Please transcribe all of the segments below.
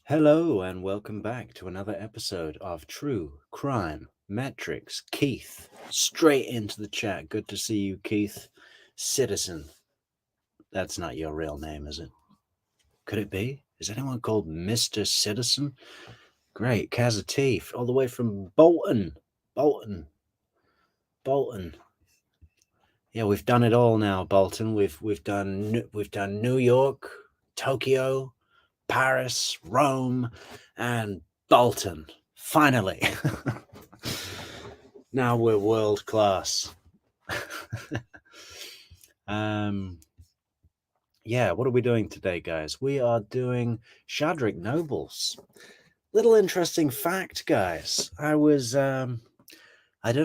Hello and welcome back to another episode of True Crime Metrix. Keith, straight into the chat. Good to see you, Keith. Citizen. That's not your real name, is it? Could it be? Is anyone called Mr. Citizen? Great. Kazatif, all the way from Bolton. Bolton. Yeah, we've done it all now, Bolton. We've done New York, Tokyo, Paris, Rome, and Bolton. Finally. Now we're world class. Yeah, what are we doing today, guys? We are doing Shoddrick Nobles. Little interesting fact, guys. I don't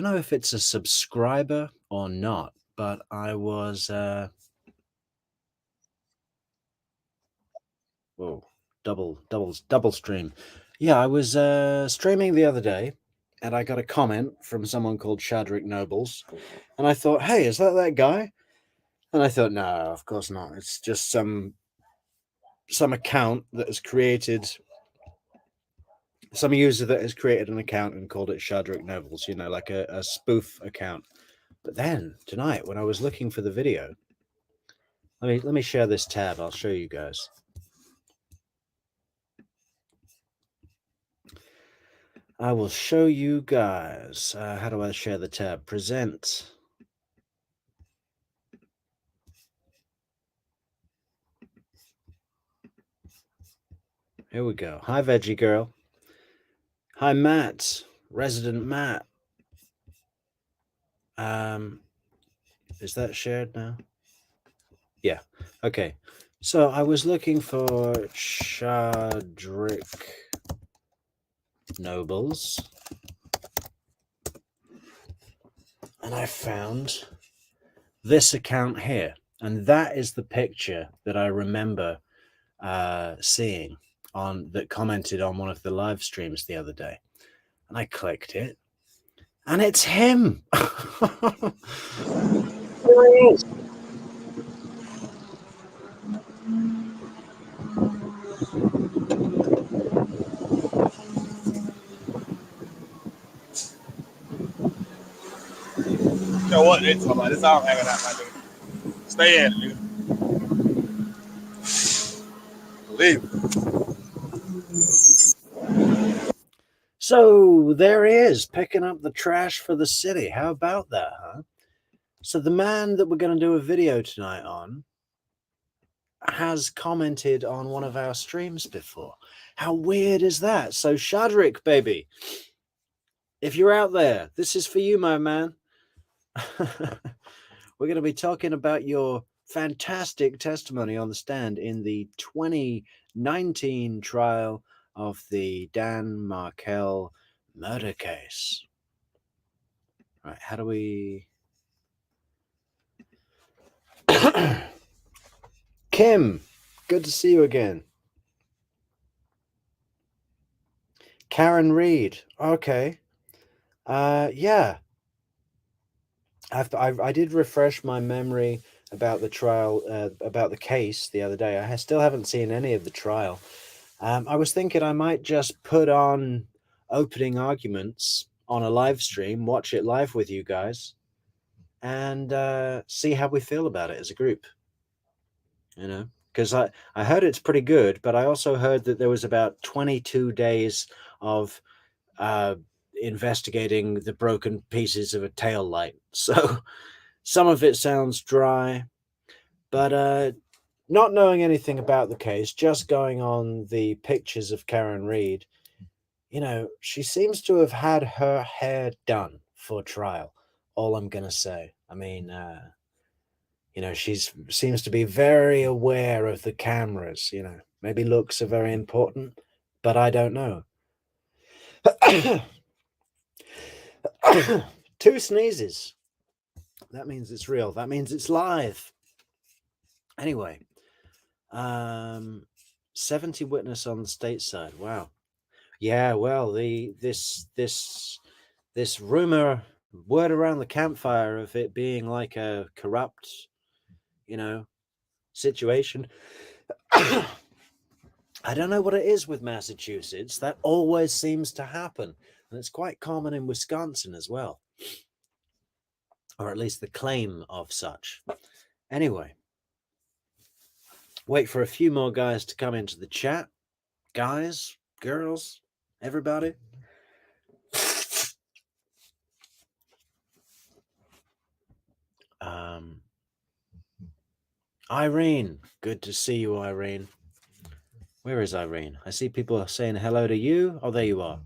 know if it's a subscriber or not, but I was, whoa, double stream. Yeah, I was streaming the other day, and I got a comment from someone called Shoddrick Nobles, and I thought, hey, is that guy? And I thought, no, of course not. It's just some account that has created, some user that has created an account and called it Shoddrick Nobles, like a spoof account. But then tonight, when I was looking for the video, let me share this tab. I'll show you guys. I will show you guys. How do I share the tab? Present. Here we go. Hi, Veggie Girl. Hi, Matt. Resident Matt. Is that shared now? Yeah. Okay. So I was looking for Shoddrick Nobles, and I found this account here, and that is the picture that I remember seeing that commented on one of the live streams the other day, and I clicked it, and it's him. Yo, what they talking about? This all I'm hanging out, my nigga. Stay in, nigga. Leave. So there he is, picking up the trash for the city. How about that, huh? So the man that we're going to do a video tonight on has commented on one of our streams before. How weird is that? So Shadrick, baby, if you're out there, this is for you, my man. We're going to be talking about your fantastic testimony on the stand in the 2019 trial of the Dan Markel murder case. All right, how do we... Kim, good to see you again. Karen Reed, okay. Yeah. I did refresh my memory about the trial, about the case the other day. I still haven't seen any of the trial. I was thinking I might just put on opening arguments on a live stream, watch it live with you guys, and see how we feel about it as a group. Because I heard it's pretty good, but I also heard that there was about 22 days of investigating the broken pieces of a tail light. So some of it sounds dry, but not knowing anything about the case, just going on the pictures of Karen Reed, she seems to have had her hair done for trial. All I'm going to say. I mean, she seems to be very aware of the cameras. Maybe looks are very important, but I don't know. 2 sneezes. That means it's real. That means it's live. Anyway, 70 witness on the state side. Wow. Yeah, well, this rumor, word around the campfire of it being like a corrupt, situation. I don't know what it is with Massachusetts. That always seems to happen. And it's quite common in Wisconsin as well, or at least the claim of such. Anyway, wait for a few more guys to come into the chat. Guys, girls, everybody. Irene, good to see you, Irene. Where is Irene? I see people saying hello to you. Oh, there you are.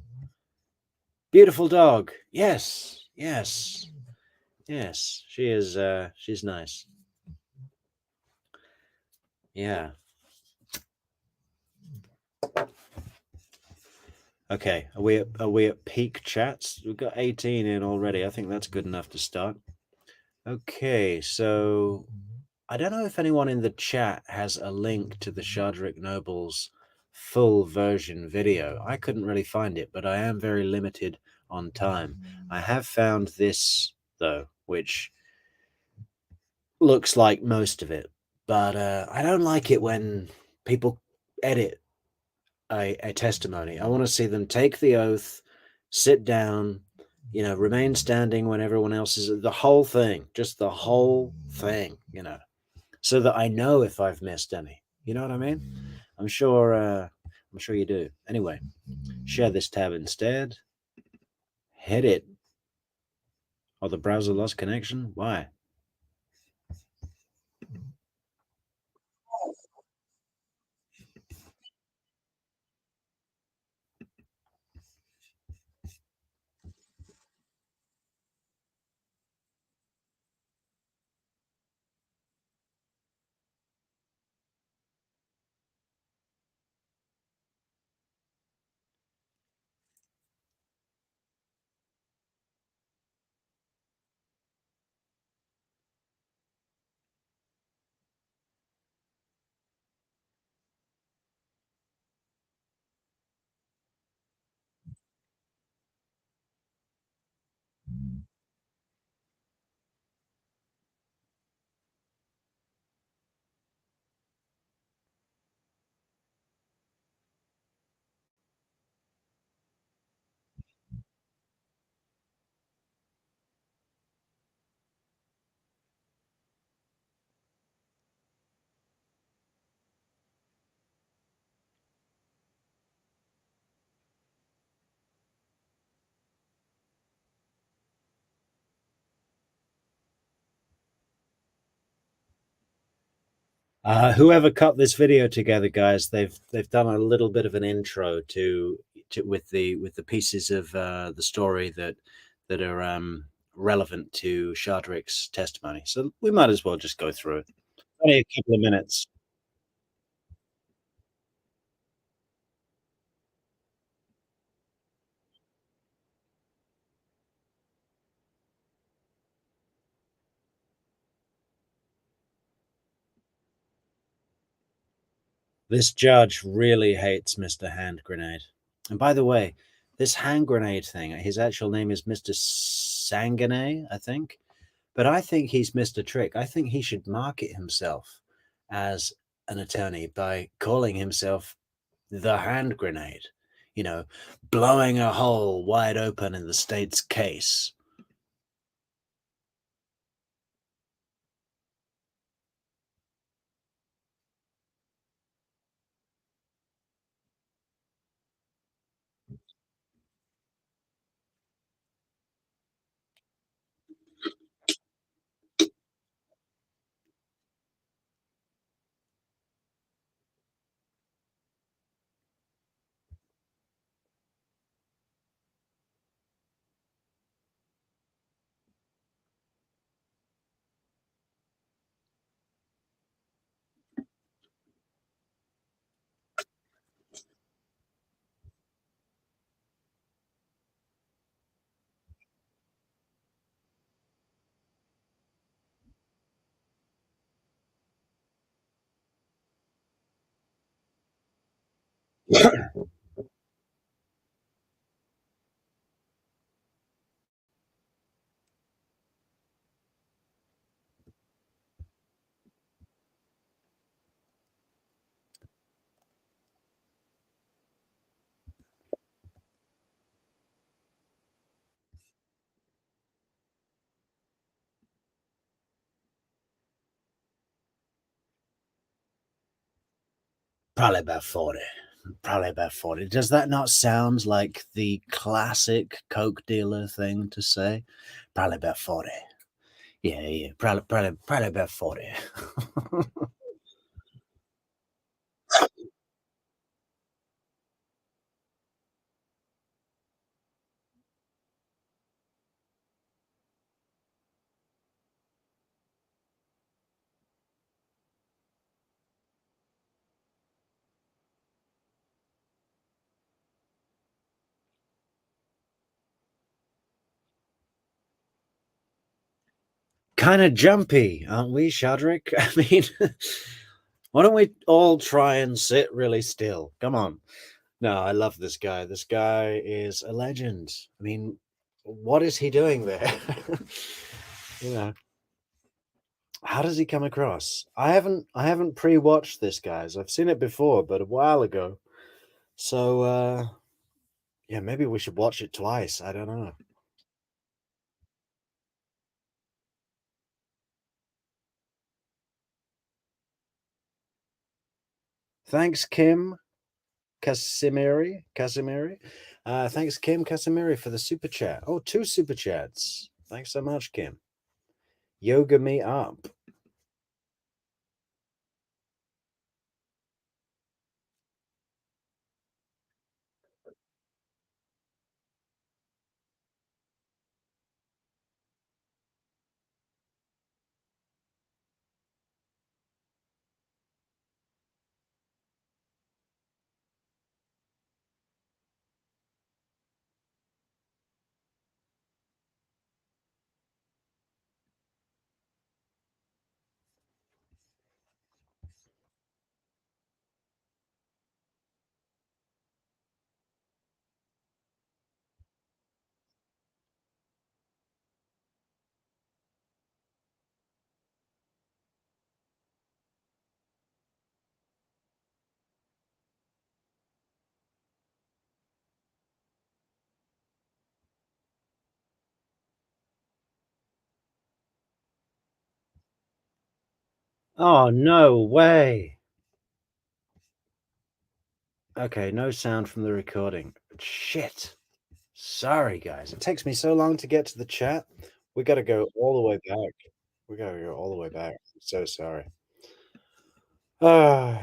Beautiful dog. Yes, yes, yes. She is. She's nice. Yeah. Okay. Are we at peak chats? We've got 18 in already. I think that's good enough to start. Okay. So I don't know if anyone in the chat has a link to the Shoddrick Nobles full version video. I couldn't really find it, but I am very limited on time. I have found this though, which looks like most of it, but I don't like it when people edit a testimony. I want to see them take the oath, sit down, remain standing when everyone else is, the whole thing, just the whole thing, so that I know if I've missed any. You know what I mean? I'm sure. I'm sure you do. Anyway, share this tab instead. Hit it. Oh, the browser lost connection. Why? Whoever cut this video together, guys, they've done a little bit of an intro to with the pieces of the story that are relevant to Shadrick's testimony. So we might as well just go through it. Only a couple of minutes. This judge really hates Mr. Hand Grenade. And by the way, this hand grenade thing, his actual name is Mr. Sanguine, I think. But I think he's Mr. Trick. I think he should market himself as an attorney by calling himself the hand grenade, you know, blowing a hole wide open in the state's case. Probably about 40. Probably about 40. Does that not sound like the classic Coke dealer thing to say? Probably about 40. Yeah. Probably about 40. Kind of jumpy, aren't we, Shadrick? I mean, why don't we all try and sit really still? Come on. No, I love this guy. This guy is a legend. I mean, what is he doing there? you know, how does he come across? I haven't pre-watched this, guys. I've seen it before, but a while ago. So yeah, maybe we should watch it twice. I don't know. Thanks, Kim Casimiri. Casimiri. Thanks, Kim Casimiri, for the super chat. Oh, 2 super chats. Thanks so much, Kim. Yoga me up. Oh, no way. Okay, no sound from the recording. Shit. Sorry, guys. It takes me so long to get to the chat. We got to go all the way back. We got to go all the way back. I'm so sorry. Ah.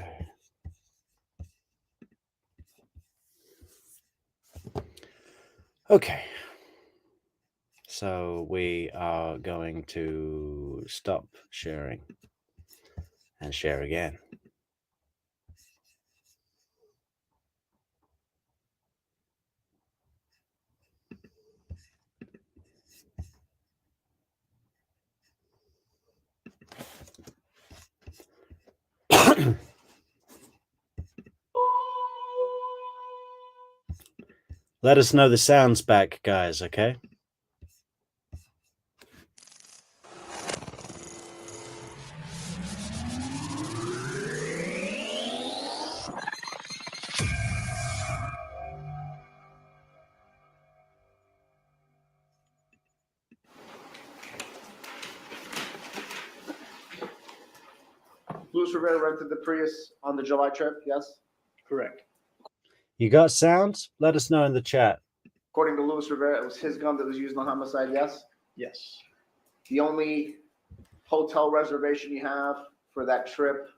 Okay. So we are going to stop sharing and share again. Let us know the sounds back, guys, okay? Luis Rivera rented the Prius on the July trip, yes? Correct. You got sounds? Let us know in the chat. According to Luis Rivera, it was his gun that was used in the homicide, yes? Yes. The only hotel reservation you have for that trip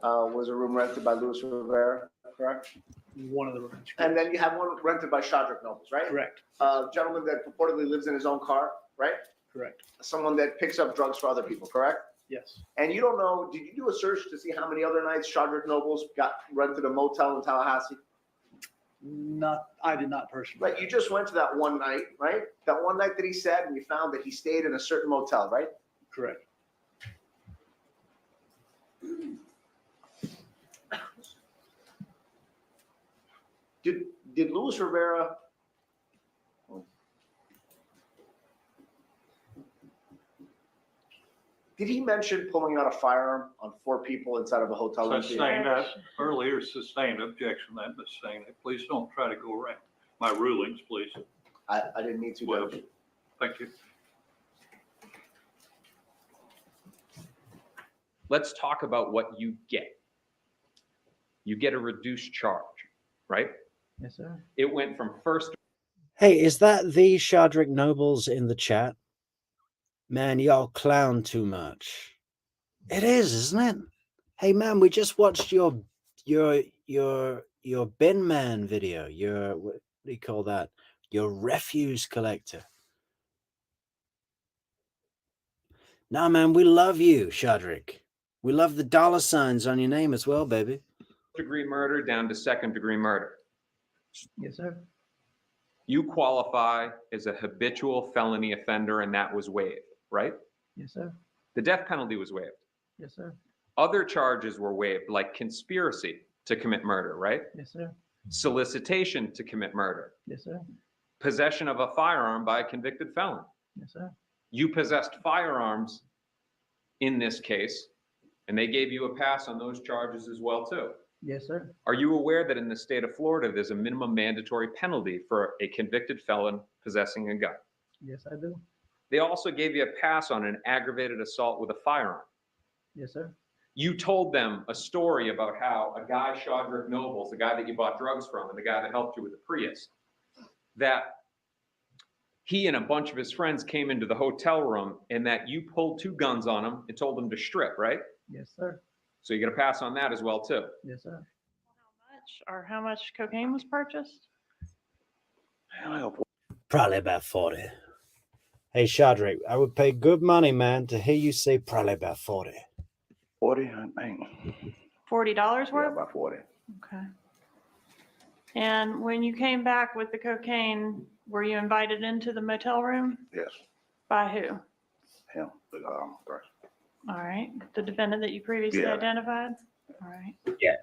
was a room rented by Luis Rivera, correct? One of the rooms. And then you have one rented by Shoddrick Nobles, right? Correct. A gentleman that purportedly lives in his own car, right? Correct. Someone that picks up drugs for other people, correct? Yes. And you don't know, did you do a search to see how many other nights Shoddrick Nobles got rented a motel in Tallahassee? I did not personally. Right, you just went to that one night, right? That one night that he said, and you found that he stayed in a certain motel, right? Correct. Did Luis Rivera did he mention pulling out a firearm on 4 people inside of a hotel room? Sustained that earlier, sustained objection, that sustained it. Please don't try to go around my rulings, please. I didn't need to, Well, Judge. thank you. Let's talk about what you get. you get a reduced charge, right? Yes, sir. It went from first. Hey, is that the Shoddrick Nobles in the chat? Man, y'all clown too much. It is, isn't it? Hey man, we just watched your bin man video. Your, what do you call that? Your refuse collector. Nah, man, we love you, Shadrick. We love the dollar signs on your name as well, baby. Degree murder down to second degree murder. Yes, sir. You qualify as a habitual felony offender, and that was waived, right? Yes, sir. The death penalty was waived. Yes, sir. Other charges were waived, like conspiracy to commit murder, right? Yes, sir. Solicitation to commit murder. Yes, sir. Possession of a firearm by a convicted felon. Yes, sir. You possessed firearms in this case, and they gave you a pass on those charges as well, too. Yes, sir. Are you aware that in the state of Florida, there's a minimum mandatory penalty for a convicted felon possessing a gun? Yes, I do. They also gave you a pass on an aggravated assault with a firearm. Yes, sir. You told them a story about how a guy, Shoddrick Nobles, the guy that you bought drugs from and the guy that helped you with the Prius, that he and a bunch of his friends came into the hotel room and that you pulled two guns on him and told them to strip, right? Yes, sir. So you get a pass on that as well, too. Yes, sir. How much cocaine was purchased? Probably about 40. Hey, Shadrick, I would pay good money, man, to hear you say probably about 40. 40, I think. $40 Yeah, worth? about 40. Okay. And when you came back with the cocaine, were you invited into the motel room? Yes, By who? him, the person. All right. The defendant that you previously Yeah. identified? All right. Yeah.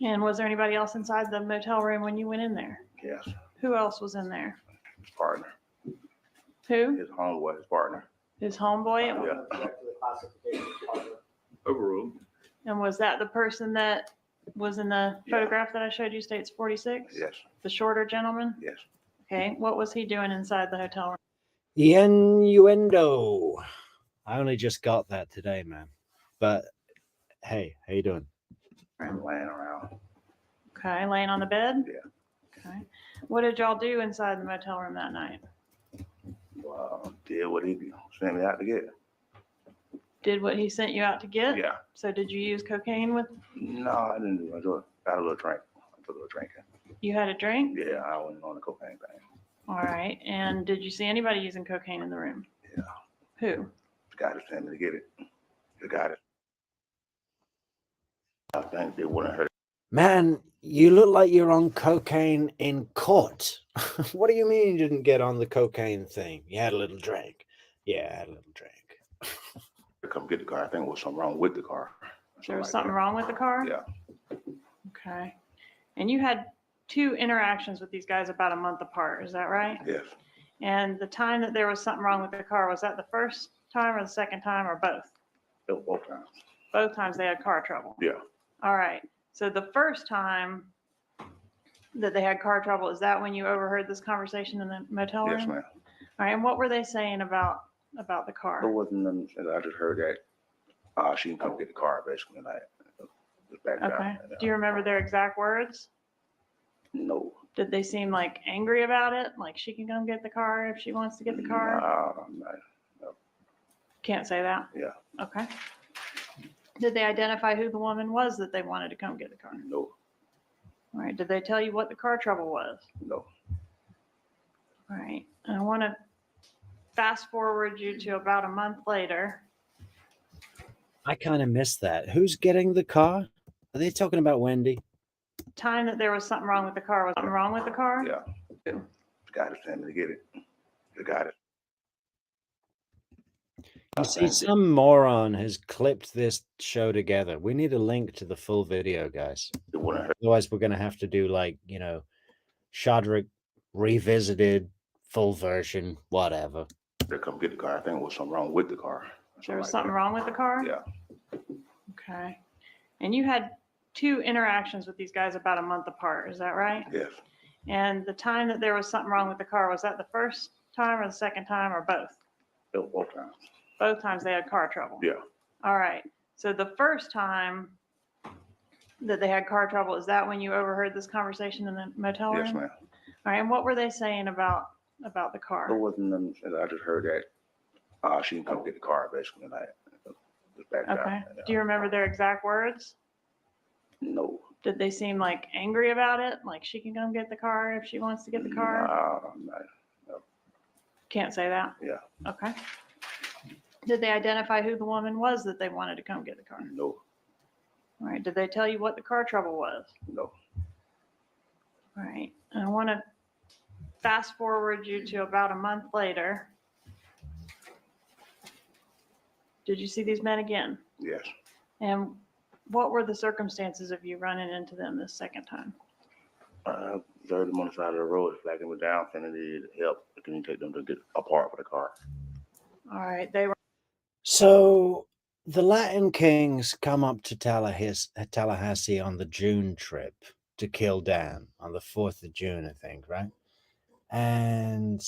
And was there anybody else inside the motel room when you went in there? Yes, Who else was in there? his partner, Who? his homeboy, his partner. His homeboy? Yeah. Overruled. And was that the person that was in the Yeah. photograph that I showed you, states 46? Yes, The shorter gentleman? yes. Okay. What was he doing inside the hotel room? Innuendo. I only just got that today, man. But hey, how you doing? I'm laying around. Okay, laying on the bed? Yeah. Okay. What did y'all do inside the motel room that night? Did what he sent me out to get. Did what he sent you out to get? Yeah. So did you use cocaine with, No, I didn't do it. I got a little drink. I took a little drinking. you had a drink? Yeah, I wasn't on the cocaine thing. All right. And did you see anybody using cocaine in the room? Yeah. Who? The guy that sent me to get it. The guy that I think they wouldn't hurt. Man, you look like you're on cocaine in court. What do you mean you didn't get on the cocaine thing? You had a little drink. Yeah, I had a little drink. To come get the car. I think there was something wrong with the car. There was like something that. wrong with the car? Yeah. Okay. And you had 2 interactions with these guys about a month apart, is that right? Yes. And the time that there was something wrong with the car, was that the first time or the second time or both? It was both times. Both times they had car trouble? Yeah. All right. So the first time that they had car trouble, is that when you overheard this conversation in the motel room? Yes, ma'am. All right. And what were they saying about the There car? wasn't nothing. I just heard that she can come get the car, basically. Like, just back Okay. down. Do you remember their exact words? No. Did they seem like angry about it? Like she can come get the car if she wants to get the car? No. Can't say that? Yeah. Okay. Did they identify who the woman was that they wanted to come get the car? No. All right. Did they tell you what the car trouble was? No. All right. And I want to fast forward you to about a month later. I kind of missed that. Who's getting the car? Are they talking about Wendy? Time that there was something wrong with the car. Was something wrong with the car? Yeah. The guy that sent me to get it. The guy that. You see, some moron has clipped this show together. We need a link to the full video, guys. It wouldn't hurt. Otherwise, we're going to have to do Shadrick revisited, full version, whatever. To come get the car. I think there was something wrong with the car. There was like something that. wrong with the car? Yeah. Okay. And you had 2 interactions with these guys about a month apart, is that right? Yes. And the time that there was something wrong with the car, was that the first time or the second time or both? It was both times. Both times they had car trouble? Yeah. All right. So the first time that they had car trouble, is that when you overheard this conversation in the motel room? Yes, ma'am. All right, and what were they saying about the There car? wasn't nothing. I just heard that she can come get the car basically. Like, just back out. Okay. Do you remember their exact words? No. Did they seem like angry about it? Like she can come get the car if she wants to get the car? No. Can't say that? Yeah. Okay. Did they identify who the woman was that they wanted to come get the car? No. All right. Did they tell you what the car trouble was? No. All right. And I want to fast forward you to about a month later. Did you see these men again? Yes. And what were the circumstances of you running into them this second time? 30 on the side of the road, flagging me down, saying they needed help. Can you take them to get a part for the car? All right. They were. So the Latin Kings come up to Tallahassee on the June trip to kill Dan on the 4th of June, I think, right? And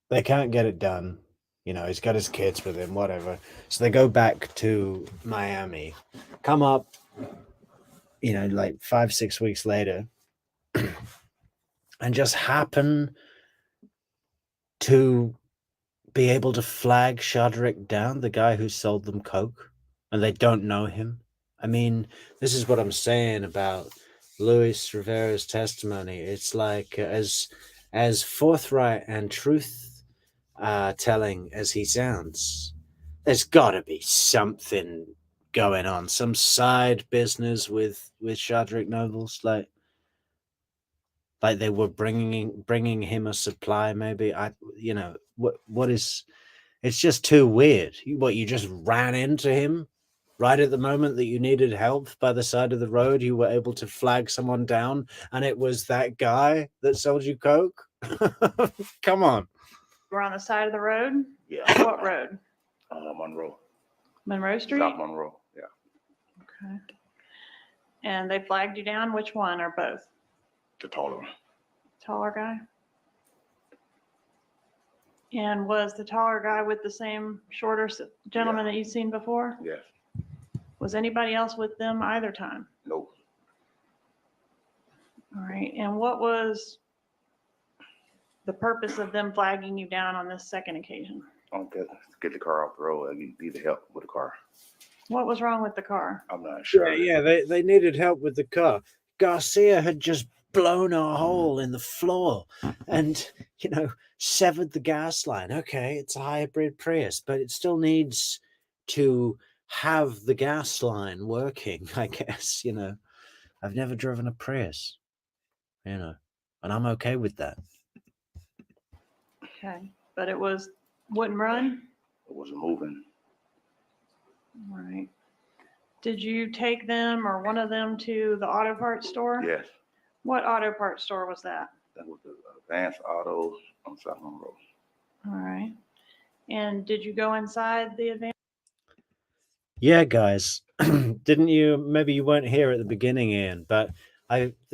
they can't get it done. You know, he's got his kids with him, whatever. So they go back to Miami, come up, you know, like 5-6 weeks later, and just happen to be able to flag Shadrick down, the guy who sold them coke, and they don't know him. I mean, this is what I'm saying about Luis Rivera's testimony. It's like as forthright and truth telling as he sounds, there's got to be something going on, some side business with Shoddrick Nobles, like they were bringing him a supply, maybe. What is? It's just too weird. You just ran into him right at the moment that you needed help by the side of the road. You were able to flag someone down, and it was that guy that sold you coke. Come on. We're on the side of the road? Yeah. What road? Monroe. Monroe Street? South Monroe. Yeah. Okay. And they flagged you down? Which one or both? The taller one. Taller guy? And was the taller guy with the same shorter gentleman that you've seen before? Yes. Was anybody else with them either time? No. All right. And what was the purpose of them flagging you down on this second occasion? Get the car off the road. I need the help with the car. What was wrong with the car? I'm not sure. Yeah, they needed help with the car. Garcia had just blown a hole in the floor and, severed the gas line. Okay, it's a hybrid Prius, but it still needs to have the gas line working, I guess. I've never driven a Prius, and I'm okay with that. Okay. But it wouldn't run? It wasn't moving. All right. Did you take them or one of them to the auto parts store? Yes. What auto parts store was that? That was the Advanced Autos on South Monroe. All right. And did you go inside the advance? Yeah, guys, didn't you? Maybe you weren't here at the beginning, Ian, but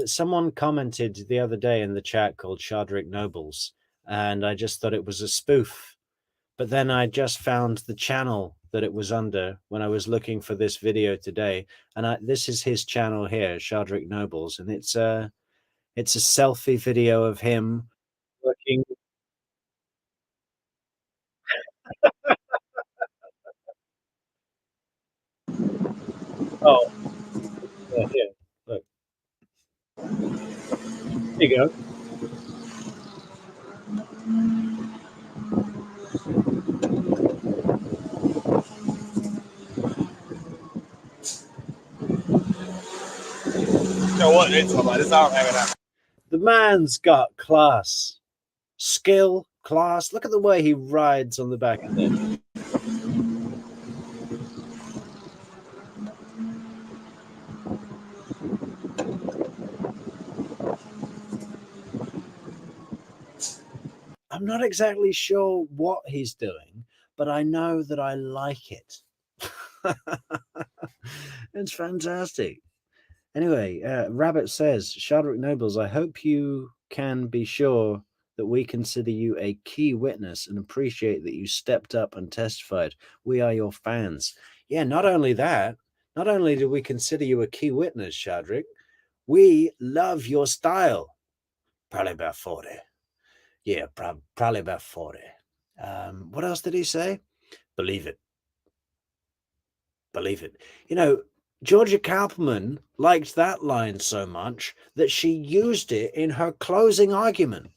someone commented the other day in the chat called Shoddrick Nobles, and I just thought it was a spoof. But then I just found the channel that it was under when I was looking for this video today, and this is his channel here, Shoddrick Nobles, and it's a selfie video of him looking. Oh, yeah, here, look. There you go. What it's about. It's all having that. The man's got class, skill, class. Look at the way he rides on the back of it. I'm not exactly sure what he's doing, but I know that I like it. It's fantastic. Anyway, Rabbit says, Shoddrick Nobles, I hope you can be sure that we consider you a key witness and appreciate that you stepped up and testified. We are your fans. Yeah, not only that, Not only do we consider you a key witness, Shadrick, we love your style. Probably about 40. Yeah, probably about 40. What else did he say? Believe it. Believe it. You know, Georgia Kaufman liked that line so much that she used it in her closing argument.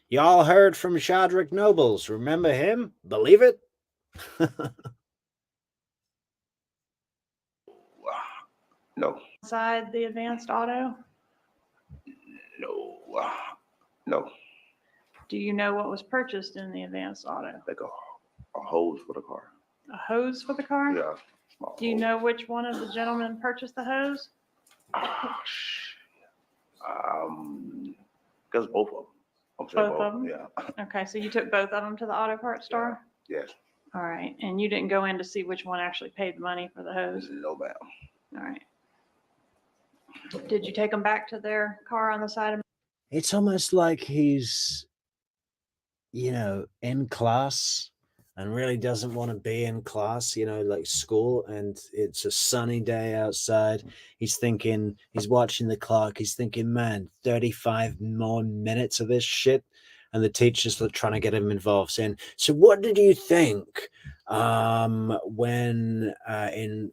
Y'all heard from Shoddrick Nobles. Remember him? Believe it? No, Inside the advanced auto? no, no. Do you know what was purchased in the advanced auto? Like a hose for the car. A hose for the car? Yeah. Small Do you hose. know which one of the gentlemen purchased the hose? Guess both of them. I'm saying Both of them? Yeah. Okay, so you took both of them to the auto parts store? Yes. All right, and you didn't go in to see which one actually paid the money for the hose? No, ma'am. All right. Did you take them back to their car on the side of? It's almost like he's, you know, in class and really doesn't want to be in class, you know, like school, and it's a sunny day outside. He's thinking, he's watching the clock. He's thinking, man, 35 more minutes of this shit. And the teacher's trying to get him involved, saying, so what did you think when in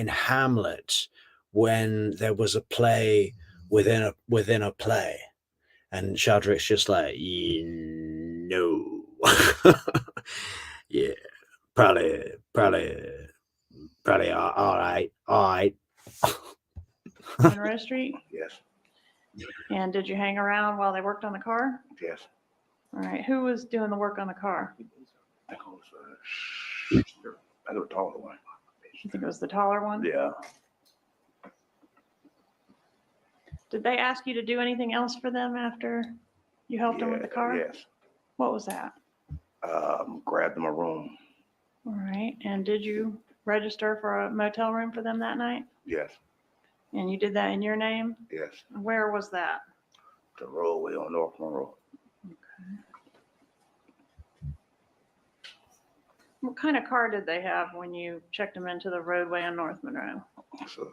Hamlet, when there was a play within a play? And Shadrick's just like, no. Yeah, probably all right. Monroe Street? Yes. And did you hang around while they worked on the car? Yes. All right, who was doing the work on the car? I think it was a taller one. You think it was the taller one? Yeah. Did they ask you to do anything else for them after you helped them with the car? Yes. What was that? Grabbed them a room. All right, and did you register for a motel room for them that night? Yes. And you did that in your name? Yes. Where was that? The roadway on North Monroe. What kind of car did they have when you checked them into the roadway on North Monroe? So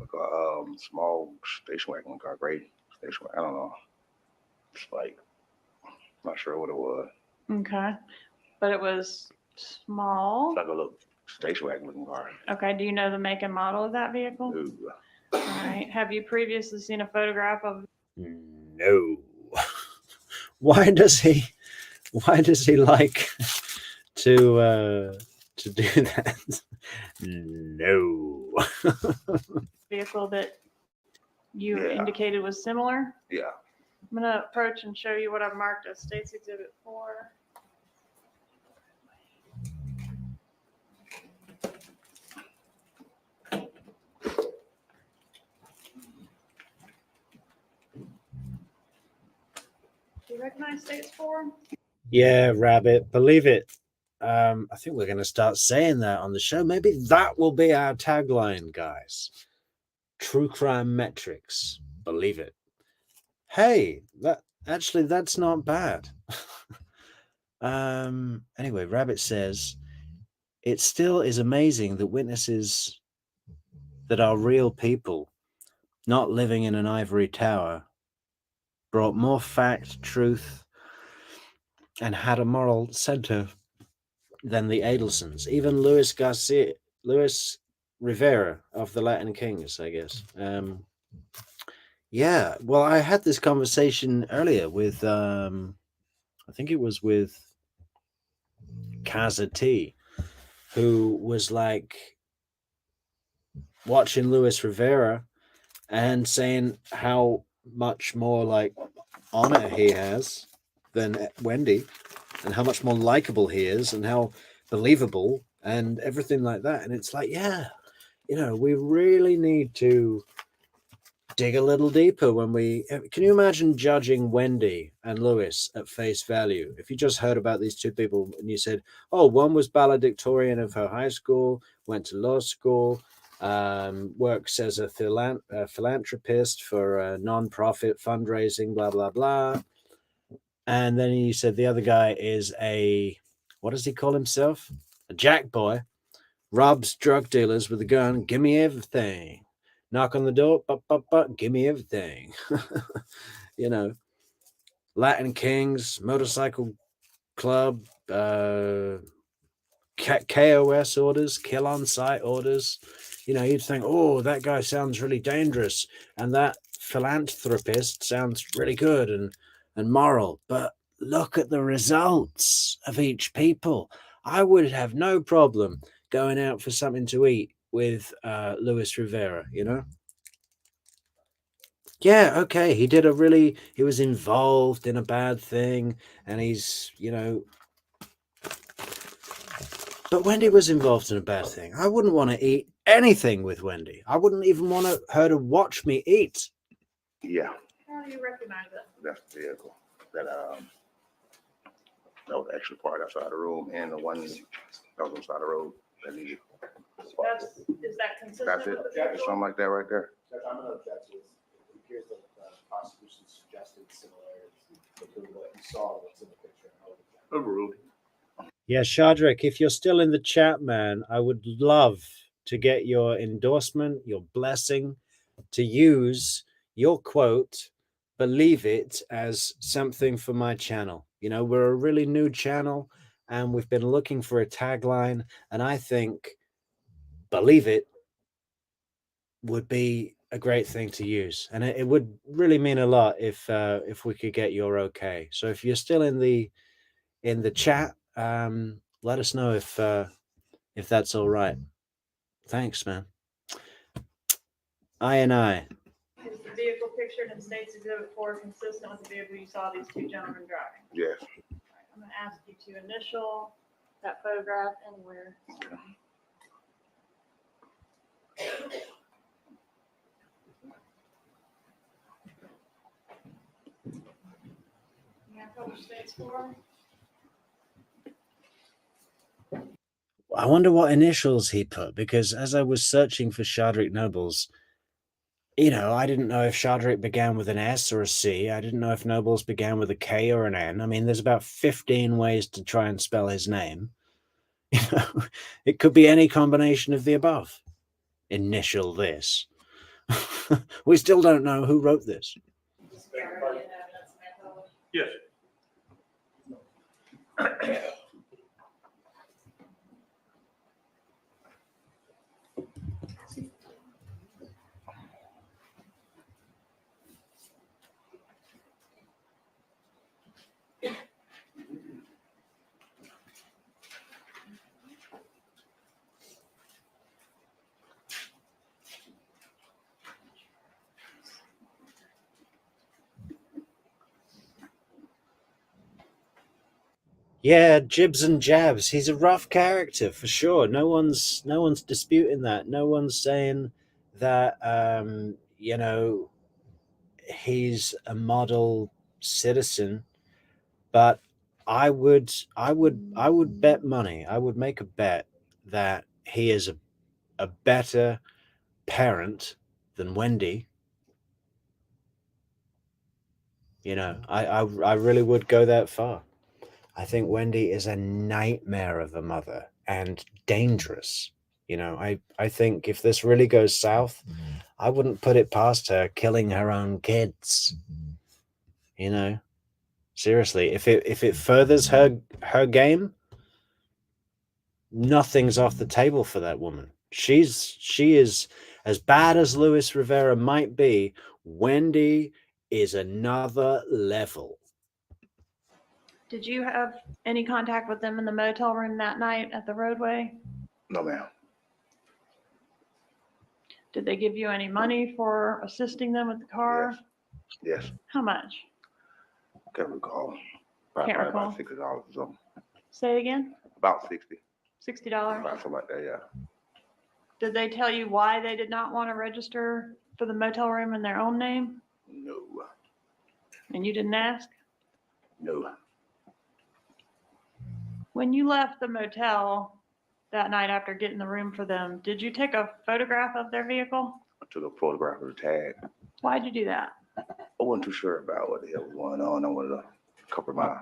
like a small station wagon car, gray station wagon. I don't know. It's like, not sure what it was. Okay, but it was small. It's like a little station wagon looking car. Okay, do you know the make and model of that vehicle? Ooh. All right, have you previously seen a photograph of? No. Why does he like to do that? No. Vehicle that you Yeah. indicated was similar? Yeah. I'm gonna approach and show you what I've marked as State's Exhibit 4. Do you recognize State's 4? Yeah, Rabbit, believe it. I think we're going to start saying that on the show. Maybe that will be our tagline, guys. True crime metrics. Believe it. Hey, that's not bad. Anyway, Rabbit says it still is amazing that witnesses that are real people, not living in an ivory tower, brought more fact, truth, and had a moral center than the Adelsons. Even Luis Rivera of the Latin Kings, I guess. Yeah, well, I had this conversation earlier with, I think it was with Kaza T, who was like watching Luis Rivera and saying how much more like honor he has than Wendy, and how much more likable he is, and how believable and everything like that. And it's like, yeah, you know, we really need to dig a little deeper when we can. You imagine judging Wendy and Lewis at face value? If you just heard about these two people and you said, oh, one was valedictorian of her high school, went to law school, works as a philanthropist for a non-profit fundraising, blah blah blah, and then you said the other guy is a what does he call himself? A jack boy. Robs drug dealers with a gun. Give me everything. Knock on the door. Give me everything. You know, Latin Kings, Motorcycle Club, KOS orders, kill on sight orders. You know, you'd think, oh, that guy sounds really dangerous, and that philanthropist sounds really good and moral. But look at the results of each people. I would have no problem going out for something to eat with Luis Rivera, you know? Yeah, okay, he was involved in a bad thing, and he's, you know, but Wendy was involved in a bad thing. I wouldn't want to eat anything with Wendy. I wouldn't even want her to watch me eat. Yeah, How do you recognize it? that's the vehicle that was actually parked outside the room, and the one that was on the side of the road that needed. Is that consistent That's it. with the It's vehicle? something like that right there. Judge, I'm gonna object to it. It appears that the prosecution suggested similarities between what you saw and what's in the picture. Overruled. Yeah, Shadrick, if you're still in the chat, man, I would love to get your endorsement, your blessing, to use your quote, believe it, as something for my channel. You know, we're a really new channel, and we've been looking for a tagline, and I think believe it would be a great thing to use, and it would really mean a lot if we could get your okay. So if you're still in the chat, let us know if that's all right. Thanks, man. I. Is the vehicle pictured in State's Exhibit 4 consistent with the vehicle you saw these two gentlemen driving? Yes. I'm going to ask you to initial that photograph anywhere. Yeah, publish State's 4. I wonder what initials he put, because as I was searching for Shoddrick Nobles, you know, I didn't know if Shadrick began with an S or a C. I didn't know if Nobles began with a K or an N. I mean, there's about 15 ways to try and spell his name. You know, it could be any combination of the above. Initial this. We still don't know who wrote this. Yes. Yeah, jibs and jabs. He's a rough character for sure. No one's disputing that. No one's saying that you know, he's a model citizen, but I would bet money. I would make a bet that he is a better parent than Wendy. You know, I really would go that far. I think Wendy is a nightmare of a mother and dangerous. You know, I think if this really goes south, I wouldn't put it past her killing her own kids. You know, seriously, if it furthers her game, nothing's off the table for that woman. She is as bad as Luis Rivera might be. Wendy is another level. Did you have any contact with them in the motel room that night at the roadway? No, ma'am. Did they give you any money for assisting them with the car? Yes. How much? Can't recall. Can't Probably recall. about $60 or something. Say it again? About 60. $60? About something like that, yeah. Did they tell you why they did not want to register for the motel room in their own name? No. And you didn't ask? No. When you left the motel that night after getting the room for them, did you take a photograph of their vehicle? I took a photograph of the tag. Why'd you do that? I wasn't too sure about what the hell was going on. I wanted to cover my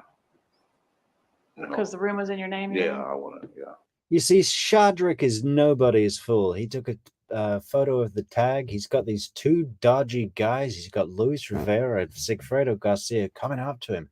You know? Because the room was in your name? you Yeah, mean? I want to. Yeah. You see, Shadrick is nobody's fool. He took a photo of the tag. He's got these two dodgy guys. He's got Luis Rivera and Sigfredo Garcia coming up to him.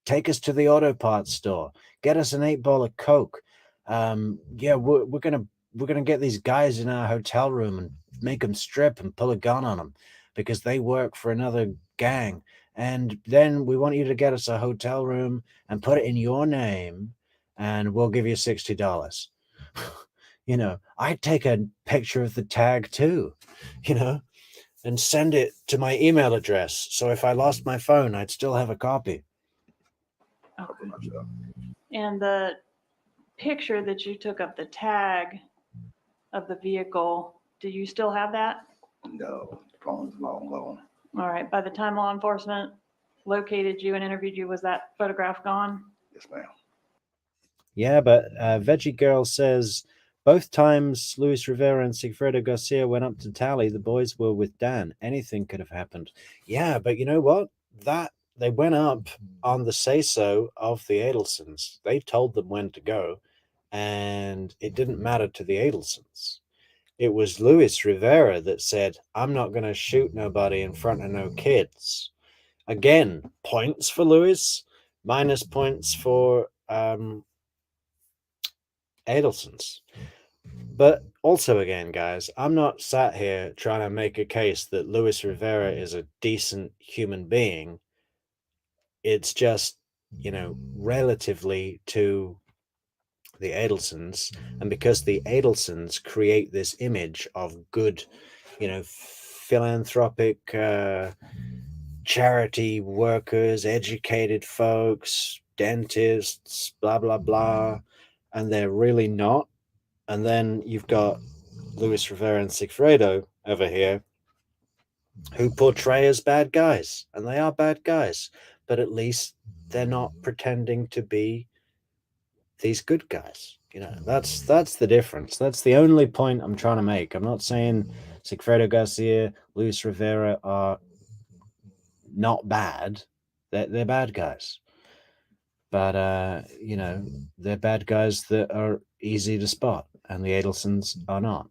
Take us to the auto parts store. Get us an 8-ball of Coke. Yeah, we're gonna get these guys in our hotel room and make them strip and pull a gun on them because they work for another gang. And then we want you to get us a hotel room and put it in your name, and we'll give you $60. You know, I'd take a picture of the tag too, you know, and send it to my email address. So if I lost my phone, I'd still have a copy. Cover myself. And the picture that you took of the tag of the vehicle, do you still have that? No, phone's long gone. All right. By the time law enforcement located you and interviewed you, was that photograph gone? Yes, ma'am. Yeah, but Veggie Girl says both times Luis Rivera and Sigfredo Garcia went up to tally, the boys were with Dan. Anything could have happened. Yeah, but you know what? That they went up on the say-so of the Adelsons. They told them when to go, and it didn't matter to the Adelsons. It was Luis Rivera that said, I'm not going to shoot nobody in front of no kids. Again, points for Luis, minus points for Adelsons. But also, again, guys, I'm not sat here trying to make a case that Luis Rivera is a decent human being. It's just, you know, relatively to the Adelsons, and because the Adelsons create this image of good, you know, philanthropic charity workers, educated folks, dentists, blah blah blah, and they're really not. And then you've got Luis Rivera and Sigfredo over here who portray as bad guys, and they are bad guys, but at least they're not pretending to be these good guys. You know, that's the difference. That's the only point I'm trying to make. I'm not saying Sigfredo Garcia, Luis Rivera are not bad. They're bad guys. But you know, they're bad guys that are easy to spot, and the Adelsons are not.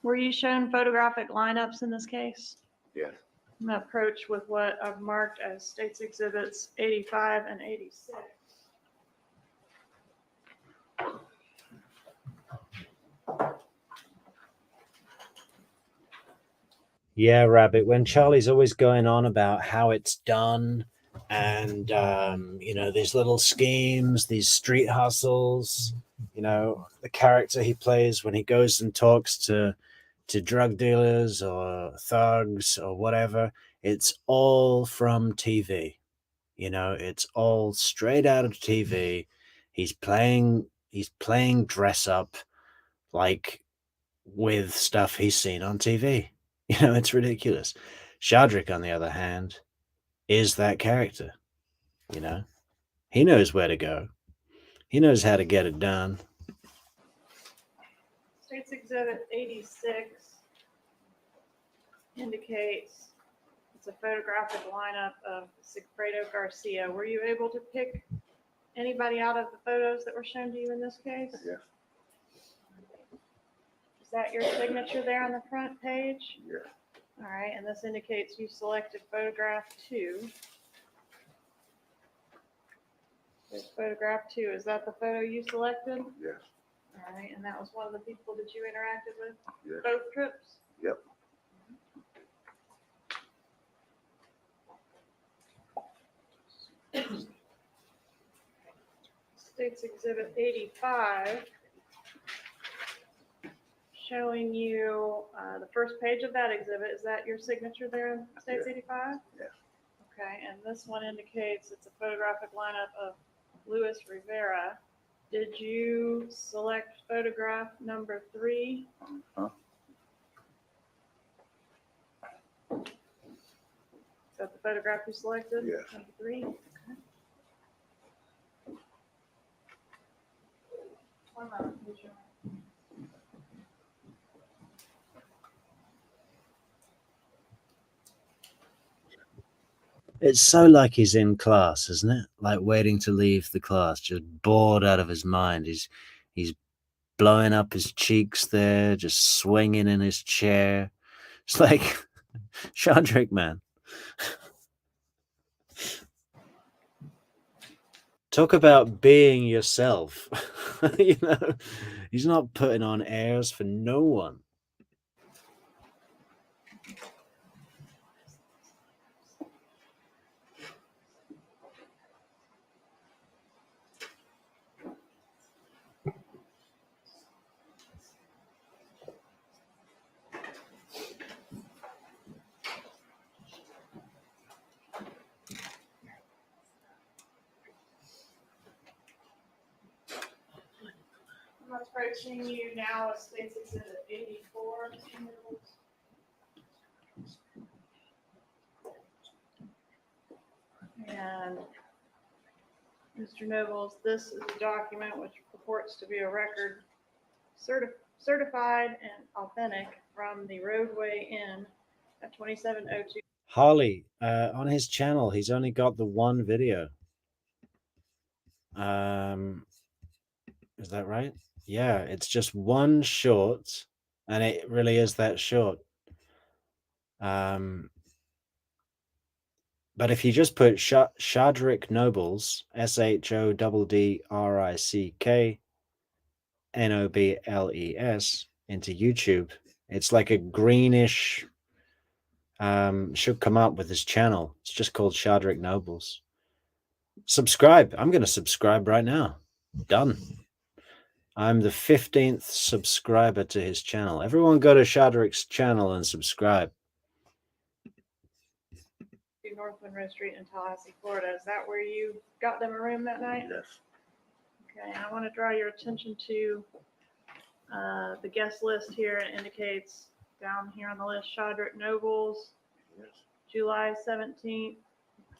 Were you shown photographic lineups in this case? Yes. I'm going to approach with what I've marked as States Exhibits 85 and 86. Yeah, Rabbit, when Charlie's always going on about how it's done and, you know, these little schemes, these street hustles, you know, the character he plays when he goes and talks to drug dealers or thugs or whatever, it's all from TV. You know, it's all straight out of TV. He's playing dress up like with stuff he's seen on TV. You know, it's ridiculous. Shadrick, on the other hand, is that character. You know, he knows where to go. He knows how to get it done. States Exhibit 86 indicates it's a photographic lineup of Sigfredo Garcia. Were you able to pick anybody out of the photos that were shown to you in this case? Yes. Is that your signature there on the front page? Yes. All right, and this indicates you selected photograph 2. There's photograph 2. Is that the photo you selected? Yes. All right, and that was one of the people that you interacted with Yes. both trips? Yep. States Exhibit 85, showing you the first page of that exhibit. Is that your signature there in States 85? Yes. Okay, and this one indicates it's a photographic lineup of Luis Rivera. Did you select photograph number 3? Huh? Is that the photograph you selected? Yes. Number 3? Okay. One moment, please, Your Honor. It's so like he's in class, isn't it? Like waiting to leave the class, just bored out of his mind. He's blowing up his cheeks there, just swinging in his chair. It's like Shadrick, man. Talk about being yourself. You know, he's not putting on airs for no one. I'm approaching you now with States Exhibit 84, Mr. Nobles. And Mr. Nobles, this is a document which purports to be a record certified and authentic from the roadway inn at 2702. Harley, on his channel, he's only got the one video. Is that right? Yeah, it's just one short, and it really is that short. But if you just put Shoddrick Nobles, SHODDRICK into YouTube, it's like a greenish, should come up with his channel. It's just called Shoddrick Nobles. Subscribe. I'm going to subscribe right now. Done. I'm the 15th subscriber to his channel. Everyone go to Shadrick's channel and subscribe. North Monroe Street in Tallahassee, Florida. Is that where you got them a room that night? Yes. Okay, I want to draw your attention to the guest list here. It indicates down here on the list, Shoddrick Nobles, Yes. July 17th.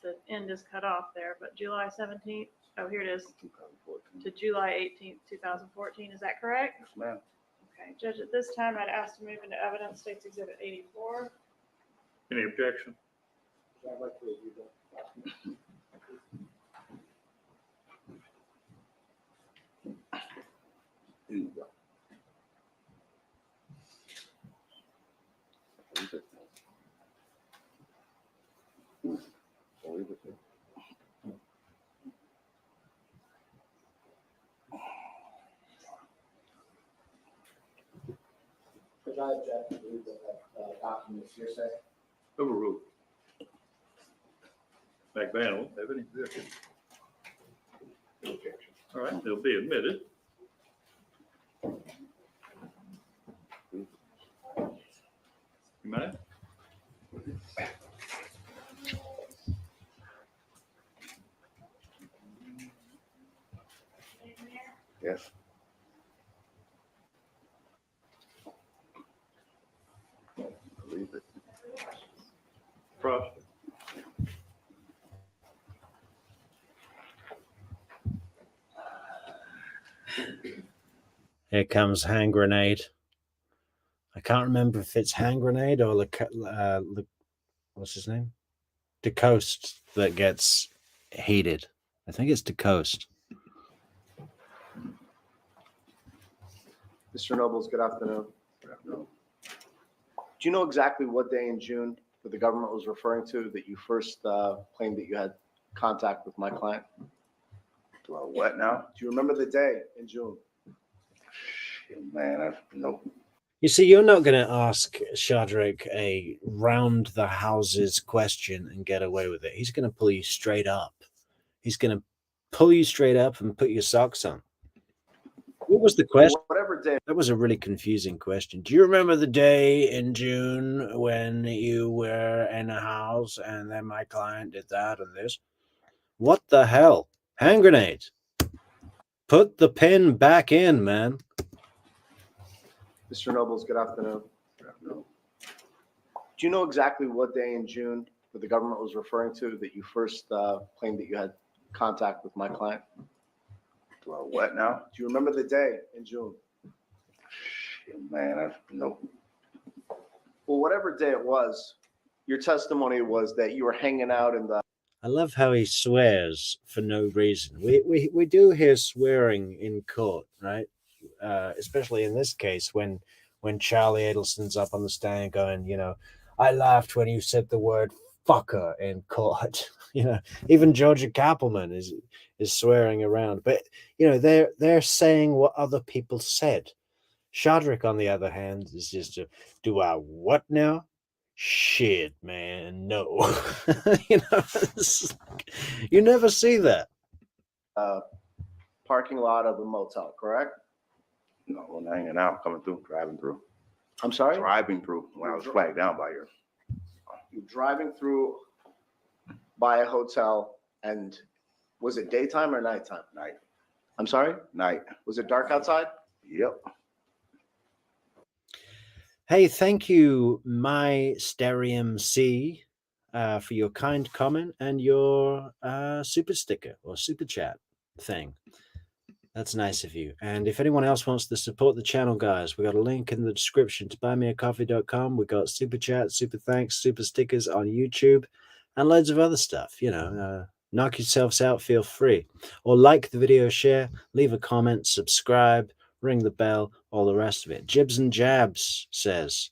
The end is cut off there, but July 17th. Oh, here it is. 2014. To July 18th, 2014. Is that correct? Yes, ma'am. Okay, Judge, at this time, I'd ask to move into evidence, States Exhibit 84. Any objection? I'd like to review the document. Here you go. Leave it. Leave it there. Could I object to read the documents hearsay? Overruled. Magbanua, have any objection? No objection. All right, they'll be admitted. You mind? Yes. Leave it. Frost. Here comes hand grenade. I can't remember if it's hand grenade or what's his name? DeCoast that gets heated. I think it's DeCoast. Mr. Nobles, good afternoon. No. Do you know exactly what day in June that the government was referring to that you first claimed that you had contact with my client? Do I what now? Do you remember the day in June? Shit, man, no. You see, you're not going to ask Shadrick a round the houses question and get away with it. He's going to pull you straight up. He's going to pull you straight up and put your socks on. What was the question? Whatever day. That was a really confusing question. Do you remember the day in June when you were in a house and then my client did that and this? What the hell? Hand grenade. Put the pin back in, man. Mr. Nobles, good afternoon. No. Do you know exactly what day in June that the government was referring to that you first claimed that you had contact with my client? Do I what now? Do you remember the day in June? Shit, man, no. Well, whatever day it was, your testimony was that you were hanging out in the I love how he swears for no reason. We do hear swearing in court, right? Especially in this case when Charlie Adelson's up on the stand going, I laughed when you said the word fucker in court. Even Georgia Kappelman is swearing around, but they're saying what other people said. Shadrick, on the other hand, is just do I what now? Shit, man, no. You never see that. Parking lot of a motel, correct? No, when hanging out, coming through, driving through. I'm sorry? Driving through when I was flagged down by you. You're driving through by a hotel, and was it daytime or nighttime? Night. I'm sorry? Night. Was it dark outside? Yep. Hey, thank you, my Sterium C, for your kind comment and your super sticker or super chat thing. That's nice of you. And if anyone else wants to support the channel, guys, we got a link in the description to buymeacoffee.com. We got super chat, super thanks, super stickers on YouTube, and loads of other stuff. Knock yourselves out, feel free. Or like the video, share, leave a comment, subscribe, ring the bell, all the rest of it. Jibs and Jabs says,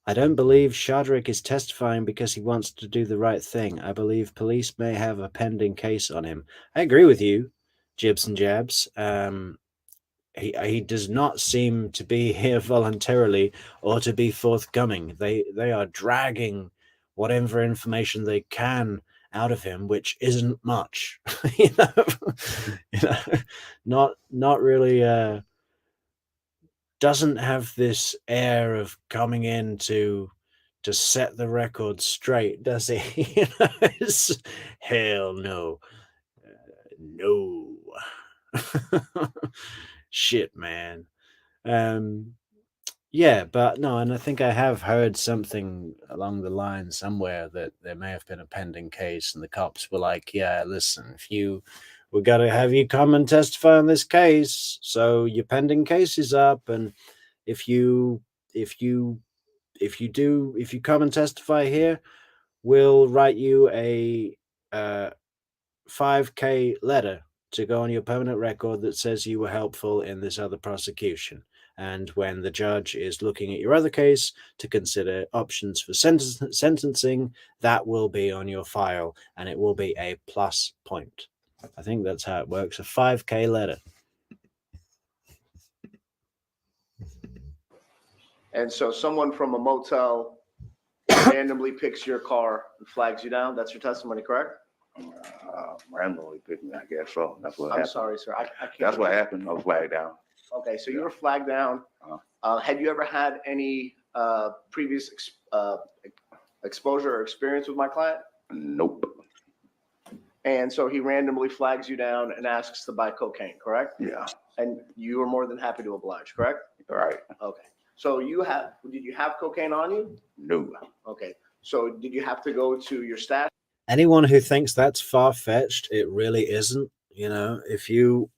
I don't believe Shadrick is testifying because he wants to do the right thing. I believe police may have a pending case on him. I agree with you, Jibs and Jabs. He does not seem to be here voluntarily or to be forthcoming. They are dragging whatever information they can out of him, which isn't much. Not really. Doesn't have this air of coming in to set the record straight, does he? Hell no. No. Shit, man. Yeah, but no, and I think I have heard something along the line somewhere that there may have been a pending case, and the cops were like, yeah, listen, we got to have you come and testify on this case, so your pending case is up, and if you come and testify here, we'll write you a 5K letter to go on your permanent record that says you were helpful in this other prosecution. And when the judge is looking at your other case to consider options for sentencing, that will be on your file, and it will be a plus point. I think that's how it works, a 5K letter. And so someone from a motel randomly picks your car and flags you down. That's your testimony, correct? Randomly picked me, I guess so. That's what I'm happened. sorry, sir. I can't. That's what happened. I was flagged down. Okay, so you were flagged down. Had you ever had any previous exposure or experience with my client? Nope. And so he randomly flags you down and asks to buy cocaine, correct? Yeah. And you were more than happy to oblige, correct? All right. Okay. So did you have cocaine on you? No. Okay. So did you have to go to your stash? Anyone who thinks that's far-fetched, it really isn't. If you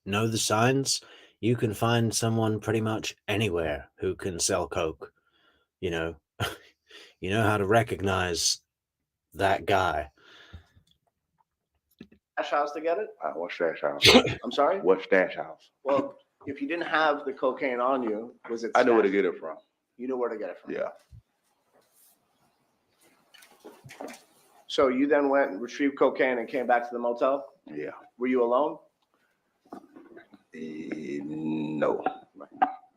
know the signs, you can find someone pretty much anywhere who can sell coke. You know how to recognize that guy. Stash house to get it? What stash house? I'm sorry? What stash house? Well, if you didn't have the cocaine on you, was it? I know where to stashed? get it from. You know where to get it from? Yeah. So you then went and retrieved cocaine and came back to the motel? Yeah. Were you alone? No.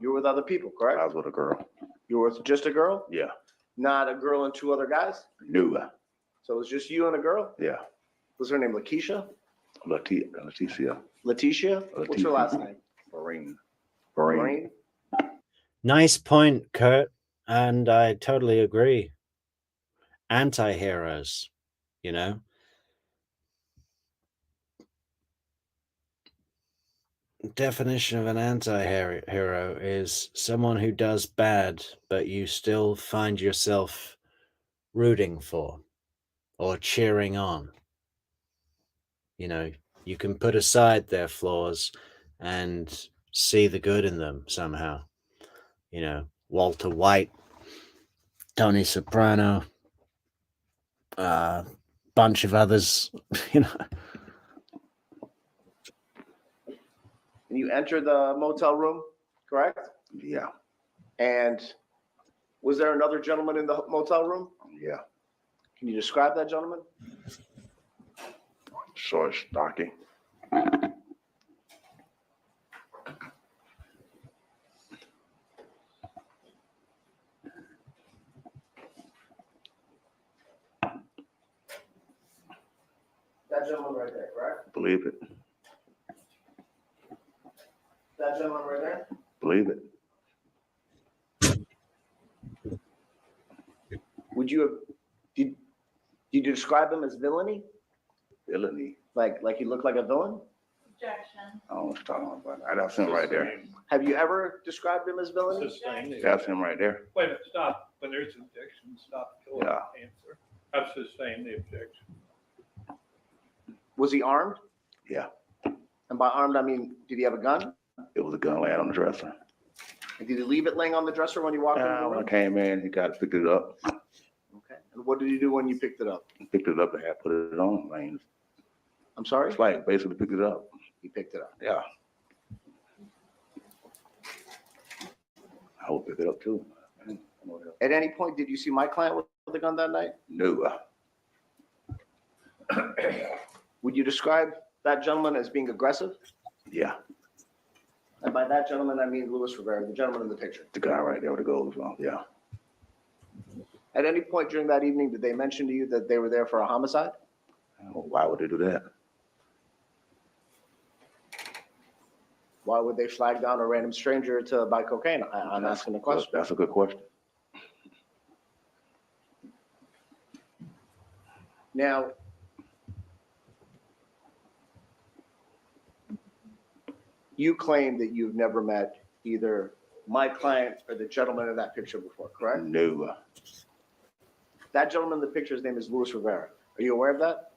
You were with other people, correct? I was with a girl. You were with just a girl? Yeah. Not a girl and two other guys? No. So it was just you and a girl? Yeah. Was her name Lakeisha? Leticia. Letitia? What's her last name? Marine. Nice point, Kurt. And I totally agree. Anti-heroes, Definition of an anti-hero is someone who does bad, but you still find yourself rooting for or cheering on. You can put aside their flaws and see the good in them somehow. Walter White, Tony Soprano, bunch of others, you know. And you entered the motel room, correct? Yeah, And was there another gentleman in the motel room? yeah. Can you describe that gentleman? Short, stocky. That gentleman right there, correct? Believe it. That gentleman right there? Believe it. Would you have, did you describe him as villainy? Villainy. Like he looked like a villain? Objection. I don't know what you're talking about. That's him right there. Have you ever described him as villainy? Sustain the That's him right there. Wait a minute, stop. When there's objection, stop. Kill Yeah. answer. I've sustained the objection. Was he armed? Yeah. And by armed, I mean, did he have a gun? It was a gun laying on the dresser. And did he leave it laying on the dresser when you walked into the When I room? came in, he got picked it up. Okay. And what did he do when you picked it up? He picked it up and had put it on. Like, I'm sorry? it's like basically picked it up. He picked it up. Yeah. I would pick it up too. At any point, did you see my client with a gun that night? No. Would you describe that gentleman as being aggressive? Yeah. And by that gentleman, I mean Luis Rivera, the gentleman in the picture. The guy right there with the gold on. Yeah. At any point during that evening, did they mention to you that they were there for a homicide? Why would they do that? Why would they flag down a random stranger to buy cocaine? I'm asking the question. That's a good question. Now, you claim that you've never met either my client or the gentleman in that picture before, correct? No. That gentleman in the picture, his name is Luis Rivera. Are you aware of that?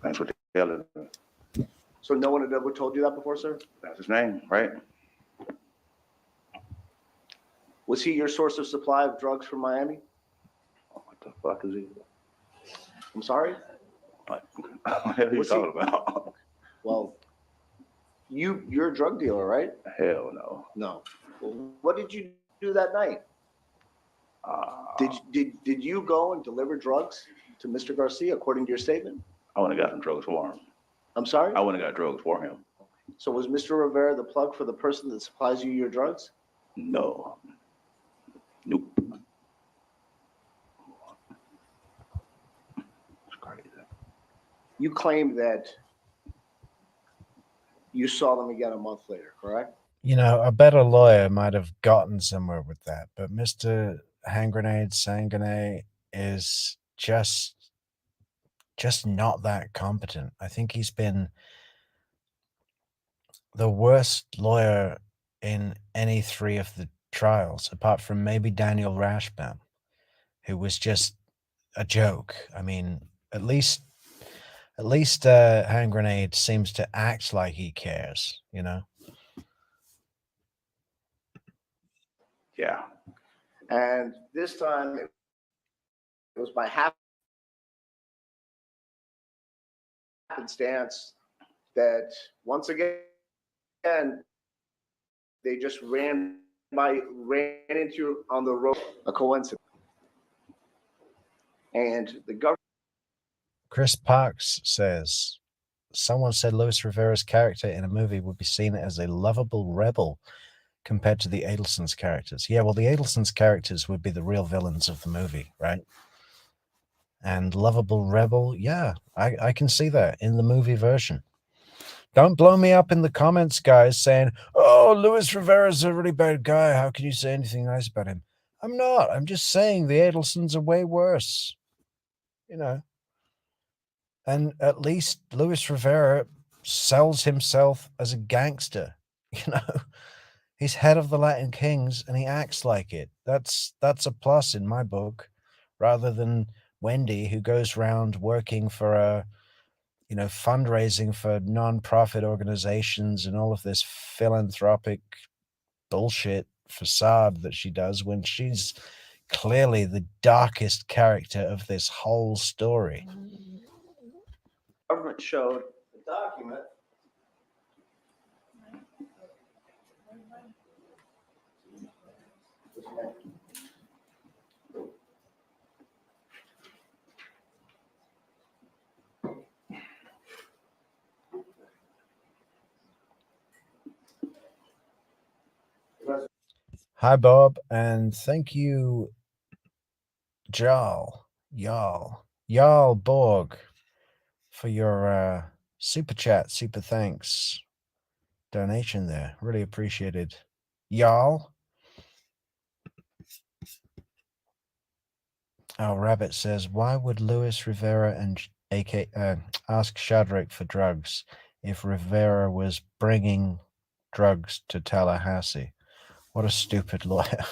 That's what the hell is. So no one had ever told you that before, sir? That's his name, right? Was he your source of supply of drugs from Miami? What the fuck is he? I'm sorry? What the hell are you What's he- talking about? Well, you're a drug dealer, right? Hell no. No. Well, what did you do that night? Did you go and deliver drugs to Mr. Garcia according to your statement? I went and got some drugs for him. I'm sorry? I went and got drugs for him. So was Mr. Rivera the plug for the person that supplies you your drugs? No. Nope. It's crazy. You claim that you saw them again a month later, correct? You know, a better lawyer might have gotten somewhere with that, but Mr. Hand Grenade Sanguine is just not that competent. I think he's been the worst lawyer in any three of the trials, apart from maybe Daniel Rashbaum, who was just a joke. I mean, at least Hand Grenade seems to act like he cares, you know? Yeah. And this time it was by happenstance that once again they just ran into you on the road, a coincidence. And the government. Chris Parks says, someone said Luis Rivera's character in a movie would be seen as a lovable rebel compared to the Adelson's characters. Yeah, well, the Adelson's characters would be the real villains of the movie, right? And lovable rebel, yeah, I can see that in the movie version. Don't blow me up in the comments, guys, saying, oh, Luis Rivera's a really bad guy. How can you say anything nice about him? I'm not. I'm just saying the Adelsons are way worse, you know. And at least Luis Rivera sells himself as a gangster, you know. He's head of the Latin Kings and he acts like it. That's a plus in my book, rather than Wendy, who goes around working for fundraising for non-profit organizations and all of this philanthropic bullshit facade that she does when she's clearly the darkest character of this whole story. Government showed the document. Hi, Bob, and thank you, Jarl Borg, for your super chat, super thanks donation there. Really appreciated. Jarl. Oh, Rabbit says, why would Luis Rivera and ask Shadrick for drugs if Rivera was bringing drugs to Tallahassee? What a stupid lawyer.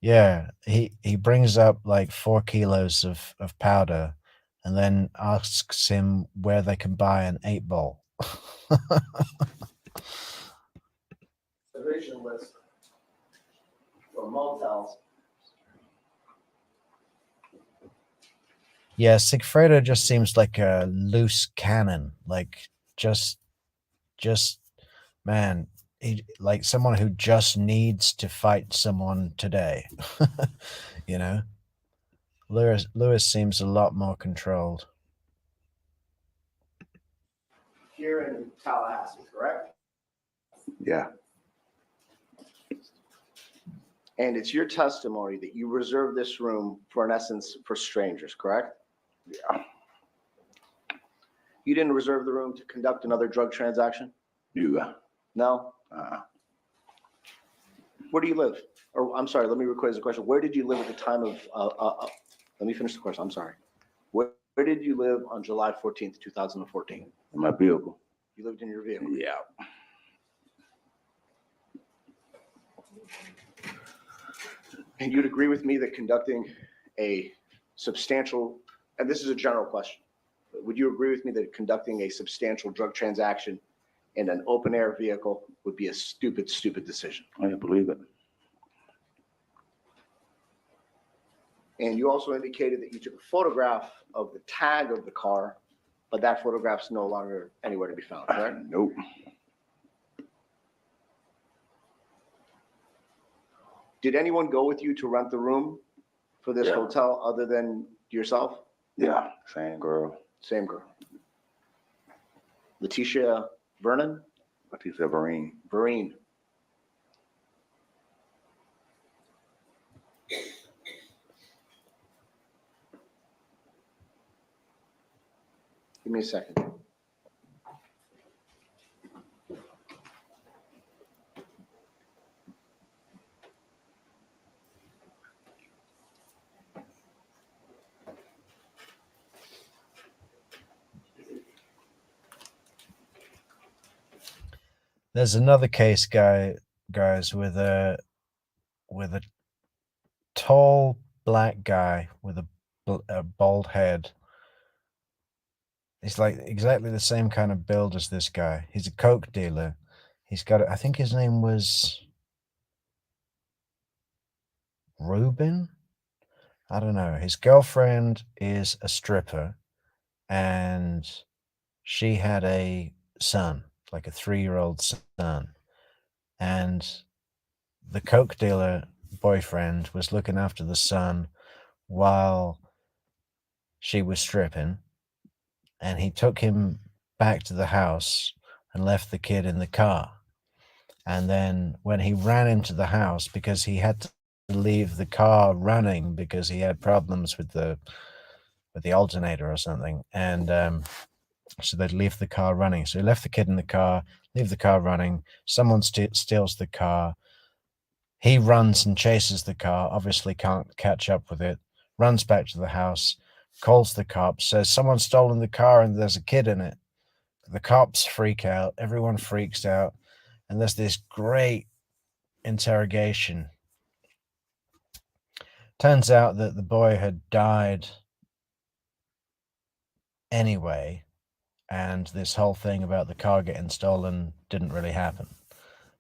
Yeah. He brings up like 4 kilos of powder and then asks him where they can buy an 8-ball. Reservation list for motels. Yeah, Sigfredo just seems like a loose cannon. Like just man, he like someone who just needs to fight someone today. You know? Lewis seems a lot more controlled. Here in Tallahassee, correct? Yeah. And it's your testimony that you reserved this room for, in essence, for strangers, correct? Yeah. You didn't reserve the room to conduct another drug transaction? You. No? Where do you live? Or, I'm sorry, let me rephrase the question. Where did you live at the time of, let me finish the question, I'm sorry. Where did you live on July 14th, 2014? In my vehicle. You lived in your vehicle? Yeah. And you'd agree with me that conducting a substantial, and this is a general question, but would you agree with me that conducting a substantial drug transaction in an open air vehicle would be a stupid decision? I believe it. And you also indicated that you took a photograph of the tag of the car, but that photograph's no longer anywhere to be found, correct? Nope. Did anyone go with you to rent the room for this Yeah. hotel other than yourself? Yeah. Same girl. Same girl. Letitia Vernon? Letitia Vereen. Vereen. Give me a second. There's another case, guys, with a tall black guy with a bald head. He's like exactly the same kind of build as this guy. He's a coke dealer. He's got, I think his name was Ruben. I don't know. His girlfriend is a stripper, and she had a son, like a 3-year-old son. And the coke dealer boyfriend was looking after the son while she was stripping, and he took him back to the house and left the kid in the car. And then when he ran into the house, because he had to leave the car running because he had problems with the alternator or something, and so they'd leave the car running. So he left the kid in the car, leave the car running. Someone steals the car. He runs and chases the car, obviously can't catch up with it, runs back to the house, calls the cops, says someone's stolen the car and there's a kid in it. The cops freak out, everyone freaks out, and there's this great interrogation. Turns out that the boy had died anyway, and this whole thing about the car getting stolen didn't really happen.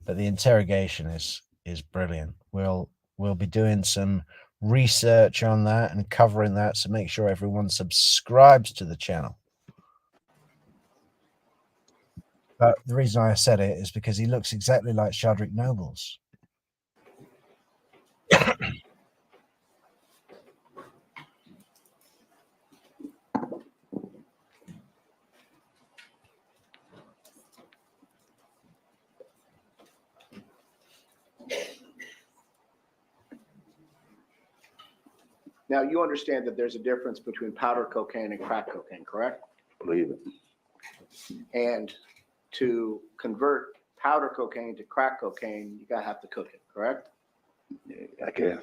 But the interrogation is is brilliant. We'll be doing some research on that and covering that, so make sure everyone subscribes to the channel. But the reason I said it is because he looks exactly like Shoddrick Nobles. Now, you understand that there's a difference between powder cocaine and crack cocaine, correct? Believe it. And to convert powder cocaine to crack cocaine, you gotta have to cook it, correct? Yeah, I guess.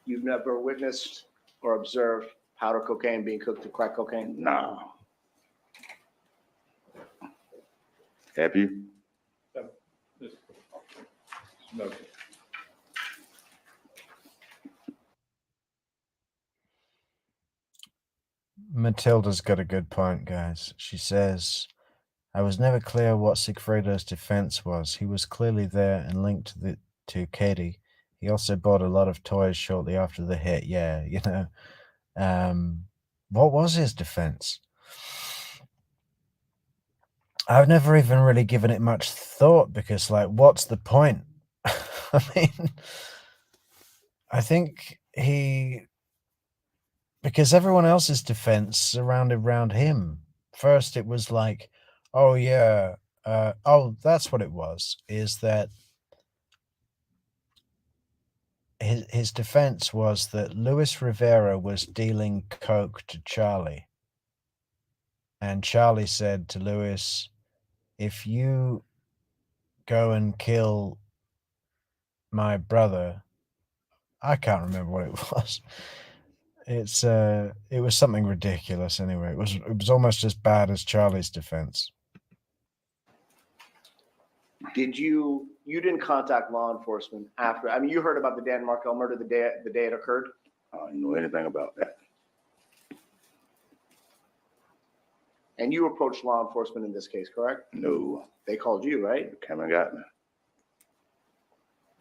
You've never witnessed or observed powder cocaine being cooked to crack cocaine? No. Have you? Just smoke it. Matilda's got a good point, guys. She says, I was never clear what Sigfredo's defense was. He was clearly there and linked to Katie. He also bought a lot of toys shortly after the hit. Yeah, you know. What was his defense? I've never even really given it much thought because, like, what's the point? I mean, I think because everyone else's defense surrounded around him. First, it was like, oh, yeah, that's what it was, is that his defense was that Luis Rivera was dealing coke to Charlie. And Charlie said to Luis, if you go and kill my brother, I can't remember what it was. It was something ridiculous anyway. It was almost as bad as Charlie's defense. You didn't contact law enforcement after, I mean, you heard about the Dan Markel murder the day it occurred? I don't know anything about that. And you approached law enforcement in this case, correct? No. They called you, right? They came and got me.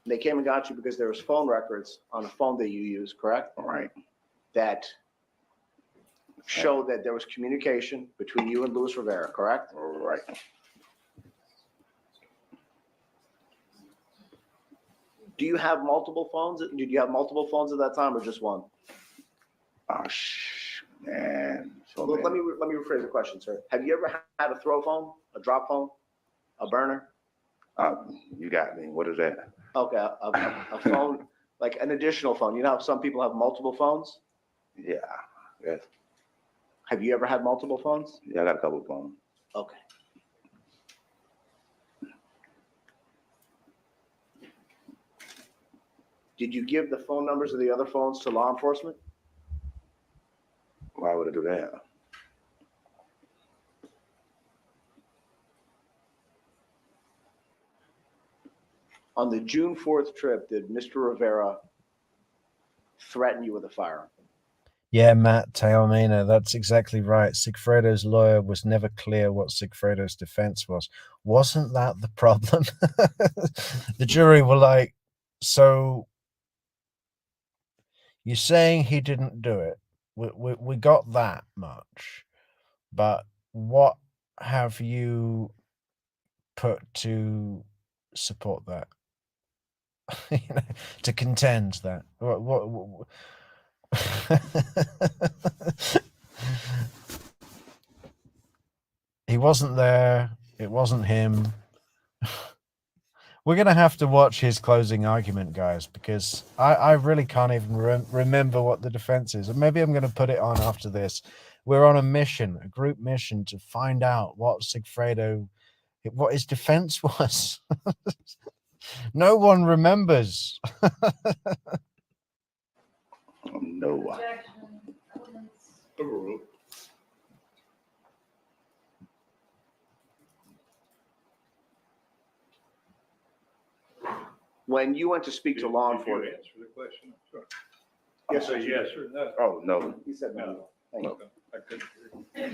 They came and got you because there was phone records on a phone that you used, correct? All right. That showed that there was communication between you and Luis Rivera, correct? All right. Do you have multiple phones? Did you have multiple phones at that time or just one? Oh, man. So Well, let me rephrase the question, sir. Have you ever had a throw phone, a drop phone, a burner? You got me. What is that? Okay, a phone, like an additional phone. You know how some people have multiple phones? Yeah. Yes. Have you ever had multiple phones? Yeah, I got a couple of phones. Okay. Did you give the phone numbers of the other phones to law enforcement? Why would I do that? On the June 4th trip, did Mr. Rivera threaten you with a firearm? Yeah, Matt Taormina, that's exactly right. Sigfredo's lawyer was never clear what Sigfredo's defense was. Wasn't that the problem? The jury were like, so you're saying he didn't do it. We got that much. But what have you put to support that? You know, to contend that? What he wasn't there. It wasn't him. We're going to have to watch his closing argument, guys, because I really can't even remember what the defense is. And maybe I'm going to put it on after this. We're on a mission, a group mission, to find out what what his defense was. No one remembers. No. Objection. When you went to speak to law Did you enforcement. answer the question? Sorry. Yes, sir. Say yes or no. Oh, no. He said no. Thank you. Okay. I couldn't hear.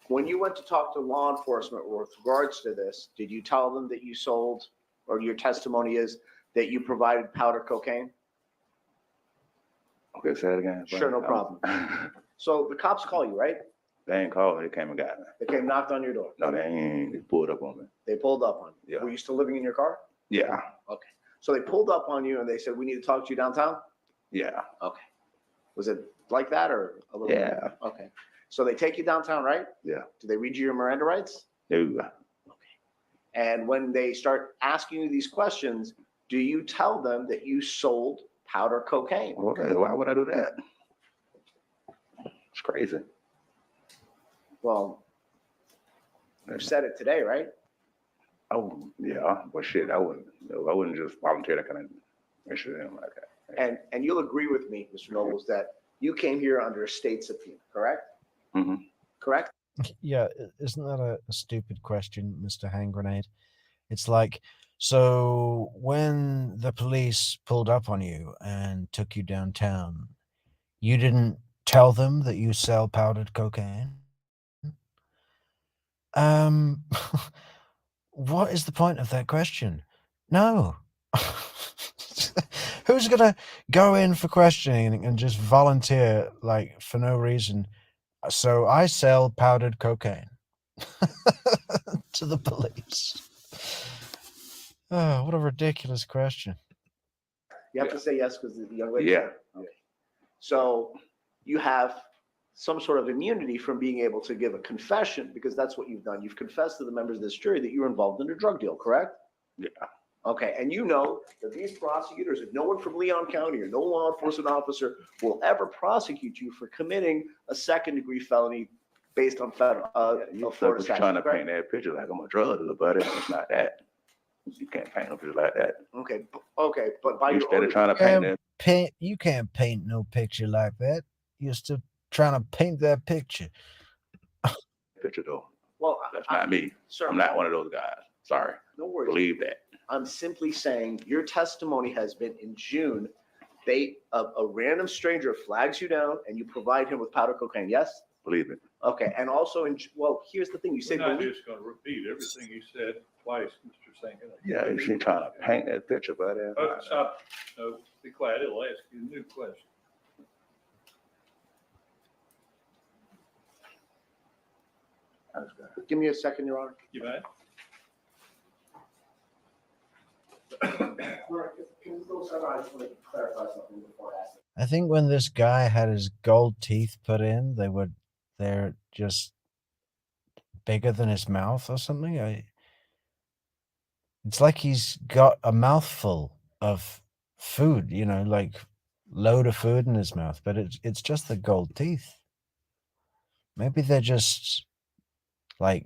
When you went to talk to law enforcement with regards to this, did you tell them that you sold, or your testimony is that you provided powder cocaine? Okay, say it again. Sure, no problem. So the cops call you, right? They ain't called, they came and got me. They came, knocked on your door. No, they pulled up on me. They pulled up on you. Yeah. Were you still living in your car? Yeah, Okay. So they pulled up on you and they said, we need to talk to you downtown? yeah, Okay. Was it like that or a little? yeah, Okay. So they take you downtown, right? yeah. Do they read you your Miranda rights? There you go. And when they start asking you these questions, do you tell them that you sold powder cocaine? Why would I do that? It's crazy. Well, you said it today, right? Oh, yeah, but shit, I wouldn't just volunteer that kind of issue like that. And you'll agree with me, Mr. Nobles, that you came here under a state subpoena, correct? Mm-hmm. Correct? Yeah, isn't that a stupid question, Mr. Hand Grenade? It's like, so when the police pulled up on you and took you downtown, you didn't tell them that you sell powdered cocaine? What is the point of that question? No. Who's gonna go in for questioning and just volunteer like for no reason? So I sell powdered cocaine to the police. Oh, what a ridiculous question. You have to say yes because the young lady. Yeah. Okay. So you have some sort of immunity from being able to give a confession because that's what you've done. You've confessed to the members of this jury that you were involved in a drug deal, correct? Yeah. Okay, and you know that these prosecutors, if no one from Leon County or no law enforcement officer will ever prosecute you for committing a second-degree felony based on federal, You're Florida statute, trying to correct? paint that picture like I'm a drug dealer, buddy. It's not that. You can't paint no picture like that. Okay, but by your Instead own, of trying to paint that, You can't paint no picture like that. You're still trying to paint that picture. picture though, well, that's not me. sir, I'm not one of those guys. Sorry. no worries. Believe that. I'm simply saying your testimony has been in June. A random stranger flags you down and you provide him with powder cocaine. Yes? Believe it. Okay. And also here's the thing. You We're say not believe. just gonna repeat everything you said twice, Mr. Singer. Yeah, you see trying to paint that picture, buddy. Oh, stop. No, be quiet. It'll ask you a new question. Give me a second, Your Honor. You mind? Can we go somewhere? I just want to clarify something before asking. I think when this guy had his gold teeth put in, they're just bigger than his mouth or something. It's like he's got a mouthful of food, like load of food in his mouth, but it's just the gold teeth. Maybe they're just like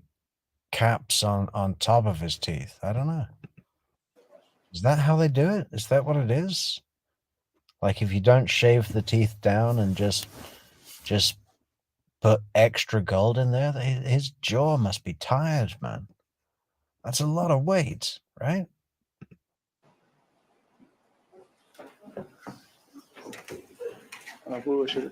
caps on top of his teeth. I don't know. Is that how they do it? Is that what it is? Like if you don't shave the teeth down and just put extra gold in there, his jaw must be tired, man. That's a lot of weight, right? Bullshit.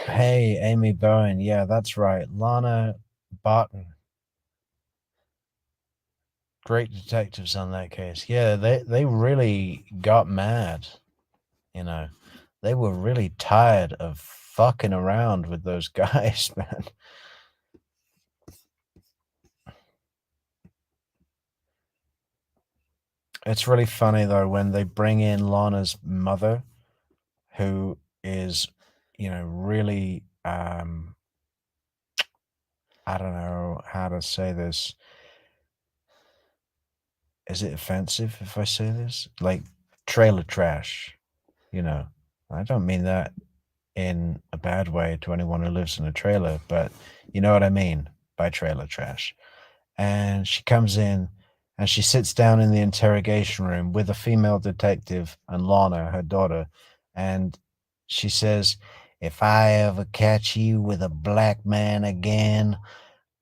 Hey, Amy Bowen. Yeah, that's right. Lana Barton. Great detectives on that case. Yeah, they really got mad. They were really tired of fucking around with those guys, man. It's really funny though when they bring in Lana's mother, who is, really I don't know how to say this. Is it offensive if I say this? Like trailer trash, I don't mean that in a bad way to anyone who lives in a trailer, but you know what I mean by trailer trash. And she comes in and she sits down in the interrogation room with a female detective and Lana, her daughter, and she says, if I ever catch you with a black man again,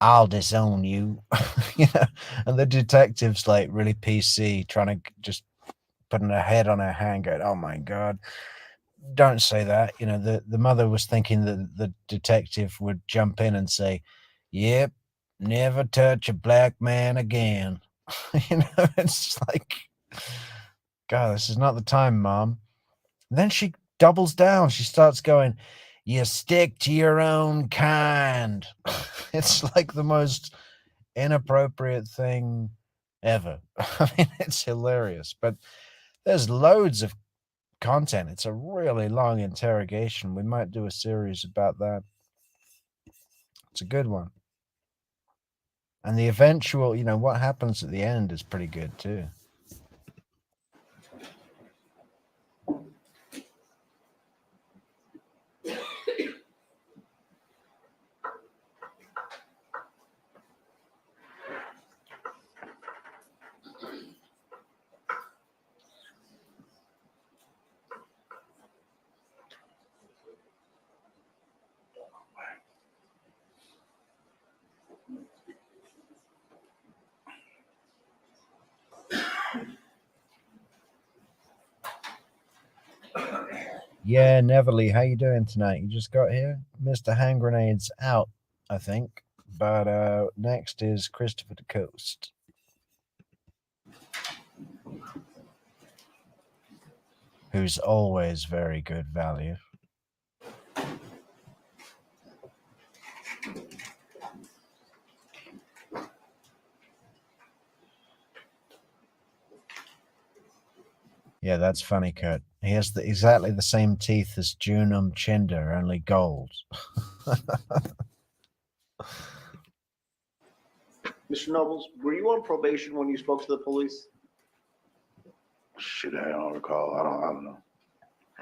I'll disown you. You know, and the detective's like really PC, trying to just putting her head on her hand, going, "Oh my God, don't say that." You know, the mother was thinking that the detective would jump in and say, "Yep, never touch a black man again." You know, it's like, God, this is not the time, Mom. And then she doubles down. She starts going, "You stick to your own kind." It's like the most inappropriate thing ever. I mean, it's hilarious, but there's loads of content. It's a really long interrogation. We might do a series about that. It's a good one. And the eventual, you know, what happens at the end is pretty good too. Yeah, Neverly, how you doing tonight? You just got here? Mr. Hand Grenade's out, I think. But next is Christopher DeCoste, who's always very good value. Yeah, that's funny, Kurt. He has exactly the same teeth as Junum Chinder, only gold. Mr. Nobles, were you on probation when you spoke to the police? Shit, I don't recall. I don't know.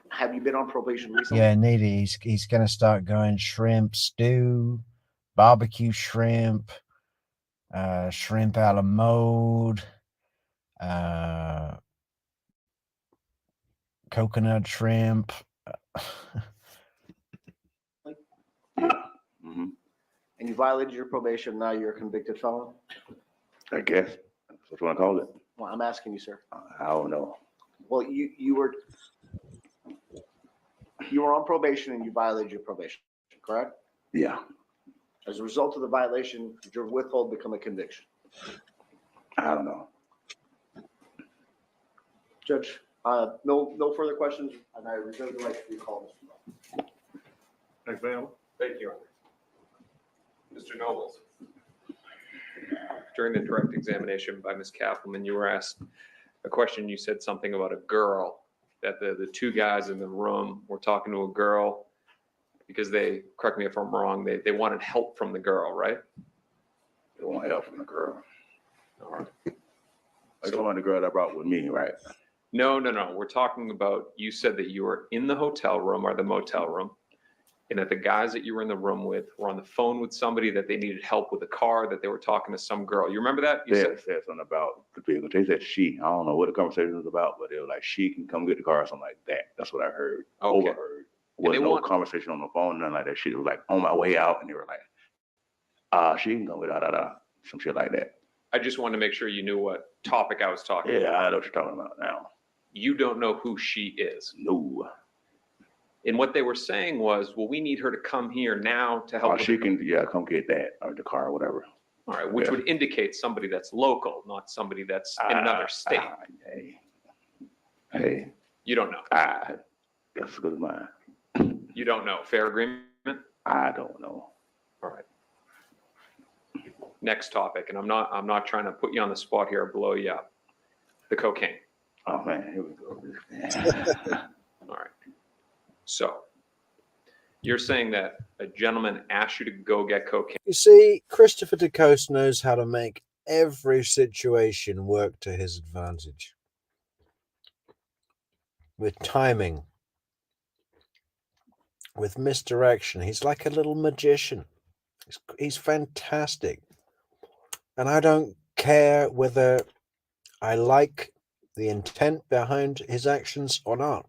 Have you been on probation recently? Yeah, Needy, he's going to start going shrimp stew, barbecue shrimp, shrimp a la mode, coconut shrimp. Mm-hmm. And you violated your probation, now you're a convicted felon? I guess that's what you want to call it. Well, I'm asking you, sir. I don't know. Well, you were on probation and you violated your probation, correct? Yeah, As a result of the violation, did your withhold become a conviction? I don't know. Judge, no further questions, and I reserve the right to recall Mr. Nobles. Magbanua? Thank you, Mr. Nobles. During the direct examination by Ms. Kaufman, you were asked a question. You said something about a girl, that the two guys in the room were talking to a girl because they, correct me if I'm wrong, they wanted help from the girl, right? They want help from the girl. All right. Like the one the girl that I brought with me, right? No. We're talking about, you said that you were in the hotel room or the motel room, and that the guys that you were in the room with were on the phone with somebody, that they needed help with a car, that they were talking to some girl. You remember that? You They said, said something about the vehicle. They said she. I don't know what the conversation was about, but they were like, she can come get the car or something like that. That's what I heard. Okay. Overheard. Was no conversation on the phone, nothing like that shit. It was like on my way out, and they were like, she can come with some shit like that. I just wanted to make sure you knew what topic I was talking about. Yeah, I know what you're talking about now. You don't know who she is. No. And what they were saying was, well, we need her to come here now to help. She can, come get that or the car or whatever. All right, which would indicate somebody that's local, not somebody that's in another state. Hey. You don't know. That's as good as mine. You don't know. Fair agreement? I don't know. All right. Next topic, and I'm not trying to put you on the spot here or blow you up. The cocaine. Oh man, here we go. All right. So you're saying that a gentleman asked you to go get cocaine. You see, Christopher DeCoste knows how to make every situation work to his advantage. With timing, with misdirection. He's like a little magician. He's fantastic. And I don't care whether I like the intent behind his actions or not.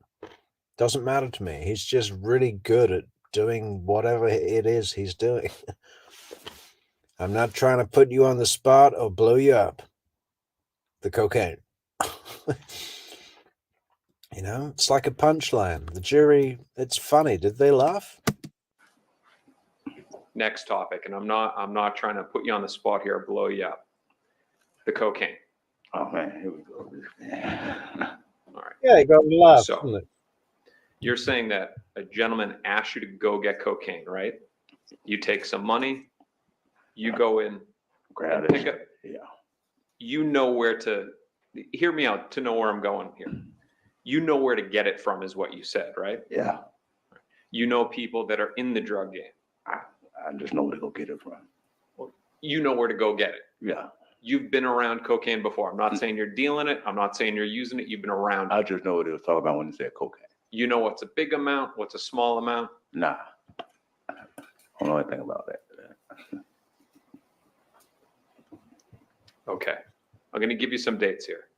Doesn't matter to me. He's just really good at doing whatever it is he's doing. I'm not trying to put you on the spot or blow you up. The cocaine. You know, it's like a punchline. The jury, it's funny. Did they laugh? Next topic, and I'm not trying to put you on the spot here or blow you up. The cocaine. Oh man, here we go. All right. Yeah, you got to laugh, So- isn't it? You're saying that a gentleman asked you to go get cocaine, right? You take some money, you go in, Grab and pick it. up. Yeah. You know where to, hear me out to know where I'm going here. You know where to get it from is what you said, right? Yeah. You know people that are in the drug game. I just know where to go get it from. You know where to go get it. Yeah. You've been around cocaine before. I'm not saying you're dealing it. I'm not saying you're using it. You've been around I it. just know what they was talking about when they said cocaine. You know what's a big amount, what's a small amount. Nah. I don't know anything about that. Okay. I'm going to give you some dates here.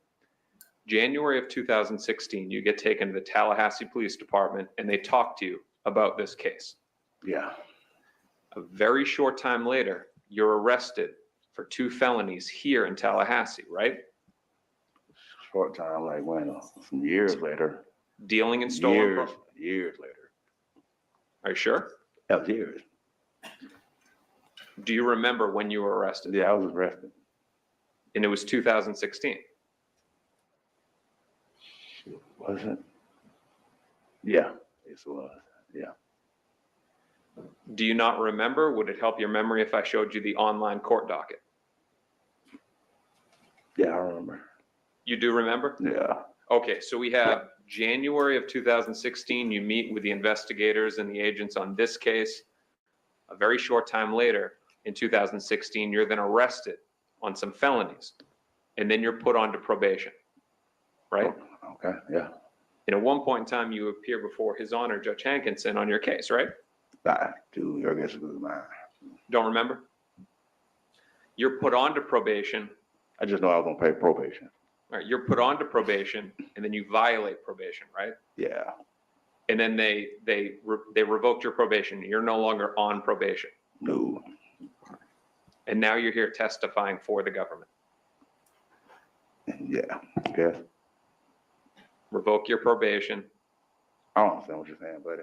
January of 2016, you get taken to the Tallahassee Police Department and they talk to you about this case. Yeah. A very short time later, you're arrested for 2 felonies here in Tallahassee, right? Short time, like when? Some years later. Dealing in stolen Years. property. Years later. Are you sure? That was years. Do you remember when you were arrested? Yeah, I was arrested. And it was 2016. Was it? Yeah, it was. Yeah. Do you not remember? Would it help your memory if I showed you the online court docket? Yeah, I remember. You do remember? Yeah. Okay, so we have January of 2016, you meet with the investigators and the agents on this case. A very short time later, in 2016, you're then arrested on some felonies, and then you're put onto probation, right? Okay, yeah. And at one point in time, you appear before His Honor Judge Hankinson on your case, right? I do. Your guess is good mine. Don't remember? You're put onto probation. I just know I was gonna pay probation. All right, you're put onto probation, and then you violate probation, right? Yeah. And then they revoked your probation. You're no longer on probation. No. And now you're here testifying for the government. Yeah. Yes. Revoke your probation. I don't understand what you're saying, buddy.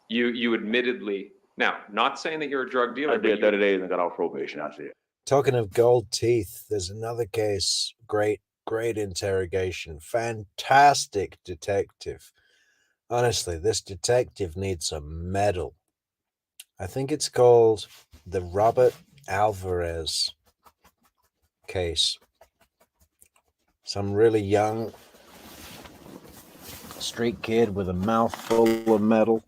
You admittedly, now, not saying that you're a drug dealer, I but did you, 30 days and got off probation. I said. Talking of gold teeth, there's another case. Great interrogation. Fantastic detective. Honestly, this detective needs a medal. I think it's called the Robert Alvarez case. Some really young street kid with a mouthful of metal.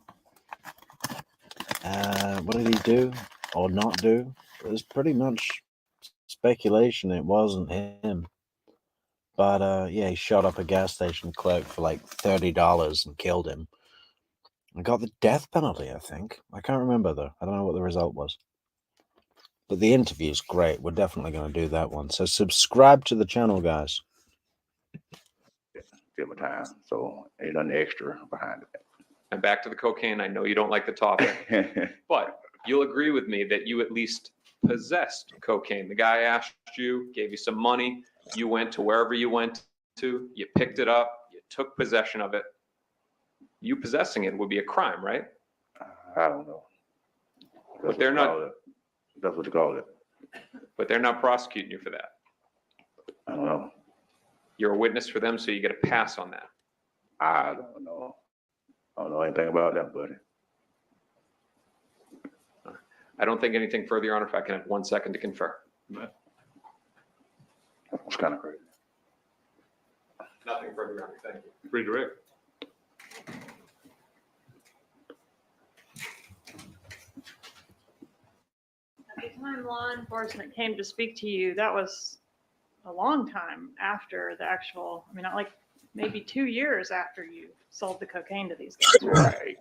What did he do or not do? It was pretty much speculation it wasn't him. But yeah, he shot up a gas station clerk for like $30 and killed him. And got the death penalty, I think. I can't remember though. I don't know what the result was. But the interview's great. We're definitely going to do that one. So subscribe to the channel, guys. Did my time. So ain't nothing extra behind and back to the cocaine. I know you don't like the topic, it. but you'll agree with me that you at least possessed cocaine. The guy asked you, gave you some money. You went to wherever you went to, you picked it up, you took possession of it. You possessing it would be a crime, right? I don't know. But they're not. That's what you call it. But they're not prosecuting you for that. I don't know. You're a witness for them, so you get a pass on that. I don't know. I don't know anything about that, buddy. I don't think anything further, Your Honor, if I can have 1 second to confer. It's kind of crazy. Nothing further, Your Honor. Thank you. Redirect. At the time law enforcement came to speak to you, that was a long time after the actual, I mean, not like maybe 2 years after you sold the cocaine to these guys. Right? Right.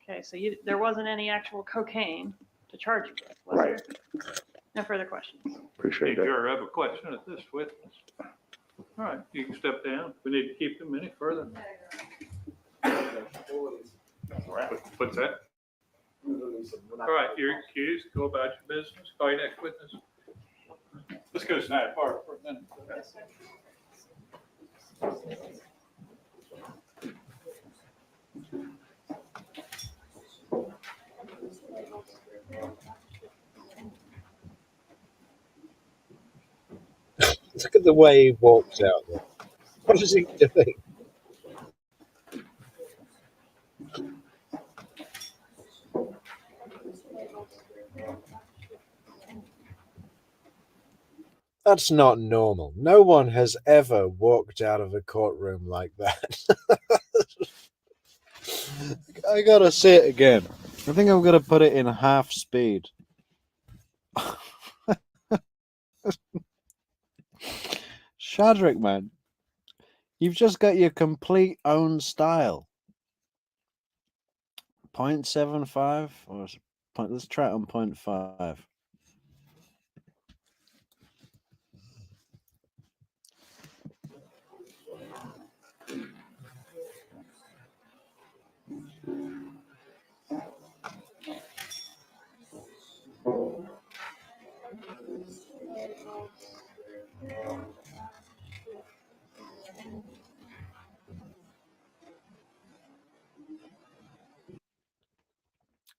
Okay, so there wasn't any actual cocaine to charge you with, was Right. there? No further questions. Appreciate Hey, that. Juror, I have a question of this witness. All right, you can step down. We need to keep him any further. What's that? Literally said, "We're not All right, gonna you're talk." accused. Go about your business. Call your next witness. Let's go Snyder Park for a minute. Look at the way he walks out there. What is he doing? That's not normal. No one has ever walked out of a courtroom like that. I gotta see it again. I think I'm gonna put it in half speed. Shadrick, man, you've just got your complete own style. 0.75 or let's try it on 0.5.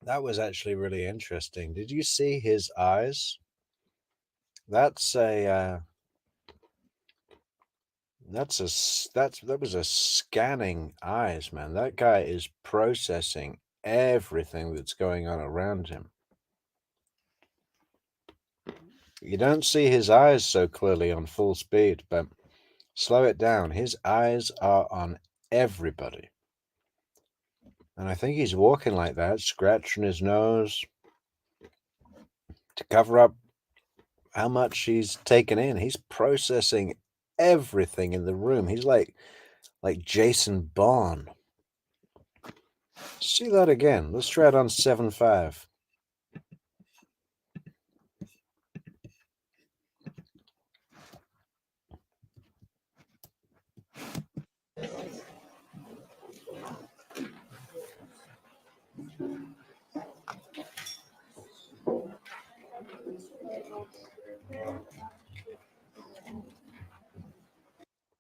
That was actually really interesting. Did you see his eyes? That was a scanning eyes, man. That guy is processing everything that's going on around him. You don't see his eyes so clearly on full speed, but slow it down. His eyes are on everybody. And I think he's walking like that, scratching his nose to cover up how much he's taken in. He's processing everything in the room. He's like Jason Bourne. See that again. Let's try it on 7.5.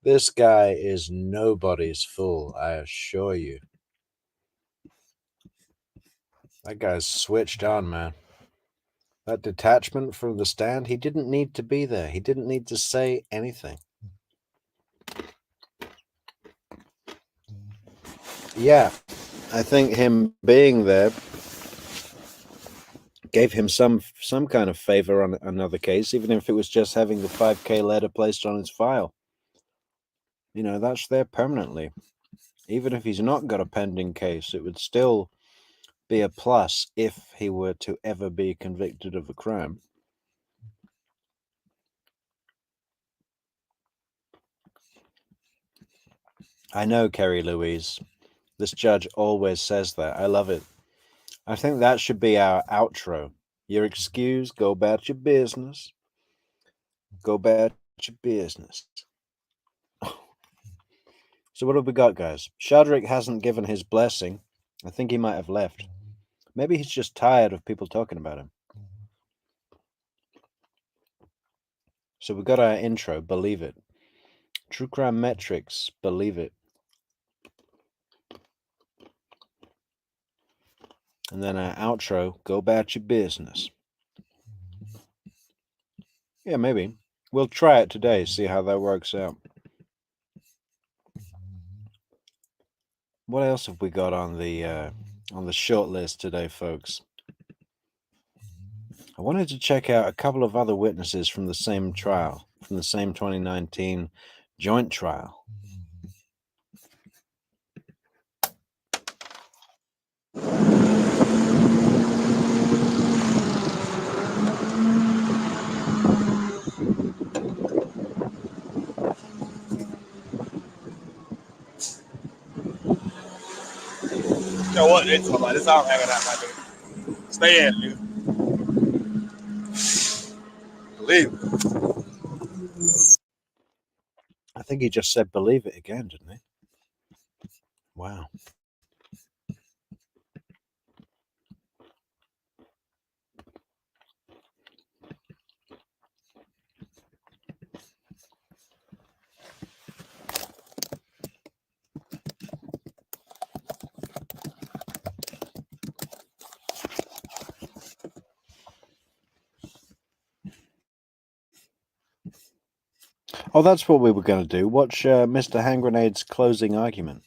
This guy is nobody's fool, I assure you. That guy's switched on, man. That detachment from the stand, he didn't need to be there. He didn't need to say anything. Yeah, I think him being there gave him some kind of favor on another case, even if it was just having the 5K letter placed on his file. You know, that's there permanently. Even if he's not got a pending case, it would still be a plus if he were to ever be convicted of a crime. I know, Kerry Louise. This judge always says that. I love it. I think that should be our outro. You're excused. Go about your business. Go about your business. So what have we got, guys? Shadrick hasn't given his blessing. I think he might have left. Maybe he's just tired of people talking about him. So we got our intro, Believe It. True Crime Metrix, Believe It. And then our outro, Go about your business. Yeah, maybe. We'll try it today, see how that works out. What else have we got on the short list today, folks? I wanted to check out a couple of other witnesses from the same trial, from the same 2019 joint trial. Yo, what they talking about? This all hanging out, my dude. Stay in, nigga. Believe it. I think he just said believe it again, didn't he? Wow. Oh, that's what we were going to do. Watch Mr. Hand Grenade's closing argument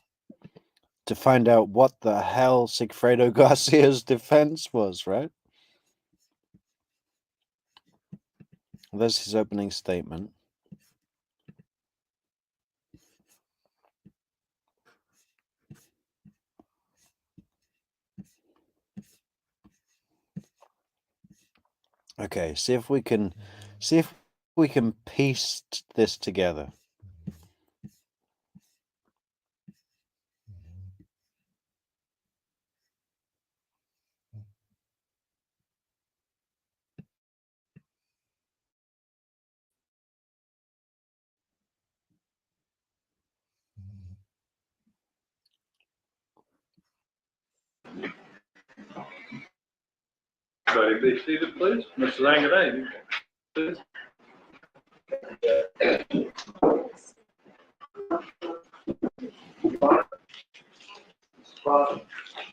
to find out what the hell Sigfredo Garcia's defense was, right? There's his opening statement. Okay, see if we can piece this together. Everybody be seated, please. Mrs. Anganay, please.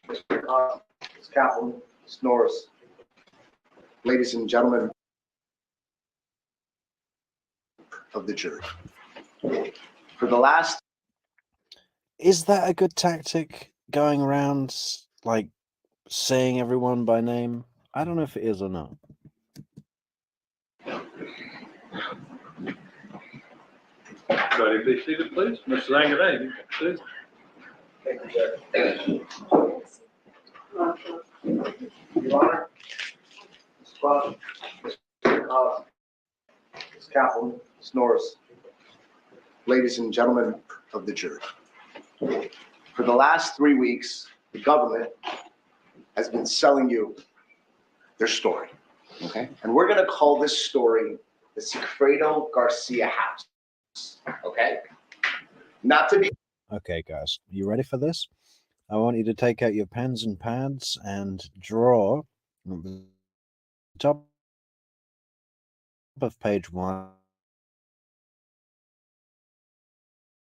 Ms. Katherine, Ms. Norris, ladies and gentlemen of the jury. For the last... Is that a good tactic, going around like saying everyone by name? I don't know if it is or not. Everybody be seated, please. Mrs. Anganay, please. Your Honor, Ms. Cross, Ms. Katherine, Ms. Norris, ladies and gentlemen of the jury. For the last 3 weeks, the government has been selling you their story, okay? And we're gonna call this story the Sigfredo Garcia house, okay? Not to be... Okay, guys, you ready for this? I want you to take out your pens and pads and draw at the top of page 1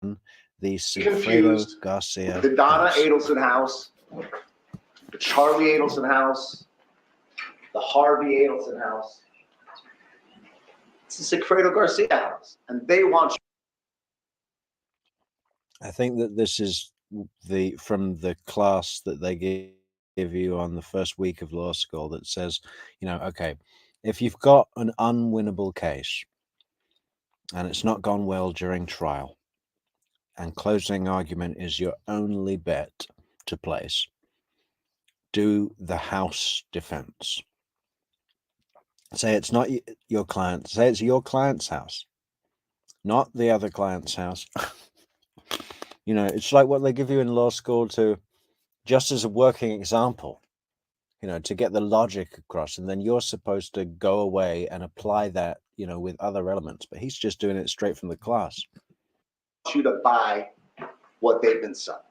the Sigfredo Garcia the Donna house. Adelson house, the Charlie Adelson house, the Harvey Adelson house. It's the Sigfredo Garcia house, and they want you. I think that this is from the class that they give you on the first week of law school that says, you know, okay, if you've got an unwinnable case and it's not gone well during trial and closing argument is your only bet to place, do the house defense. Say it's not your client, say it's your client's house, not the other client's house. You know, it's like what they give you in law school to, just as a working example, you know, to get the logic across, and then you're supposed to go away and apply that, you know, with other elements, but he's just doing it straight from the class. You to buy what they've been selling.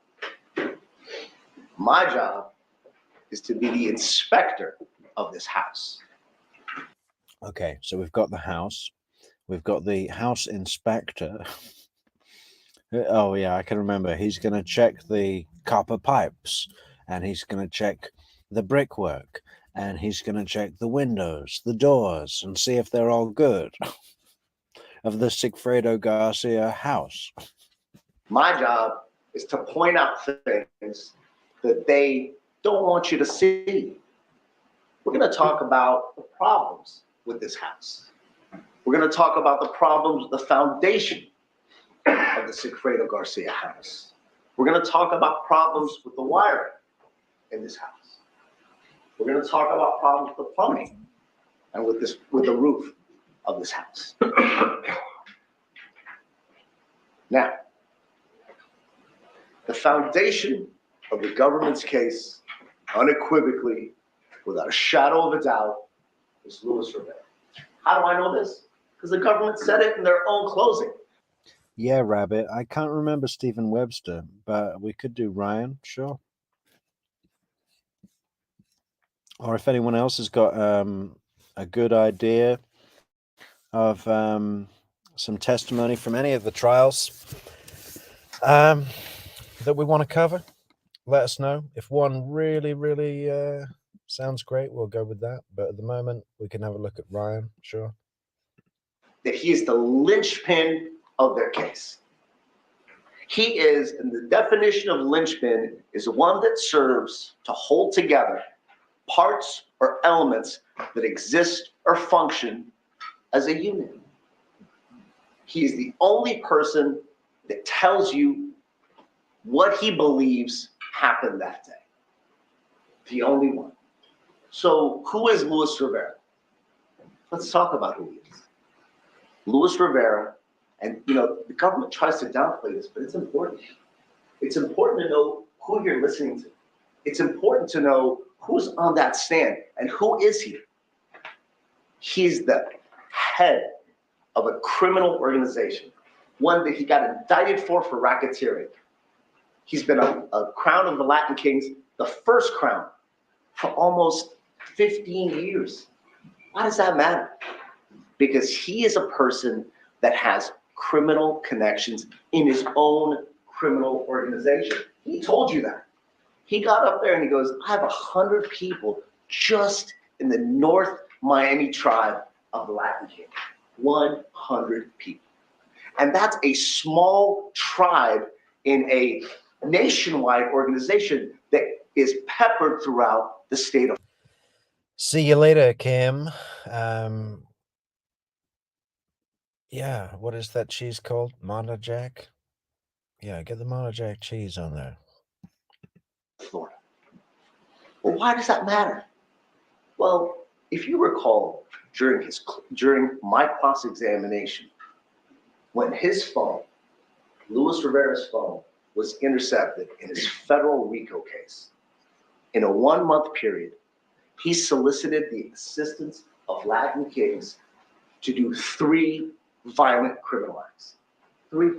My job is to be the inspector of this house. Okay, so we've got the house, we've got the house inspector. Oh yeah, I can remember. He's going to check the copper pipes, and he's going to check the brickwork, and he's going to check the windows, the doors, and see if they're all good of the Sigfredo Garcia house. My job is to point out things that they don't want you to see. We're going to talk about the problems with this house. We're going to talk about the problems, the foundation of the Sigfredo Garcia house. We're going to talk about problems with the wiring in this house. We're going to talk about problems with the plumbing and with the roof of this house. Now, the foundation of the government's case, unequivocally, without a shadow of a doubt, is Louis Rivera. How do I know this? Because the government said it in their own closing. Yeah, Rabbit. I can't remember Stephen Webster, but we could do Ryan, sure. Or if anyone else has got a good idea of some testimony from any of the trials that we want to cover, let us know. If one really sounds great, we'll go with that. But at the moment, we can have a look at Ryan, sure. That he is the linchpin of their case. He is, and the definition of linchpin is one that serves to hold together parts or elements that exist or function as a unit. He is the only person that tells you what he believes happened that day. The only one. So who is Luis Rivera? Let's talk about who he is. Luis Rivera, and the government tries to downplay this, but it's important. It's important to know who you're listening to. It's important to know who's on that stand and who is he. He's the head of a criminal organization, one that he got indicted for racketeering. He's been a crown of the Latin Kings, the first crown, for almost 15 years. Why does that matter? Because he is a person that has criminal connections in his own criminal organization. He told you that. He got up there and he goes, I have 100 people just in the North Miami tribe of the Latin Kings. 100 people. And that's a small tribe in a nationwide organization that is peppered throughout the state of. See you later, Kim. Yeah, what is that cheese called? Mana Jack? Yeah, get the Mana Jack cheese on there. Florida. Well, why does that matter? Well, if you recall, during my cross-examination, when his phone, Luis Rivera's phone, was intercepted in his federal RICO case, in a 1-month period, he solicited the assistance of Latin Kings to do 3 violent criminal acts. 3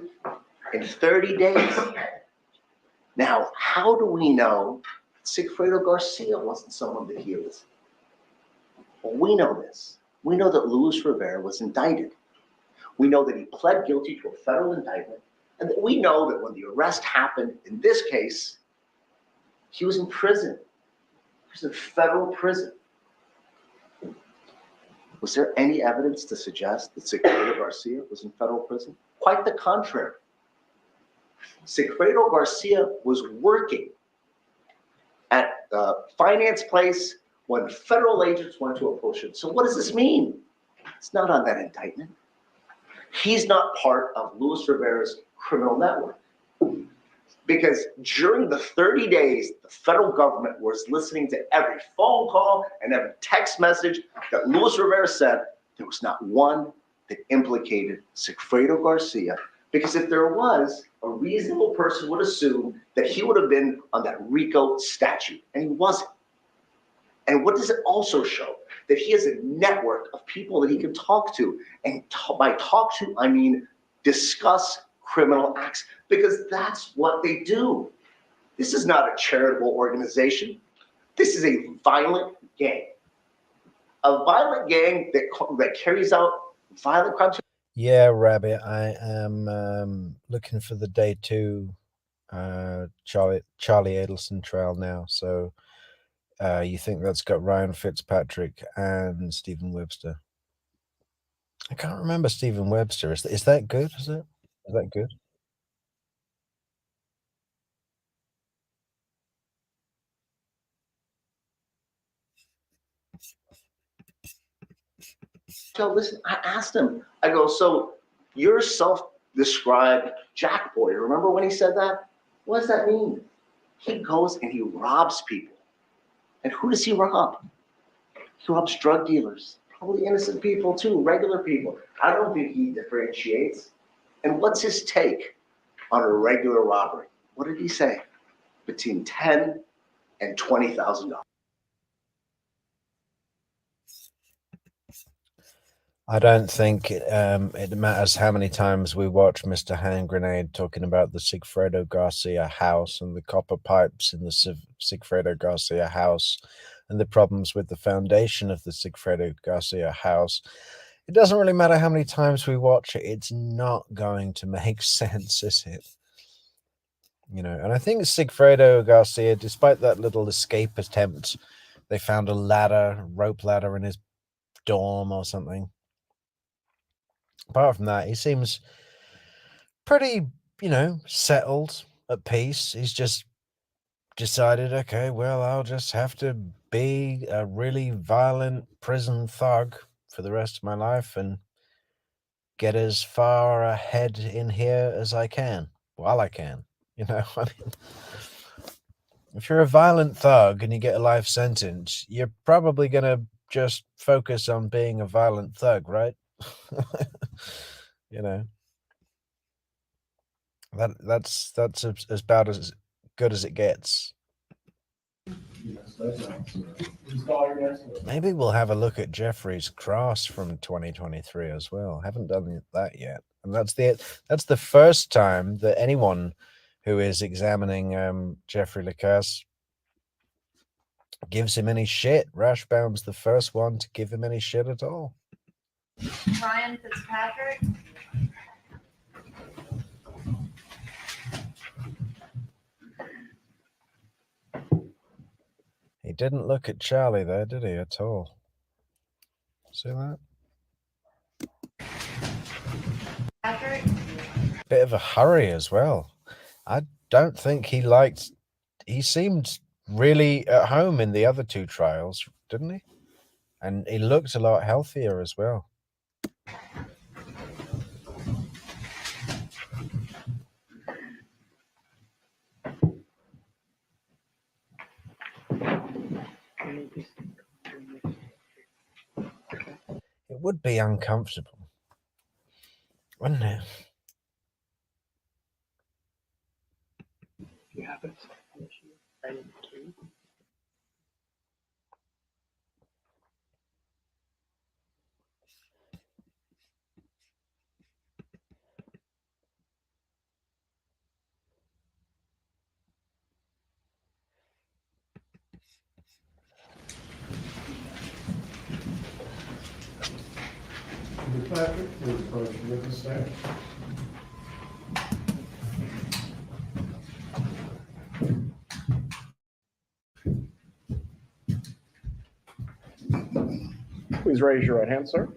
in 30 days. Now, how do we know Sigfredo Garcia wasn't someone that he was? Well, we know this. We know that Luis Rivera was indicted. We know that he pled guilty to a federal indictment, and that we know that when the arrest happened in this case, he was in prison. He was in federal prison. Was there any evidence to suggest that Sigfredo Garcia was in federal prison? Quite the contrary. Sigfredo Garcia was working at the finance place when federal agents went to approach him. So what does this mean? It's not on that indictment. He's not part of Luis Rivera's criminal network. Because during the 30 days, the federal government was listening to every phone call and every text message that Luis Rivera said. There was not one that implicated Sigfredo Garcia. Because if there was, a reasonable person would assume that he would have been on that RICO statute, and he wasn't. And what does it also show? That he has a network of people that he can talk to. And by talk to, I mean discuss criminal acts, because that's what they do. This is not a charitable organization. This is a violent gang. A violent gang that carries out violent crimes. Yeah, Rabbit, I am looking for the day 2 Charlie Adelson trial now. So you think that's got Ryan Fitzpatrick and Stephen Webster? I can't remember Stephen Webster. Is that good? Is that good? So listen, I asked him, I go, so you're self-described Jack Boy. Remember when he said that? What does that mean? He goes and he robs people. And who does he rob? He robs drug dealers, probably innocent people too, regular people. I don't think he differentiates. And what's his take on a regular robbery? What did he say? Between $10,000 and $20,000. I don't think it matters how many times we watch Mr. Hand Grenade talking about the Sigfredo Garcia house and the copper pipes in the Sigfredo Garcia house and the problems with the foundation of the Sigfredo Garcia house. It doesn't really matter how many times we watch it. It's not going to make sense, is it? You know, and I think Sigfredo Garcia, despite that little escape attempt, they found a rope ladder in his dorm or something. Apart from that, he seems pretty, settled, at peace. He's just decided, okay, well, I'll just have to be a really violent prison thug for the rest of my life and get as far ahead in here as I can, while I can. I mean, if you're a violent thug and you get a life sentence, you're probably going to just focus on being a violent thug, right? That's as about as good as it gets. Maybe we'll have a look at Jeffrey's cross from 2023 as well. Haven't done that yet, and that's the first time that anyone who is examining Jeffrey Lacasse gives him any shit. Rashbaum's the first one to give him any shit at all. Ryan Fitzpatrick. He didn't look at Charlie there, did he, at all? See that? Patrick. Bit of a hurry as well. I don't think he seemed really at home in the other two trials, didn't he? And he looked a lot healthier as well. It would be uncomfortable, wouldn't it? You have it. I didn't keep. Patrick, please approach the witness stand. Please raise your right hand, sir.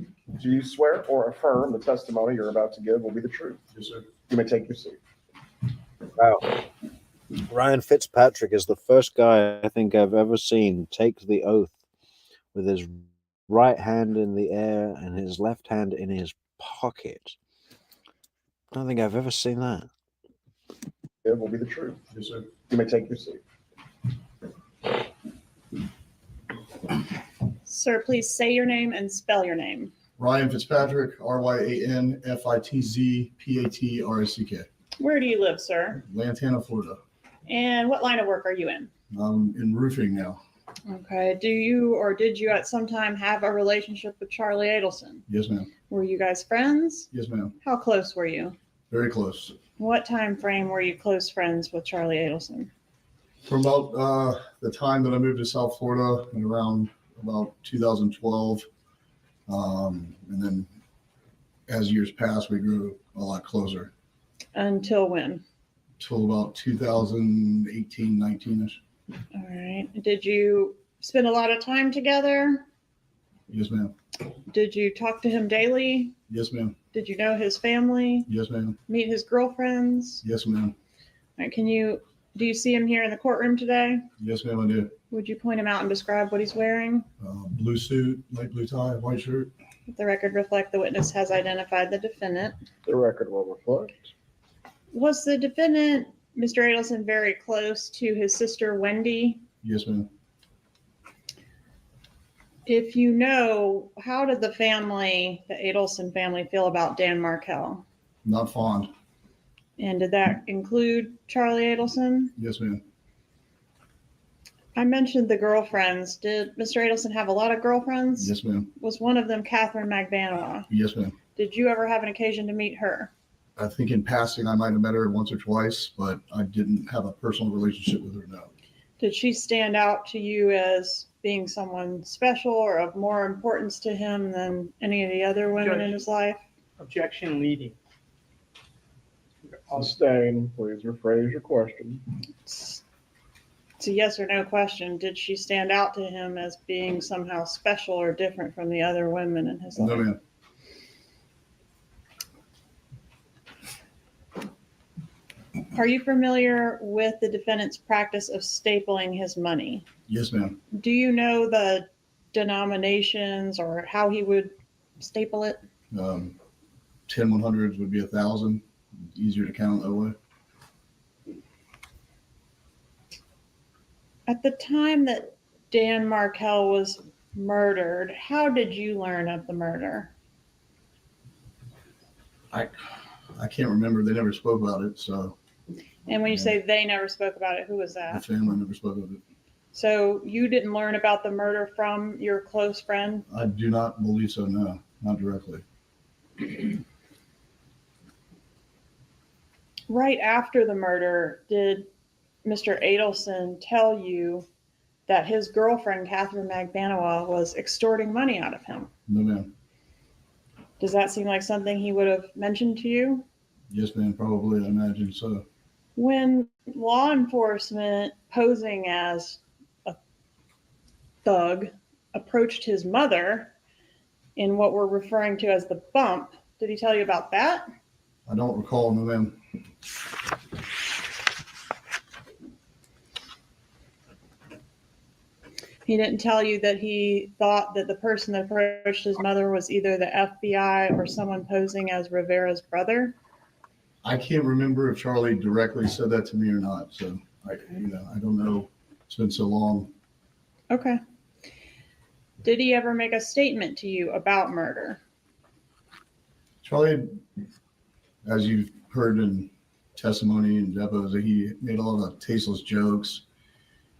Do you swear or affirm the testimony you're about to give will be the truth? Yes, sir. You may take your seat. Wow. Ryan Fitzpatrick is the first guy I think I've ever seen take the oath with his right hand in the air and his left hand in his pocket. I don't think I've ever seen that. It will be the truth. Yes, sir. You may take your seat. Sir, please say your name and spell your name. Ryan Fitzpatrick, Ryan Fitzpatrick. Where do you live, sir? Lantana, Florida. And what line of work are you in? I'm in roofing now. Okay. Do you or did you at some time have a relationship with Charlie Adelson? Yes, ma'am. Were you guys friends? Yes, ma'am. How close were you? Very close. What time frame were you close friends with Charlie Adelson? From about the time that I moved to South Florida and around about 2012. And then as years passed, we grew a lot closer. Until when? Till about 2018, 19-ish. All right. Did you spend a lot of time together? Yes, ma'am. Did you talk to him daily? Yes, ma'am. Did you know his family? Yes, ma'am. Meet his girlfriends? Yes, ma'am. All right. Do you see him here in the courtroom today? Yes, ma'am, I do. Would you point him out and describe what he's wearing? Blue suit, light blue tie, white shirt. Let the record reflect the witness has identified the defendant. The record will reflect. Was the defendant, Mr. Adelson, very close to his sister, Wendy? Yes, ma'am. If you know, how did the Adelson family feel about Dan Markel? Not fond. And did that include Charlie Adelson? Yes, ma'am. I mentioned the girlfriends. Did Mr. Adelson have a lot of girlfriends? Yes, ma'am. Was one of them Katherine Magbanua? Yes, ma'am. Did you ever have an occasion to meet her? I think in passing I might have met her once or twice, but I didn't have a personal relationship with her, no. Did she stand out to you as being someone special or of more importance to him than any of the other women in his life? Objection leading. Sustained. Please rephrase your question. It's a yes or no question. Did she stand out to him as being somehow special or different from the other women in his life? No, ma'am. Are you familiar with the defendant's practice of stapling his money? Yes, ma'am. Do you know the denominations or how he would staple it? 10 100s would be 1,000. Easier to count that way. At the time that Dan Markel was murdered, how did you learn of the murder? I can't remember. They never spoke about it, so And when you Yeah. say they never spoke about it, who was the that? family never spoke of it. So you didn't learn about the murder from your close friend? I do not believe so, no, not directly. Right after the murder, did Mr. Adelson tell you that his girlfriend, Katherine Magbanua, was extorting money out of him? No, ma'am. Does that seem like something he would have mentioned to you? Yes, ma'am, probably. I imagine so. When law enforcement posing as a thug approached his mother in what we're referring to as the bump, did he tell you about that? I don't recall, no, ma'am. He didn't tell you that he thought that the person that approached his mother was either the FBI or someone posing as Rivera's brother? I can't remember if Charlie directly said that to me or not. So I don't know. It's been so long. Okay. Did he ever make a statement to you about murder? Charlie, as you've heard in testimony and depots, that he made a lot of tasteless jokes.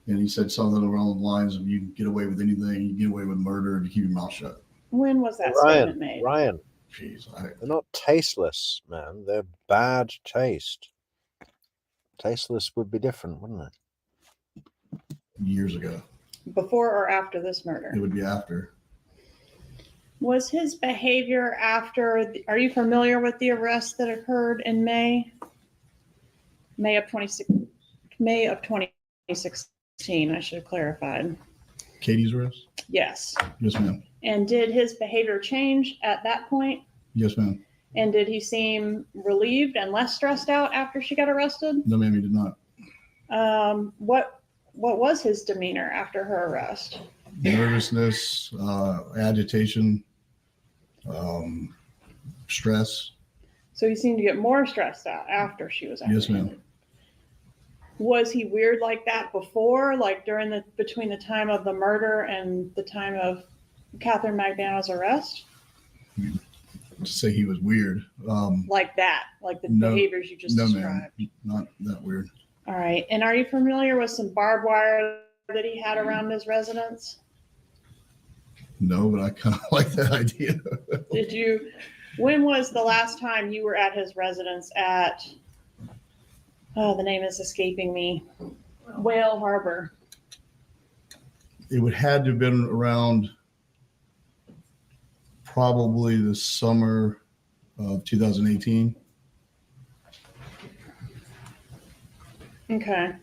And he said something along the lines of, you can get away with anything, you can get away with murder, and you keep your mouth shut. When was that statement made? Ryan, Jeez, they're not tasteless, man. They're bad taste. Tasteless would be different, wouldn't it? years ago. Before or after this murder? It would be after. Was his behavior after, are you familiar with the arrest that occurred in May? May of 2016, I should have clarified. Katie's arrest? Yes. Yes, ma'am. And did his behavior change at that point? Yes, ma'am. And did he seem relieved and less stressed out after she got arrested? No, ma'am, he did not. What was his demeanor after her arrest? Nervousness, agitation, stress. So he seemed to get more stressed out after she was Yes, apprehended. ma'am. Was he weird like that before, like between the time of the murder and the time of Katherine Magbanua's arrest? To say he was weird. Like that, like the No, behaviors you just no, described? ma'am, not that weird. All right. And are you familiar with some barbed wire that he had around his residence? No, but I kind of like that idea. When was the last time you were at his residence at, the name is escaping me, Whale Harbor? It would had to have been around probably the summer of 2018. Okay.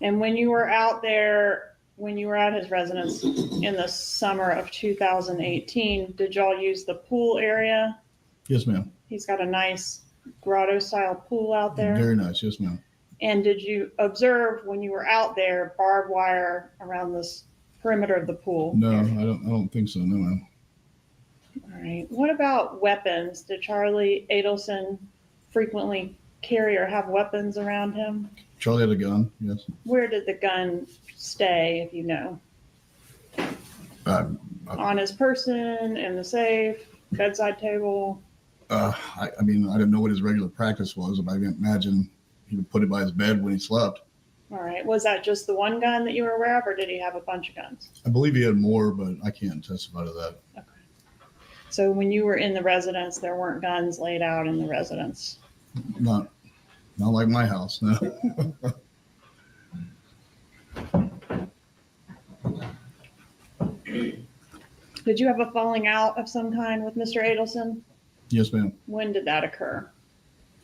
And when you were out there, when you were at his residence in the summer of 2018, did y'all use the pool area? Yes, ma'am. He's got a nice grotto style pool out there. Very nice. Yes, ma'am. And did you observe when you were out there barbed wire around this perimeter of the pool? No, I don't think so. No, ma'am. All right. What about weapons? Did Charlie Adelson frequently carry or have weapons around him? Charlie had a gun. Yes. Where did the gun stay, if you know? On his person, in the safe, bedside table? I mean, I didn't know what his regular practice was, but I can imagine he would put it by his bed when he slept. All right. Was that just the one gun that you were aware of, or did he have a bunch of guns? I believe he had more, but I can't testify to that. Okay. So when you were in the residence, there weren't guns laid out in the residence? Not like my house, no. Did you have a falling out of some kind with Mr. Adelson? Yes, ma'am. When did that occur?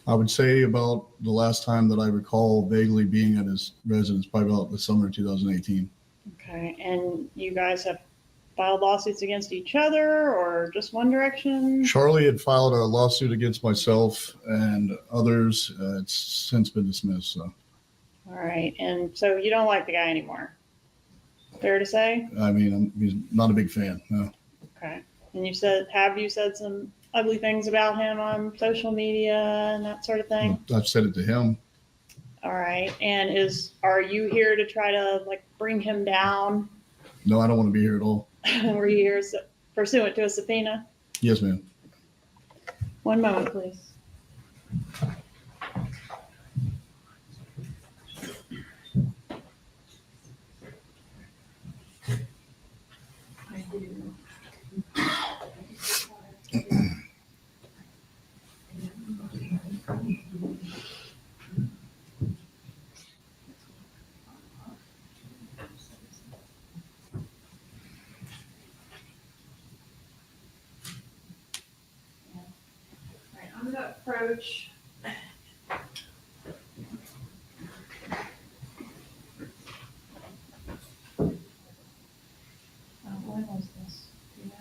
I would say about the last time that I recall vaguely being at his residence, probably about the summer of 2018. Okay. And you guys have filed lawsuits against each other or just one direction? Charlie had filed a lawsuit against myself and others. It's since been dismissed. So, All right. And so you don't like the guy anymore. Fair to say? I mean, he's not a big fan. No. Okay. And have you said some ugly things about him on social media and that sort of thing? I've said it to him. All right. And are you here to try to like bring him down? No, I don't want to be here at all. Were you here pursuant to a subpoena? Yes, ma'am. One moment, please. I'm going to approach. When was this? Do you know?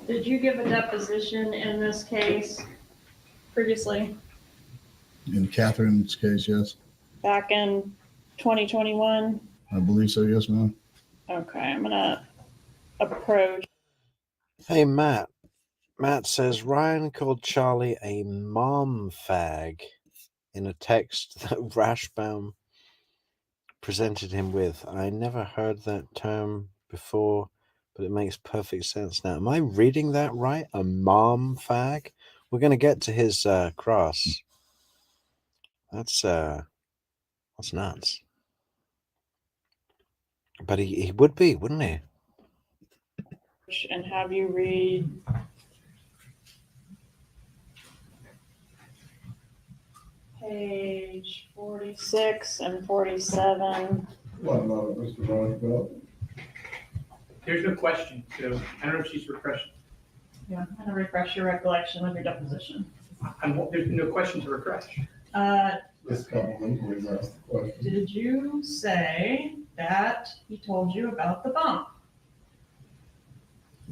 Did you give a deposition in this case previously? In Katherine's case, yes. Back in 2021? I believe so. Yes, ma'am. Okay, I'm gonna approach. Hey, Matt. Matt says Ryan called Charlie a mom fag in a text that Rashbaum presented him with. I never heard that term before, but it makes perfect sense now. Am I reading that right? A mom fag? We're going to get to his cross. That's nuts. But he would be, wouldn't he? And have you read page 46 and 47. What about it, Mr. Roosevelt? There's no question, so I don't know if she's refreshing. Yeah, I'm gonna refresh your recollection of your deposition. There's no question to refresh. This couple inquiries asked the question. Did you say that he told you about the bump?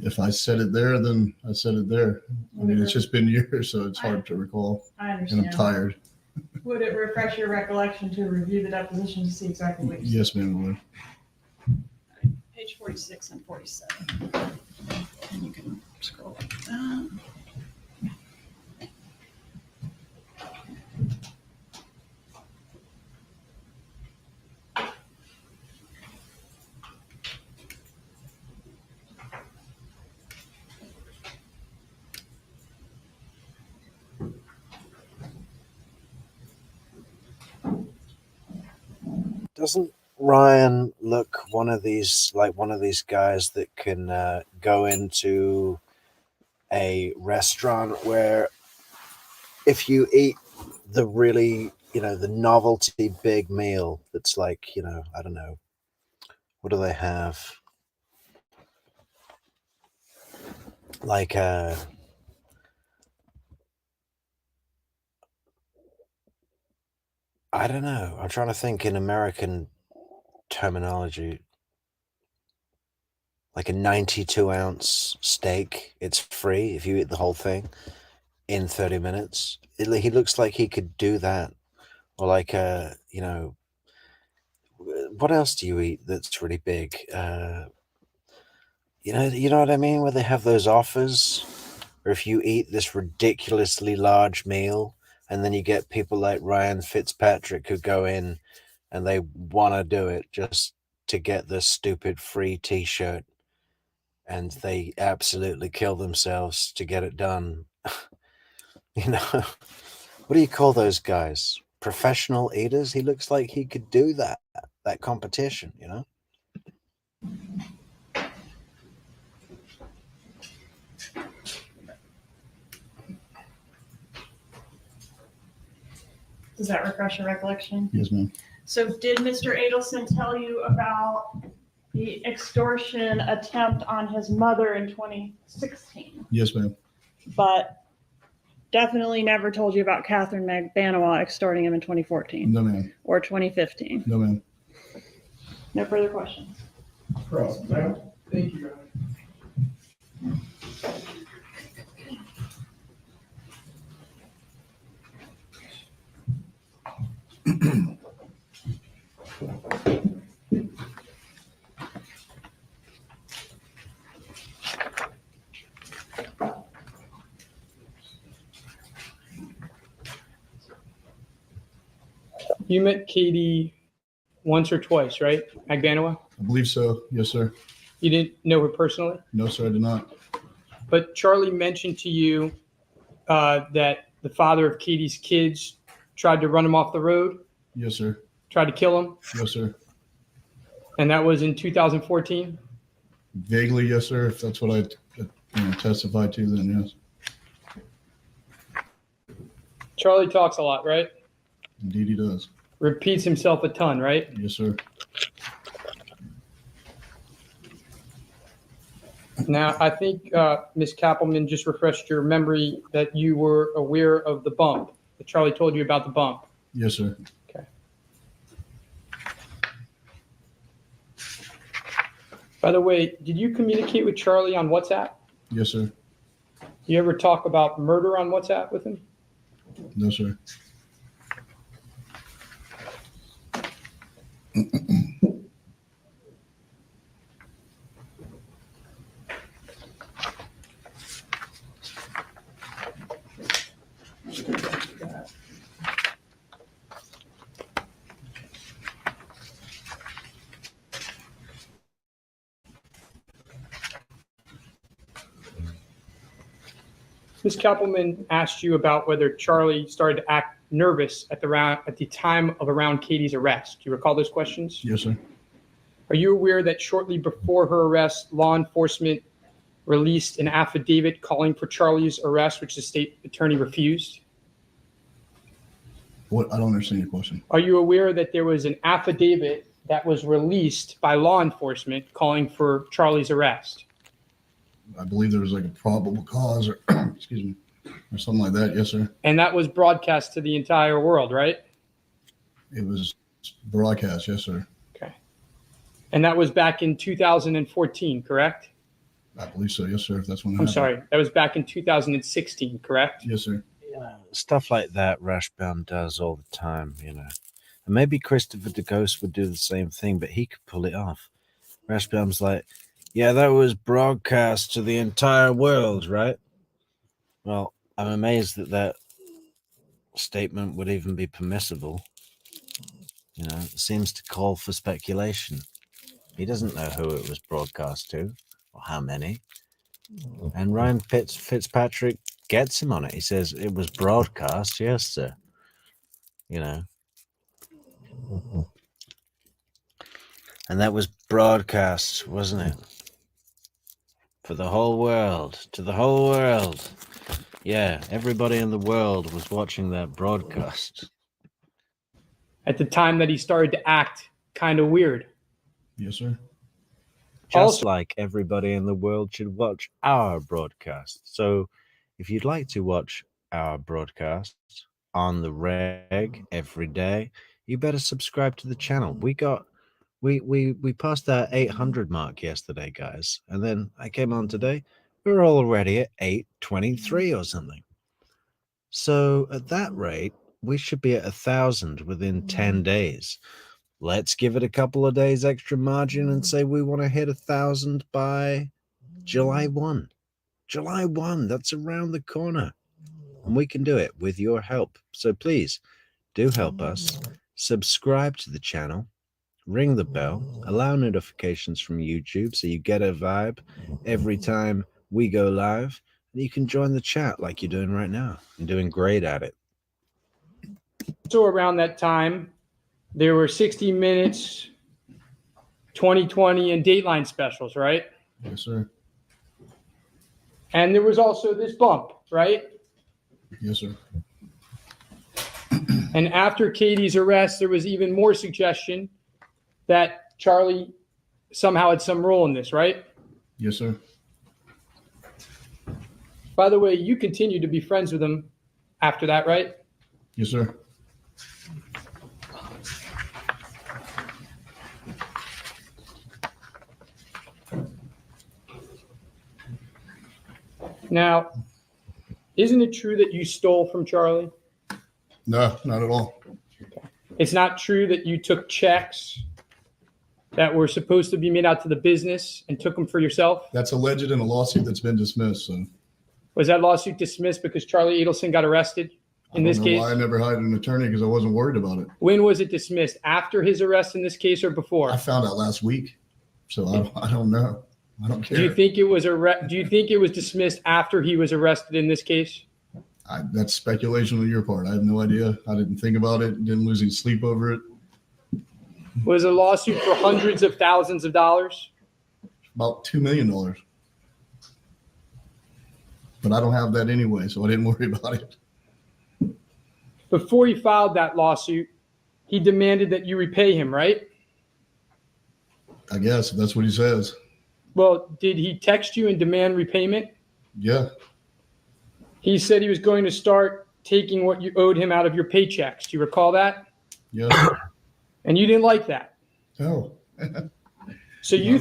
If I said it there, then I said it there. I mean, it's just been years, so it's hard to recall. I And understand. I'm tired. Would it refresh your recollection to review the deposition to see exactly what you said? Yes, ma'am, it would. Page 46 and 47. And you can scroll like that. Doesn't Ryan look one of these guys that can go into a restaurant where if you eat the really, the novelty big meal that's like, I don't know, what do they have? Like I don't know. I'm trying to think in American terminology. Like a 92-ounce steak. It's free if you eat the whole thing in 30 minutes. He looks like he could do that. Or like, what else do you eat that's really big? You know what I mean? Where they have those offers, or if you eat this ridiculously large meal, and then you get people like Ryan Fitzpatrick who go in and they want to do it just to get the stupid free t-shirt, and they absolutely kill themselves to get it done. What do you call those guys? professional eaters. He looks like he could do that competition, you know? Does that refresh your recollection? Yes, ma'am. So did Mr. Adelson tell you about the extortion attempt on his mother in 2016? Yes, ma'am. But definitely never told you about Katherine Magbanua extorting him in 2014 No, ma'am. or 2015. No, ma'am. No further questions. Thank you, Your Honor. You met Katie once or twice, right? Magbanua? I believe so. Yes, sir. You didn't know her personally? No, sir, I did not. But Charlie mentioned to you that the father of Katie's kids tried to run him off the road, Yes, sir. tried to kill him, Yes, sir. and that was in 2014? Vaguely, yes, sir. If that's what I testified to, then yes. Charlie talks a lot, right? Indeed, he does. Repeats himself a ton, right? Yes, sir. Now, I think Ms. Kappelman just refreshed your memory that you were aware of the bump, that Charlie told you about the bump. Yes, sir. Okay. By the way, did you communicate with Charlie on WhatsApp? Yes, sir. You ever talk about murder on WhatsApp with him? No, sir. Ms. Kappelman asked you about whether Charlie started to act nervous at the time of around Katie's arrest. Do you recall those questions? Yes, sir. Are you aware that shortly before her arrest, law enforcement released an affidavit calling for Charlie's arrest, which the state attorney refused? What? I don't understand your question. Are you aware that there was an affidavit that was released by law enforcement calling for Charlie's arrest? I believe there was like a probable cause or excuse me, or something like that. Yes, sir. And that was broadcast to the entire world, right? It was broadcast. Yes, sir. Okay. And that was back in 2014, correct? I believe so. Yes, sir. If that's when it I'm happened. sorry, that was back in 2016, correct? Yes, sir. Yeah, stuff like that Rashbaum does all the time, you know. And maybe Christopher DeGhost would do the same thing, but he could pull it off. Rashbaum's like, yeah, that was broadcast to the entire world, right? Well, I'm amazed that that statement would even be permissible. You know, it seems to call for speculation. He doesn't know who it was broadcast to or how many. And Ryan Fitzpatrick gets him on it. He says it was broadcast. Yes, sir. You know. And that was broadcast, wasn't it? For the whole world, to the whole world. Yeah, everybody in the world was watching that broadcast. At the time that he started to act kind of weird. Yes, sir. Just Also- like everybody in the world should watch our broadcast. So if you'd like to watch our broadcast on the reg every day, you better subscribe to the channel. We passed that 800 mark yesterday, guys. And then I came on today. We're already at 823 or something. So at that rate, we should be at 1,000 within 10 days. Let's give it a couple of days extra margin and say we want to hit 1,000 by July 1. July 1, that's around the corner. And we can do it with your help. So please do help us. Subscribe to the channel. Ring the bell, allow notifications from YouTube so you get a vibe every time we go live. And you can join the chat like you're doing right now. You're doing great at it. So around that time, there were 60 Minutes, 2020, and Dateline specials, right? Yes, sir. And there was also this bump, right? Yes, sir. And after Katie's arrest, there was even more suggestion that Charlie somehow had some role in this, right? Yes, sir. By the way, you continued to be friends with him after that, right? Yes, sir. Now, isn't it true that you stole from Charlie? No, not at all. It's not true that you took checks that were supposed to be made out to the business and took them for yourself? That's alleged in a lawsuit that's been dismissed. So Was that lawsuit dismissed because Charlie Adelson got arrested in this case? I never hired an attorney because I wasn't worried about it. When was it dismissed? After his arrest in this case or before? I found out last week, so I don't know. I don't care. Do you think it was dismissed after he was arrested in this case? That's speculation on your part. I have no idea. I didn't think about it. Didn't lose any sleep over it. Was a lawsuit for hundreds of thousands of dollars? About $2 million. But I don't have that anyway, so I didn't worry about it. Before he filed that lawsuit, he demanded that you repay him, right? I guess if that's what he says. Well, did he text you and demand repayment? Yeah. He said he was going to start taking what you owed him out of your paychecks. Do you recall that? Yeah. And you didn't like that. No. So you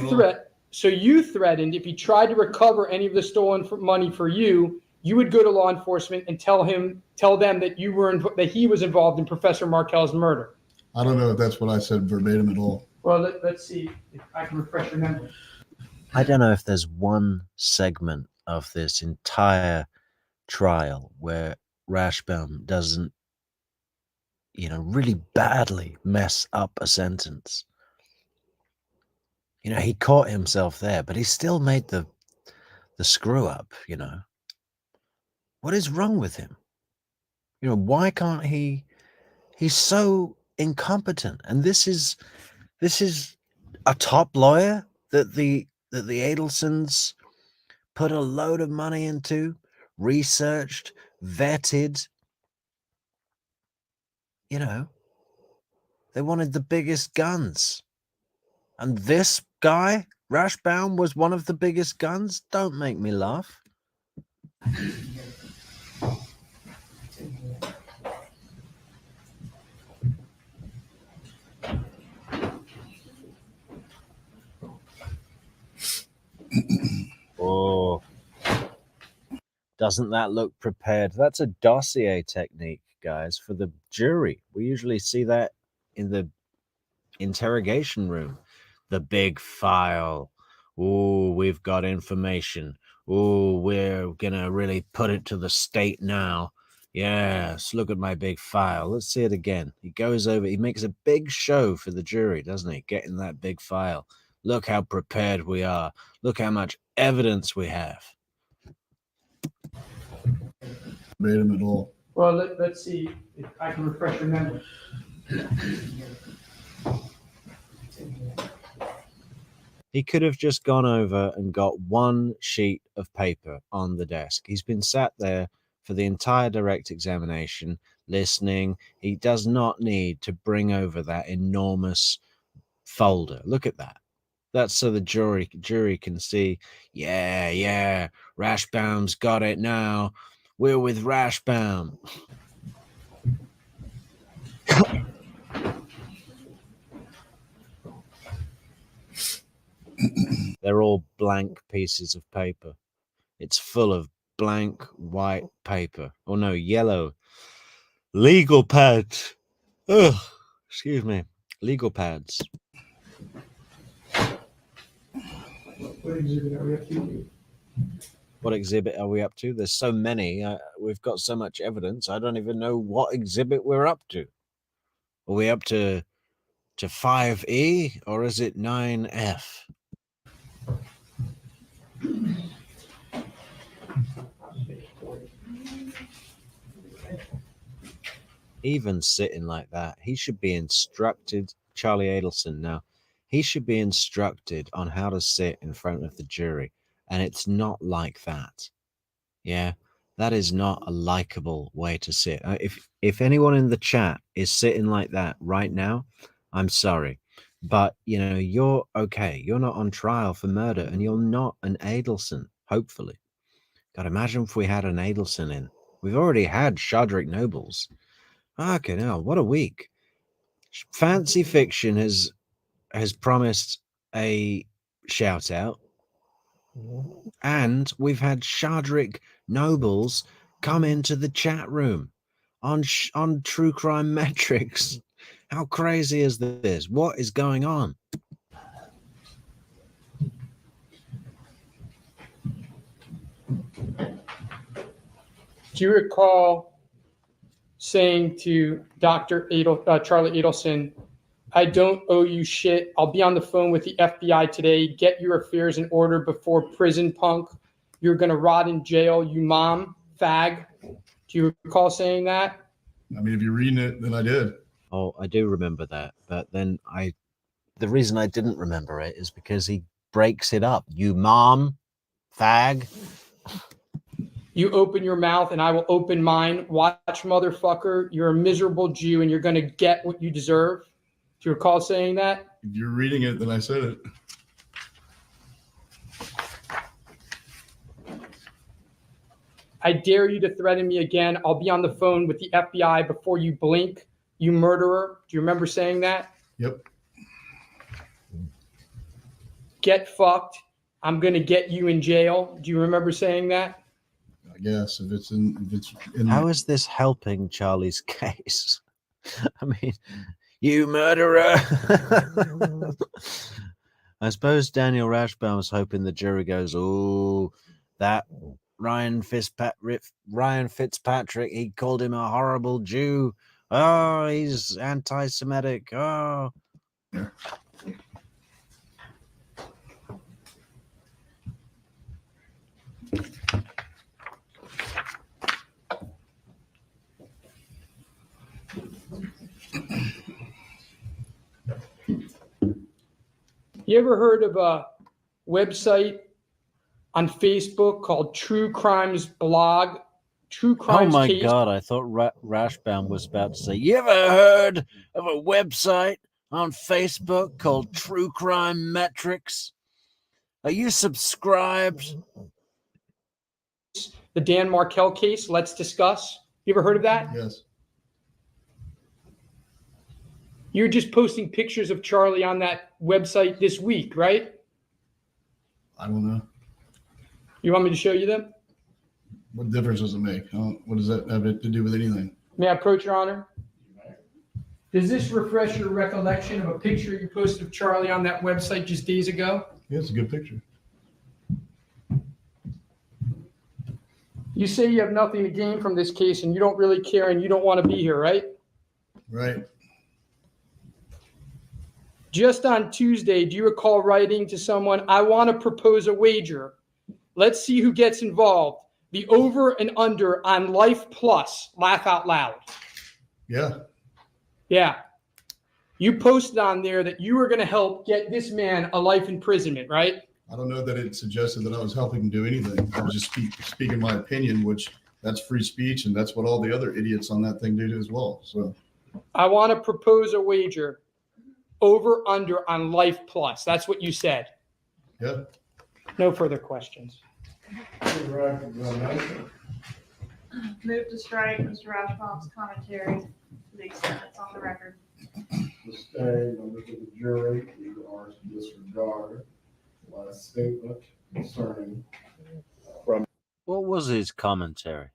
threatened if he tried to recover any of the stolen money for you, you would go to law enforcement and tell them that that he was involved in Professor Markel's murder. I don't know if that's what I said verbatim at all. Well, let's see if I can refresh your memory. I don't know if there's one segment of this entire trial where Rashbaum doesn't, really badly mess up a sentence. He caught himself there, but he still made the screw up, What is wrong with him? Why can't he's so incompetent. And this is a top lawyer that the Adelsons put a load of money into, researched, vetted. They wanted the biggest guns. And this guy, Rashbaum, was one of the biggest guns. Don't make me laugh. Oh, doesn't that look prepared? That's a dossier technique, guys, for the jury. We usually see that in the interrogation room. The big file. Oh, we've got information. Oh, we're gonna really put it to the state now. Yes, look at my big file. Let's see it again. He goes over, he makes a big show for the jury, doesn't he? Getting that big file. Look how prepared we are. Look how much evidence we have. Made him at all. Well, let's see if I can refresh your memory. He could have just gone over and got one sheet of paper on the desk. He's been sat there for the entire direct examination, listening. He does not need to bring over that enormous folder. Look at that. That's so the jury can see, yeah, Rashbaum's got it now. We're with Rashbaum. They're all blank pieces of paper. It's full of blank white paper. Oh no, yellow. Legal pads. Ugh, excuse me. Legal pads. What exhibit are we up to? There's so many. We've got so much evidence. I don't even know what exhibit we're up to. Are we up to 5E or is it 9F? even sitting like that. He should be instructed, Charlie Adelson now, he should be instructed on how to sit in front of the jury. And it's not like that. Yeah, that is not a likable way to sit. If anyone in the chat is sitting like that right now, I'm sorry. But, you know, you're okay. You're not on trial for murder, and you're not an Adelson, hopefully. God, imagine if we had an Adelson in. We've already had Shoddrick Nobles. Okay, now what a week. Fancy Fiction has promised a shout out, and we've had Shoddrick Nobles come into the chat room on True Crime Metrix. How crazy is this? What is going on? Do you recall saying to Dr. Charlie Adelson, I don't owe you shit. I'll be on the phone with the FBI today. Get your affairs in order before prison, punk. You're going to rot in jail, you mom, fag. Do you recall saying that? I mean, if you're reading it, then I did. Oh, I do remember that. But then the reason I didn't remember it is because he breaks it up. You mom, fag. You open your mouth and I will open mine. Watch, motherfucker. You're a miserable Jew and you're going to get what you deserve. Do you recall saying that? If you're reading it, then I said it. I dare you to threaten me again. I'll be on the phone with the FBI before you blink, you murderer. Do you remember saying that? Yep. Get fucked. I'm going to get you in jail. Do you remember saying that? I guess if it's in How is this helping Charlie's case? I mean, you murderer. I suppose Daniel Rashbaum was hoping the jury goes, oh, that Ryan Fitzpatrick, he called him a horrible Jew. Oh, he's anti-Semitic. Oh. Yeah. You ever heard of a website on Facebook called True Crimes Blog? True Crimes Oh my Case? God, I thought Rashbaum was about to say, you ever heard of a website on Facebook called True Crime Metrix? Are you subscribed? The Dan Markel case, let's discuss. You ever heard of that? Yes. You're just posting pictures of Charlie on that website this week, right? I don't know. You want me to show you them? What difference does it make? What does that have to do with anything? May I approach, Your Honor? Does this refresh your recollection of a picture you posted of Charlie on that website just days ago? Yeah, it's a good picture. You say you have nothing to gain from this case and you don't really care and you don't want to be here, right? Right. Just on Tuesday, do you recall writing to someone, I want to propose a wager. Let's see who gets involved. The over and under on Life Plus. Laugh out loud. Yeah. Yeah. You posted on there that you were going to help get this man a life imprisonment, right? I don't know that it suggested that I was helping him do anything. I was just speaking my opinion, which that's free speech, and that's what all the other idiots on that thing do as well. So I want to propose a wager. Over under on Life Plus. That's what you said. yeah. No further questions. Move to strike Mr. Rashbaum's commentary to the extent it's on the record. The stay, members of the jury, you are to disregard the last statement concerning. What was his commentary?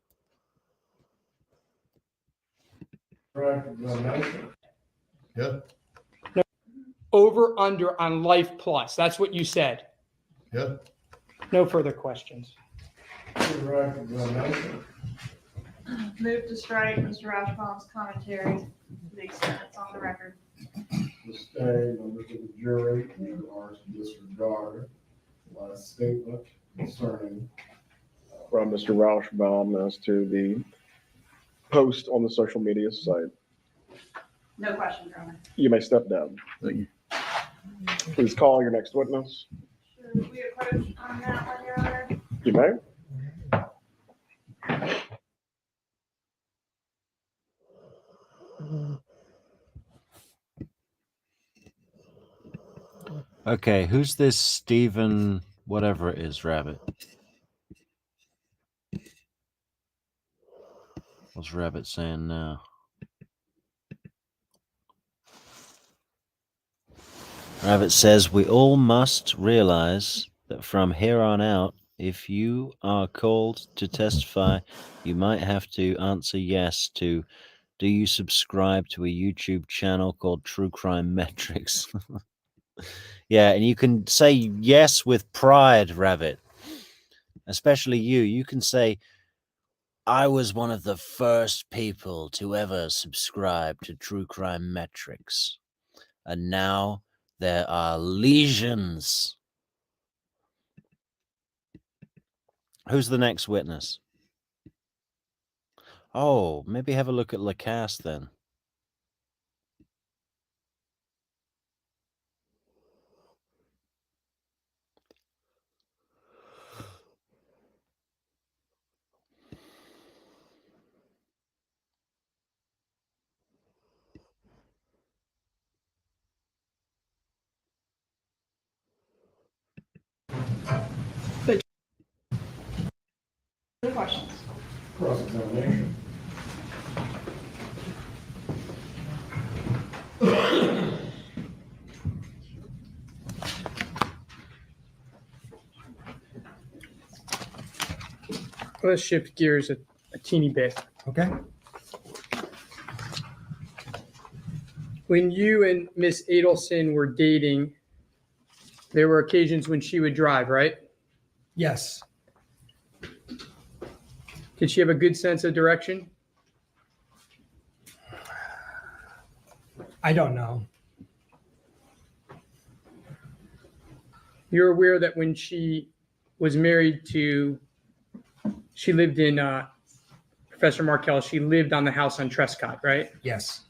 Yeah. Over under on Life Plus. That's what you said. Yeah. No further questions. Move to strike Mr. Rashbaum's commentary to the extent it's on the record. The stay, members of the jury, you are to disregard the last statement concerning. From Mr. Rauschbaum as to the post on the social media site. No question, Your Honor. You may step down. Thank you. Please call your next witness. Should we approach on that one, Your Honor? You may. Okay, who's this Stephen, whatever it is, Rabbit? What's Rabbit saying now? Rabbit says, we all must realize that from here on out, if you are called to testify, you might have to answer yes to, do you subscribe to a YouTube channel called True Crime Metrix? Yeah, and you can say yes with pride, Rabbit. Especially you. You can say, I was one of the first people to ever subscribe to True Crime Metrix. And now there are legions. Who's the next witness? Oh, maybe have a look at Lacasse then. No questions. Cross-examination. Let's shift gears a teeny bit. Okay. When you and Miss Adelson were dating, there were occasions when she would drive, right? Yes, Did she have a good sense of direction? I don't know. You're aware that when she was married to, she lived in Professor Markel, she lived on the house on Trescott, right? Yes,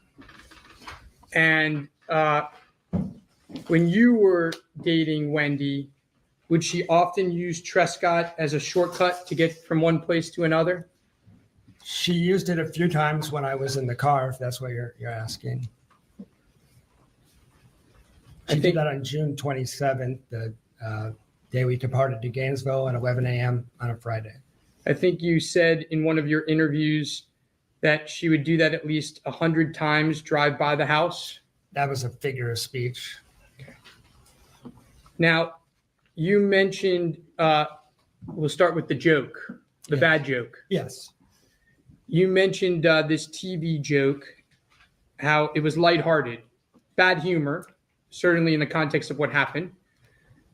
And when you were dating Wendy, would she often use Trescott as a shortcut to get from one place to another? she used it a few times when I was in the car, if that's what you're asking. I She think- did that on June 27th, the day we departed to Gainesville at 11 a.m. on a Friday. I think you said in one of your interviews that she would do that at least 100 times, drive by the house. That was a figure of speech. Now, you mentioned, we'll start with the joke, the Yes. bad joke. Yes, You mentioned this TV joke, how it was lighthearted, bad humor, certainly in the context of what happened,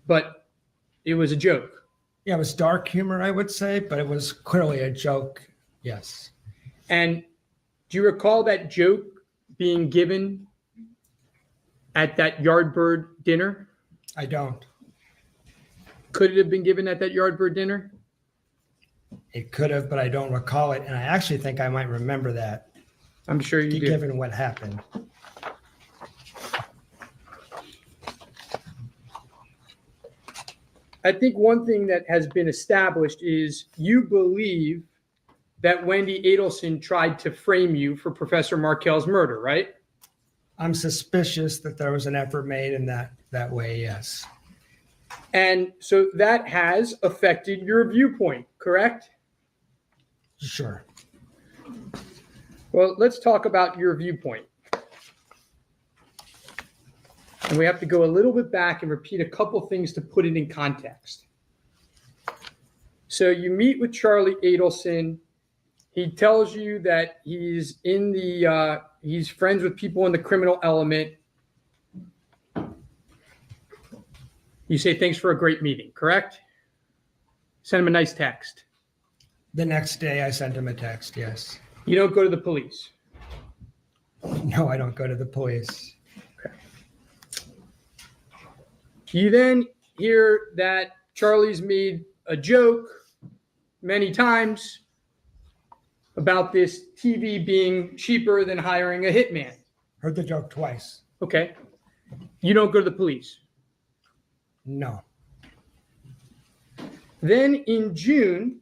but it was a joke. yeah, it was dark humor, I would say, but it was clearly a joke. Yes, And do you recall that joke being given at that Yardbird dinner? I don't. Could it have been given at that Yardbird dinner? It could have, but I don't recall it, and I actually think I might remember that, I'm sure you do. given what happened. I think one thing that has been established is you believe that Wendy Adelson tried to frame you for Professor Markel's murder, right? I'm suspicious that there was an effort made in that way, yes. And so that has affected your viewpoint, correct? Sure. Well, let's talk about your viewpoint. And we have to go a little bit back and repeat a couple things to put it in context. So you meet with Charlie Adelson. He tells you that he's in the he's friends with people in the criminal element. You say thanks for a great meeting, correct? Send him a nice text. The next day I sent him a text, yes. You don't go to the police. No, I don't go to the police. You then hear that Charlie's made a joke many times about this TV being cheaper than hiring a hitman. Heard the joke twice. Okay. You don't go to the police. No. Then in June,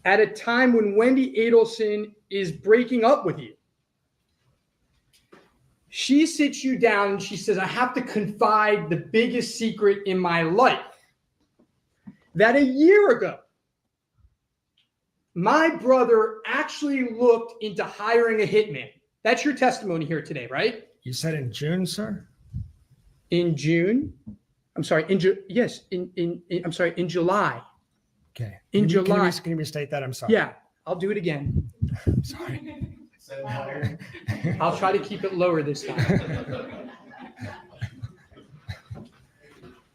at a time when Wendy Adelson is breaking up with you, she sits you down and she says, I have to confide the biggest secret in my life. That a year ago, my brother actually looked into hiring a hitman. That's your testimony here today, right? You said in June, sir? In June? I'm sorry, in July. Okay. In July. Can you restate that? I'm sorry. Yeah, I'll do it again. I'm sorry. I'll try to keep it lower this time.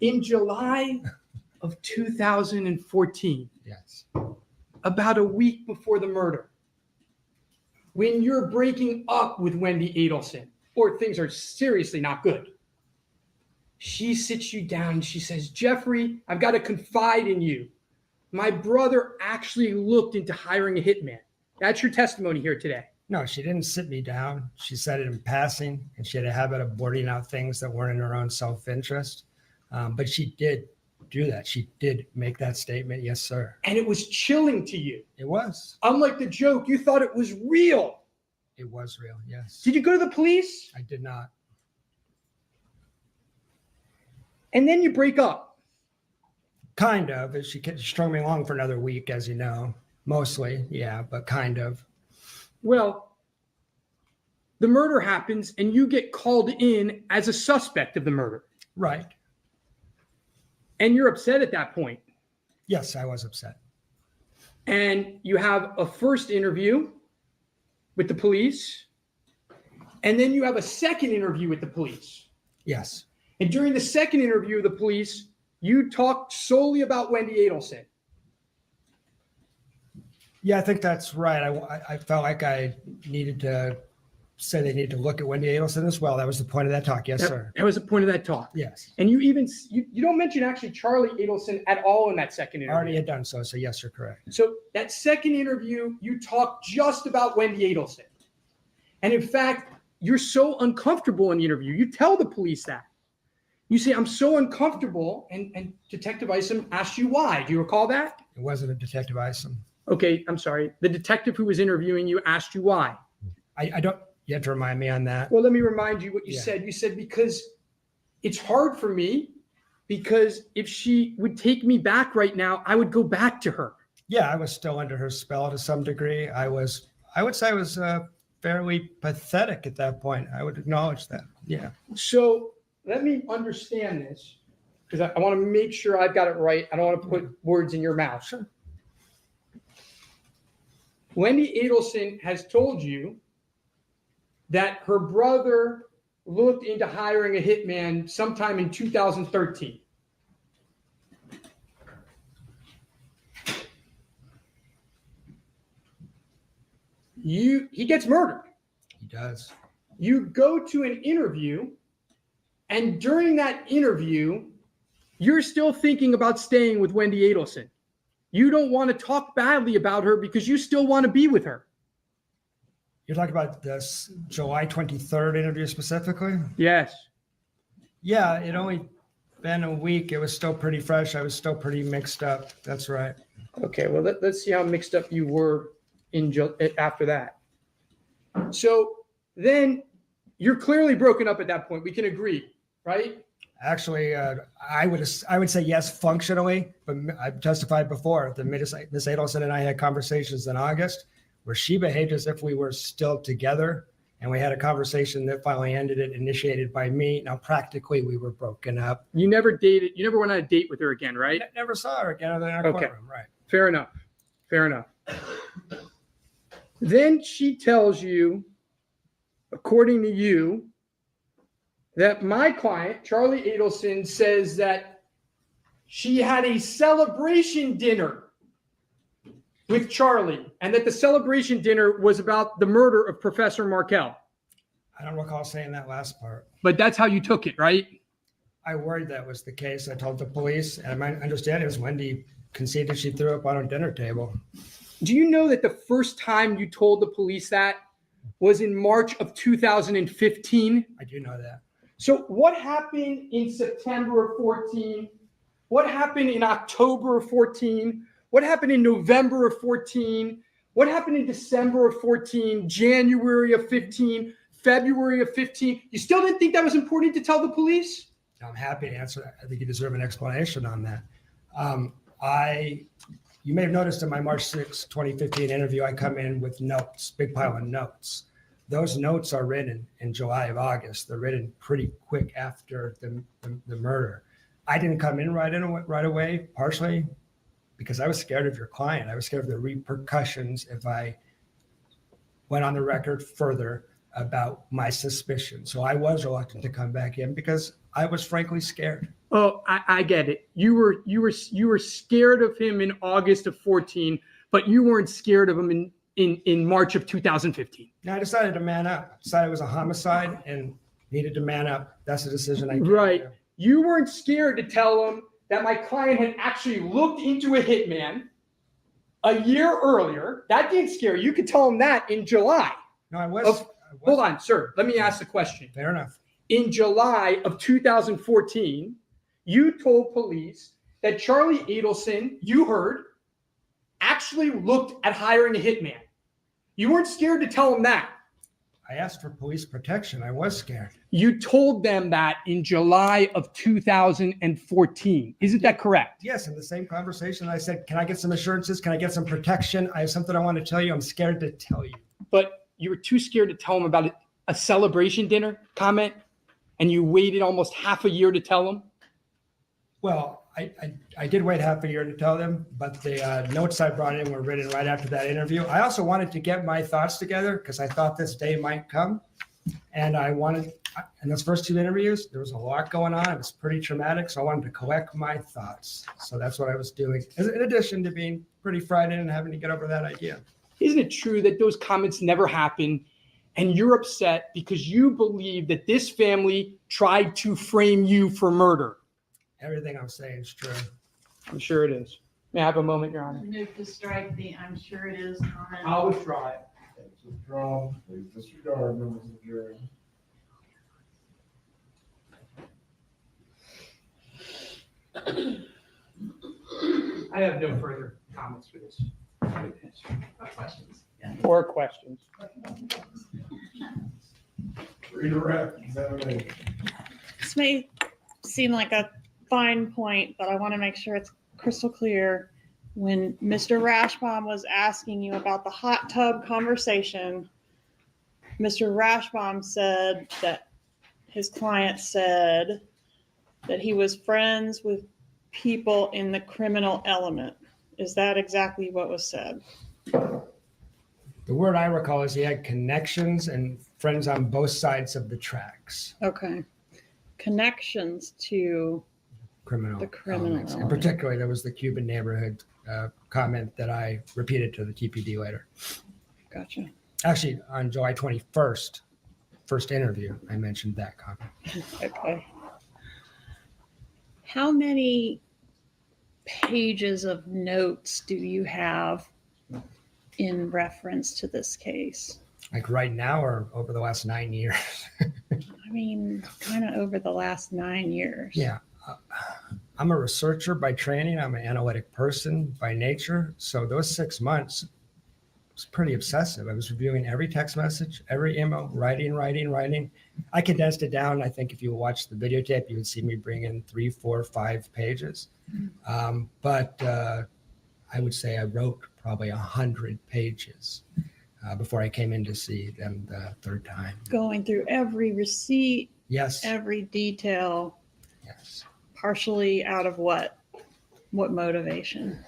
In July of 2014, Yes. about a week before the murder, when you're breaking up with Wendy Adelson, or things are seriously not good, she sits you down and she says, Jeffrey, I've got to confide in you. My brother actually looked into hiring a hitman. That's your testimony here today. No, she didn't sit me down. She said it in passing, and she had a habit of blurting out things that weren't in her own self-interest. But she did do that. She did make that statement. Yes, sir. And it was chilling to you. It was. Unlike the joke, you thought it was real. It was real, yes. Did you go to the police? I did not. And then you break up. Kind of. She strung me along for another week, as you know. Mostly, yeah, but kind of. Well, the murder happens and you get called in as a suspect of the murder. Right. And you're upset at that point. Yes, I was upset. And you have a first interview with the police. And then you have a second interview with the police. Yes. And during the second interview with the police, you talked solely about Wendy Adelson. Yeah, I think that's right. I felt like I needed to say they need to look at Wendy Adelson as well. That was the point of that talk. Yes, sir. That was the point of that talk. Yes. And you don't mention actually Charlie Adelson at all in that second interview. I already had done so. So yes, you're correct. So that second interview, you talked just about Wendy Adelson. And in fact, you're so uncomfortable in the interview. You tell the police that. You say, I'm so uncomfortable. And Detective Isom asked you why. Do you recall that? It wasn't a Detective Isom. Okay, I'm sorry. The detective who was interviewing you asked you why. I don't, you have to remind me on that. Well, let me remind you what you said. You said, because it's hard for me, because if she would take me back right now, I would go back to her. Yeah, I was still under her spell to some degree. I would say I was fairly pathetic at that point. I would acknowledge that. Yeah. So let me understand this, because I want to make sure I've got it right. I don't want to put words in your mouth. Sure. Wendy Adelson has told you that her brother looked into hiring a hitman sometime in 2013. He gets murdered. He does. You go to an interview, and during that interview, you're still thinking about staying with Wendy Adelson. You don't want to talk badly about her because you still want to be with her. You're talking about this July 23rd interview specifically? Yes. Yeah, it only been a week. It was still pretty fresh. I was still pretty mixed up. That's right. Okay, well, let's see how mixed up you were after that. So then you're clearly broken up at that point. We can agree, right? Actually, I would say yes, functionally, but I've testified before that Ms. Adelson and I had conversations in August where she behaved as if we were still together, and we had a conversation that finally ended it, initiated by me. Now, practically, we were broken up. You never dated. You never went on a date with her again, right? Never saw her again other than our courtroom, right? Fair enough. Fair enough. Then she tells you, according to you, that my client, Charlie Adelson, says that she had a celebration dinner with Charlie, and that the celebration dinner was about the murder of Professor Markel. I don't recall saying that last part. But that's how you took it, right? I worried that was the case. I told the police, and my understanding is Wendy conceded she threw up on our dinner table. Do you know that the first time you told the police that was in March of 2015? I do know that. So what happened in September of 14? What happened in October of 14? What happened in November of 14? What happened in December of 14, January of 15, February of 15? You still didn't think that was important to tell the police? I'm happy to answer that. I think you deserve an explanation on that. You may have noticed in my March 6, 2015 interview, I come in with notes, big pile of notes. Those notes are written in July of August. They're written pretty quick after the murder. I didn't come in right away, partially because I was scared of your client. I was scared of the repercussions if I went on the record further about my suspicion. So I was reluctant to come back in because I was frankly scared. Oh, I get it. You were scared of him in August of 14, but you weren't scared of him in March of 2015. Now I decided to man up. I decided it was a homicide and needed to man up. That's the decision I made. Right. You weren't scared to tell him that my client had actually looked into a hitman a year earlier. That didn't scare you. You could tell him that in July. No, I was. Hold on, sir. Let me ask the question. Fair enough. In July of 2014, you told police that Charlie Adelson, you heard, actually looked at hiring a hitman. You weren't scared to tell him that. I asked for police protection. I was scared. You told them that in July of 2014. Isn't that correct? Yes, in the same conversation, I said, can I get some assurances? Can I get some protection? I have something I want to tell you. I'm scared to tell you. But you were too scared to tell them about a celebration dinner comment, and you waited almost half a year to tell them? Well, I did wait half a year to tell them, but the notes I brought in were written right after that interview. I also wanted to get my thoughts together because I thought this day might come. And in those first two interviews, there was a lot going on. It was pretty traumatic. So I wanted to collect my thoughts. So that's what I was doing, in addition to being pretty frightened and having to get over that idea. Isn't it true that those comments never happened and you're upset because you believe that this family tried to frame you for murder? Everything I'm saying is true. I'm sure it is. May I have a moment, Your Honor? Move to strike the "I'm sure it is" comment. I'll withdraw it. It's withdrawn. Please disregard, members of the jury. I have no further comments for this. Or questions. Or questions. Redirect examination. This may seem like a fine point, but I want to make sure it's crystal clear. When Mr. Rashbaum was asking you about the hot tub conversation, Mr. Rashbaum said that his client said that he was friends with people in the criminal element. Is that exactly what was said? The word I recall is he had connections and friends on both sides of the tracks. Okay. Connections to the criminal elements. And particularly, there was the Cuban neighborhood comment that I repeated to the TPD later. Gotcha. Actually, on July 21st, first interview, I mentioned that comment. Okay. How many pages of notes do you have in reference to this case? Like right now or over the last 9 years? I mean, kind of over the last 9 years. Yeah. I'm a researcher by training. I'm an analytic person by nature. So those 6 months was pretty obsessive. I was reviewing every text message, every email, writing. I condensed it down. I think if you watch the videotape, you would see me bring in 3, 4, 5 pages. But I would say I wrote probably 100 pages before I came in to see them the third time. Going through every receipt. Yes. Every detail. Yes. Partially out of what? What motivation?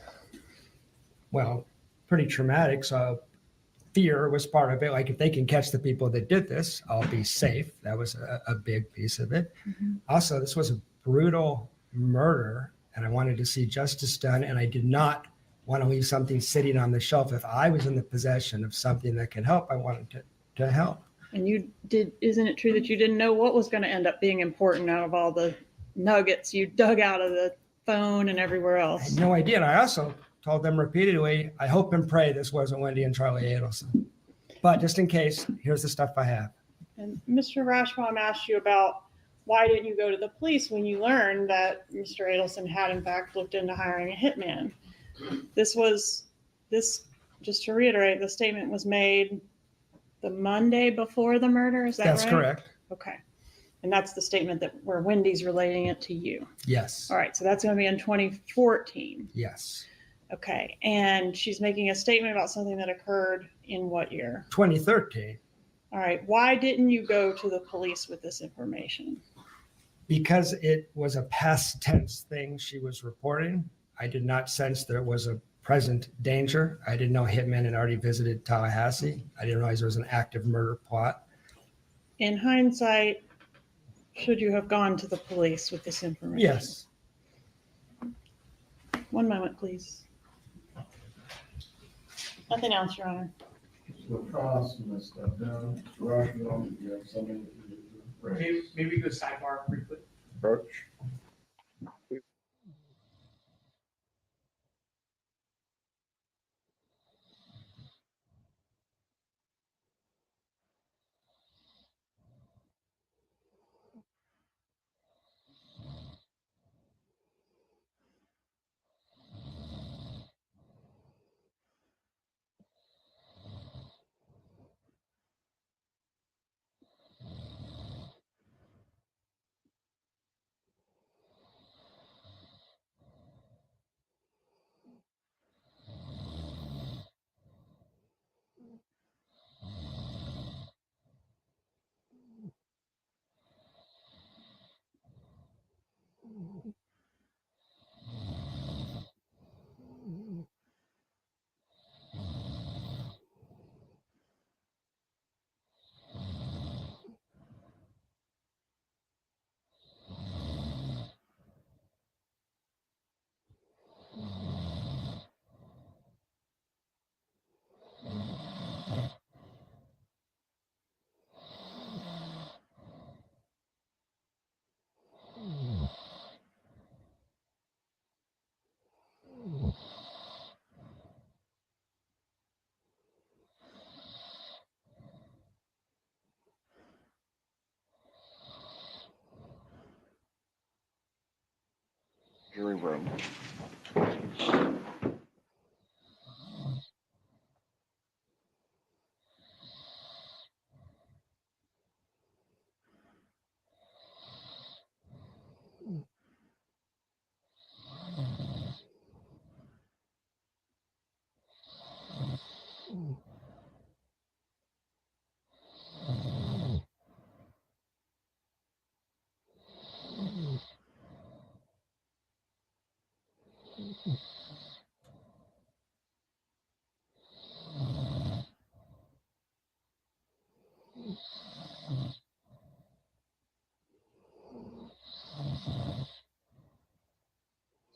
Well, pretty traumatic. So fear was part of it. Like if they can catch the people that did this, I'll be safe. That was a big piece of it. Mm-hmm. Also, this was a brutal murder and I wanted to see justice done. And I did not want to leave something sitting on the shelf. If I was in the possession of something that could help, I wanted to help. And isn't it true that you didn't know what was going to end up being important out of all the nuggets you dug out of the phone and everywhere else? I had no idea. And I also told them repeatedly, I hope and pray this wasn't Wendy and Charlie Adelson. But just in case, here's the stuff I have. And Mr. Rashbaum asked you about why didn't you go to the police when you learned that Mr. Adelson had in fact looked into hiring a hitman? Just to reiterate, the statement was made the Monday before the murder, is that right? That's correct. Okay. And that's the statement where Wendy's relating it to you. Yes. All right, so that's going to be in 2014. Yes. Okay, and she's making a statement about something that occurred in what year? 2013. All right, why didn't you go to the police with this information? Because it was a past tense thing she was reporting. I did not sense there was a present danger. I didn't know hitmen had already visited Tallahassee. I didn't realize there was an active murder plot. In hindsight, should you have gone to the police with this information? Yes. One moment, please. Nothing else, Your Honor. So Cross, I'm gonna step down. Rashbaum, you have something? Maybe go sidebar briefly. Approach. Jury room.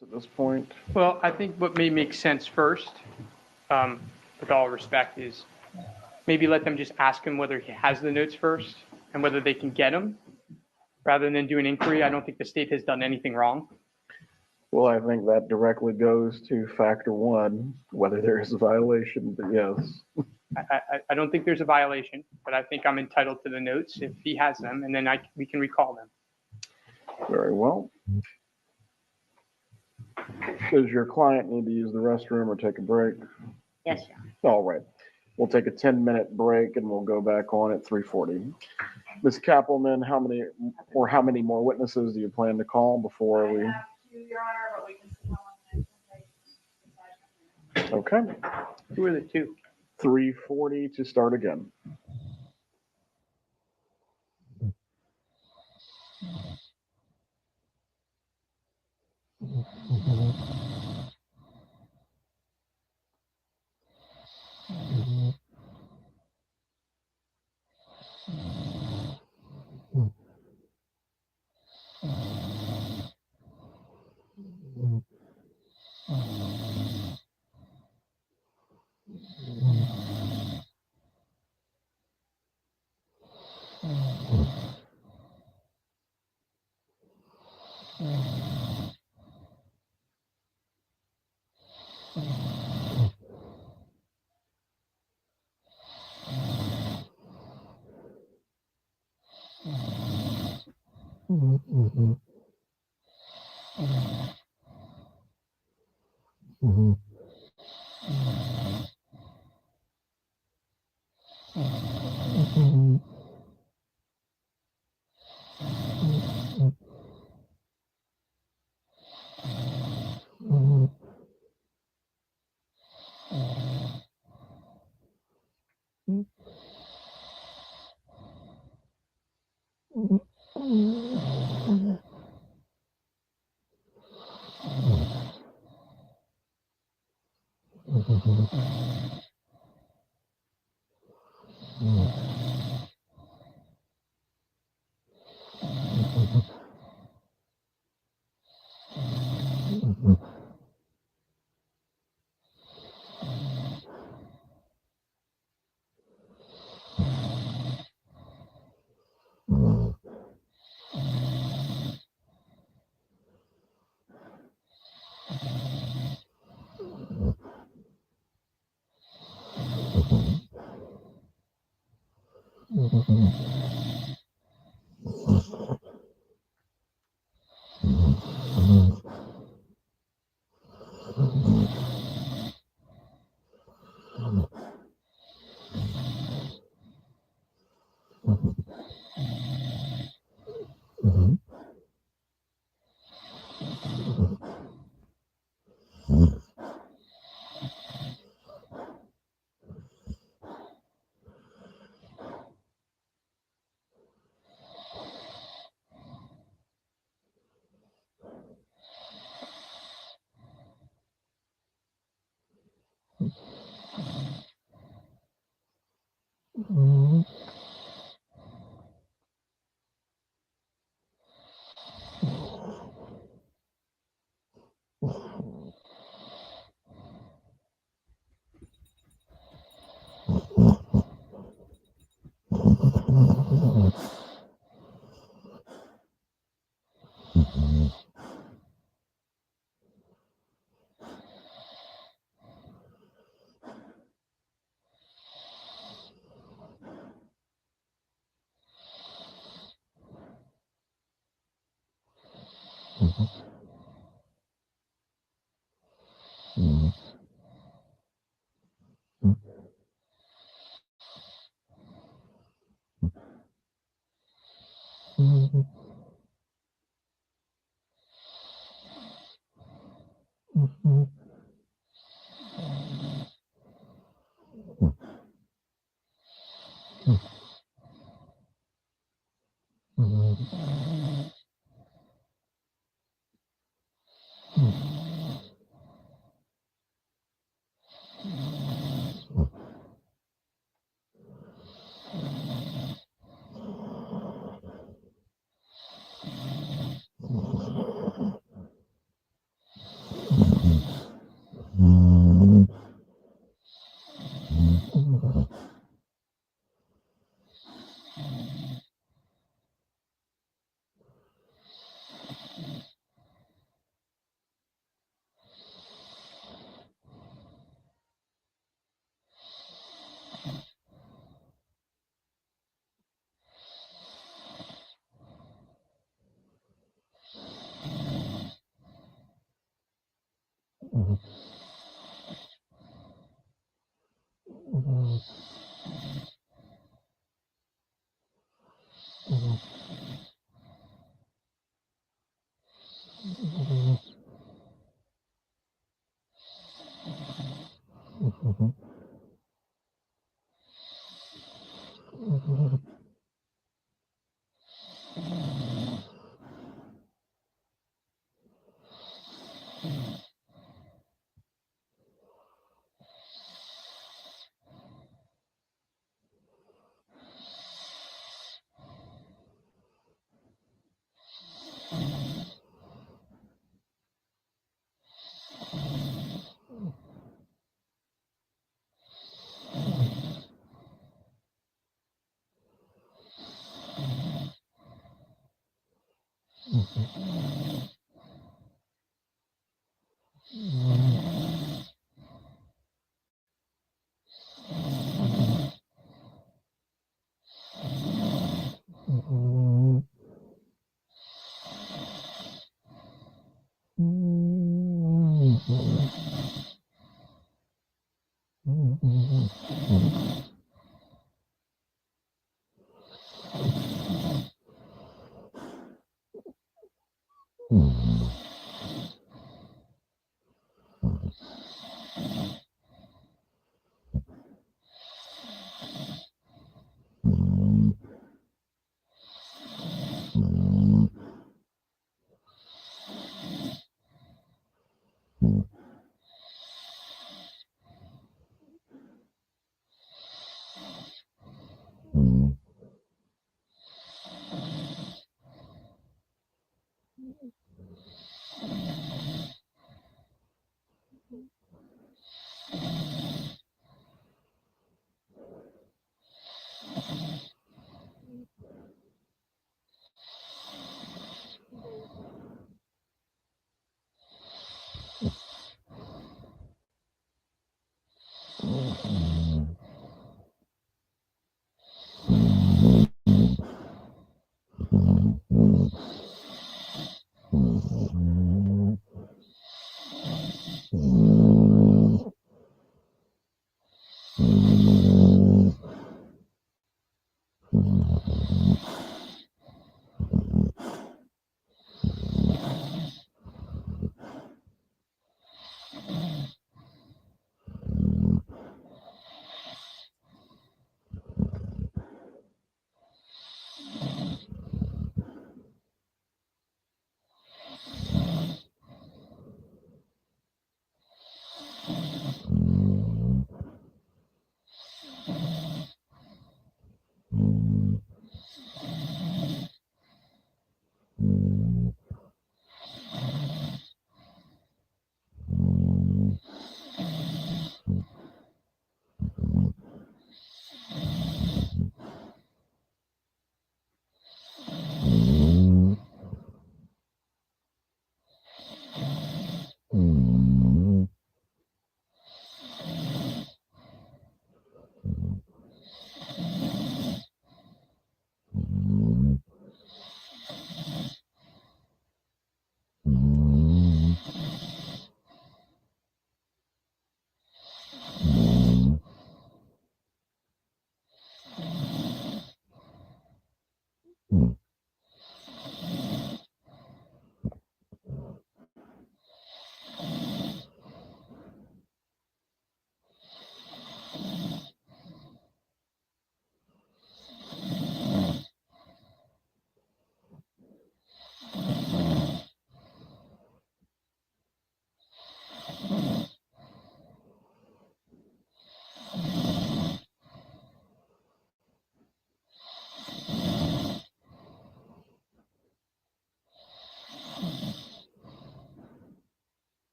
At this point, Well, I think what may make sense first, with all respect, is maybe let them just ask him whether he has the notes first and whether they can get them rather than do an inquiry. I don't think the state has done anything wrong. well, I think that directly goes to factor one, whether there is a violation, but yes. I don't think there's a violation, but I think I'm entitled to the notes if he has them, and then we can recall them. Very well. Does your client need to use the restroom or take a break? Yes, sir. All right. We'll take a 10-minute break and we'll go back on at 3:40. Ms. Kappelman, how many more witnesses do you plan to call before we? I have two, Your Honor, but we can see how long Okay. Who are the two? 3:40 to start again.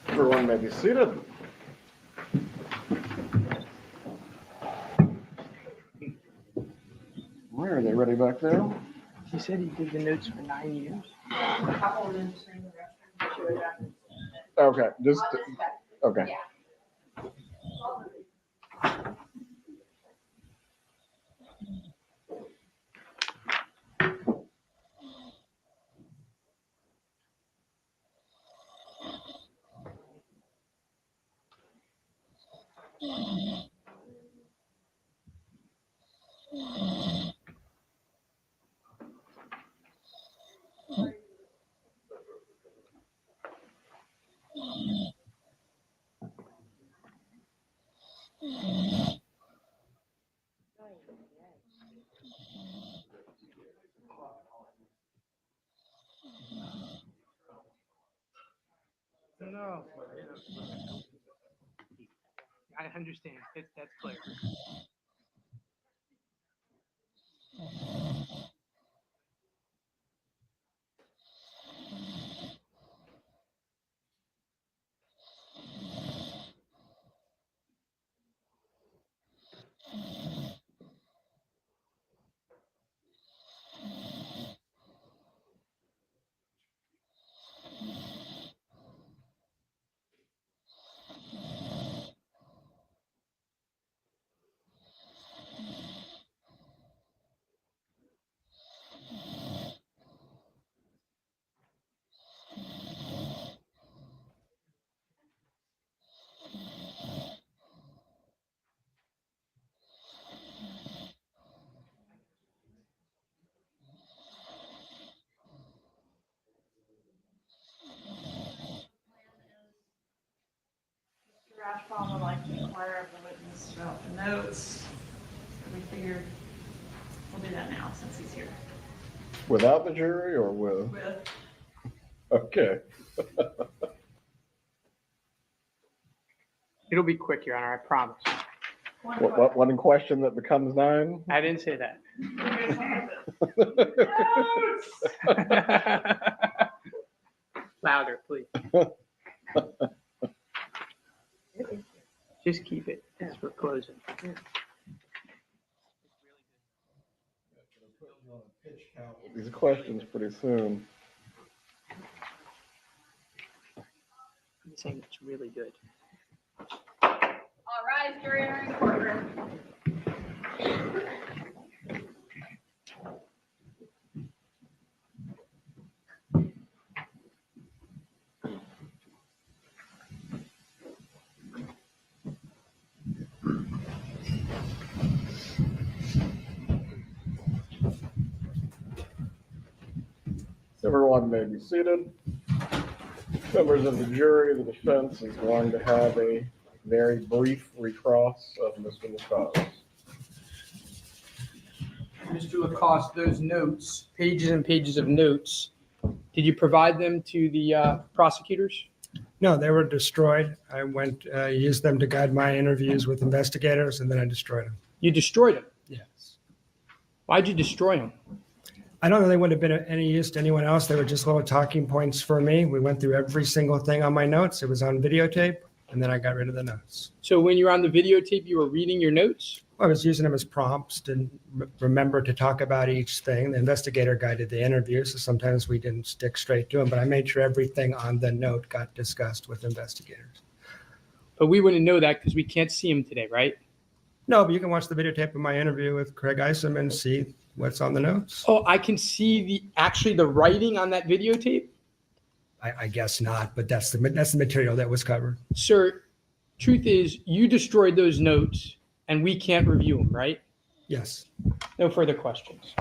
Everyone may be seated. Where are they ready back there? He said he did the notes for 9 years. Okay, just okay. No. I understand. That's clear. Rashbaum would like to inquire of the witness about the notes. We figured we'll do that now since he's here. Without the jury or with? With. Okay. It'll be quick, Your Honor, I promise. One question that becomes 9? I didn't say that. Louder, please. Just keep it as we're closing. These questions pretty soon. I'm saying it's really good. All right, jury are in courtroom. Everyone may be seated. Members of the jury, the defense is going to have a very brief recross of Mr. Lacoste. Mr. Lacoste, those notes, pages and pages of notes, did you provide them to the prosecutors? No, they were destroyed. I used them to guide my interviews with investigators, and then I destroyed them. You destroyed them? Yes. Why'd you destroy them? I don't know they would have been of any use to anyone else. They were just little talking points for me. We went through every single thing on my notes. It was on videotape, and then I got rid of the notes. So when you were on the videotape, you were reading your notes? I was using them as prompts to remember to talk about each thing. The investigator guided the interview, so sometimes we didn't stick straight to them, but I made sure everything on the note got discussed with investigators. But we wouldn't know that because we can't see him today, right? No, but you can watch the videotape of my interview with Craig Isom and see what's on the notes. Oh, I can see the writing on that videotape? I guess not, but that's the material that was covered. Sir, truth is, you destroyed those notes and we can't review them, right? Yes. No further questions.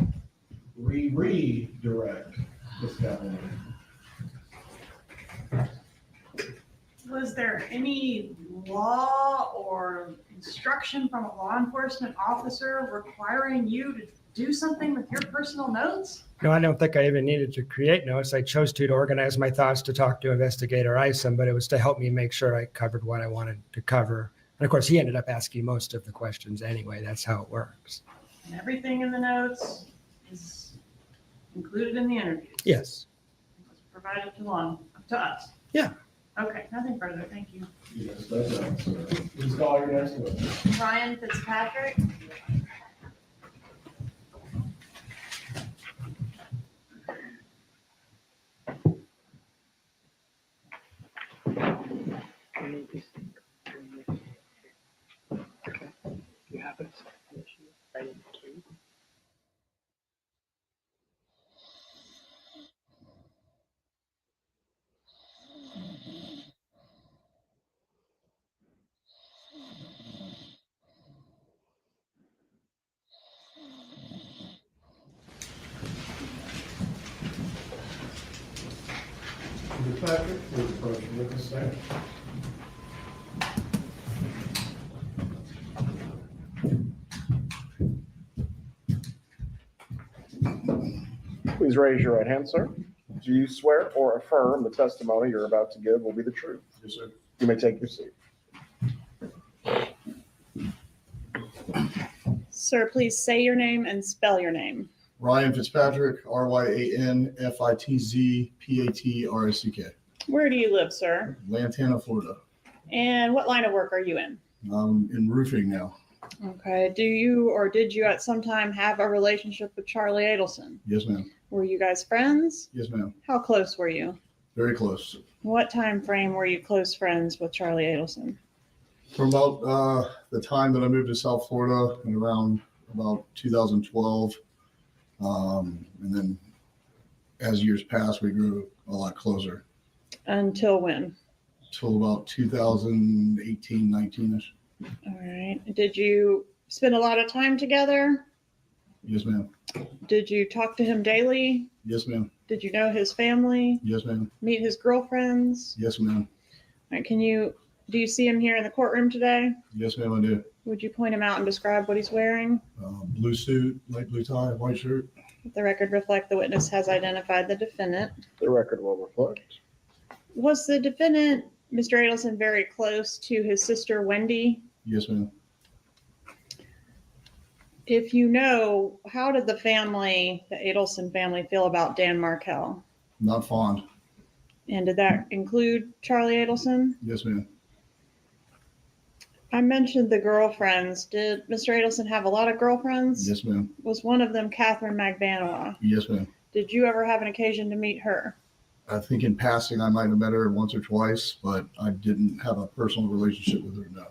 Redirect, Ms. Katherine. Was there any law or instruction from a law enforcement officer requiring you to do something with your personal notes? No, I don't think I even needed to create notes. I chose to organize my thoughts to talk to Investigator Isom, but it was to help me make sure I covered what I wanted to cover. And of course, he ended up asking most of the questions anyway. That's how it works. And everything in the notes is included in the interview? Yes. It's provided to us? Yeah. Okay, nothing further, thank you. Yes, that's right, sir. Please call your next witness. Ryan Fitzpatrick? You have it. Right in the key. Mr. Patrick, please approach the witness stand. Please raise your right hand, sir. Do you swear or affirm the testimony you're about to give will be the truth? Yes, sir. You may take your seat. Sir, please say your name and spell your name. Ryan Fitzpatrick, RyanFitzpatrick. Where do you live, sir? Lantana, Florida. And what line of work are you in? I'm in roofing now. Okay. Do you or did you at some time have a relationship with Charlie Adelson? Yes, ma'am. Were you guys friends? Yes, ma'am. How close were you? Very close. What time frame were you close friends with Charlie Adelson? From about the time that I moved to South Florida and around about 2012. And then as years passed, we grew a lot closer. Until when? Till about 2018, 19-ish. All right. Did you spend a lot of time together? Yes, ma'am. Did you talk to him daily? Yes, ma'am. Did you know his family? Yes, ma'am. Meet his girlfriends? Yes, ma'am. All right. Do you see him here in the courtroom today? Yes, ma'am, I do. Would you point him out and describe what he's wearing? Blue suit, light blue tie, white shirt. The record reflect the witness has identified the defendant. The record will reflect. Was the defendant, Mr. Adelson, very close to his sister Wendy? Yes, ma'am. If you know, how did the family, the Adelson family, feel about Dan Markel? Not fond. And did that include Charlie Adelson? Yes, ma'am. I mentioned the girlfriends. Did Mr. Adelson have a lot of girlfriends? Yes, ma'am. Was one of them Katherine Magbanua? Yes, ma'am. Did you ever have an occasion to meet her? I think in passing I might have met her once or twice, but I didn't have a personal relationship with her, no.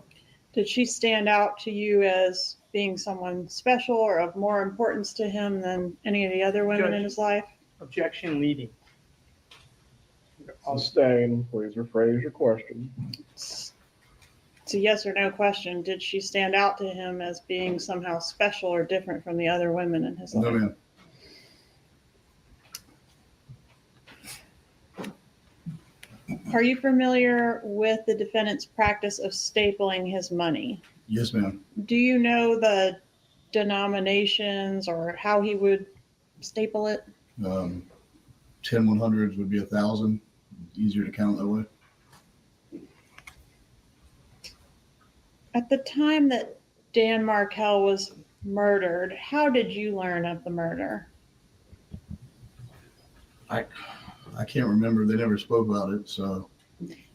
Did she stand out to you as being someone special or of more importance to him than any of the other women in Judge. his life? Objection leading. Sustained. Please rephrase your question. It's a yes or no question. Did she stand out to him as being somehow special or different from the other women in his life? No, ma'am. Are you familiar with the defendant's practice of stapling his money? Yes, ma'am. Do you know the denominations or how he would staple it? 10 100s would be 1,000. Easier to count that way. At the time that Dan Markel was murdered, how did you learn of the murder? I can't remember. They never spoke about it, so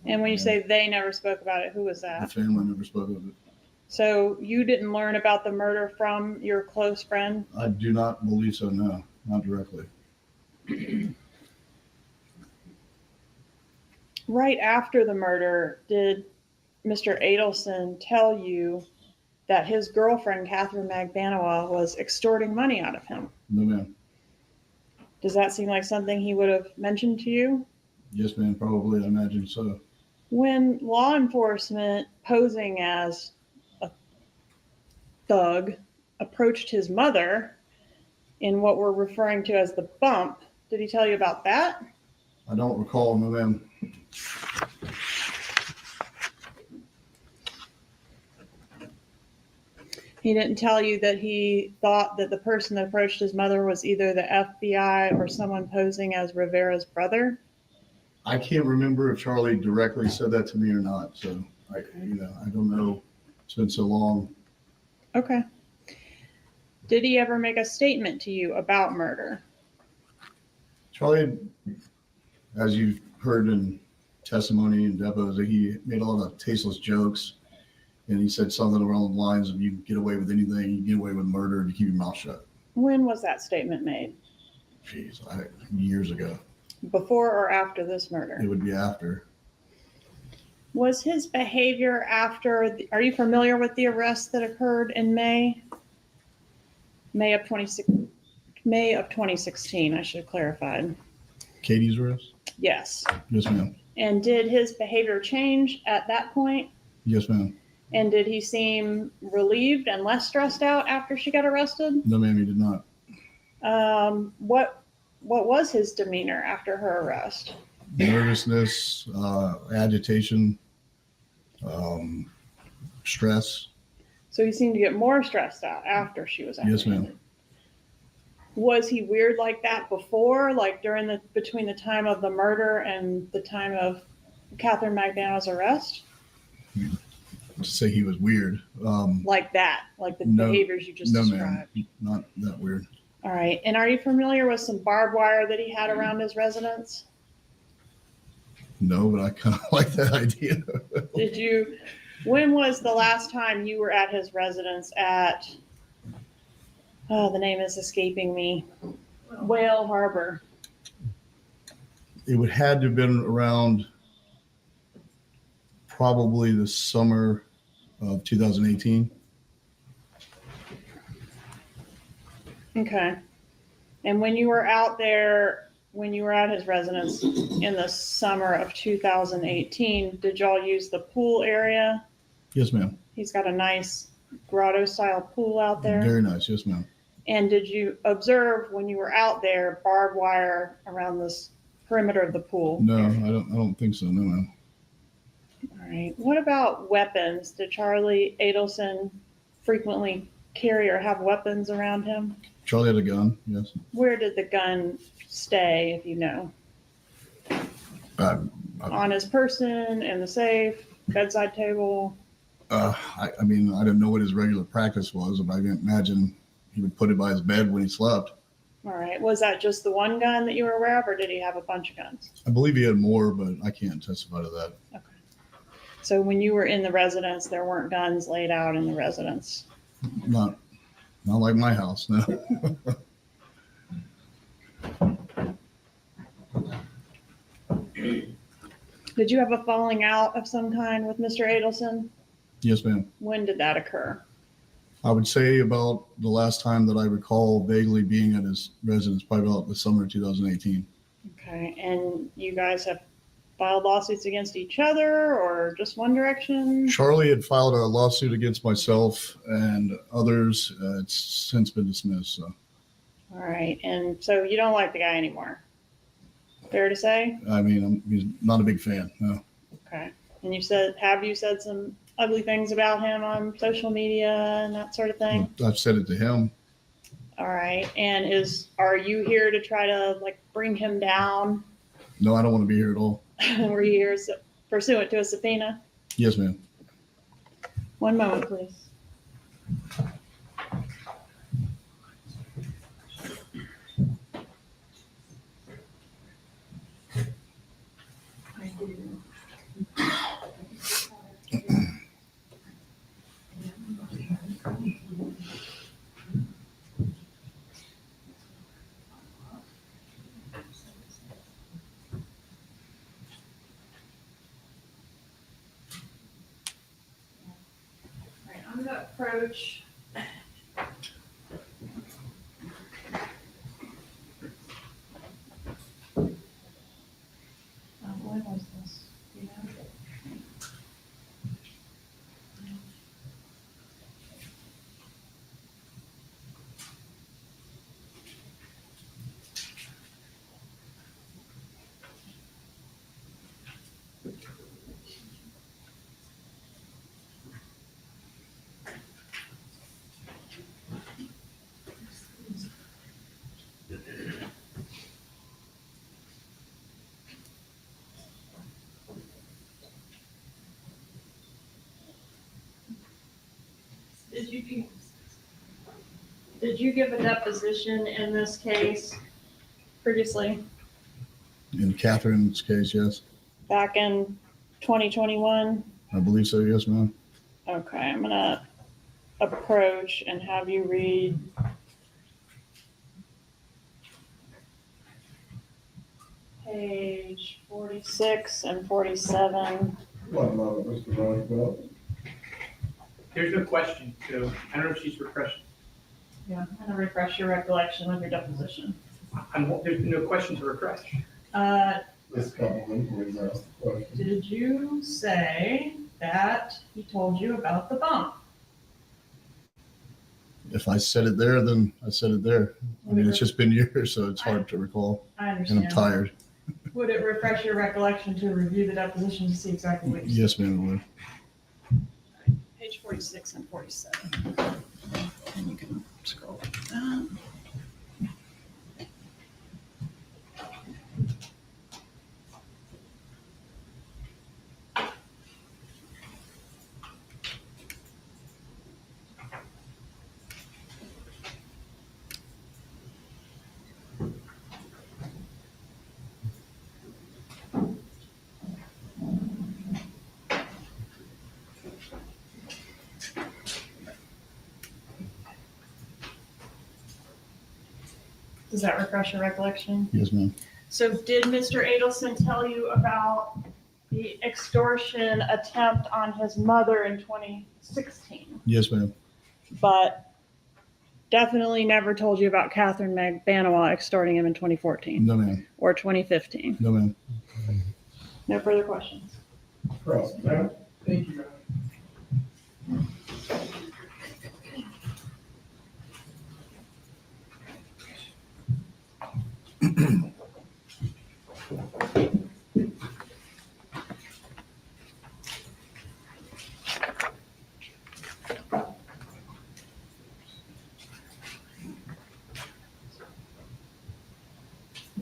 And when you say they never spoke about it, who was the that? family never spoke of it. So you didn't learn about the murder from your close friend? I do not believe so, no, not directly. Right after the murder, did Mr. Adelson tell you that his girlfriend, Katherine Magbanua, was extorting money out of him? No, ma'am. Does that seem like something he would have mentioned to you? Yes, ma'am, probably, I imagine so. When law enforcement posing as a thug approached his mother in what we're referring to as the bump, did he tell you about that? I don't recall, no, ma'am. He didn't tell you that he thought that the person that approached his mother was either the FBI or someone posing as Rivera's brother? I can't remember if Charlie directly said that to me or not, so I don't know. It's been so long. Okay. Did he ever make a statement to you about murder? Charlie, as you've heard in testimony and depots, he made a lot of tasteless jokes, and he said something along the lines of, "You can get away with anything, you can get away with murder, and you keep your mouth shut." When was that statement made? Jeez, years ago. Before or after this murder? It would be after. Was his behavior after, are you familiar with the arrest that occurred in May of 2016, I should have clarified. Katie's arrest? Yes. Yes, ma'am. And did his behavior change at that point? Yes, ma'am. And did he seem relieved and less stressed out after she got arrested? No, ma'am, he did not. What was his demeanor after her arrest? Nervousness, agitation, stress. So he seemed to get more stressed out after she was Yes, apprehended. ma'am. Was he weird like that before, like between the time of the murder and the time of Katherine Magbanua's arrest? To say he was weird. Like that, like the No, behaviors you just no, described? ma'am, not that weird. All right. And are you familiar with some barbed wire that he had around his residence? No, but I kind of like that idea. When was the last time you were at his residence at, the name is escaping me, Whale Harbor? It would had to have been around probably the summer of 2018. Okay. And when you were out there, when you were at his residence in the summer of 2018, did y'all use the pool area? Yes, ma'am. He's got a nice grotto style pool out there. Very nice. Yes, ma'am. And did you observe when you were out there barbed wire around this perimeter of the pool? No, I don't think so. No, ma'am. All right. What about weapons? Did Charlie Adelson frequently carry or have weapons around him? Charlie had a gun, yes. Where did the gun stay, if you know? On his person, in the safe, bedside table? I mean, I didn't know what his regular practice was, but I can imagine he would put it by his bed when he slept. All right. Was that just the one gun that you were aware of, or did he have a bunch of guns? I believe he had more, but I can't testify to that. Okay. So when you were in the residence, there weren't guns laid out in the residence? Not like my house, no. Did you have a falling out of some kind with Mr. Adelson? Yes, ma'am. When did that occur? I would say about the last time that I recall vaguely being at his residence, probably about the summer of 2018. Okay. And you guys have filed lawsuits against each other or just one direction? Charlie had filed a lawsuit against myself and others. It's since been dismissed. So. All right. And so you don't like the guy anymore? Fair to say? I mean, he's not a big fan. No. Okay. And have you said some ugly things about him on social media and that sort of thing? I've said it to him. All right. And are you here to try to bring him down? No, I don't want to be here at all. Were you here pursuant to a subpoena? Yes, ma'am. One moment, please. I'm going to approach. When was this? You know? Did you give a deposition in this case previously? In Katherine's case, yes. Back in 2021? I believe so, yes, ma'am. Okay, I'm going to approach and have you read page 46 and 47. One moment, Mr. Markel. There's no question, so I don't know if she's refreshing. Yeah, I'm going to refresh your recollection of your deposition. There's no question to refresh. This couple, please ask the question. Did you say that he told you about the bump? If I said it there, then I said it there. I mean, it's just been years, so it's hard to recall. I And understand. I'm tired. Would it refresh your recollection to review the deposition to see exactly what you said? Yes, ma'am, it would. Page 46 and 47. And you can scroll down. Does that refresh your recollection? Yes, ma'am. So did Mr. Adelson tell you about the extortion attempt on his mother in 2016? Yes, ma'am. But definitely never told you about Katherine Magbanua extorting him in 2014 No, ma'am. or 2015? No, ma'am. No further questions? Cross examine. Thank you.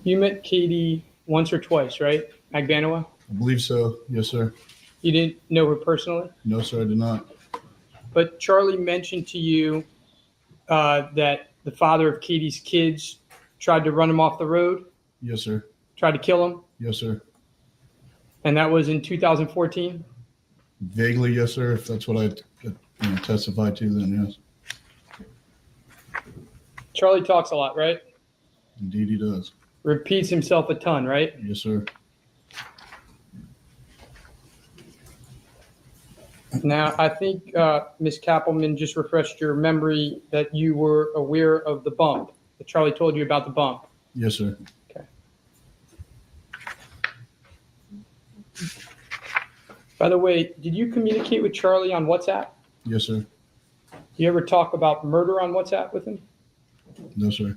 You met Katie once or twice, right? Magbanua? I believe so. Yes, sir. You didn't know her personally? No, sir, I did not. But Charlie mentioned to you that the father of Katie's kids tried to run him off the road, Yes, sir. tried to kill him, Yes, sir. and that was in 2014? Vaguely, yes, sir. If that's what I testified to, then yes. Charlie talks a lot, right? Indeed, he does. Repeats himself a ton, right? Yes, sir. Now, I think Ms. Kappelman just refreshed your memory that you were aware of the bump, that Charlie told you about the bump. Yes, sir. Okay. By the way, did you communicate with Charlie on WhatsApp? Yes, sir. Do you ever talk about murder on WhatsApp with him? No, sir.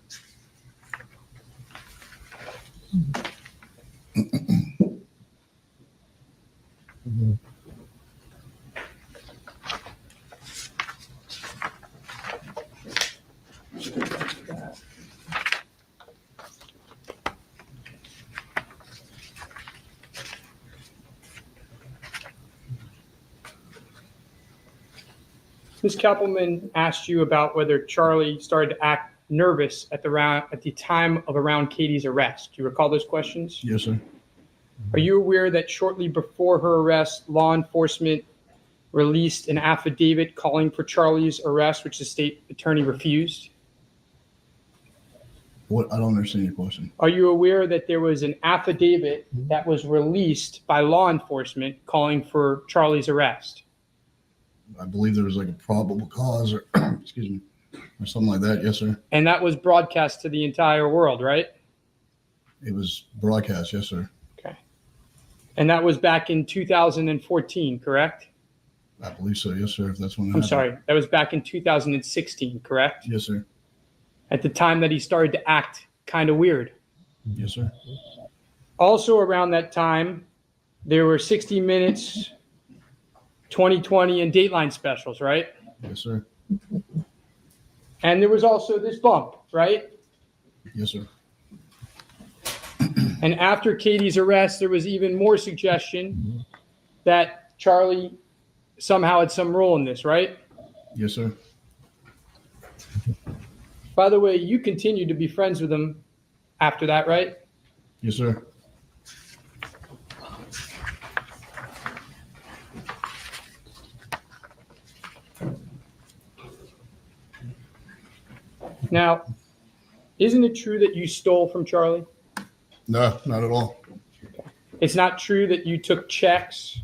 Ms. Kappelman asked you about whether Charlie started to act nervous at the time of around Katie's arrest. Do you recall those questions? Yes, sir. Are you aware that shortly before her arrest, law enforcement released an affidavit calling for Charlie's arrest, which the state attorney refused? What? I don't understand your question. Are you aware that there was an affidavit that was released by law enforcement calling for Charlie's arrest? I believe there was like a probable cause or excuse me, or something like that. Yes, sir. And that was broadcast to the entire world, right? It was broadcast. Yes, sir. Okay. And that was back in 2014, correct? I believe so. Yes, sir. If that's when. I'm sorry. That was back in 2016, correct? Yes, sir. At the time that he started to act kind of weird. Yes, sir. Also around that time, there were 60 Minutes, 2020, and Dateline specials, right? Yes, sir. And there was also this bump, right? Yes, sir. And after Katie's arrest, there was even more suggestion that Charlie somehow had some role in this, right? Yes, sir. By the way, you continued to be friends with him after that, right? Yes, sir. Now, isn't it true that you stole from Charlie? No, not at all. It's not true that you took checks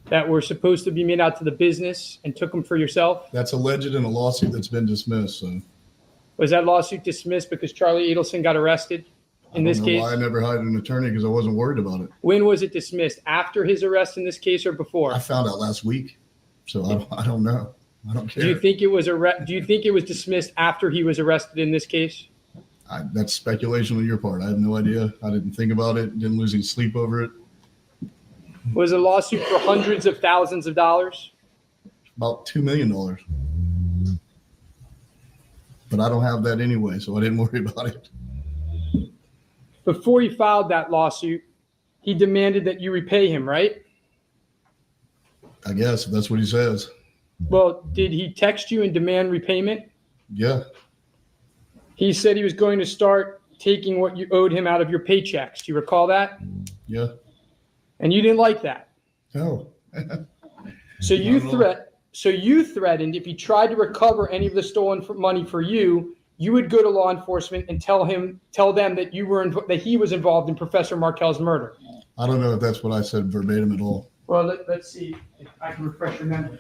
that were supposed to be made out to the business and took them for yourself? That's alleged in a lawsuit that's been dismissed. So Was that lawsuit dismissed because Charlie Adelson got arrested in this case? I never hired an attorney because I wasn't worried about it. When was it dismissed? After his arrest in this case or before? I found out last week, so I don't know. I don't care. Do you think it was dismissed after he was arrested in this case? That's speculation on your part. I have no idea. I didn't think about it. Didn't lose any sleep over it. Was a lawsuit for hundreds of thousands of dollars? About $2 million. But I don't have that anyway, so I didn't worry about it. Before he filed that lawsuit, he demanded that you repay him, right? I guess if that's what he says. Well, did he text you and demand repayment? Yeah. He said he was going to start taking what you owed him out of your paychecks. Do you recall that? Yeah. And you didn't like that. No. So you threatened if he tried to recover any of the stolen money for you, you would go to law enforcement and tell them that that he was involved in Professor Markel's murder. I don't know if that's what I said verbatim at all. Well, let's see if I can refresh your memory.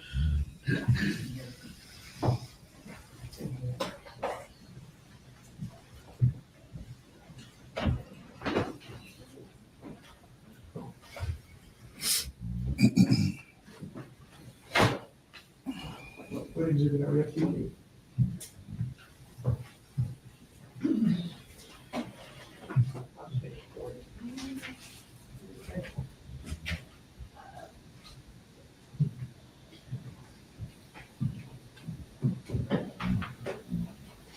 What exhibit are you?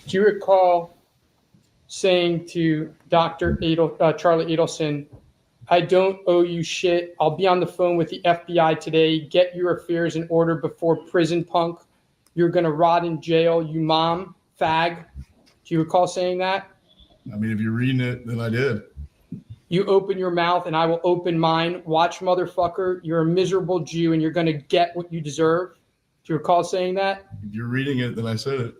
Do you recall saying to Charlie Adelson, I don't owe you shit. I'll be on the phone with the FBI today. Get your affairs in order before prison, punk. You're going to rot in jail, you mom, fag. Do you recall saying that? I mean, if you're reading it, then I did. You open your mouth and I will open mine. Watch, motherfucker. You're a miserable Jew and you're going to get what you deserve. Do you recall saying that? If you're reading it, then I said it.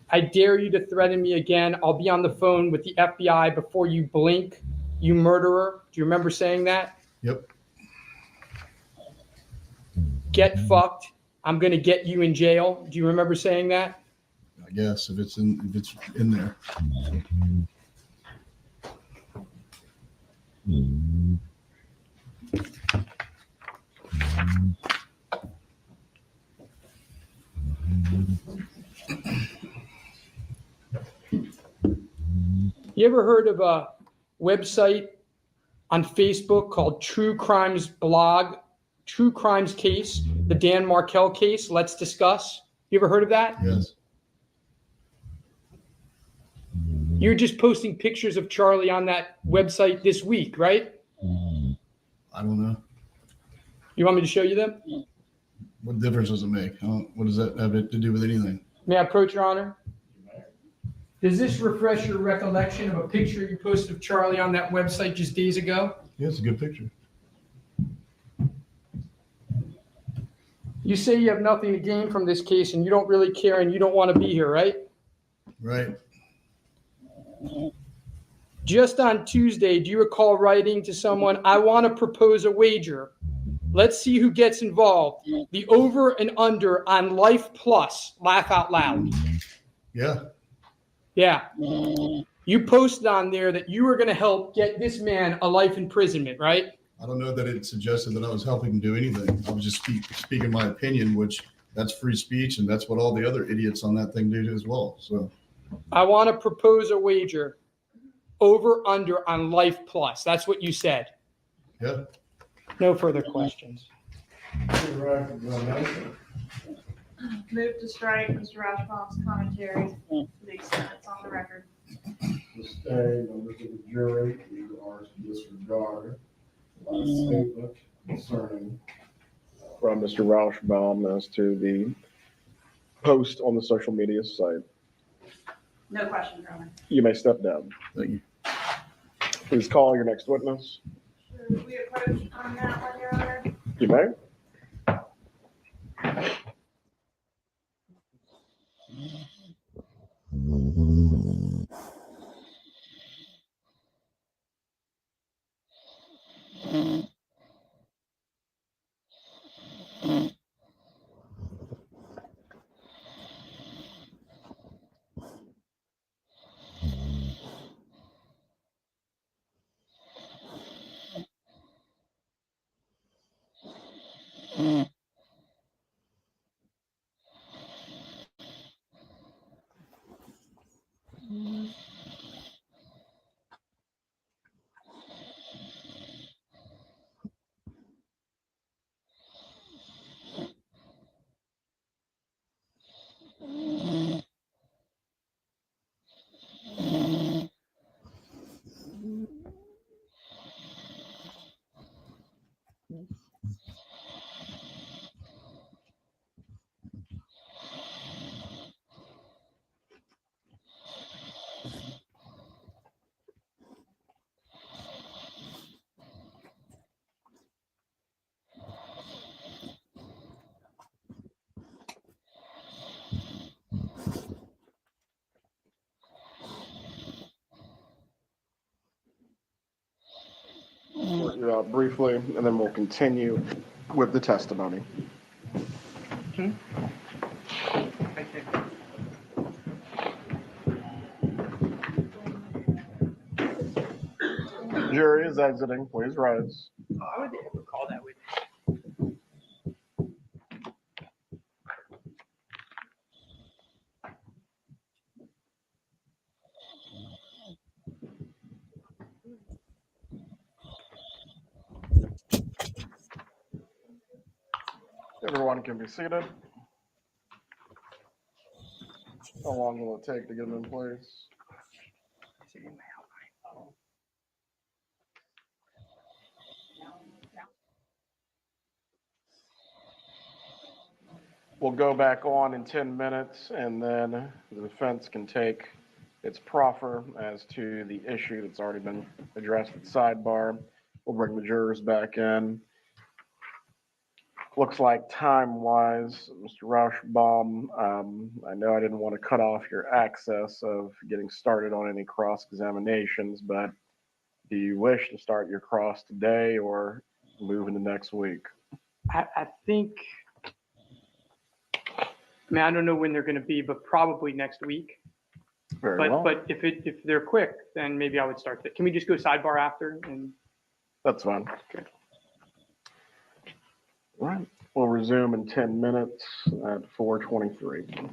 I dare you to threaten me again. I'll be on the phone with the FBI before you blink, you murderer. Do you remember saying that? Yep. Get fucked. I'm going to get you in jail. Do you remember saying that? I guess if it's in there. You ever heard of a website on Facebook called True Crimes Blog, True Crimes Case, the Dan Markel case? Let's discuss. You ever heard of that? Yes. You're just posting pictures of Charlie on that website this week, right? I don't know. You want me to show you them? What difference does it make? What does that have to do with anything? May I approach, Your Honor? Does this refresh your recollection of a picture you posted of Charlie on that website just days ago? Yeah, it's a good picture. You say you have nothing to gain from this case and you don't really care and you don't want to be here, right? Right. Just on Tuesday, do you recall writing to someone, I want to propose a wager. Let's see who gets involved. The over and under on Life Plus. Laugh out loud. Yeah. Yeah. You posted on there that you were going to help get this man a life imprisonment, right? I don't know that it suggested that I was helping him do anything. I was just speaking my opinion, which that's free speech, and that's what all the other idiots on that thing do as well. So I want to propose a wager. Over under on Life Plus. That's what you said. Yeah. No further questions. Move to strike Mr. Rashbaum's commentary to the extent it's on the record. To stay, members of the jury, you are to disregard the last statement concerning From Mr. Rauschbaum as to the post on the social media site. No question, Your Honor. You may step down. Thank you. Please call your next witness. Should we approach on that one, Your Honor? You may. Sort you out briefly, and then we'll continue with the testimony. Jury is exiting. Please rise. I would recall that with Everyone can be seated. How long will it take to get them in place? We'll go back on in 10 minutes, and then the defense can take its proffer as to the issue that's already been addressed at sidebar. We'll bring the jurors back in. Looks like time-wise, Mr. Rauschbaum, I know I didn't want to cut off your access of getting started on any cross-examinations, but do you wish to start your cross today or move into next week? I think, I mean, I don't know when they're going to be, but probably next week. Very well. But if they're quick, then maybe I would start that. Can we just go sidebar after? And That's fine. Okay. All right. We'll resume in 10 minutes at 4:23.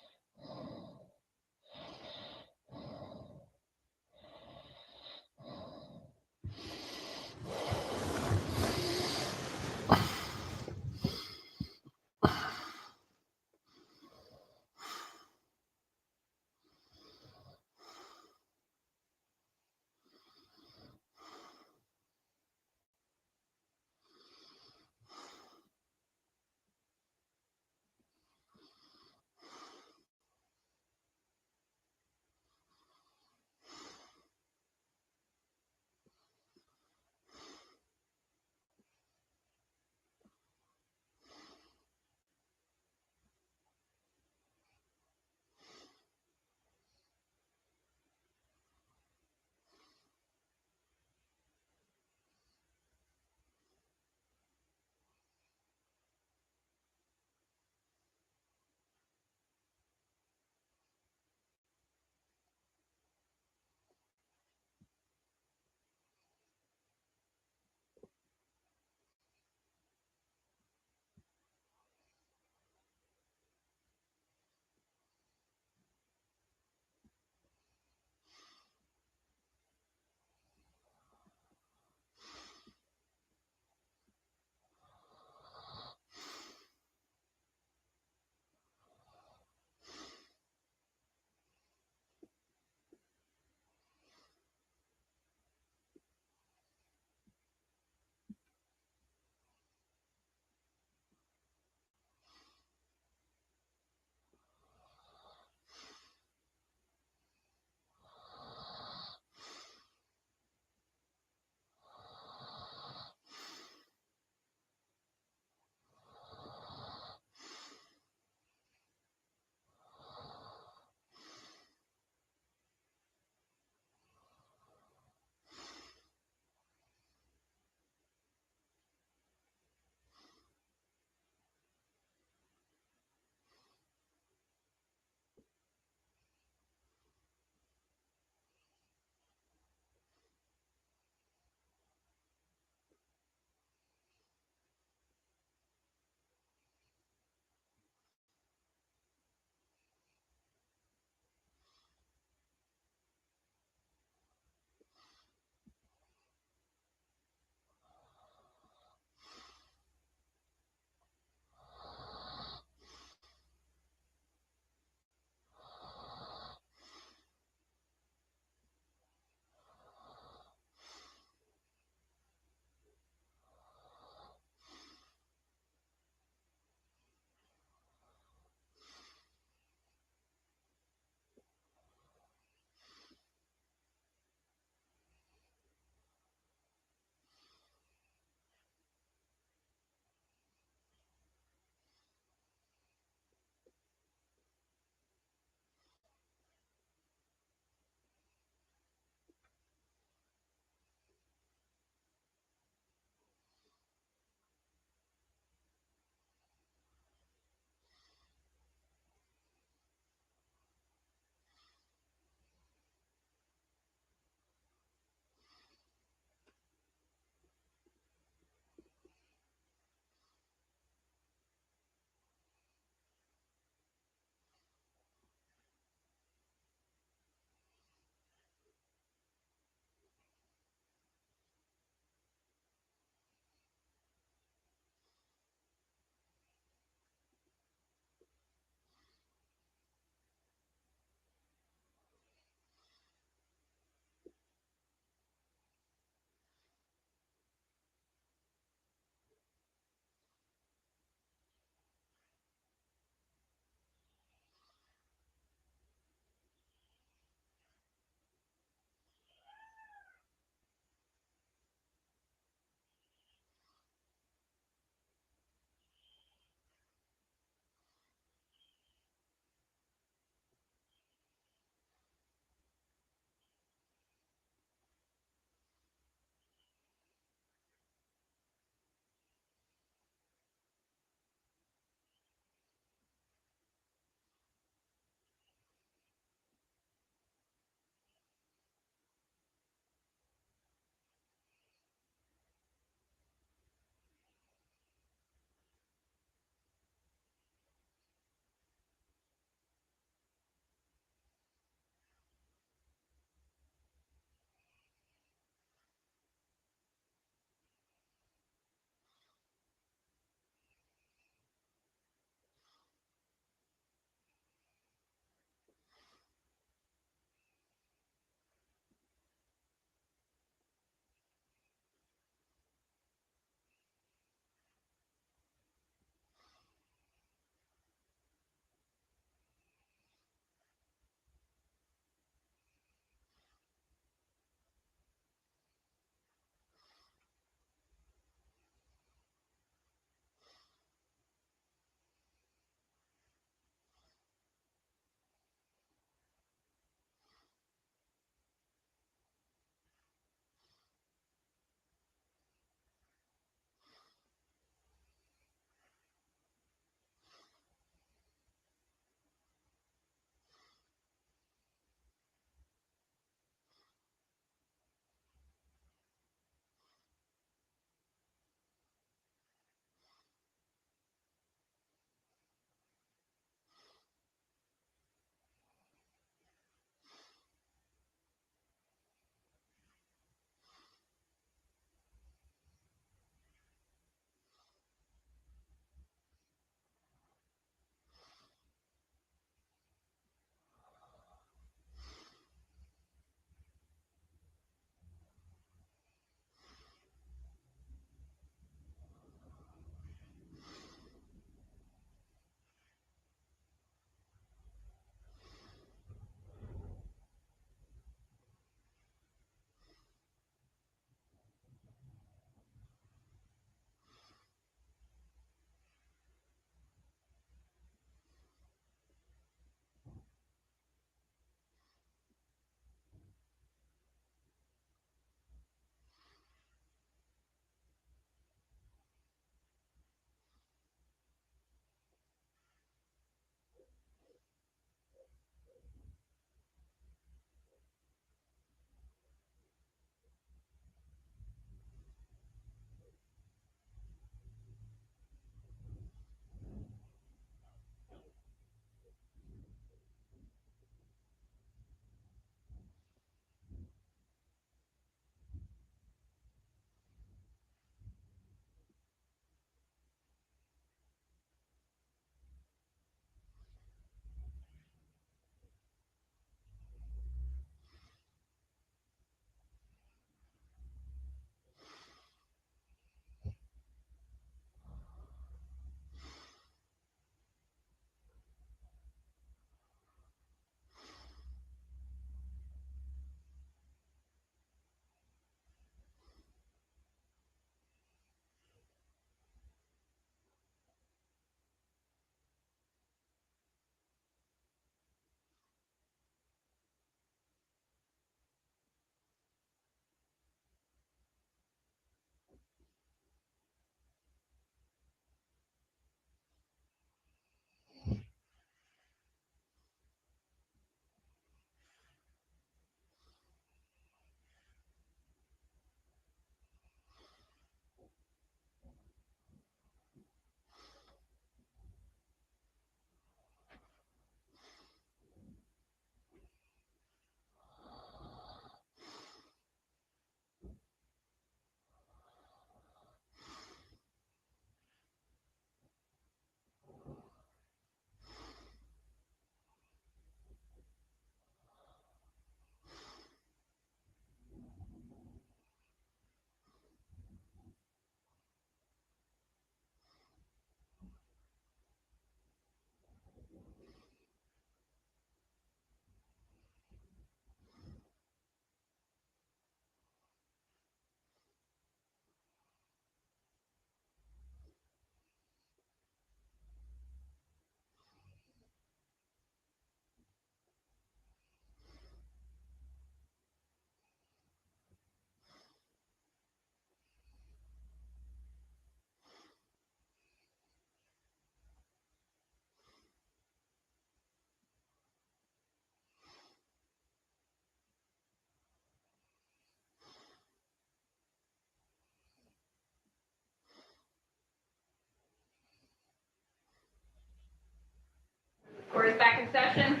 Court is back in session.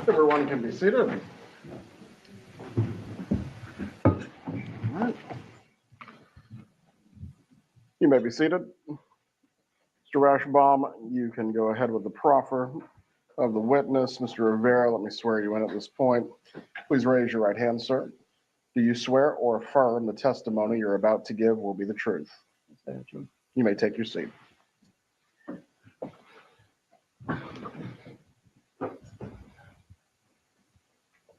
Everyone can be seated. All right. You may be seated. Mr. Rashbaum, you can go ahead with the proffer of the witness. Mr. Rivera, let me swear you in at this point. Please raise your right hand, sir. Do you swear or affirm the testimony you're about to give will be the truth? You may take your seat.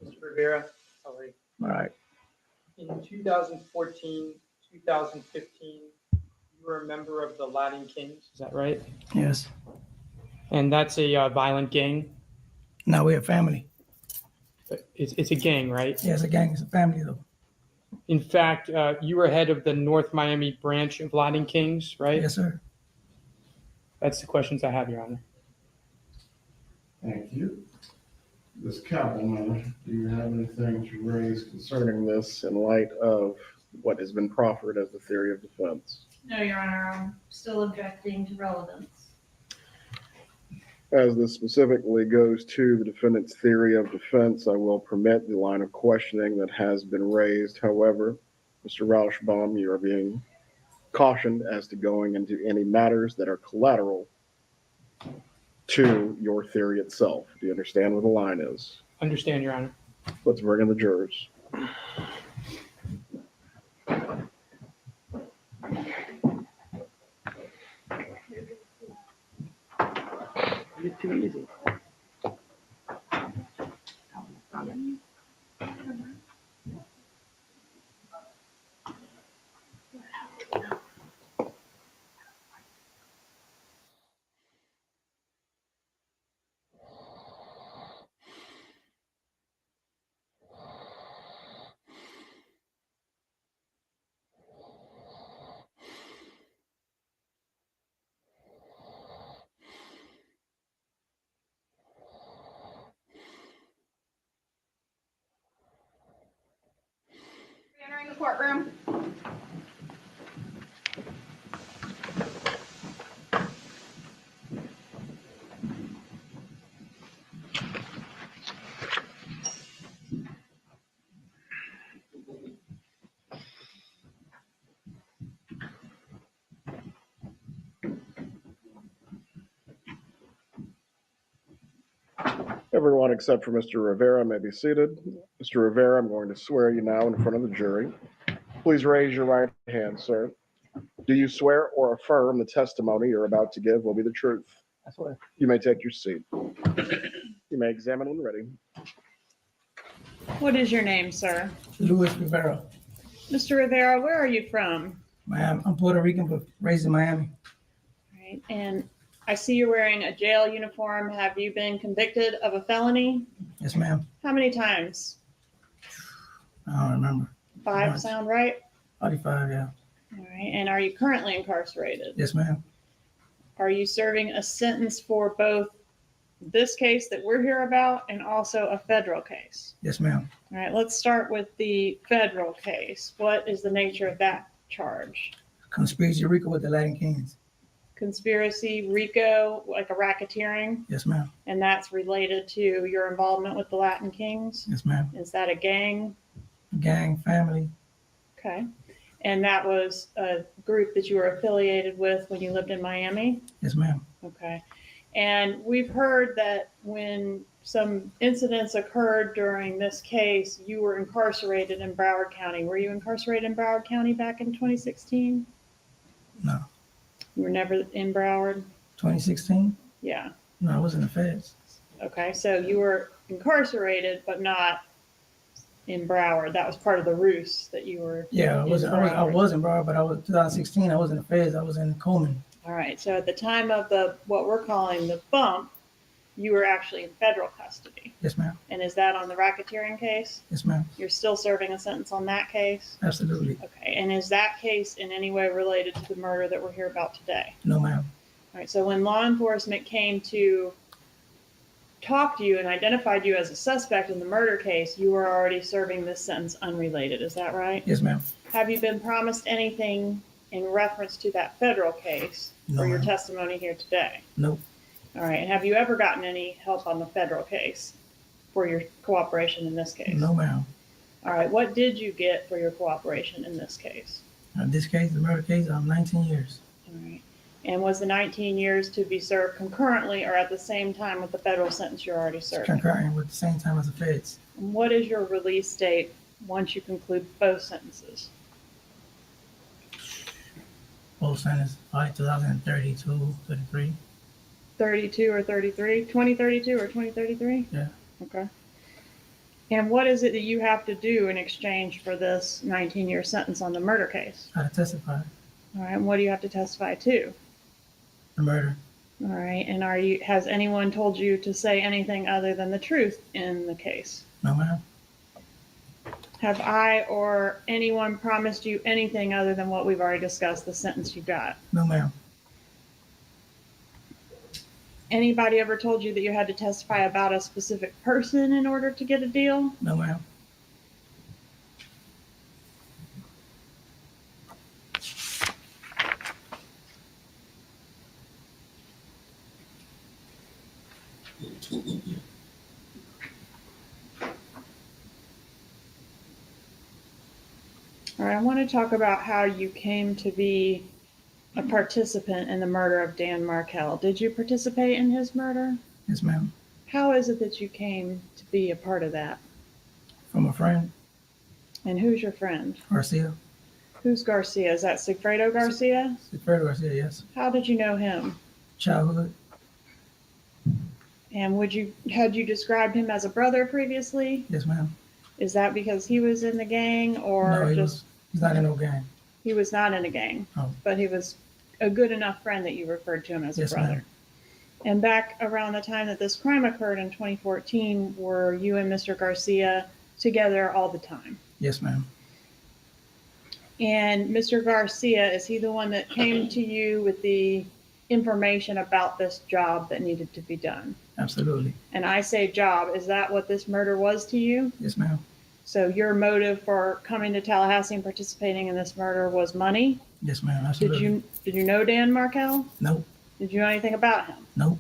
Mr. Rivera, all right. All right. In 2014, 2015, you were a member of the Latin Kings, is that right? Yes. And that's a violent gang? Now we're a family. It's a gang, right? Yeah, it's a gang. It's a family, though. In fact, you were head of the North Miami branch of Latin Kings, right? Yes, sir. That's the questions I have, Your Honor. Thank you. Ms. Katherine, do you have anything to raise Concerning this in light of what has been proffered as the theory of defense. No, Your Honor, I'm still objecting to relevance. As this specifically goes to the defendant's theory of defense, I will permit the line of questioning that has been raised. However, Mr. Rauschbaum, you are being cautioned as to going into any matters that are collateral to your theory itself. Do you understand what the line is? Understand, Your Honor. Let's bring in the jurors. You're too easy. Entering the courtroom. Everyone except for Mr. Rivera may be seated. Mr. Rivera, I'm going to swear you now in front of the jury. Please raise your right hand, sir. Do you swear or affirm the testimony you're about to give will be the truth? I swear. You may take your seat. You may examine when ready. What is your name, sir? Luis Rivera. Mr. Rivera, where are you from? Miami. I'm Puerto Rican, but raised in Miami. Right. And I see you're wearing a jail uniform. Have you been convicted of a felony? Yes, ma'am. How many times? I don't remember. 5 Once. sound right? 45, yeah. All right. And are you currently incarcerated? Yes, ma'am. Are you serving a sentence for both this case that we're here about and also a federal case? Yes, ma'am. All right. Let's start with the federal case. What is the nature of that charge? Conspiracy RICO with the Latin Kings. Conspiracy, RICO, like a racketeering, Yes, ma'am. and that's related to your involvement with the Latin Kings? Yes, ma'am. Is that a gang? Gang, family. Okay. And that was a group that you were affiliated with when you lived in Miami? Yes, ma'am. Okay. And we've heard that when some incidents occurred during this case, you were incarcerated in Broward County. Were you incarcerated in Broward County back in 2016? No. You were never in Broward? 2016? Yeah. No, I was in the feds. Okay. So you were incarcerated, but not in Broward. That was part of the ruse that you were. Yeah, I in was in Broward, but I was 2016. I was in the feds. I was in Coleman. All right. So at the time of the what we're calling the bump, you were actually in federal custody. Yes, ma'am. And is that on the racketeering case? Yes, ma'am. You're still serving a sentence on that case? Absolutely. Okay. And is that case in any way related to the murder that we're here about today? No, ma'am. All right. So when law enforcement came to talk to you and identified you as a suspect in the murder case, you were already serving this sentence unrelated. Is that right? Yes, ma'am. Have you been promised anything in reference to that federal case No, for your ma'am. testimony here today? Nope. All right, and have you ever gotten any help on the federal case for your cooperation in this case? No, ma'am. All right, what did you get for your cooperation in this case? In this case, the murder case, 19 years. All right. And was the 19 years to be served concurrently or at the same time with the federal sentence you're already serving? Concurrent with the same time as the feds. And what is your release date once you conclude both sentences? Both sentences, 2032, 33. 32 or 33? 2032 or 2033? Yeah. Okay. And what is it that you have to do in exchange for this 19-year sentence on the murder case? I had to testify. All right, and what do you have to testify to? The murder. All right, and has anyone told you to say anything other than the truth in the case? No, ma'am. Have I or anyone promised you anything other than what we've already discussed, the sentence you got? No, ma'am. Anybody ever told you that you had to testify about a specific person in order to get a deal? No, ma'am. All right, I want to talk about how you came to be a participant in the murder of Dan Markel. Did you participate in his murder? Yes, ma'am. How is it that you came to be a part of that? From a friend. And who's your friend? Garcia. Who's Garcia? Is that Sigfredo Garcia? Sigfredo Garcia, yes. How did you know him? Childhood. And had you described him as a brother previously? Yes, ma'am. Is that because he was in the gang or No, just he's not in no gang. he was not in a gang, Oh. but he was a good enough friend that you referred to him as Yes, a brother? ma'am. And back around the time that this crime occurred in 2014, were you and Mr. Garcia together all the time? Yes, ma'am. And Mr. Garcia, is he the one that came to you with the information about this job that needed to be done? Absolutely. And I say job, is that what this murder was to you? Yes, ma'am. So your motive for coming to Tallahassee and participating in this murder was money? Yes, ma'am. Absolutely. Did you know Dan Markel? Nope. Did you know anything about him? Nope.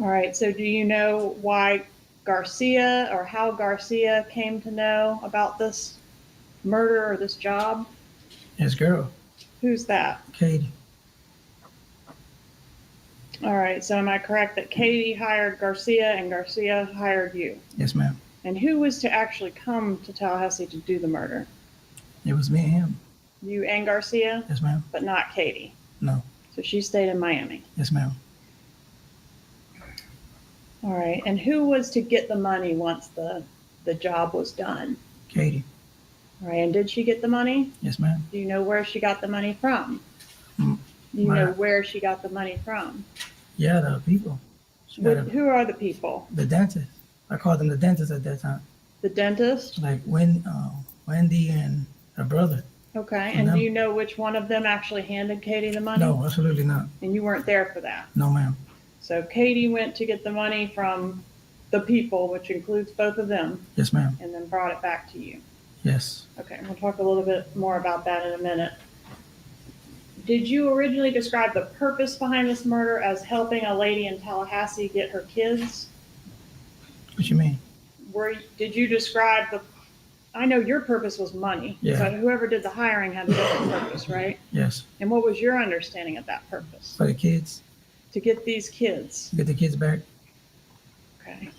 All right, so do you know why Garcia or how Garcia came to know about this murder or this job? His girl, Who's that? Katie. All right, so am I correct that Katie hired Garcia and Garcia hired you? Yes, ma'am. And who was to actually come to Tallahassee to do the murder? It was me and him. You and Garcia, Yes, ma'am. but not Katie. No. So she stayed in Miami. Yes, ma'am. All right, and who was to get the money once the job was done? Katie. All right, and did she get the money? Yes, ma'am. Do you know where she got the money from? Mm, Do you my- know where she got the money from? Yeah, the people. She got Who are the people? the dentist. I called them the dentist at that time. The dentist? Like Wendy and her brother. Okay, And and them. do you know which one of them actually handed Katie the money? No, absolutely not. And you weren't there for that? No, ma'am. So Katie went to get the money from the people, which includes both of them, Yes, ma'am. and then brought it back to you. Yes. Okay, we'll talk a little bit more about that in a minute. Did you originally describe the purpose behind this murder as helping a lady in Tallahassee get her kids? What you mean? Did you describe I know your purpose was money. Yeah. So whoever did the hiring had a different purpose, right? Yes. And what was your understanding of that purpose? For the kids. To get these kids. Get the kids back. Okay.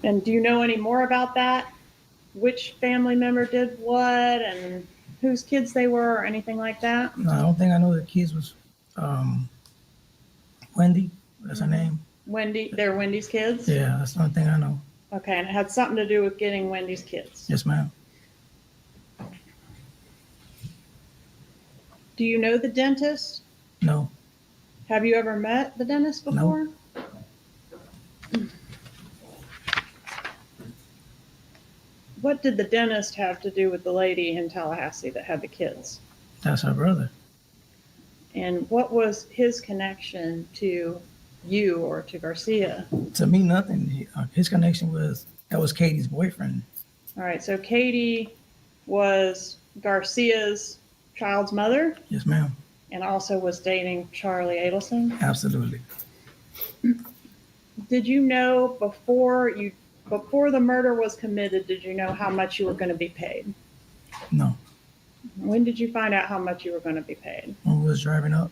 And do you know any more about that? Which family member did what and whose kids they were or anything like that? No, I don't think I know the kids was Wendy. That's her name. Wendy, they're Wendy's kids? Yeah, that's the only thing I know. Okay, and it had something to do with getting Wendy's kids. Yes, ma'am. Do you know the dentist? No. Have you ever met the dentist before? What did the dentist have to do with the lady in Tallahassee that had the kids? That's her brother. And what was his connection to you or to Garcia? To me, nothing. His connection that was Katie's boyfriend. All right, so Katie was Garcia's child's mother, Yes, ma'am. and also was dating Charlie Adelson? Absolutely. Did you know before the murder was committed, did you know how much you were going to be paid? No. When did you find out how much you were going to be paid? When we was driving up.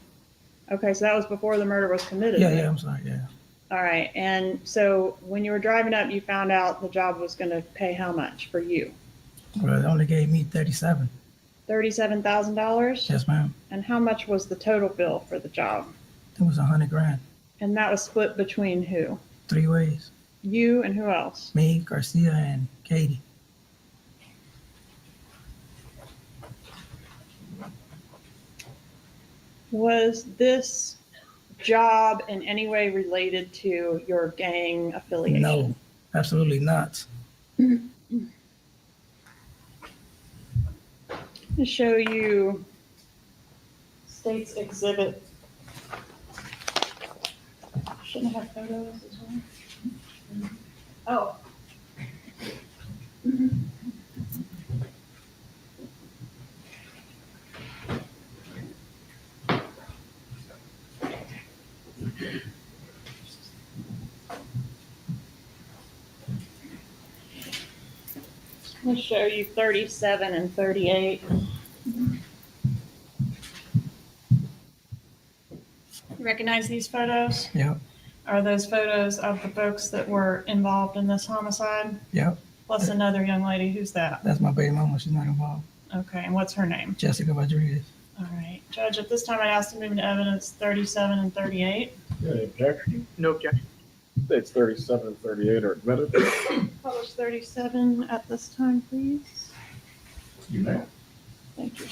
Okay, so that was before the murder was committed. Yeah, right? yeah, I'm sorry, yeah. All right, and so when you were driving up, you found out the job was going to pay how much for you? Well, they only gave me 37. $37,000? Yes, ma'am. And how much was the total bill for the job? It was 100 grand. And that was split between who? 3 ways. You and who else? Me, Garcia, and Katie. Was this job in any way related to your gang affiliation? No, absolutely not. To show you State's Exhibit. Shouldn't have photos as well. Oh. I'll show you 37 and 38. Recognize these photos? Yep, Are those photos of the folks that were involved in this homicide? yep. Plus another young lady, who's that? That's my baby mama. She's not involved. Okay, and what's her name? Jessica Rodriguez. All right, Judge, at this time I asked to move into evidence 37 and 38. Any objection? No objection. States 37 and 38 are admitted. Publish 37 at this time, please. You may. Thank you.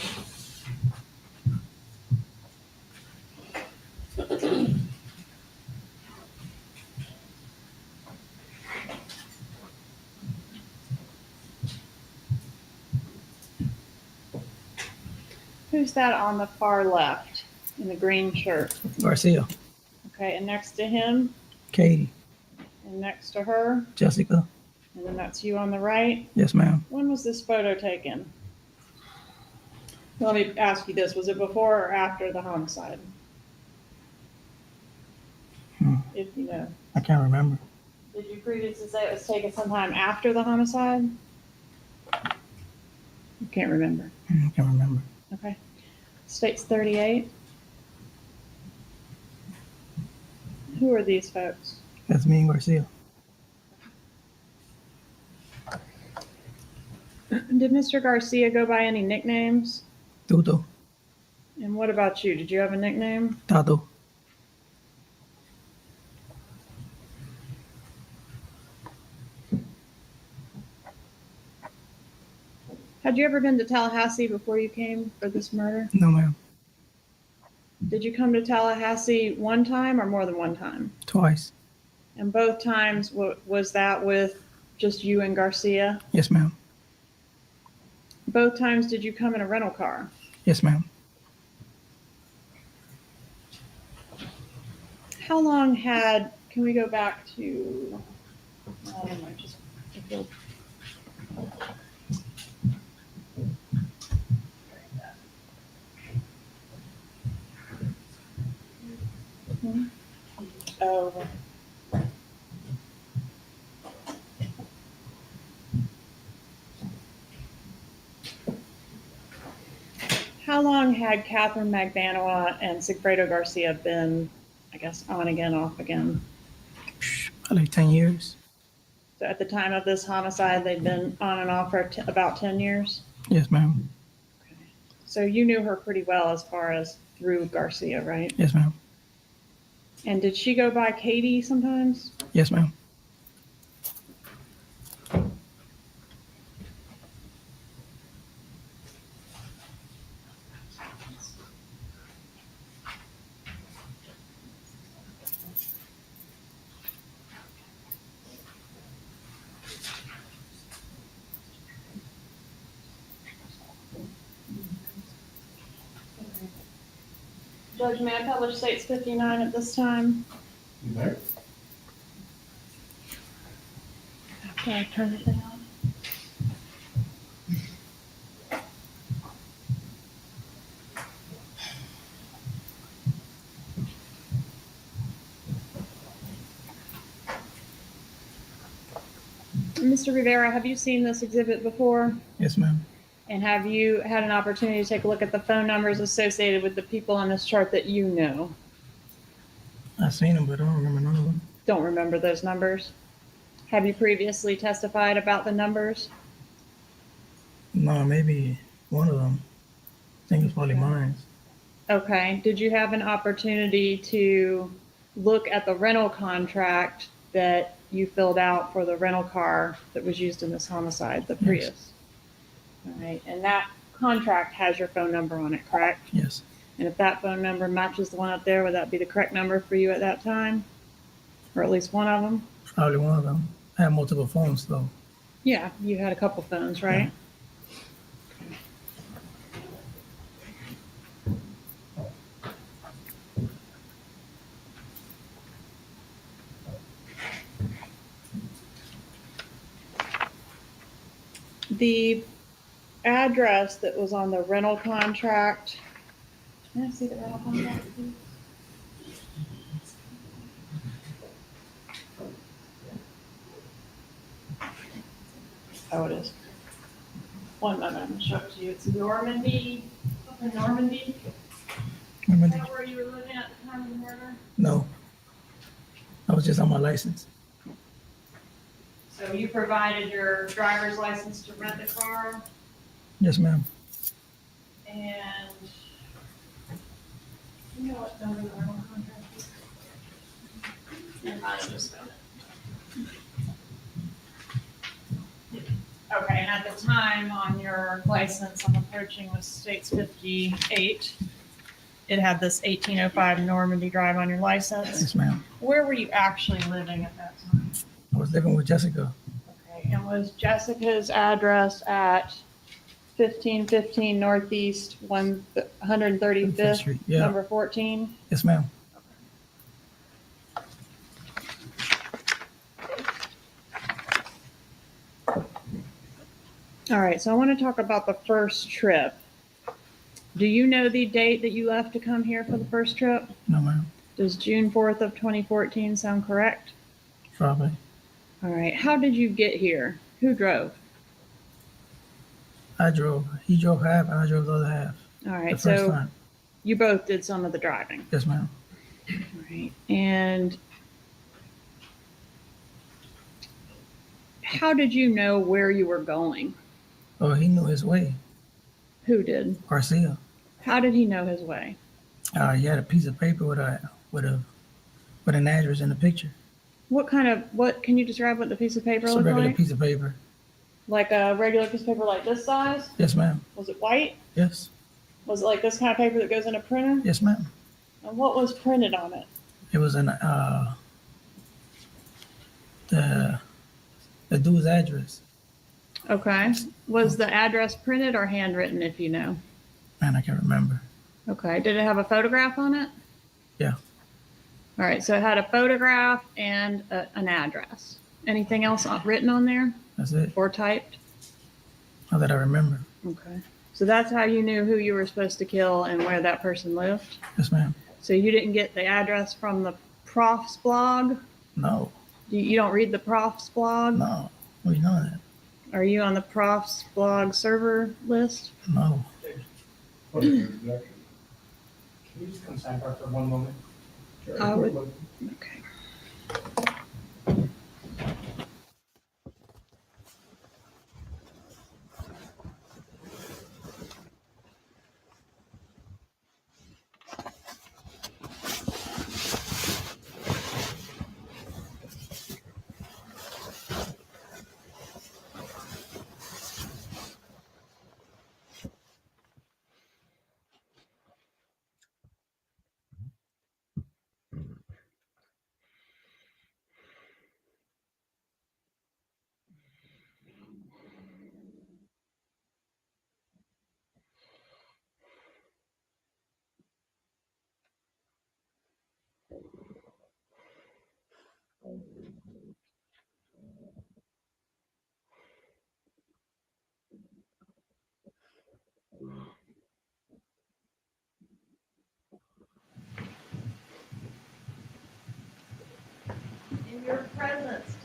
Who's that on the far left in the green shirt? Garcia, Okay, and next to him, Katie, and next to her, Jessica. and then that's you on the right. Yes, ma'am. When was this photo taken? Let me ask you this, was it before or after the homicide? If you know. I can't remember. Did you previously say it was taken sometime after the homicide? You can't remember. I can't remember. Okay. States 38. Who are these folks? That's me and Garcia. Did Mr. Garcia go by any nicknames? Tuto, And what about you? Did you have a nickname? Tato. Had you ever been to Tallahassee before you came for this murder? No, ma'am. Did you come to Tallahassee one time or more than one time? Twice. And both times, was that with just you and Garcia? Yes, ma'am. Both times, did you come in a rental car? Yes, ma'am. How long had, can we go back to, Oh. How long had Katherine Magbanua and Sigfredo Garcia been, I guess, on again, off again? Probably 10 years. So at the time of this homicide, they'd been on and off for about 10 years? Yes, ma'am. So you knew her pretty well as far as through Garcia, right? Yes, ma'am. And did she go by Katie sometimes? Yes, ma'am. Judge, may I publish States 59 at this time? You may. After I turn the thing on. Mr. Rivera, have you seen this exhibit before? Yes, ma'am. And have you had an opportunity to take a look at the phone numbers associated with the people on this chart that you know? I seen them, but I don't remember none of them. Don't remember those numbers? Have you previously testified about the numbers? No, maybe one of them. I think it's probably mine. Okay. Did you have an opportunity to look at the rental contract that you filled out for the rental car that was used in this homicide, the Prius? All right. And that contract has your phone number on it, correct? Yes. And if that phone number matches the one up there, would that be the correct number for you at that time? Or at least one of them? Probably one of them. I have multiple phones though. Yeah, you had a couple phones, right? The address that was on the rental contract. Can I see the rental contract, please? Oh, it is. One moment, I'm gonna show it to you. It's Normandy, up in Normandy. Is that where you were living at the time of the murder? No. I was just on my license. So you provided your driver's license to rent the car, Yes, ma'am. and you know what number the rental contract is? Never mind, I just found it. Okay, and at the time on your license, I'm approaching with States 58. It had this 1805 Normandy Drive on your license. Yes, ma'am. Where were you actually living at that time? I was living with Jessica. Okay, and was Jessica's address at 1515 Northeast 135th Street, yeah. number 14? Yes, ma'am. All right, so I want to talk about the first trip. Do you know the date that you left to come here for the first trip? No, ma'am. Does June 4th of 2014 sound correct? Probably. All right, how did you get here? Who drove? I drove. He drove half, and I drove the other half. All right, The first so time. you both did some of the driving. Yes, ma'am. All right, and how did you know where you were going? Oh, he knew his way. Who did? Garcia. How did he know his way? He had a piece of paper with an address in the picture. What can you describe what the piece of paper It's a looked regular like? piece of paper. Like a regular piece of paper like this size? Yes, ma'am. Was it white? Yes. Was it like this kind of paper that goes in a printer? Yes, ma'am. And what was printed on it? It was the dude's address. Okay. Was the address printed or handwritten, if you know? Man, I can't remember. Okay. Did it have a photograph on it? Yeah. All right. So it had a photograph and an address. Anything else written on there? That's it. Or typed? Not that I remember. Okay. So that's how you knew who you were supposed to kill and where that person lived? Yes, ma'am. So you didn't get the address from the prof's blog? No. You don't read the prof's blog? No. Well, you know that. Are you on the prof's blog server list? No. What is your objection? Can you just come stand for 1 moment? I would. Okay.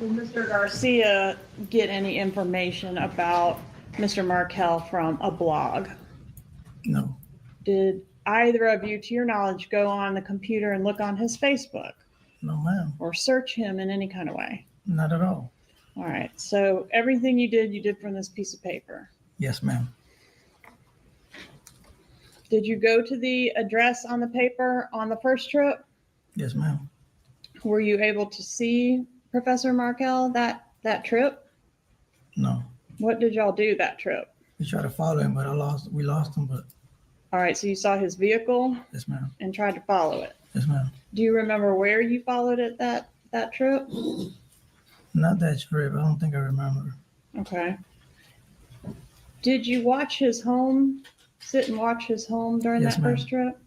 Did Mr. Garcia get any information about Mr. Markel from a blog? No, Did either of you, to your knowledge, go on the computer and look on his Facebook no, ma'am, or search him in any kind of way? not at all. All right. So everything you did from this piece of paper. Yes, ma'am. Did you go to the address on the paper on the first trip? Yes, ma'am. Were you able to see Professor Markel that trip? No, What did y'all do that trip? we tried to follow him, but we lost him. But All right. So you saw his vehicle yes, ma'am. and tried to follow it. Yes, ma'am. Do you remember where you followed it that trip? Not that trip. I don't think I remember. Okay. Did you watch his home, sit and watch his home during Yes, that ma'am. first trip?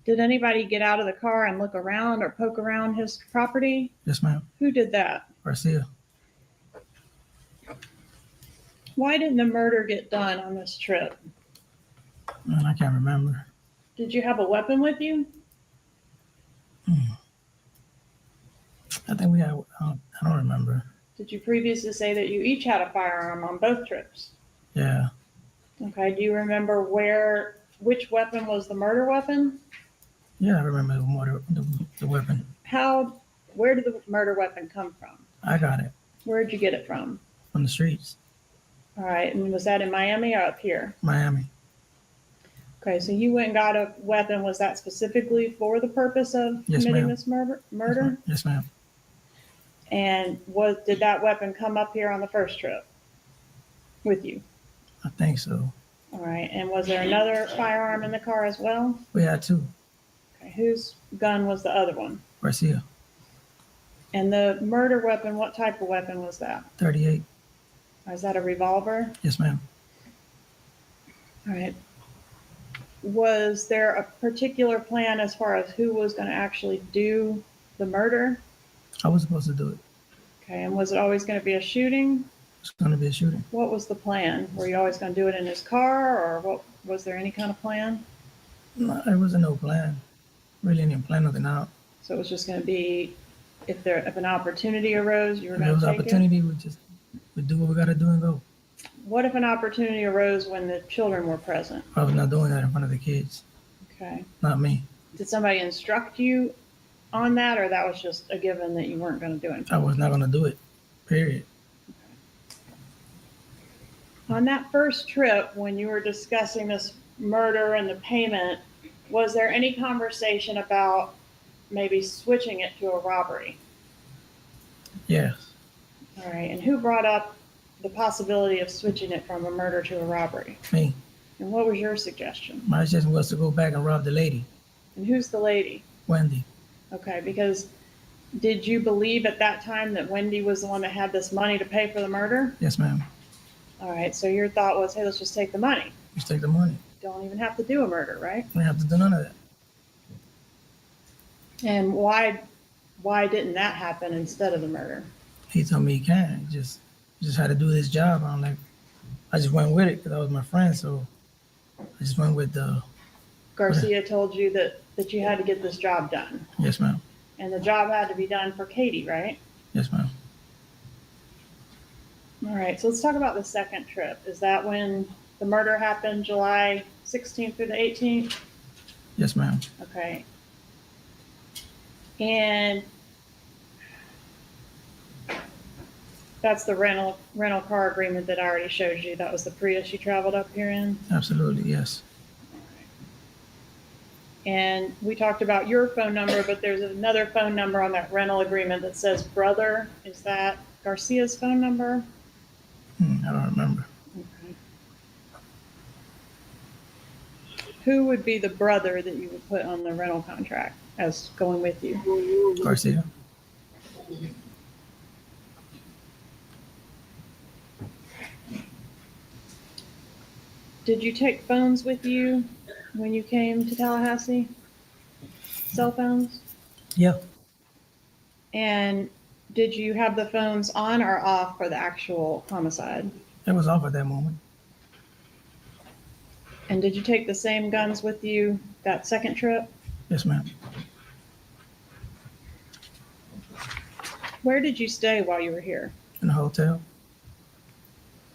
Did anybody get out of the car and look around or poke around his property? Yes, ma'am. Who did that? Garcia. Why didn't the murder get done on this trip? Man, I can't remember. Did you have a weapon with you? I think we had. I don't remember. Did you previously say that you each had a firearm on both trips? Yeah. Okay. Do you remember which weapon was the murder weapon? Yeah, I remember the weapon. Where did the murder weapon come from? I got it Where'd you get it from? from the streets, All right. And was that in Miami or up here? Miami. Okay, so you went and got a weapon. Was that specifically for the purpose of Yes, committing ma'am. this murder? Yes, ma'am. And did that weapon come up here on the first trip with you? I think so. All right, and was there another firearm in the car as well? We had two. Okay, whose gun was the other one? Garcia. And the murder weapon, what type of weapon was that? 38. Is that a revolver? Yes, ma'am. All right. Was there a particular plan as far as who was going to actually do the murder? I was supposed to do it. Okay, and was it always going to be a shooting? It's going to be a shooting. What was the plan? Were you always going to do it in his car, or what? Was there any kind of plan? No, there wasn't no plan. Really didn't plan nothing out. So it was just going to be if an opportunity arose, you were If there going was to take opportunity, we do what we got to do and go. it. What if an opportunity arose when the children were present? I was not doing that in front of the kids. Okay. Not me. Did somebody instruct you on that, or that was just a given that you weren't going to do it? I was not going to do it. Period. On that first trip, when you were discussing this murder and the payment, was there any conversation about maybe switching it to a robbery? Yes. All right. And who brought up the possibility of switching it from a murder to a robbery? Me. And what was your suggestion? My suggestion was to go back and rob the lady, And who's the lady? Wendy. Okay, because did you believe at that time that Wendy was the one that had this money to pay for the murder? Yes, ma'am. All right, so your thought was, hey, let's just take the money. Just take the money. Don't even have to do a murder, right? We have to do none of that. And why didn't that happen instead of the murder? He told me he can't. He just had to do his job. I just went with it because that was my friend. So I just went with the. Garcia told you that you had to get this job done. Yes, ma'am. And the job had to be done for Katie, right? Yes, ma'am. All right, so let's talk about the second trip. Is that when the murder happened, July 16th through the 18th? Yes, ma'am. Okay. And that's the rental car agreement that I already showed you. That was the Prius you traveled up here in. Absolutely, yes. And we talked about your phone number, but there's another phone number on that rental agreement that says brother. Is that Garcia's phone number? I don't remember. Okay. Who would be the brother that you would put on the rental contract as going with you? Garcia. Did you take phones with you when you came to Tallahassee? Cell phones? Yeah. And did you have the phones on or off for the actual homicide? It was off at that moment. And did you take the same guns with you that second trip? Yes, ma'am. Where did you stay while you were here? in the hotel.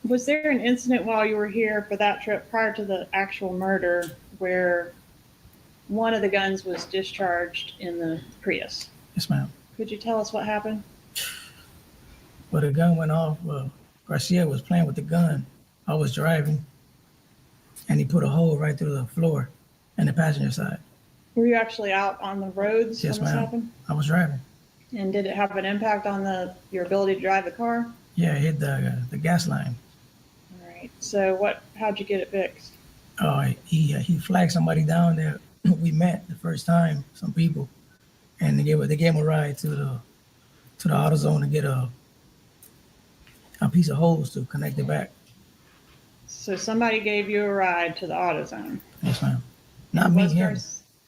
Was there an incident while you were here for that trip prior to the actual murder where one of the guns was discharged in the Prius? Yes, ma'am. Could you tell us what happened? Well, the gun went off. Garcia was playing with the gun. I was driving, and he put a hole right through the floor in the passenger side. Were you actually out on the roads Yes, when this ma'am. happened? I was driving. And did it have an impact on your ability to drive the car? Yeah, it hit the gas line. All right. So how'd you get it fixed? Oh, he flagged somebody down there. We met the first time, some people, and they gave him a ride to the AutoZone to get a piece of hose to connect it back. So somebody gave you a ride to the AutoZone. Yes, ma'am. Not me, Was him.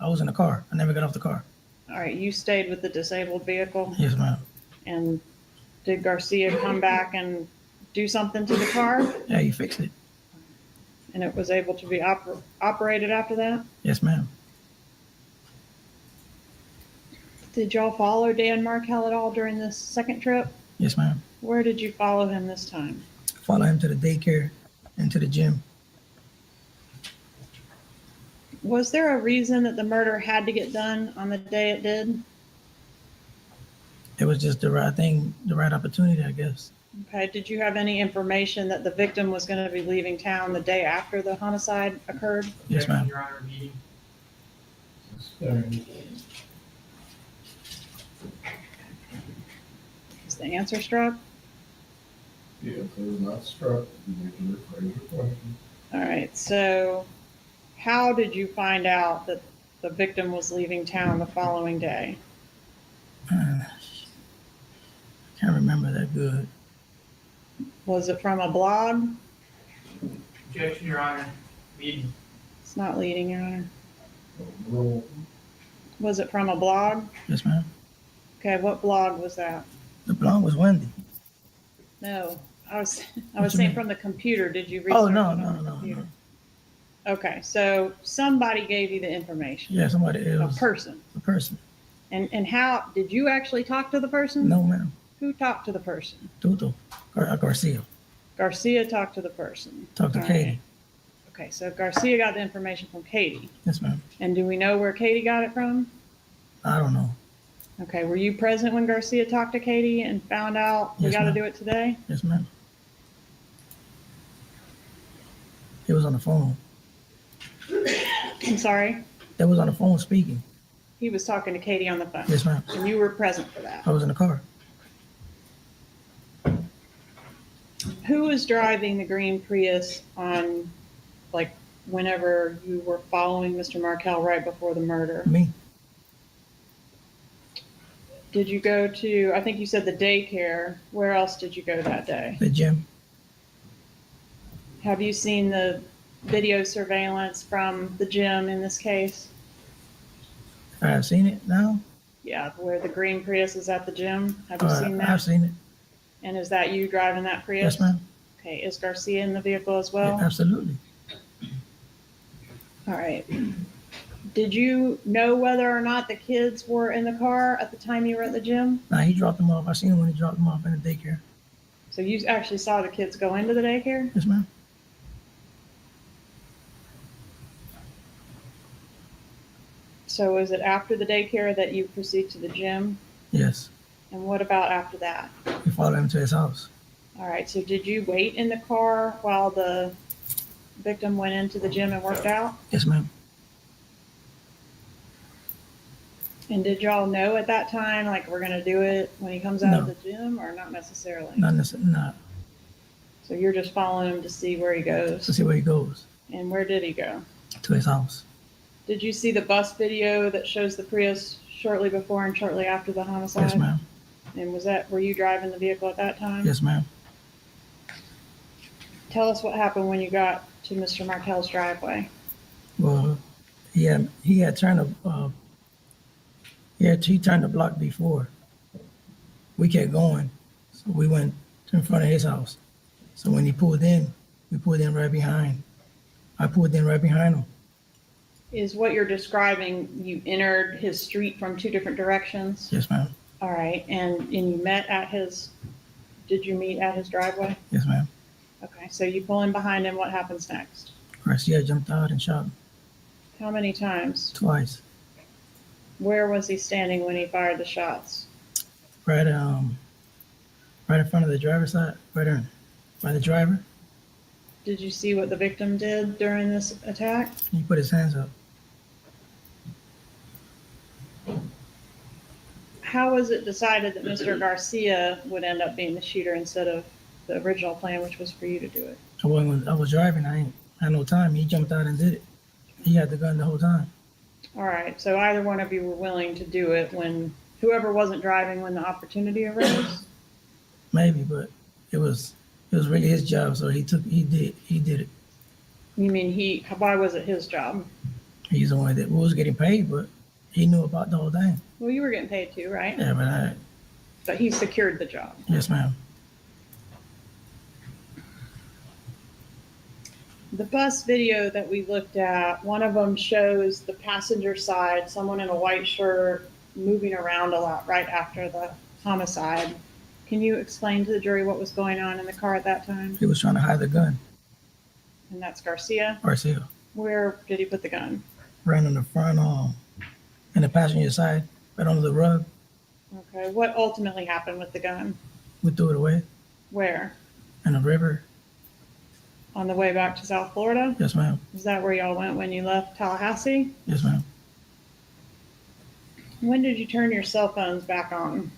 I was in the car. I never got off the car. All right. You stayed with the disabled vehicle. Yes, ma'am. And did Garcia come back and do something to the car? Yeah, he fixed it. And it was able to be operated after that? Yes, ma'am. Did y'all follow Dan Markel at all during this second trip? Yes, ma'am. Where did you follow him this time? Follow him to the daycare and to the gym. Was there a reason that the murder had to get done on the day it did? It was just the right thing, the right opportunity, I guess. Okay. Did you have any information that the victim was going to be leaving town the day after the homicide occurred? Yes, ma'am. Your Honor, meeting. Sustained. Is the answer struck? Yes, it was not struck. You need to rephrase your question. All right. So how did you find out that the victim was leaving town the following day? Can't remember that good. Was it from a blog? Objection, Your Honor. Meeting. It's not leading, Your Honor. Rule. Was it from a blog? Yes, ma'am. Okay. What blog was that? The blonde was Wendy. No, I was What you saying mean? from the computer. Did you research Oh, it no, on no, the no, computer? no. Okay, so somebody gave you the information. Yeah, somebody A else. person. A person. And how did you actually talk to the person? No, ma'am. Who talked to the person? Tuto. Garcia. Garcia talked to the person. Talked to All Katie. right. Okay, so Garcia got the information from Katie. Yes, ma'am. And do we know where Katie got it from? I don't know. Okay, were you present when Garcia talked to Katie and found out we Yes, got to ma'am. do it today? Yes, ma'am. He was on the phone. I'm sorry. That was on the phone speaking. He was talking to Katie on the phone. Yes, ma'am. And you were present for that. I was in the car. Who was driving the green Prius on, like, whenever you were following Mr. Markel right before the murder? Me. Did you go to, I think you said the daycare. Where else did you go that day? The gym. Have you seen the video surveillance from the gym in this case? I have seen it now. Yeah, where the green Prius is at the gym. Have you seen that? I've seen it. And is that you driving that Prius? Yes, ma'am. Okay, is Garcia in the vehicle as well? Yeah, absolutely. All right. Did you know whether or not the kids were in the car at the time you were at the gym? Nah, he dropped them off. I seen him when he dropped them off in the daycare. So you actually saw the kids go into the daycare? Yes, ma'am. So is it after the daycare that you proceed to the gym? Yes. And what about after that? We followed him to his house. All right, so did you wait in the car while the victim went into the gym and worked out? Yes, ma'am. And did y'all know at that time, like, we're gonna do it when he comes out of No. the gym, or not necessarily? Not necessarily. Nah. So you're just following him to see where he To goes? see where he goes. And where did he go? To his house. Did you see the bus video that shows the Prius shortly before and shortly after the homicide? Yes, ma'am. And were you driving the vehicle at that time? Yes, ma'am. Tell us what happened when you got to Mr. Markel's driveway. Well, he had turned he turned the block before. We kept going, so we went in front of his house. So when he pulled in, we pulled in right behind. I pulled in right behind him. Is what you're describing, you entered his street from two different directions? Yes, ma'am. All right, and you met at his, did you meet at his driveway? Yes, ma'am. Okay, so you pull in behind him, what happens next? Garcia jumped out and shot him How many times? twice. Where was he standing when he fired the shots? Right, right in front of the driver's side, right there, by the driver. Did you see what the victim did during this attack? He put his hands up. How was it decided that Mr. Garcia would end up being the shooter instead of the original plan, which was for you to do it? I was driving. I had no time. He jumped out and did it. He had the gun the whole time. All right, so either one of you were willing to do it when whoever wasn't driving when the opportunity arose? Maybe, but it was really his job, so he did it. You mean why was it his job? He's the one that was getting paid, but he knew about the whole thing. Well, you were getting paid too, right? Yeah, But he secured the job. Yes, ma'am. The bus video that we looked at, one of them shows the passenger side, someone in a white shirt moving around a lot right after the homicide. Can you explain to the jury what was going on in the car at that time? He was trying to hide the gun. And that's Garcia? Garcia. Where did he put the gun? Right on the front, in the passenger side, right under the rug. Okay, what ultimately happened with the gun? We threw it away Where? in the river. On the way back to South Florida? Yes, ma'am. Is that where y'all went when you left Tallahassee? Yes, ma'am. When did you turn your cell phones back on?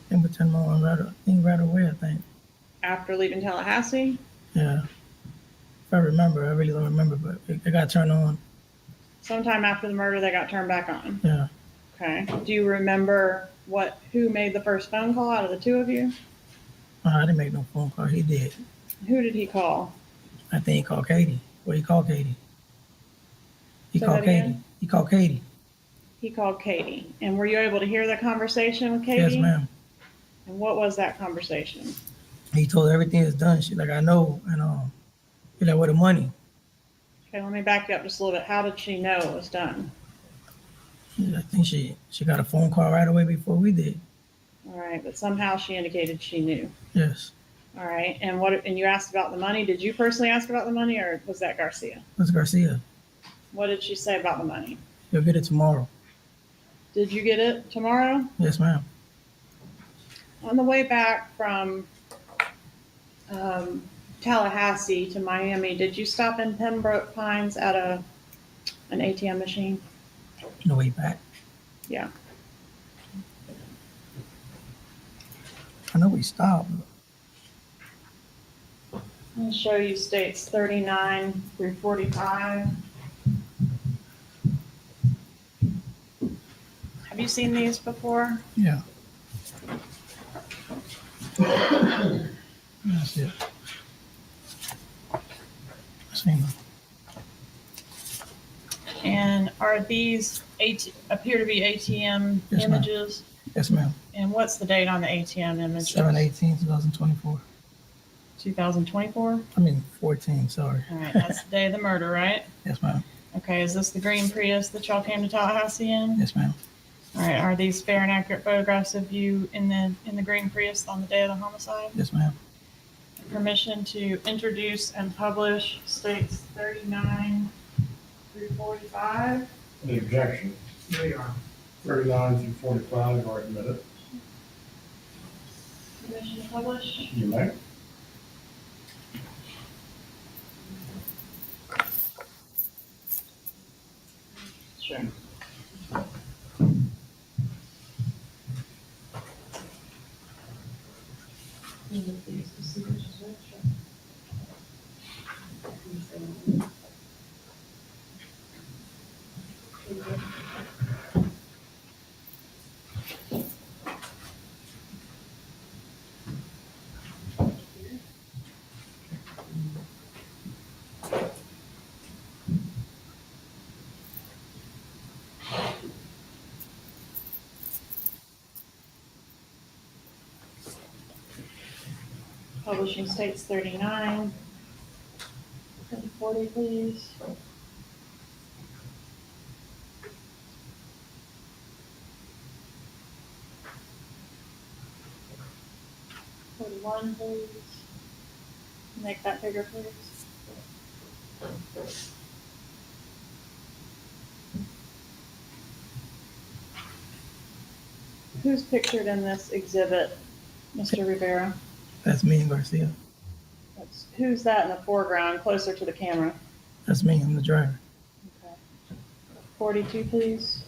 I think we turned them on right away, I think. After leaving Tallahassee? Yeah. If I remember, I really don't remember, but it got turned on. Sometime after the murder, they got turned back on. Yeah. Okay. Do you remember who made the first phone call out of the two of you? I didn't make no phone call. He did. Who did he call? I think he called Katie. Well, he called Katie. He Say called that Katie. again? He called Katie. He called Katie. And were you able to hear the conversation with Katie? Yes, ma'am. And what was that conversation? He told her everything is done. She's like, I know. And he's like, where the money? Okay, let me back you up just a little bit. How did she know it was done? I think she got a phone call right away before we did. All right, but somehow she indicated she knew. Yes. All right, and you asked about the money. Did you personally ask about the money, or was that Garcia? That's Garcia. What did she say about the money? You'll get it tomorrow. Did you get it tomorrow? Yes, ma'am. On the way back from Tallahassee to Miami, did you stop in Pembroke Pines at an ATM machine? On the way back. Yeah. I know we stopped. I'll show you states 39 through 45. Have you seen these before? Yeah. That's it. I seen them. And are these appear to be ATM Yes, ma'am. images? Yes, ma'am. And what's the date on the ATM images? 7/18/2024. 2024? I mean 14. Sorry. All right, that's the day of the murder, right? Yes, ma'am. Okay, is this the green Prius that y'all came to Tallahassee in? Yes, ma'am. All right, are these fair and accurate photographs of you in the green Prius on the day of the homicide? Yes, ma'am. Permission to introduce and publish states 39 through 45. Any objection? Here you are. 39 through 45 are admitted. Permission to publish. You may. Sure. Publishing states 39. 40, please. 41, please. Make that bigger, please. Who's pictured in this exhibit, Mr. Rivera? That's me and Garcia. Who's that in the foreground, closer to the camera? That's me. I'm the driver. Okay. 42, please.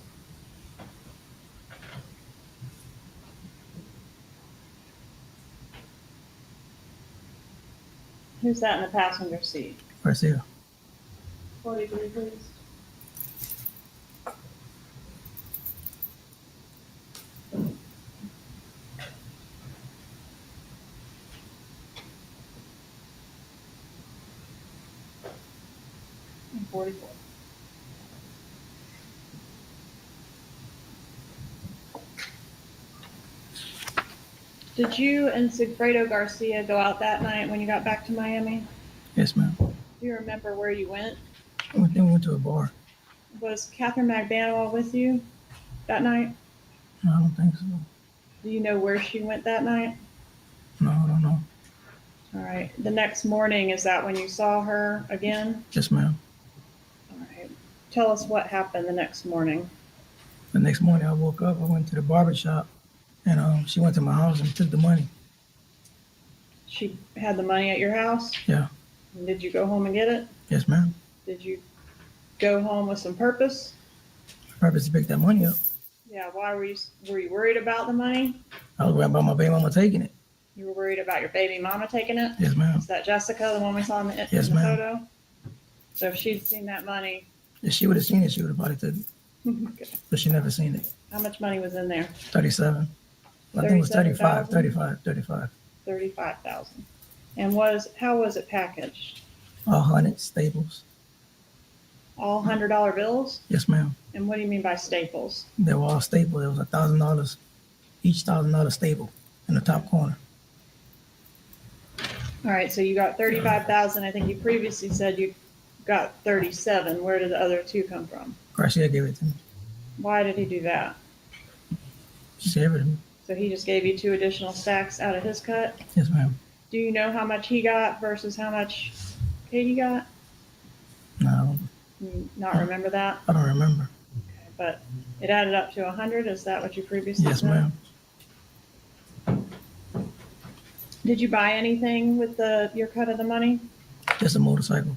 Who's that in the passenger seat? Garcia. 43, please. And 44. Did you and Sigfredo Garcia go out that night when you got back to Miami? Yes, ma'am. Do you remember where you went? Then we went to a bar. Was Katherine Magbanua with you that night? No, I don't think so. Do you know where she went that night? No, I don't know. All right. The next morning, is that when you saw her again? Yes, ma'am. All right. Tell us what happened the next morning. The next morning I woke up, I went to the barber shop, and she went to my house and took the money. She had the money at your house? Yeah. And did you go home and get it? Yes, ma'am. Did you go home with some purpose? Purpose to pick that money up. Yeah. Why were you worried about the money? I was worried about my baby mama taking it. You were worried about your baby mama taking it? Yes, ma'am. Is that Jessica, the one we saw in the, Yes, in the ma'am. photo? So if she'd seen that money, If she would have seen it, she would have probably took it. okay. But she never seen it. How much money was in there? 37. I think it was 35, 37,000? 35. 35,000. And how was it packaged? All 100 staples. All $100 bills? Yes, ma'am. And what do you mean by staples? They were all stapled. It was $1,000, each $1,000 staple in the top corner. All right, so you got 35,000. I think you previously said you got 37. Where did the other two come from? Garcia gave it to me. Why did he do that? She gave it to me. So he just gave you 2 additional stacks out of his cut? Yes, ma'am. Do you know how much he got versus how much Katie got? No, You not remember that? I don't remember. Okay, but it added up to 100. Is that what you previously Yes, said? ma'am. Did you buy anything with your cut of the money? Just a motorcycle.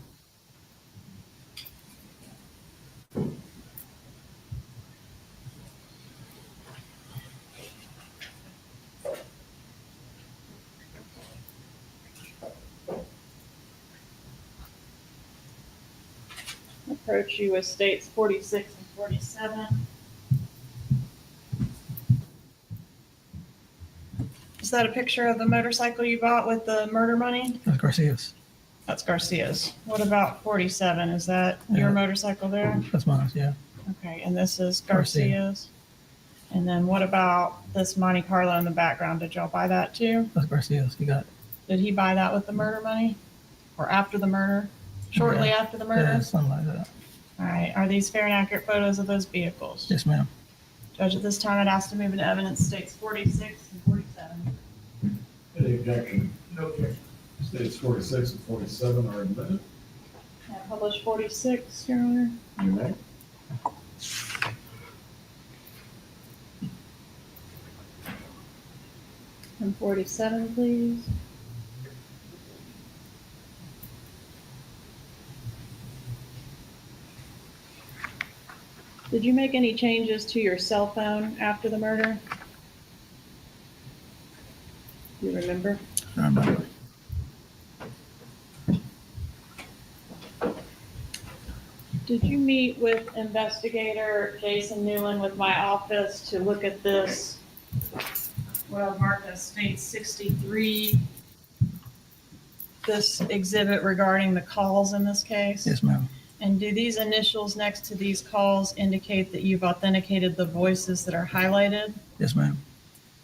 Approach you with states 46 and 47. Is that a picture of the motorcycle you bought with the murder money? That's Garcia's. That's Garcia's. What about 47? Is that your motorcycle there? That's mine, yeah. Okay, and this is Garcia. Garcia's. And then what about this Monte Carlo in the background? Did y'all buy that too? That's Garcia's. He got it. Did he buy that with the murder money? Or after the murder? Shortly Yeah. after the murder? Yeah, something like that. All right, are these fair and accurate photos of those vehicles? Yes, ma'am. Judge, at this time, I'd ask to move into evidence states 46 and 47. Any objection? No objection. States 46 and 47 are admitted. I publish 46, Your Honor. You may. And 47, please. Did you make any changes to your cell phone after the murder? Do you remember? I remember. Did you meet with investigator Jason Newland with my office to look at this, what I'll mark as state 63, this exhibit regarding the calls in this case? Yes, ma'am. And do these initials next to these calls indicate that you've authenticated the voices that are highlighted? Yes, ma'am.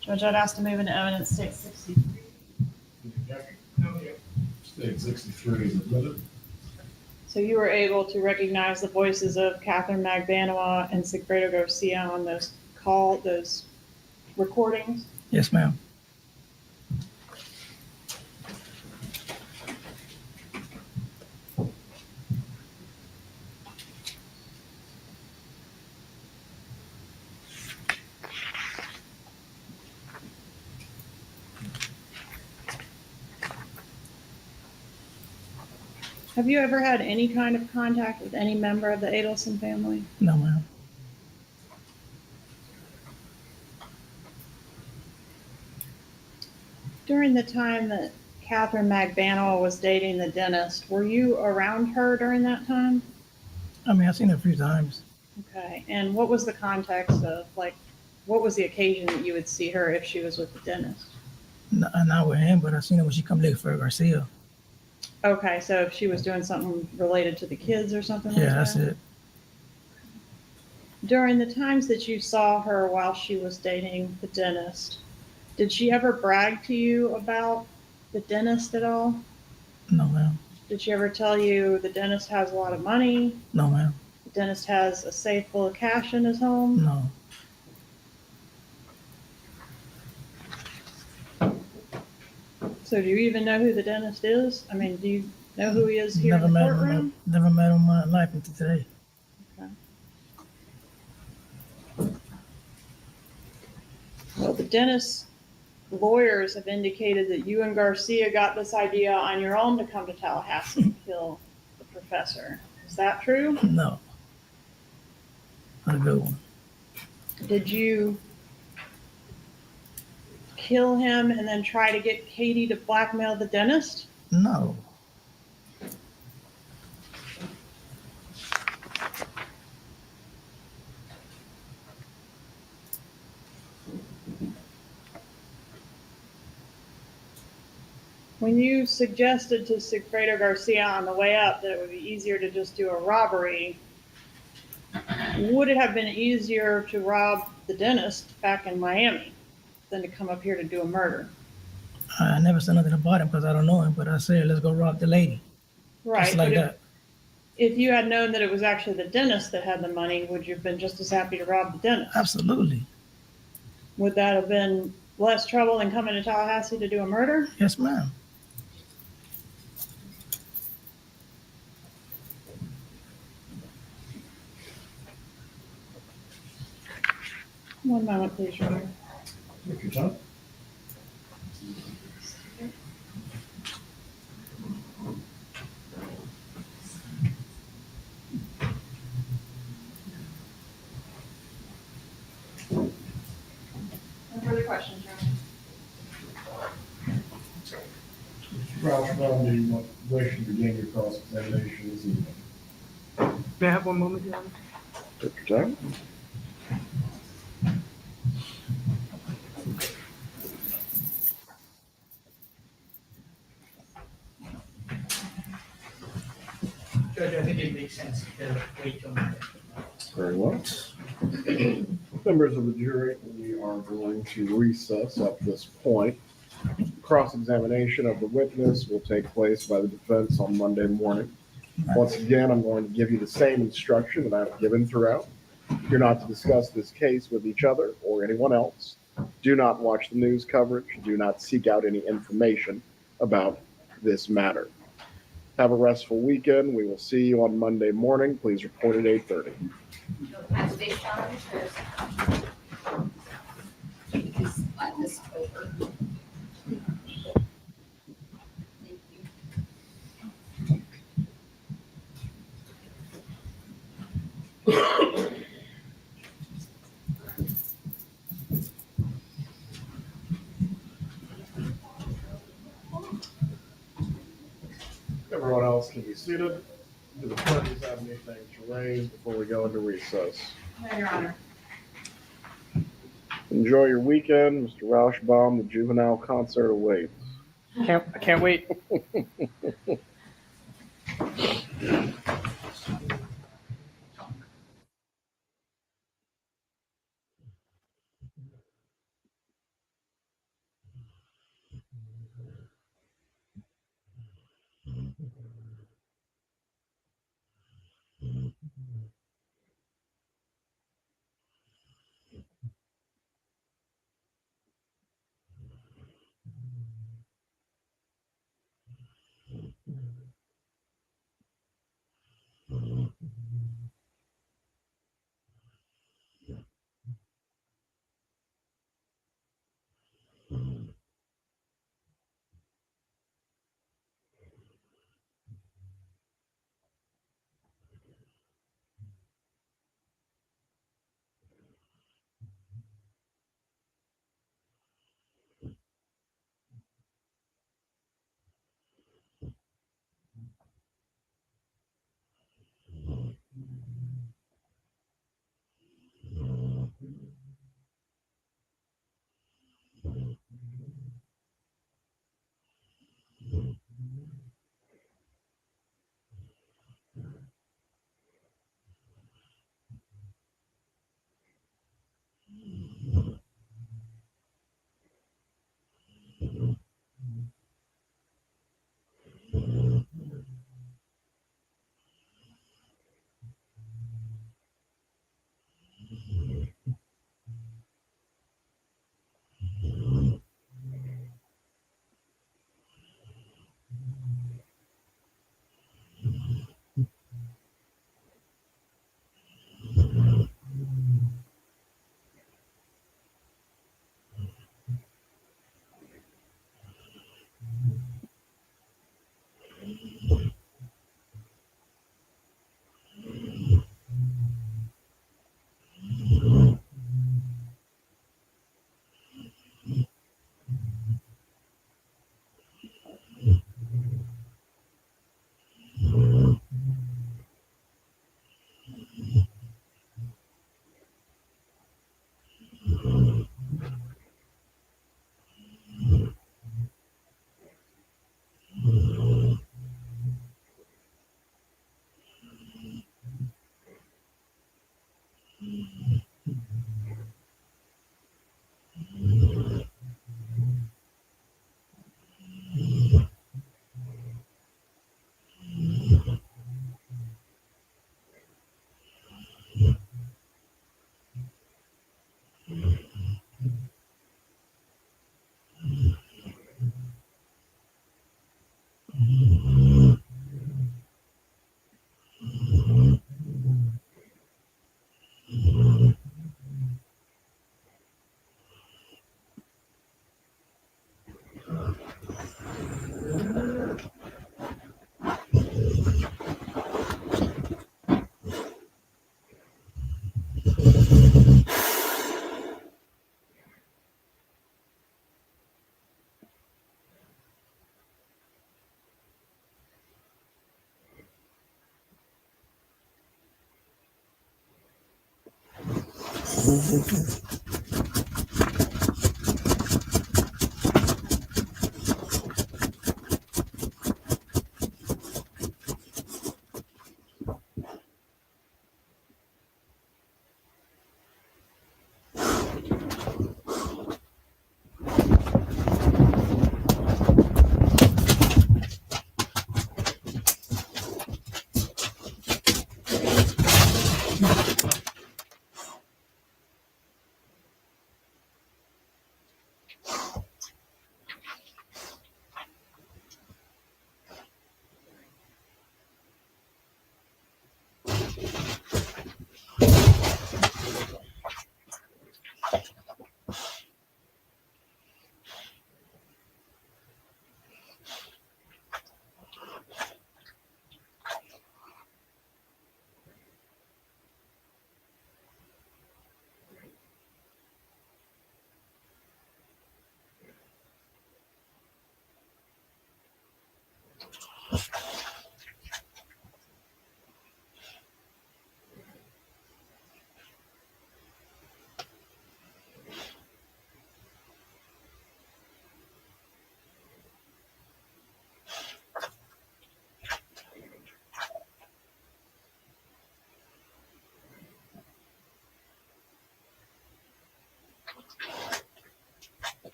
Judge, I'd ask to move into evidence state 63. Any objection? No objection. State 63 is admitted. So you were able to recognize the voices of Katherine Magbanua and Sigfredo Garcia on those recordings? Yes, ma'am. Have you ever had any kind of contact with any member of the Adelson family? No, ma'am. During the time that Katherine Magbanua was dating the dentist, were you around her during that time? I mean, I've seen her a few times. Okay, and what was the context of, like, what was the occasion that you would see her if she was with the dentist? Not with him, but I've seen her when she come live for Garcia. Okay, so if she was doing something related to the kids or something like that? Yeah, that's it. During the times that you saw her while she was dating the dentist, did she ever brag to you about the dentist at all? No, ma'am. Did she ever tell you the dentist has a lot of money? No, ma'am. The dentist has a safe full of cash in his home? No. So do you even know who the dentist is? I mean, do you know who he is here in the courtroom? Never met him in my life until today. Okay. Well, the dentist's lawyers have indicated that you and Garcia got this idea on your own to come to Tallahassee and kill the professor. Is that true? No. Not a good one. Did you kill him and then try to get Katie to blackmail the dentist? No. When you suggested to Sigfredo Garcia on the way up that it would be easier to just do a robbery, would it have been easier to rob the dentist back in Miami than to come up here to do a murder? I never said nothing about him because I don't know him, but I said, let's go rob the lady. Right. Just like but that. If you had known that it was actually the dentist that had the money, would you have been just as happy to rob the dentist? Absolutely. Would that have been less trouble than coming to Tallahassee to do a murder? Yes, ma'am. One moment, please, Your Honor. Take your time. No further questions, Your Honor. Ralph, do you wish to begin your cross-examination this evening? May I have one moment, Your Honor? Take your time. Judge, I think it makes sense to wait till Monday. Very well. Members of the jury, we are going to recess at this point. Cross-examination of the witness will take place by the defense on Monday morning. Once again, I'm going to give you the same instruction that I've given throughout. You're not to discuss this case with each other or anyone else. Do not watch the news coverage. Do not seek out any information about this matter. Have a restful weekend. We will see you on Monday morning. Please report at 8:30. Everyone else can be seated. Do the parties have anything to raise before we go into recess? No, Your Honor. Enjoy your weekend. Mr. Rauschbaum, the juvenile concert awaits. I can't wait.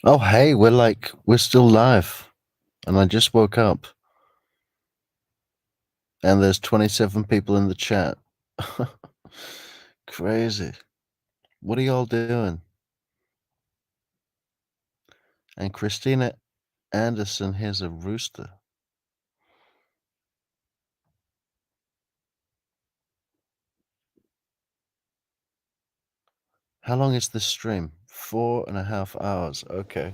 Oh, hey, we're still live. And I just woke up. And there's 27 people in the chat. Crazy. What are y'all doing? And Christina Anderson, here's a rooster. How long is this stream? 4.5 hours. Okay.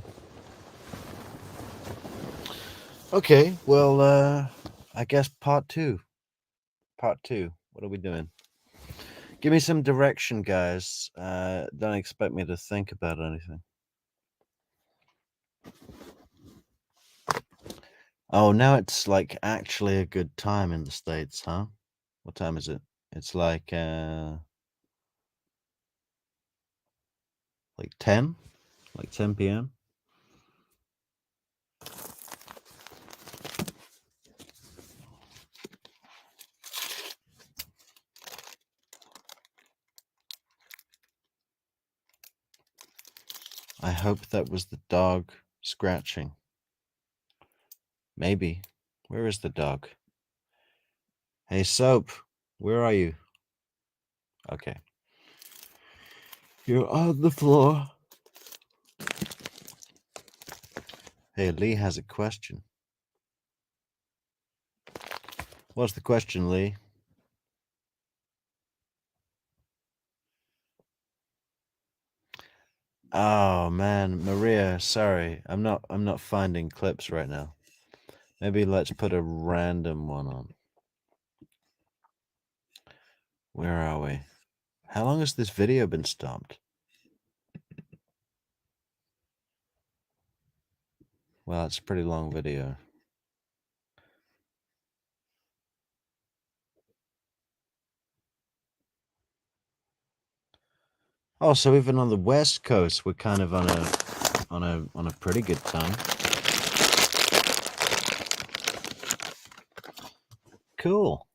Okay, well, I guess part two. Part two. What are we doing? Give me some direction, guys. Don't expect me to think about anything. Oh, now it's like actually a good time in the States, huh? What time is it? It's like 10? Like 10 p.m.? I hope that was the dog scratching. Maybe. Where is the dog? Hey, Soap, where are you? Okay. You're on the floor. Hey, Lee has a question. What's the question, Lee? Oh man, Maria, sorry. I'm not finding clips right now. Maybe let's put a random one on. Where are we? How long has this video been stopped? Well, it's a pretty long video. Oh, so even on the West Coast, we're kind of on a pretty good time. Cool.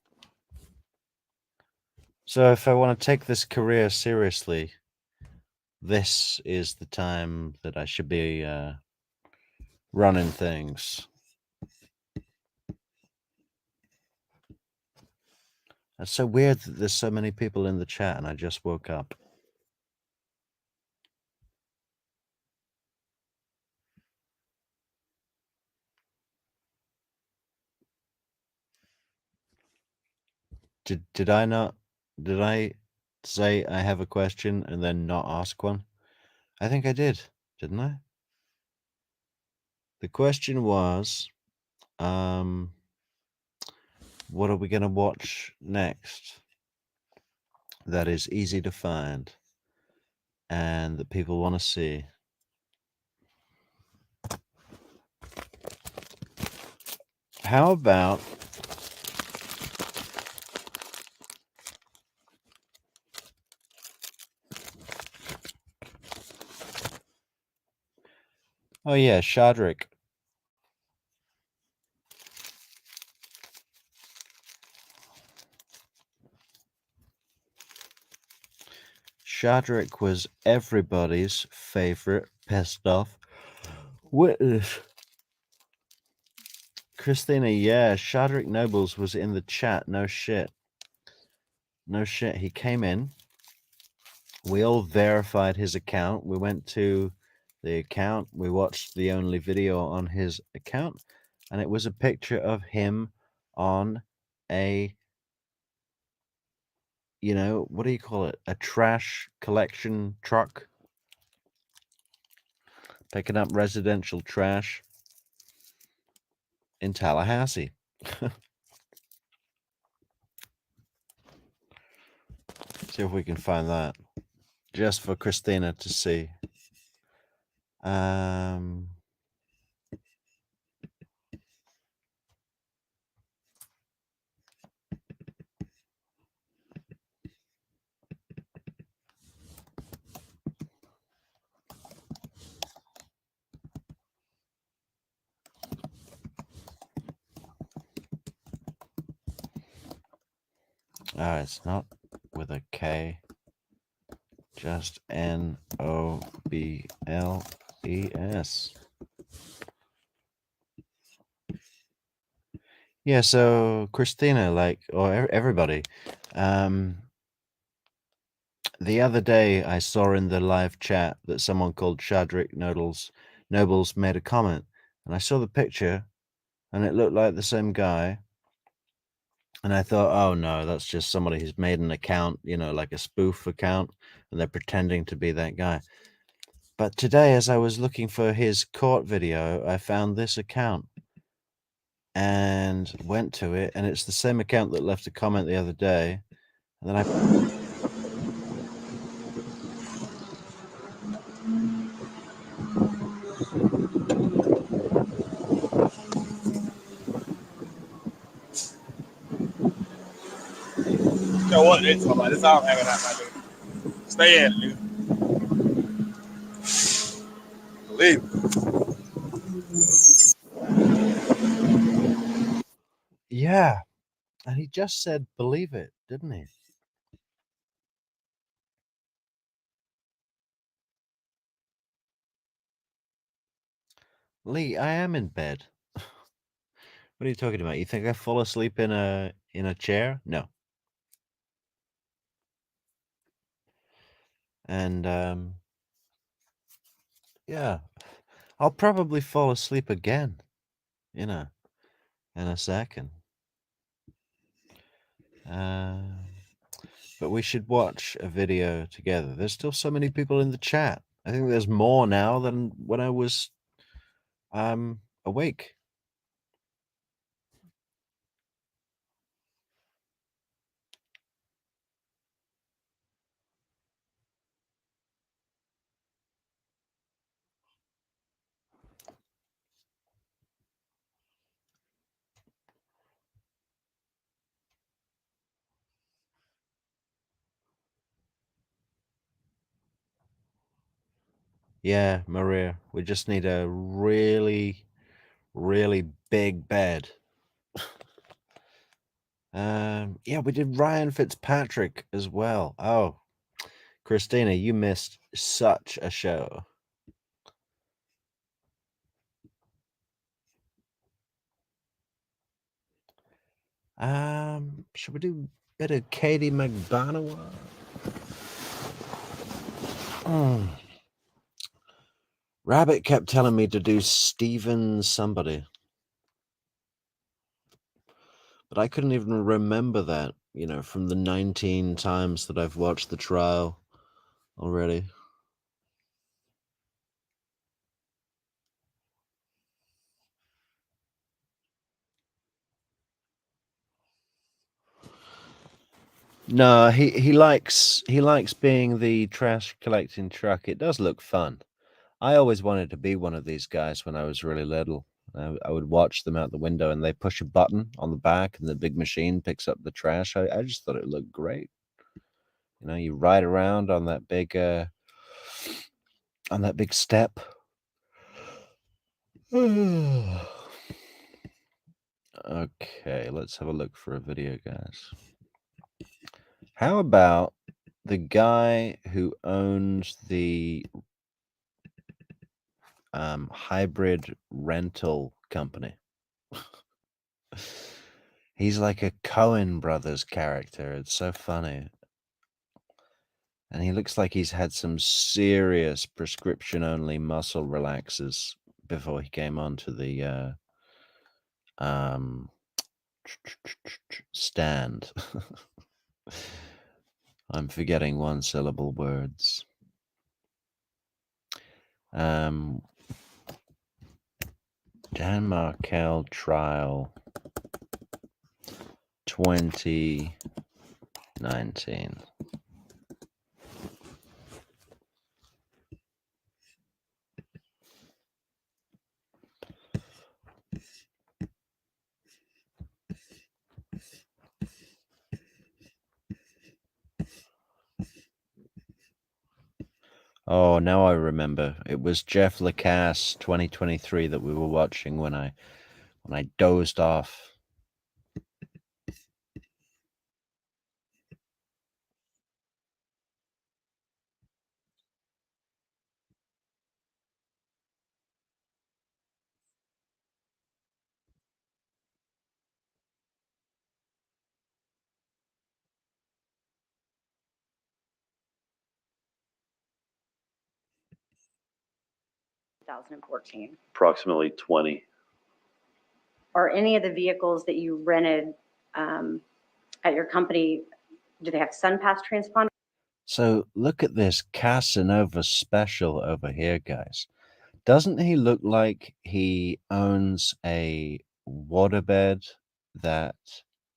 So if I want to take this career seriously, this is the time that I should be running things. That's so weird that there's so many people in the chat and I just woke up. Did I say I have a question and then not ask one? I think I did, didn't I? The question was, what are we going to watch next that is easy to find and that people want to see? How about oh yeah, Shadrick. Shadrick was everybody's favorite pissed off witness. Christina, yeah, Shoddrick Nobles was in the chat. No shit. No shit. He came in. We all verified his account. We went to the account. We watched the only video on his account. And it was a picture of him on a, you know, what do you call it? A trash collection truck. Picking up residential trash in Tallahassee. See if we can find that. Just for Christina to see. It's not with a K, just Nobles. Yeah, so Christina, like, or everybody, the other day I saw in the live chat that someone called Shoddrick Nobles made a comment, and I saw the picture, and it looked like the same guy. And I thought, oh no, that's just somebody who's made an account, you know, like a spoof account, and they're pretending to be that guy. But today, as I was looking for his court video, I found this account and went to it, and it's the same account that left a comment the other day. And then I... Yo, what they talking about? This all hanging out, my dude. Stay in, dude. Believe it. Yeah, and he just said, believe it, didn't he? Lee, I am in bed. What are you talking about? You think I fall asleep in a chair? No. And yeah, I'll probably fall asleep again in a second. But we should watch a video together. There's still so many people in the chat. I think there's more now than when I was awake. Yeah, Maria, we just need a really, really big bed. Yeah, we did Ryan Fitzpatrick as well. Oh, Christina, you missed such a show. Should we do a bit of Katie Magbanua? Rabbit kept telling me to do Stephen somebody. But I couldn't even remember that, you know, from the 19 times that I've watched the trial already. No, he likes being the trash collecting truck. It does look fun. I always wanted to be one of these guys when I was really little. I would watch them out the window and they push a button on the back and the big machine picks up the trash. I just thought it looked great. You know, you ride around on that big step. Okay, let's have a look for a video, guys. How about the guy who owns the hybrid rental company? He's like a Coen Brothers character. It's so funny. And he looks like he's had some serious prescription-only muscle relaxers before he came onto the stand. I'm forgetting one-syllable words. Dan Markel trial 2019. Oh, now I remember. It was Jeff Lacasse 2023 that we were watching when I dozed off. Approximately 20. Are any of the vehicles that you rented at your company, do they have SunPass transponders? So look at this Casanova special over here, guys. Doesn't he look like he owns a waterbed that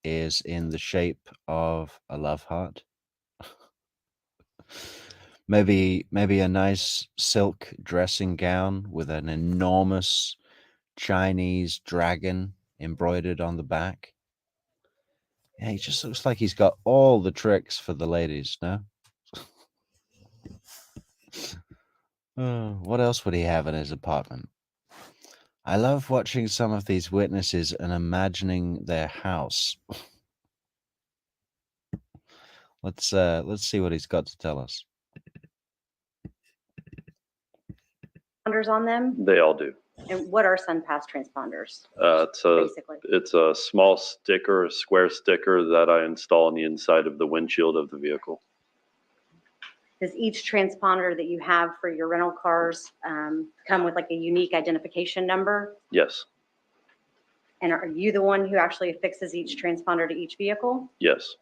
is in the shape of a love heart? Maybe a nice silk dressing gown with an enormous Chinese dragon embroidered on the back. Yeah, he just looks like he's got all the tricks for the ladies, no? What else would he have in his apartment? I love watching some of these witnesses and imagining their house. Let's see what he's got to tell us. On them? They all do. And what are SunPass transponders? Basically, it's a small sticker, a square sticker that I install on the inside of the windshield of the vehicle. Does each transponder that you have for your rental cars come with like a unique identification number? Yes. And are you the one who actually affixes each transponder to each vehicle? Yes.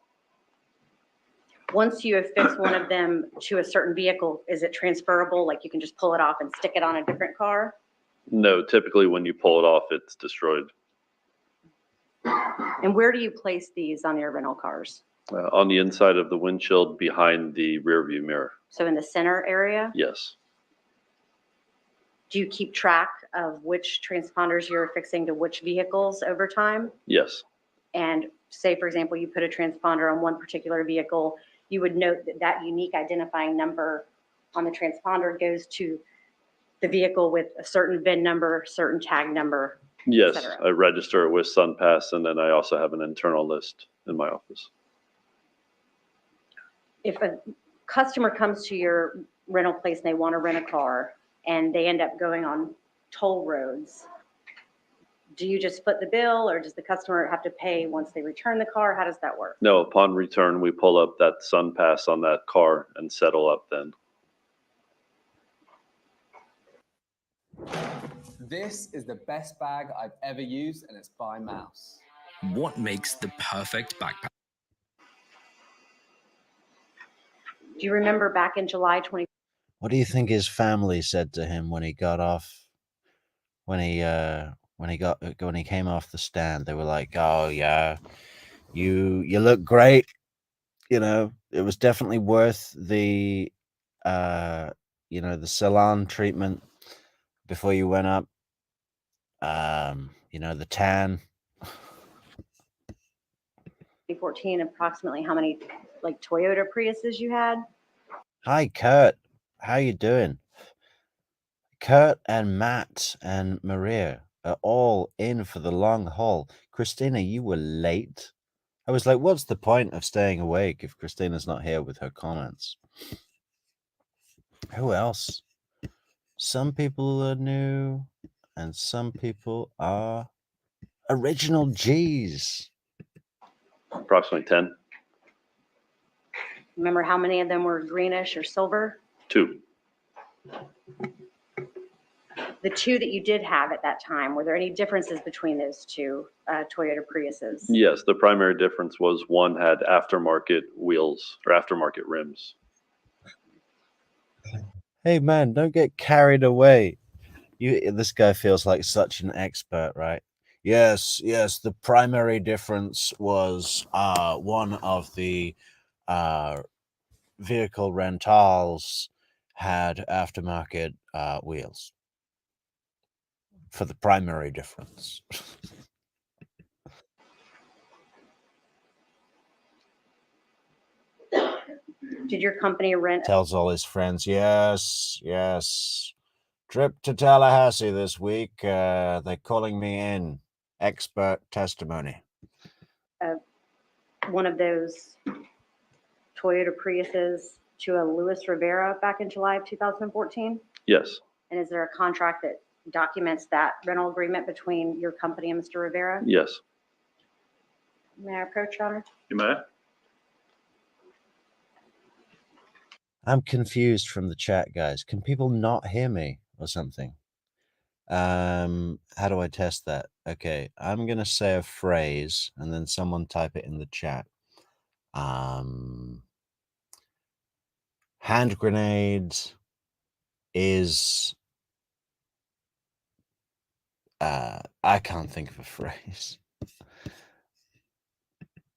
Once you affix one of them to a certain vehicle, is it transferable? Like you can just pull it off and stick it on a different car? No, typically when you pull it off, it's destroyed. And where do you place these on your rental cars? On the inside of the windshield behind the rear view mirror. So in the center area? Yes. Do you keep track of which transponders you're affixing to which vehicles over time? Yes. And say, for example, you put a transponder on one particular vehicle, you would note that that unique identifying number on the transponder goes to the vehicle with a certain VIN number, certain tag number. Yes, I register it with SunPass, and then I also have an internal list in my office. If a customer comes to your rental place and they want to rent a car and they end up going on toll roads, do you just split the bill, or does the customer have to pay once they return the car? How does that work? No, upon return, we pull up that SunPass on that car and settle up then. This is the best bag I've ever used, and it's by Mouse. What makes the perfect backpack? Do you remember back in July 20? What do you think his family said to him when he got off? When he came off the stand, they were like, "Oh yeah, you look great. You know, it was definitely worth the the salon treatment before you went up. The tan." 2014, approximately how many like Toyota Priuses you had? Hi, Kurt. How you doing? Kurt and Matt and Maria are all in for the long haul. Christina, you were late. I was like, what's the point of staying awake if Christina's not here with her comments? Who else? Some people are new and some people are original G's. Approximately 10. Remember how many of them were greenish or silver? 2. The 2 that you did have at that time, were there any differences between those two Toyota Priuses? Yes, the primary difference was one had aftermarket wheels or aftermarket rims. Hey man, don't get carried away. This guy feels like such an expert, right? Yes, the primary difference was one of the vehicle rentals had aftermarket wheels for the primary difference. Did your company rent? Tells all his friends, yes. Trip to Tallahassee this week. They're calling me in. Expert testimony. One of those Toyota Priuses to a Luis Rivera back in July of 2014? Yes. And is there a contract that documents that rental agreement between your company and Mr. Rivera? Yes. May I approach, Your Honor? You may. I'm confused from the chat, guys. Can people not hear me or something? How do I test that? Okay, I'm gonna say a phrase and then someone type it in the chat. Hand grenade is I can't think of a phrase.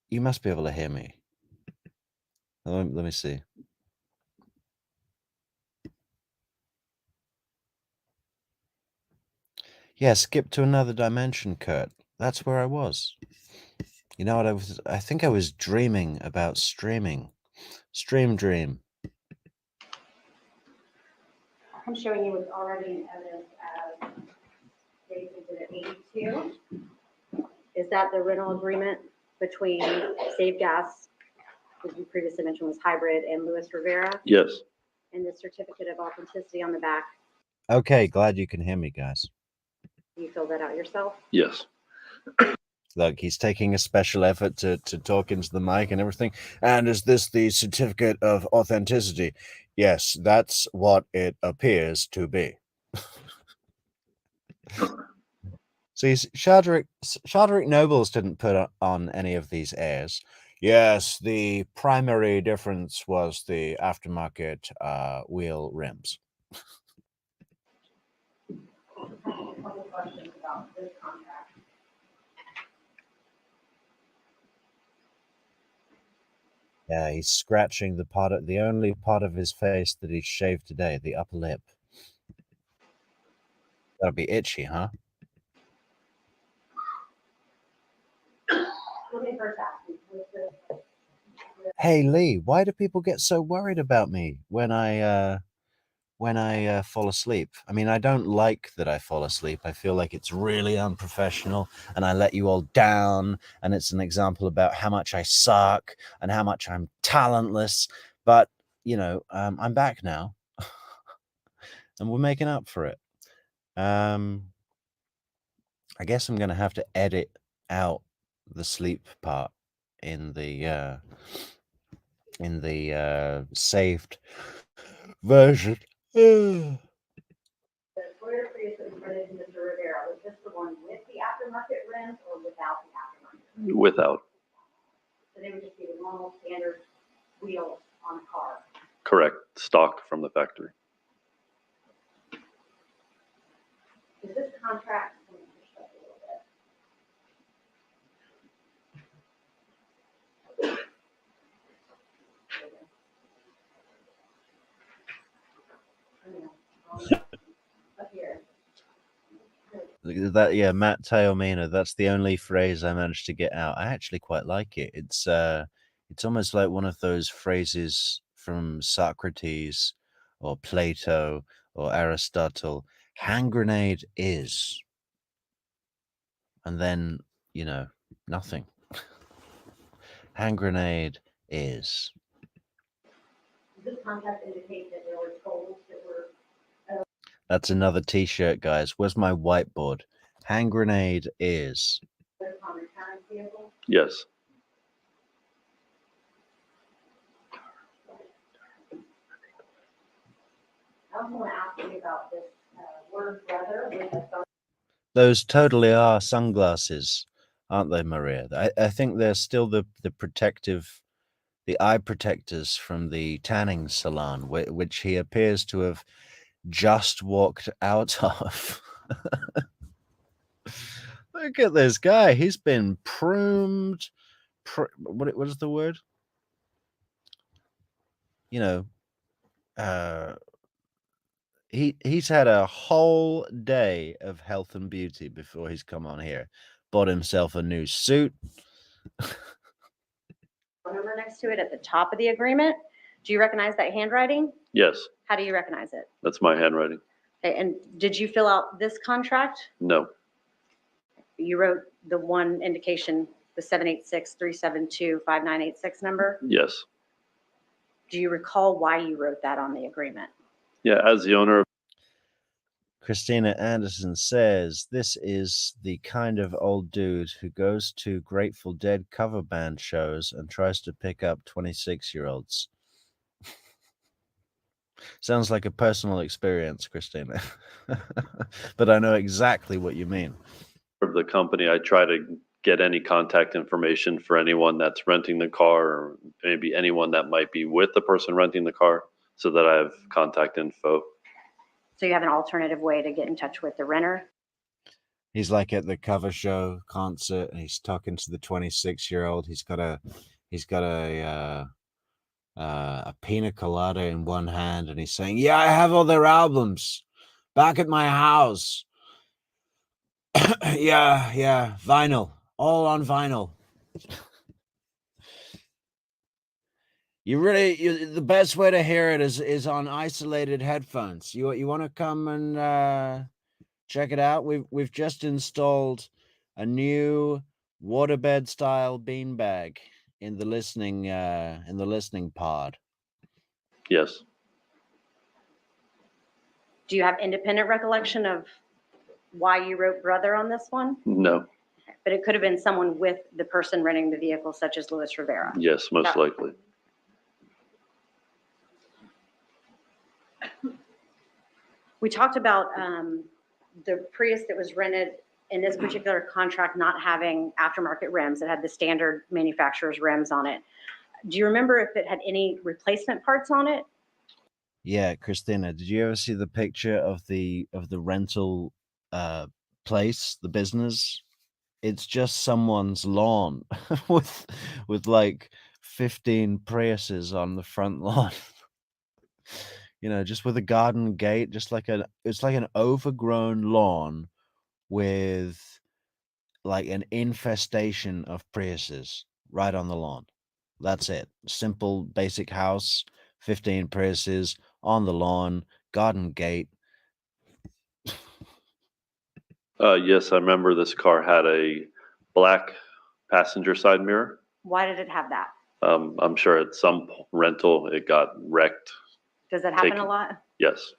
You must be able to hear me. Let me see. Yeah, skip to another dimension, Kurt. That's where I was. You know what I think I was dreaming about streaming. Stream dream. I'm showing you what's already in evidence as State Exhibit 82. Is that the rental agreement between Save Gas, which you previously mentioned was hybrid, and Luis Rivera? Yes. And the certificate of authenticity on the back? Okay, glad you can hear me, guys. You fill that out yourself? Yes. Look, he's taking a special effort to talk into the mic and everything. And is this the certificate of authenticity? Yes, that's what it appears to be. See, Shoddrick Nobles didn't put on any of these airs. Yes, the primary difference was the aftermarket wheel rims. A couple questions about this contract. Yeah, he's scratching the only part of his face that he shaved today, the upper lip. That'll be itchy, huh? Let me first ask you, with this, Hey Lee, why do people get so worried about me when I fall asleep? I mean, I don't like that I fall asleep. I feel like it's really unprofessional and I let you all down, and it's an example about how much I suck and how much I'm talentless. But, you know, I'm back now and we're making up for it. I guess I'm going to have to edit out the sleep part in the saved version. the Toyota Prius that was rented to Mr. Rivera, was this the one with the aftermarket rims or without the aftermarket? Without. So they would just be the normal standard wheels on a car. Correct. Stock from the factory. Is this contract, let me push up a little bit. Up here. That, yeah, Matt Taormina, that's the only phrase I managed to get out. I actually quite like it. It's almost like one of those phrases from Socrates or Plato or Aristotle. Hand grenade is, and then, you know, nothing. Hand grenade is. Does this contract indicate that there were tolls that were That's another t-shirt, guys. Where's my whiteboard? Hand grenade is. on return vehicles? Yes. I also want to ask you about this word brother with a thumb. Those totally are sunglasses, aren't they, Maria? I think they're still the eye protectors from the tanning salon, which he appears to have just walked out of. Look at this guy. He's been pruned. What is the word? You know, he's had a whole day of health and beauty before he's come on here. Bought himself a new suit. Number next to it at the top of the agreement. Do you recognize that handwriting? Yes. How do you recognize it? That's my handwriting. Okay, and did you fill out this contract? No. You wrote the one indication, the 786-372-5986 number. Yes. Do you recall why you wrote that on the agreement? Yeah, as the owner of Christina Anderson says, this is the kind of old dude who goes to Grateful Dead cover band shows and tries to pick up 26-year-olds. Sounds like a personal experience, Christina. But I know exactly what you mean. the company, I try to get any contact information for anyone that's renting the car, or maybe anyone that might be with the person renting the car, so that I have contact info. So you have an alternative way to get in touch with the renter? He's like at the cover show concert and he's talking to the 26-year-old. He's got a pina colada in one hand and he's saying, yeah, I have all their albums back at my house. yeah, vinyl, all on vinyl. The best way to hear it is on isolated headphones. You want to come and check it out? We've just installed a new waterbed style beanbag in the listening pod. Yes. Do you have independent recollection of why you wrote brother on this one? No. But it could have been someone with the person renting the vehicle, such as Luis Rivera. Yes, most likely. We talked about the Prius that was rented in this particular contract not having aftermarket rims. It had the standard manufacturer's rims on it. Do you remember if it had any replacement parts on it? Yeah, Christina, did you ever see the picture of the rental place, the business? It's just someone's lawn with like 15 Priuses on the front lawn. You know, just with a garden gate, just like it's like an overgrown lawn with like an infestation of Priuses right on the lawn. That's it. Simple, basic house, 15 Priuses on the lawn, garden gate. Yes, I remember this car had a black passenger side mirror. Why did it have that? I'm sure at some rental it got wrecked. Does that happen Taken. a lot? Yes.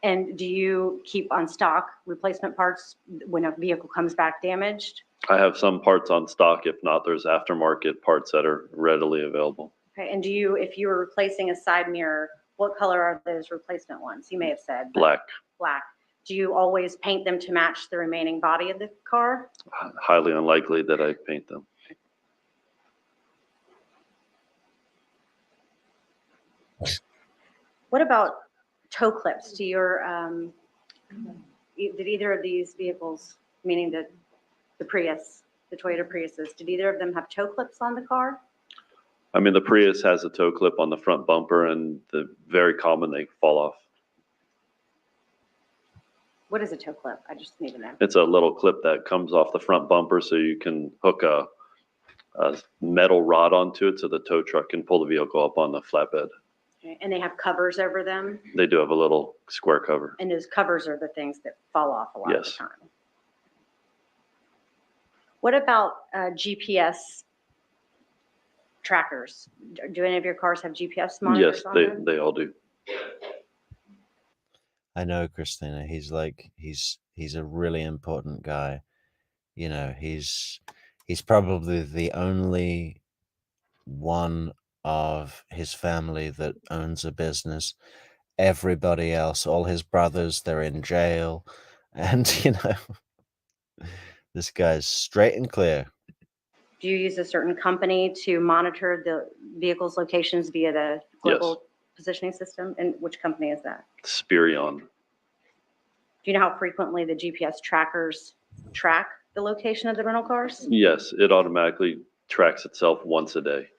And do you keep on stock replacement parts when a vehicle comes back damaged? I have some parts on stock. If not, there's aftermarket parts that are readily available. Okay, and do you, if you were replacing a side mirror, what color are those replacement ones? You may have said. Black. Black. Do you always paint them to match the remaining body of the car? Highly unlikely that I paint them. What about toe clips to your, did either of these vehicles, meaning the Prius, the Toyota Priuses, did either of them have toe clips on the car? I mean, the Prius has a toe clip on the front bumper, and the very common they fall off. What is a toe clip? I just need to know. It's a little clip that comes off the front bumper, so you can hook a metal rod onto it, so the tow truck can pull the vehicle up on the flatbed. Okay, and they have covers over them? They do have a little square cover. And those covers are the things that fall off a lot of the Yes. time. What about GPS trackers? Do any of your cars have GPS monitors Yes, on they them? they all do. I know, Christina. He's a really important guy. You know, he's probably the only one of his family that owns a business. Everybody else, all his brothers, they're in jail. And, you know, this guy's straight and clear. Do you use a certain company to monitor the vehicle's locations via the global positioning system? And which company is that? Spirion. Do you know how frequently the GPS trackers track the location of the rental cars? Yes, it automatically tracks itself once a day.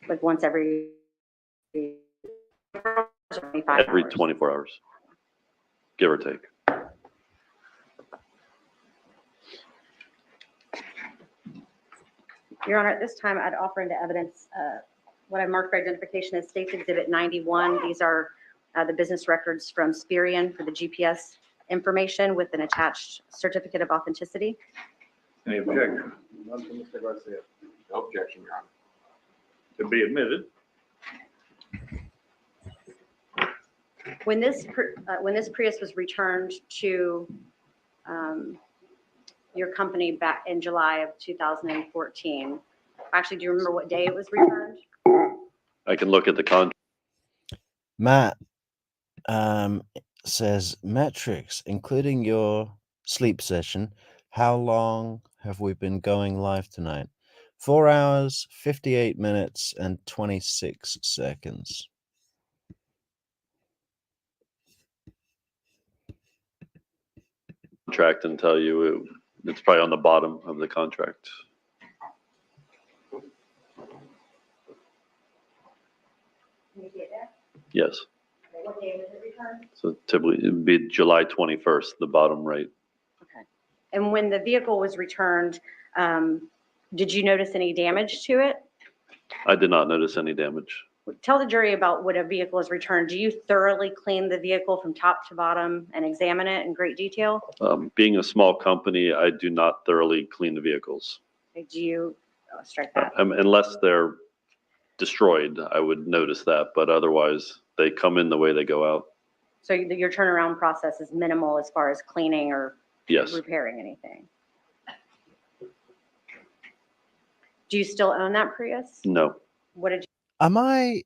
Like once every 25 Every hours? 24 hours, give or take. Your Honor, at this time, I'd offer into evidence what I marked for identification as States Exhibit 91. These are the business records from Spirion for the GPS information with an attached certificate of authenticity. Any objection? None from Mr. Garcia. No objection, Your Honor. To be admitted. When this Prius was returned to your company back in July of 2014, actually, do you remember what day it was returned? I can look at the contract. Matt says, Metrix, including your sleep session, how long have we been going live tonight? 4 hours, 58 minutes, and 26 seconds. Contract and tell you it's probably on the bottom of the contract. Can you see it there? Yes. Okay, what day was it returned? So typically it'd be July 21st, the bottom right. Okay. And when the vehicle was returned, did you notice any damage to it? I did not notice any damage. Tell the jury about when a vehicle is returned. Do you thoroughly clean the vehicle from top to bottom and examine it in great detail? Being a small company, I do not thoroughly clean the vehicles. Okay, do you strike that? Unless they're destroyed, I would notice that, but otherwise they come in the way they go out. So your turnaround process is minimal as far as cleaning or Yes. repairing anything. Do you still own that Prius? No. What did you? Am I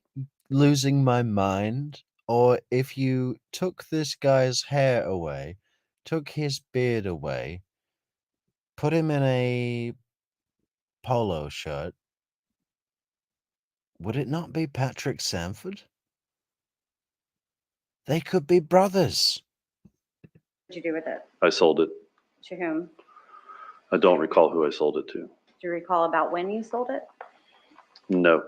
losing my mind? Or if you took this guy's hair away, took his beard away, put him in a polo shirt, would it not be Patrick Sanford? They could be brothers. What did you do with it? I sold it. To whom? I don't recall who I sold it to. Do you recall about when you sold it? No.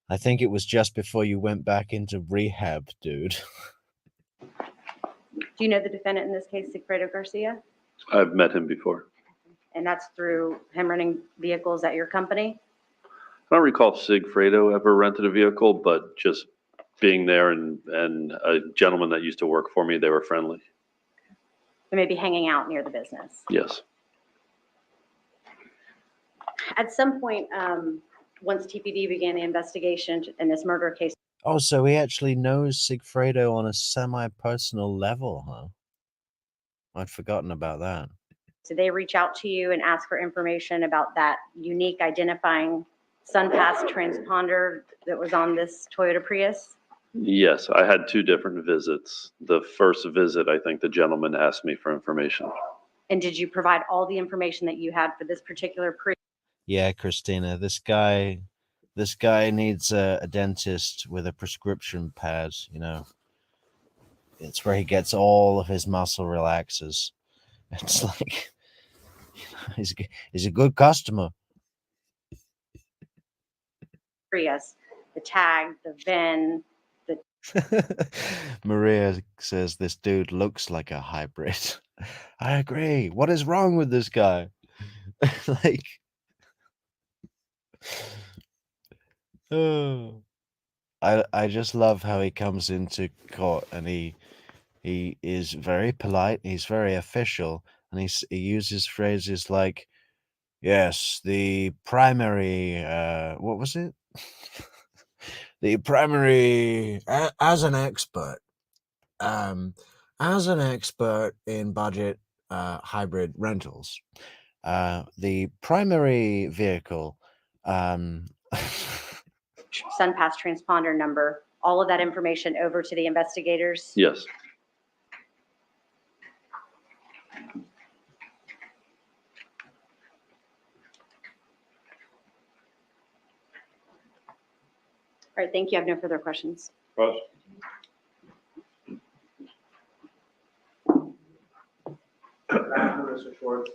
I think it was just before you went back into rehab, dude. Do you know the defendant in this case, Sigfredo Garcia? I've met him before. And that's through him running vehicles at your company? I don't recall if Sigfredo ever rented a vehicle, but just being there and a gentleman that used to work for me, they were friendly. They may be hanging out near the business. Yes. At some point, once TPD began the investigation in this murder case. Oh, so he actually knows Sigfredo on a semi-personal level, huh? I'd forgotten about that. Did they reach out to you and ask for information about that unique identifying SunPass transponder that was on this Toyota Prius? Yes, I had 2 different visits. The first visit, I think the gentleman asked me for information. And did you provide all the information that you had for this particular Prius? Yeah, Christina, this guy needs a dentist with a prescription pad, you know. It's where he gets all of his muscle relaxers. It's like, he's a good customer. Prius, the tag, the VIN, the Maria says this dude looks like a hybrid. I agree. What is wrong with this guy? Like, oh, I just love how he comes into court and he is very polite. He's very official, and he uses phrases like, "Yes, the primary. What was it? The primary as an expert." As an expert in budget hybrid rentals, the primary vehicle, SunPass transponder number, all of that information over to the investigators? Yes. All right, thank you. I have no further questions. Russ?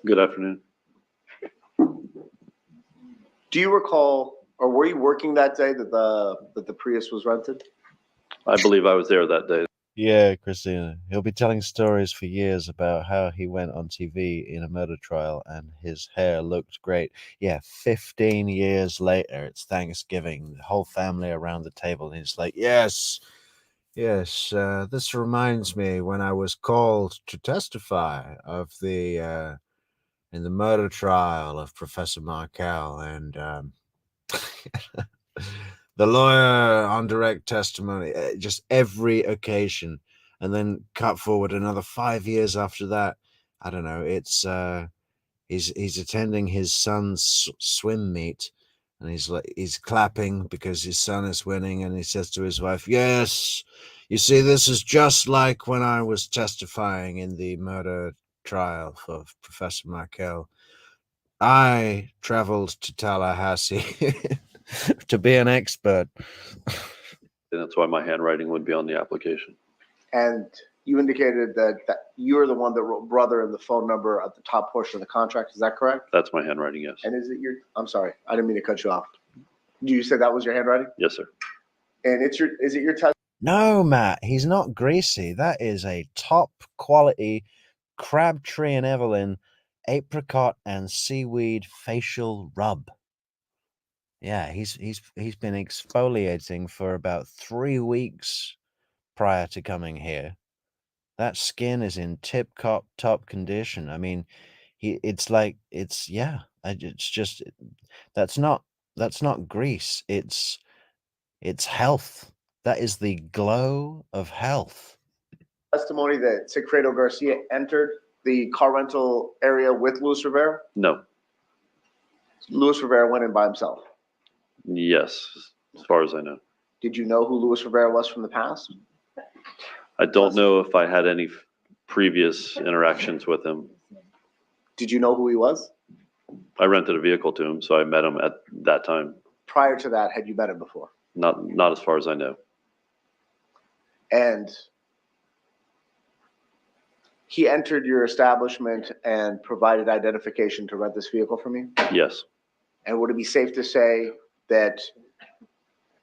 Good afternoon. Do you recall, or were you working that day that the Prius was rented? I believe I was there that day. Yeah, Christina. He'll be telling stories for years about how he went on TV in a murder trial and his hair looked great. Yeah, 15 years later, it's Thanksgiving, the whole family around the table, and he's like, yes, this reminds me when I was called to testify of the in the murder trial of Professor Markel, and the lawyer on direct testimony, just every occasion. And then cut forward another 5 years after that. I don't know. It's he's attending his son's swim meet, and he's clapping because his son is winning, and he says to his wife, "Yes, you see, this is just like when I was testifying in the murder trial for Professor Markel. I traveled to Tallahassee to be an expert." And that's why my handwriting would be on the application. And you indicated that you're the one that wrote brother and the phone number at the top portion of the contract. Is that correct? That's my handwriting, yes. And is it your, I'm sorry, I didn't mean to cut you off. You said that was your handwriting? Yes, sir. And is it your test? No, Matt, he's not greasy. That is a top quality Crabtree and Evelyn apricot and seaweed facial rub. Yeah, he's been exfoliating for about 3 weeks prior to coming here. That skin is in tip-top condition. I mean, It's like it's just that's not grease. It's health. That is the glow of health. Testimony that Sigfredo Garcia entered the car rental area with Luis Rivera? No. Luis Rivera went in by himself. Yes, as far as I know. Did you know who Luis Rivera was from the past? I don't know if I had any previous interactions with him. Did you know who he was? I rented a vehicle to him, so I met him at that time. Prior to that, had you met him before? Not as far as I know. And he entered your establishment and provided identification to rent this vehicle from you? Yes. And would it be safe to say that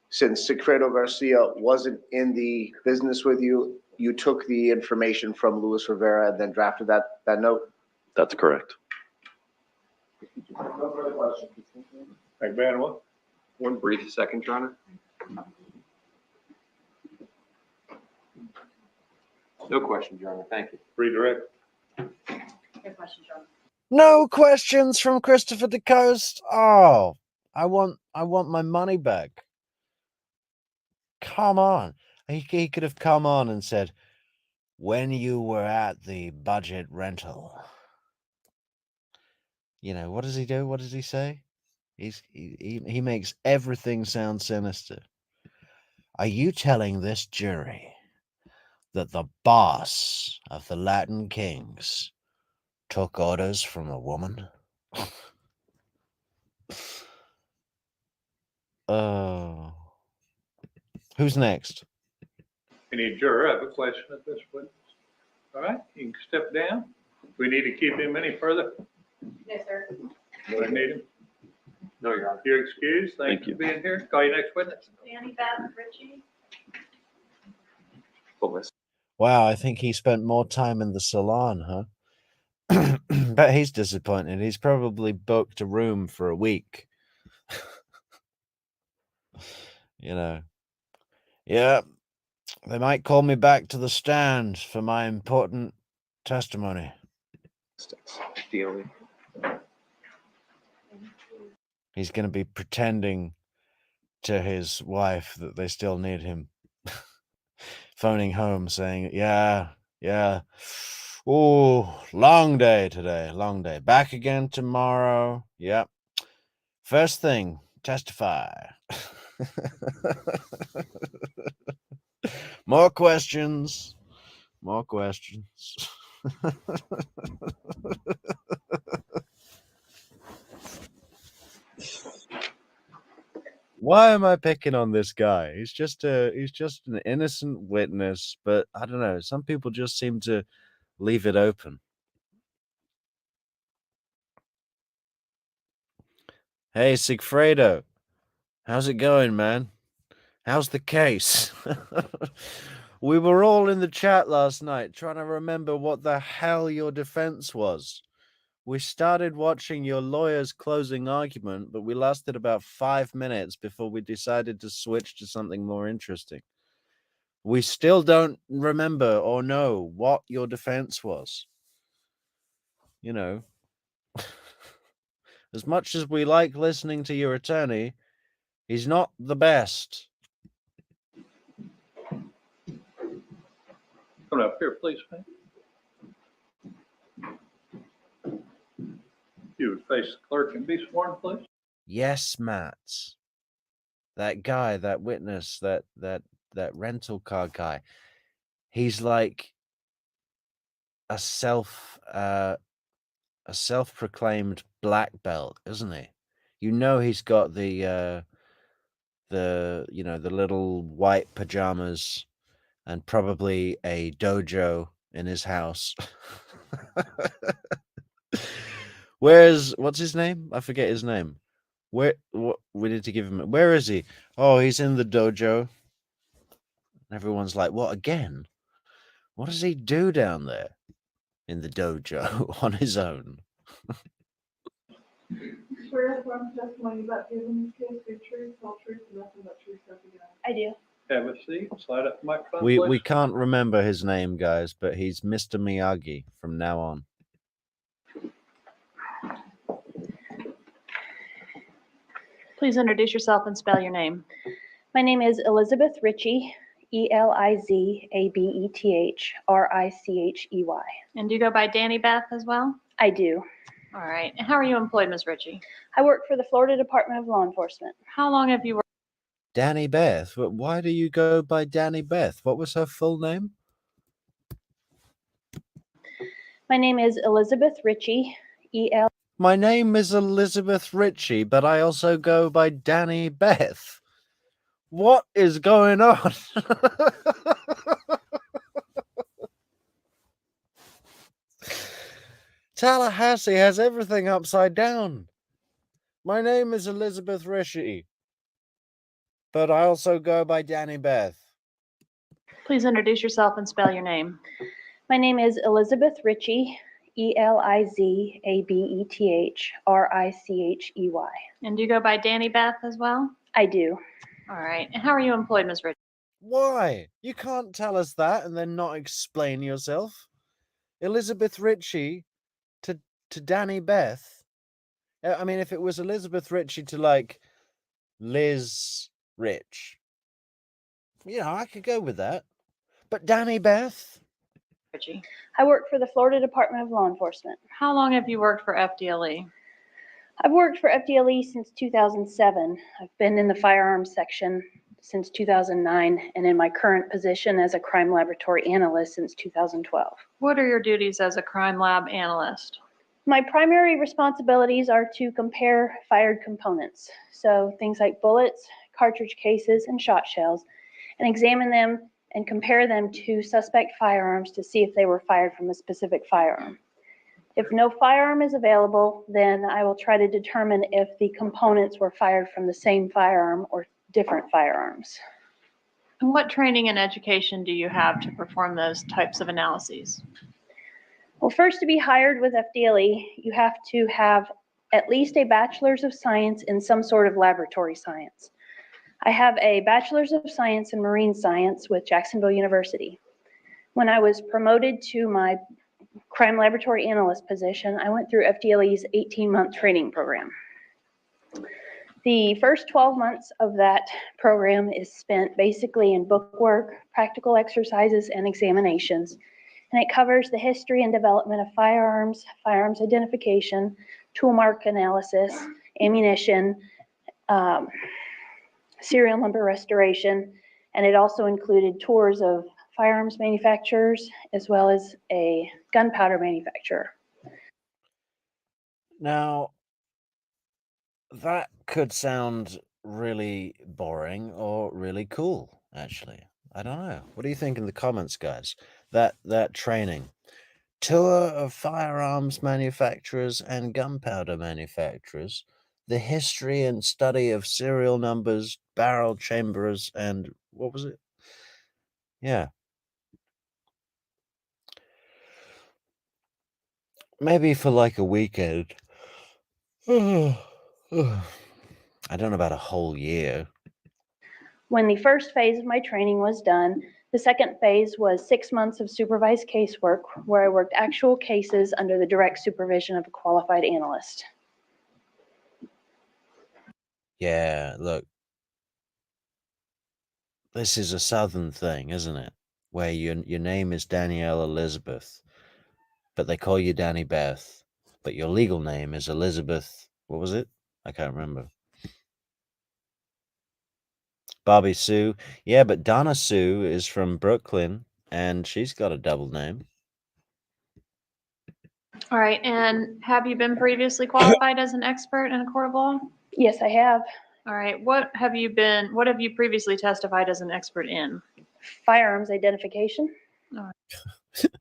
since Sigfredo Garcia wasn't in the business with you, you took the information from Luis Rivera and then drafted that note? That's correct. No further questions. Magbanua? One brief second, Your Honor. No questions, Your Honor. Thank you. Redirect. No question, John. No questions from Christopher DeCoste. Oh, I want my money back. Come on. He could have come on and said, when you were at the budget rental. You know, what does he do? What does he say? He makes everything sound sinister. Are you telling this jury that the boss of the Latin Kings took orders from a woman? Who's next? Any juror have a question at this point? All right, you can step down. We need to keep him any further? No, sir. Do I need him? No, Your Honor. You're excused. Thank you for being here. Call your next witness. Danny Beth Ritchie. Wow, I think he spent more time in the salon, huh? Bet he's disappointed. He's probably booked a room for a week. You know. Yeah, they might call me back to the stand for my important testimony. Feeling. He's going to be pretending to his wife that they still need him. Phoning home saying, yeah. Oh, long day today, long day. Back again tomorrow. Yep. First thing, testify. More questions. More questions. Why am I picking on this guy? He's just an innocent witness, but I don't know. Some people just seem to leave it open. Hey, Sigfredo. How's it going, man? How's the case? We were all in the chat last night trying to remember what the hell your defense was. We started watching your lawyer's closing argument, but we lasted about 5 minutes before we decided to switch to something more interesting. We still don't remember or know what your defense was. You know, as much as we like listening to your attorney, he's not the best. Come up here, please, man. You would face the clerk and be sworn, please. Yes, Matt. That guy, that witness, that rental car guy, he's like a self-proclaimed black belt, isn't he? You know, he's got the little white pajamas and probably a dojo in his house. What's his name? I forget his name. What we need to give him? Where is he? Oh, he's in the dojo. Everyone's like, what again? What does he do down there in the dojo on his own? Swear to affirm testimony about giving this case the truth, whole truth, and nothing but truth, so help you God. I do. Have a seat. Slide up the microphone, We please. can't remember his name, guys, but he's Mr. Miyagi from now on. Please introduce yourself and spell your name. My name is Elizabeth Ritchie, Elizabethricchey. And do you go by Danny Beth as well? I do. All right. And how are you employed, Ms. Ritchie? I work for the Florida Department of Law Enforcement. How long have you worked? Danny Beth. But why do you go by Danny Beth? What was her full name? My name is Elizabeth Ritchie, My name is Elizabeth Ritchie, but I also go by Danny Beth. What is going on? Tallahassee has everything upside down. My name is Elizabeth Ritchie, but I also go by Danny Beth. Please introduce yourself and spell your name. My name is Elizabeth Ritchie, Elizabethricchey. And do you go by Danny Beth as well? I do. All right. And how are you employed, Ms. Ritchie? Why? You can't tell us that and then not explain yourself. Elizabeth Ritchie to Danny Beth. I mean, if it was Elizabeth Ritchie to like Liz Rich, you know, I could go with that. But Danny Beth? Ritchie. I work for the Florida Department of Law Enforcement. How long have you worked for FDLE? I've worked for FDLE since 2007. I've been in the firearms section since 2009 and in my current position as a crime laboratory analyst since 2012. What are your duties as a crime lab analyst? My primary responsibilities are to compare fired components, so things like bullets, cartridge cases, and shot shells, and examine them and compare them to suspect firearms to see if they were fired from a specific firearm. If no firearm is available, then I will try to determine if the components were fired from the same firearm or different firearms. And what training and education do you have to perform those types of analyses? Well, first, to be hired with FDLE, you have to have at least a bachelor's of science in some sort of laboratory science. I have a bachelor's of science in marine science with Jacksonville University. When I was promoted to my crime laboratory analyst position, I went through FDLE's 18-month training program. The first 12 months of that program is spent basically in book work, practical exercises, and examinations. And it covers the history and development of firearms, firearms identification, tool mark analysis, ammunition, serial number restoration, and it also included tours of firearms manufacturers as well as a gunpowder manufacturer. Now, that could sound really boring or really cool, actually. I don't know. What do you think in the comments, guys? That training. Tour of firearms manufacturers and gunpowder manufacturers. The history and study of serial numbers, barrel chambers, and what was it? Yeah. Maybe for like a weekend. I don't know about a whole year. When the first phase of my training was done, the second phase was 6 months of supervised casework where I worked actual cases under the direct supervision of a qualified analyst. Yeah, look. This is a southern thing, isn't it? Where your name is Danielle Elizabeth, but they call you Danny Beth, but your legal name is Elizabeth. What was it? I can't remember. Bobby Sue. Yeah, but Donna Sue is from Brooklyn, and she's got a double name. All right. And have you been previously qualified as an expert in a court of law? Yes, I have. All right. What have you previously testified as an expert in? Firearms identification. All right.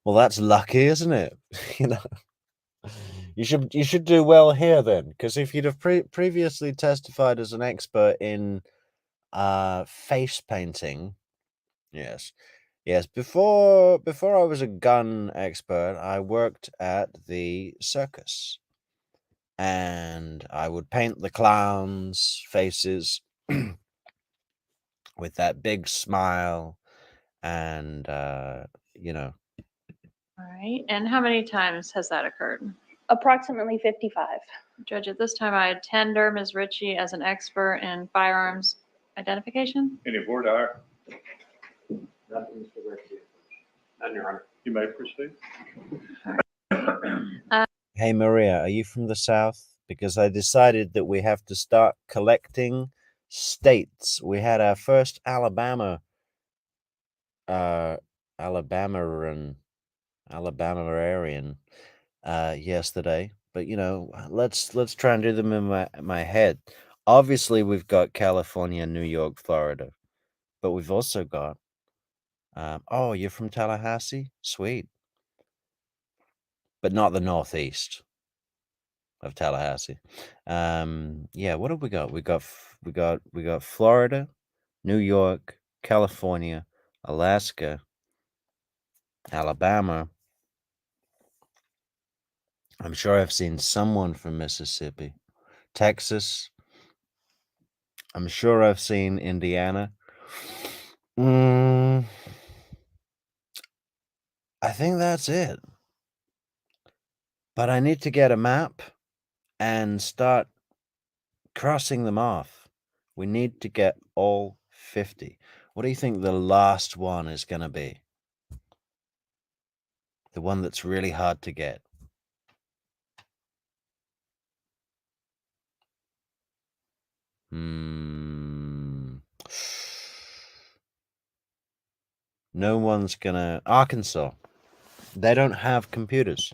Well, that's lucky, isn't it? You know, you should do well here then, because if you'd have previously testified as an expert in face painting, yes, before I was a gun expert, I worked at the circus, and I would paint the clowns' faces with that big smile, and you know. All right. And how many times has that occurred? Approximately 55. Judge, at this time, I tender Ms. Ritchie as an expert in firearms identification. Any board ire? Nothing, Mr. Garcia. None, Your Honor. You may proceed. Hey, Maria, are you from the South? Because I decided that we have to start collecting states. We had our first Alabamarian yesterday, but let's try and do them in my head. Obviously, we've got California, New York, Florida, but we've also got oh, you're from Tallahassee? Sweet. But not the Northeast of Tallahassee. Yeah, what have we got? We got Florida, New York, California, Alaska, Alabama. I'm sure I've seen someone from Mississippi, Texas. I'm sure I've seen Indiana. I think that's it. But I need to get a map and start crossing them off. We need to get all 50. What do you think the last one is going to be? The one that's really hard to get. No one's gonna. Arkansas. They don't have computers.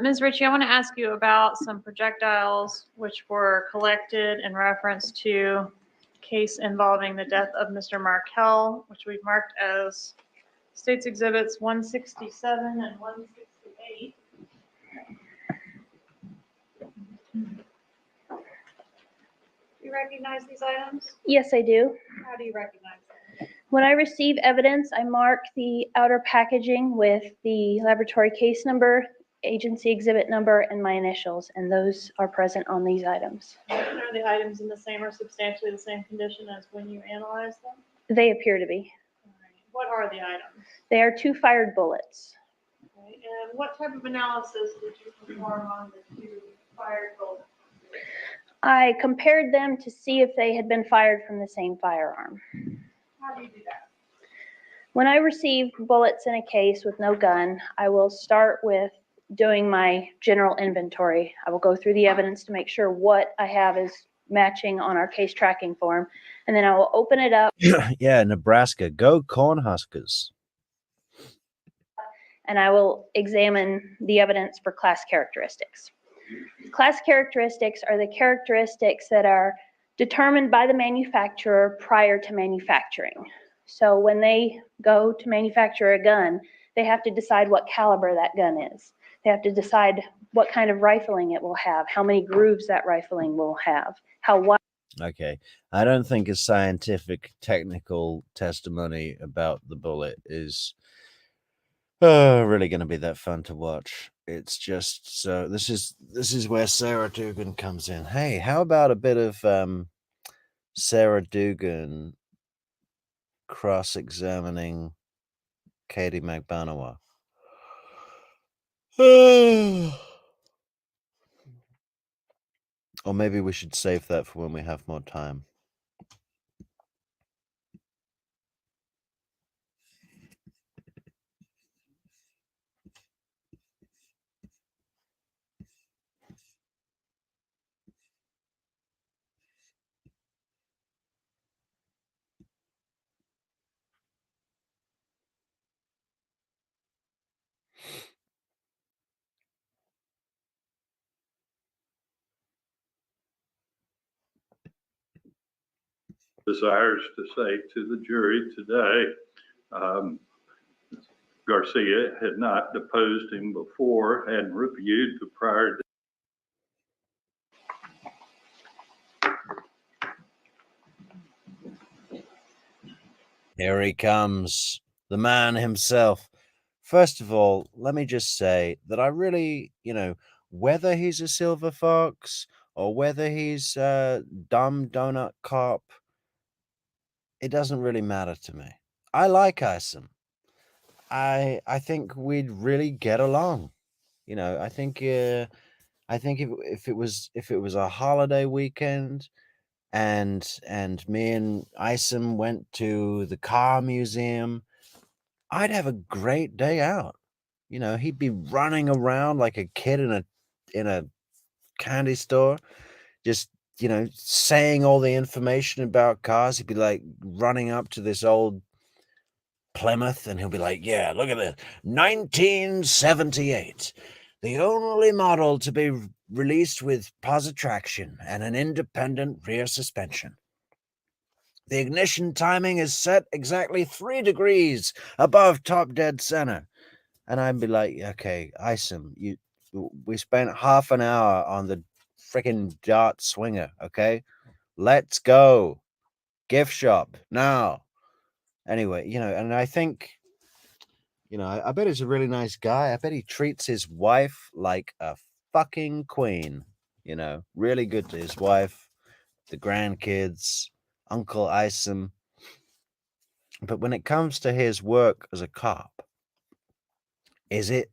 Ms. Ritchie, I want to ask you about some projectiles which were collected in reference to case involving the death of Mr. Markel, which we've marked as States Exhibits 167 and 168. Do you recognize these items? Yes, I do. How do you recognize them? When I receive evidence, I mark the outer packaging with the laboratory case number, agency exhibit number, and my initials, and those are present on these items. Are the items in the same or substantially the same condition as when you analyzed them? They appear to be. What are the items? They are 2 fired bullets. Okay. And what type of analysis did you perform on the 2 fired bullets? I compared them to see if they had been fired from the same firearm. How do you do that? When I receive bullets in a case with no gun, I will start with doing my general inventory. I will go through the evidence to make sure what I have is matching on our case tracking form, and then I will open it up. Yeah, Nebraska. Go Cornhuskers. And I will examine the evidence for class characteristics. Class characteristics are the characteristics that are determined by the manufacturer prior to manufacturing. So when they go to manufacture a gun, they have to decide what caliber that gun is. They have to decide what kind of rifling it will have, how many grooves that rifling will have, how wide. Okay. I don't think a scientific, technical testimony about the bullet is really going to be that fun to watch. It's just so this is where Sarah Dugan comes in. Hey, how about a bit of Sarah Dugan cross-examining Katie Magbanua? Or maybe we should save that for when we have more time. Desires to say to the jury today, Garcia had not deposed him before, hadn't reviewed the prior. Here he comes, the man himself. First of all, let me just say that I really, whether he's a silver fox or whether he's a dumb donut cop, it doesn't really matter to me. I like Ison. I think we'd really get along. I think I think if it was a holiday weekend and me and Isom went to the car museum, I'd have a great day out. You know, he'd be running around like a kid in a candy store, just, you know, saying all the information about cars. He'd be like running up to this old Plymouth and he'll be like, yeah, look at this, 1978, the only model to be released with positive traction and an independent rear suspension. The ignition timing is set exactly 3 degrees above top dead center. And I'd be like, okay, Isom, we spent half an hour on the freaking Dart Swinger, okay? Let's go. Gift shop now. Anyway, you know, and I think, you know, I bet he's a really nice guy. I bet he treats his wife like a fucking queen, you know, really good to his wife, the grandkids, Uncle Isom. But when it comes to his work as a cop, is it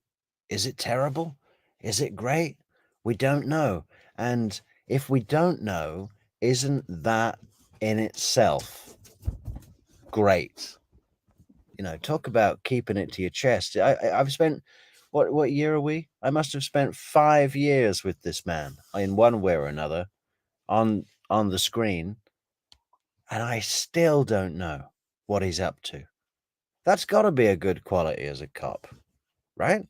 terrible? Is it great? We don't know. And if we don't know, isn't that in itself great? You know, talk about keeping it to your chest. I've spent, what year are we? I must have spent 5 years with this man in one way or another on the screen, and I still don't know what he's up to. That's got to be a good quality as a cop, right?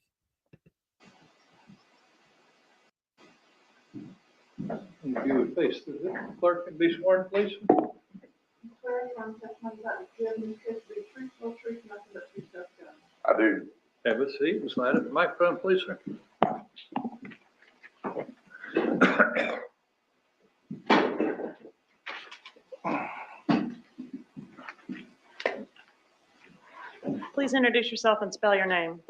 If you would please, the clerk can be sworn, please. Swear affirm testimony that you give in this case to be true, full truth, and nothing but true stuff, God. I do. Have a seat and slide up the microphone, please, sir. Please introduce yourself and spell your name.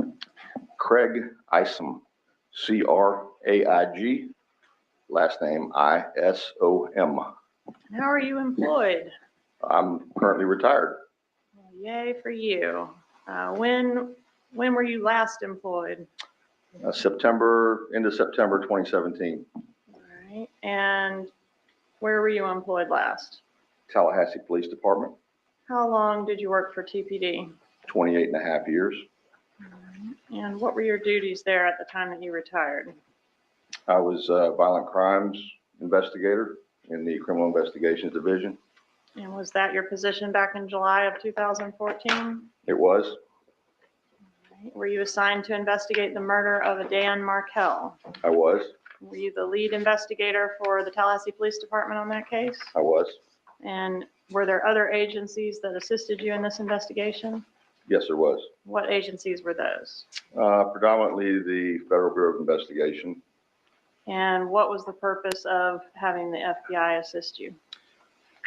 Craig Isom, Craig. Last name Isom. How are you employed? I'm currently retired. Well, yay for you. When were you last employed? End of September 2017. All right. And where were you employed last? Tallahassee Police Department, How long did you work for TPD? 28 and a half years. And what were your duties there at the time that you retired? I was a violent crimes investigator in the Criminal Investigations Division. And was that your position back in July of 2014? It was. Were you assigned to investigate the murder of a Dan Markel? I was. Were you the lead investigator for the Tallahassee Police Department on that case? I was. And were there other agencies that assisted you in this investigation? Yes, there was. What agencies were those? Predominantly the Federal Bureau of Investigation. And what was the purpose of having the FBI assist you?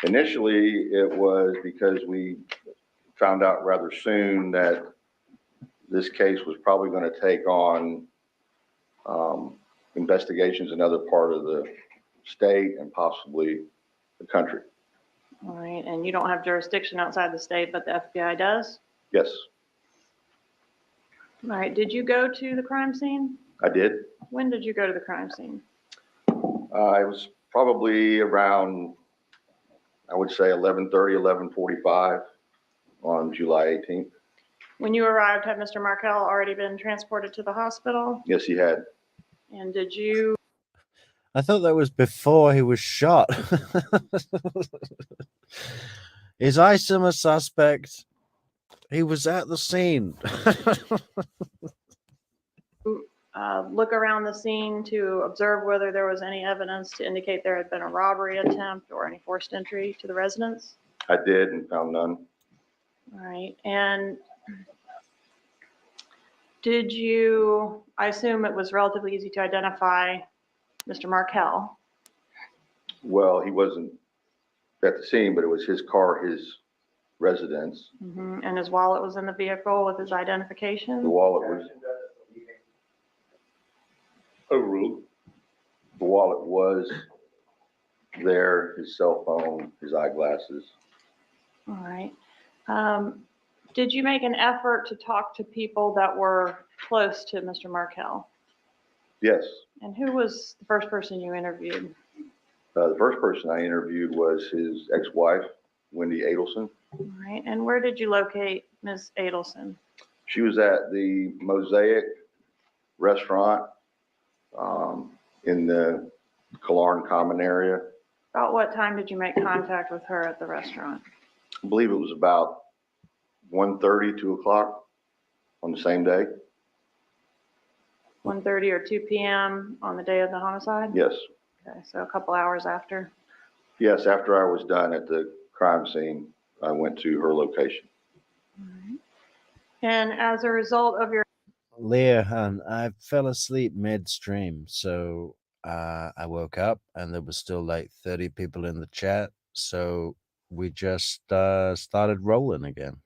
Initially, it was because we found out rather soon that this case was probably going to take on investigations in other part of the state and possibly the country. All right, and you don't have jurisdiction outside the state, but the FBI does? Yes, All right, did you go to the crime scene? I did. When did you go to the crime scene? It was probably around, I would say 11:30, 11:45 on July 18th. When you arrived, had Mr. Markel already been transported to the hospital? Yes, he had. And did you? I thought that was before he was shot. Is Isom a suspect? He was at the scene. Look around the scene to observe whether there was any evidence to indicate there had been a robbery attempt or any forced entry to the residence? I did and found none. All right, and did you, I assume it was relatively easy to identify Mr. Markel? Well, he wasn't at the scene, but it was his car, his residence. And his wallet was in the vehicle with his identification? The wallet was overruled. The wallet was there, his cell phone, his eyeglasses. All right. Did you make an effort to talk to people that were close to Mr. Markel? Yes. And who was the first person you interviewed? The first person I interviewed was his ex-wife, Wendy Adelson. All right. And where did you locate Ms. Adelson? She was at the Mosaic restaurant in the Killearn Common area. About what time did you make contact with her at the restaurant? I believe it was about 1:30, 2 o'clock on the same day. 1:30 or 2 p.m. on the day of the homicide? Yes. Okay, so a couple hours after. Yes, after I was done at the crime scene, I went to her location. And as a result of your Leah, hon, I fell asleep midstream, so I woke up and there was still like 30 people in the chat, so we just started rolling again.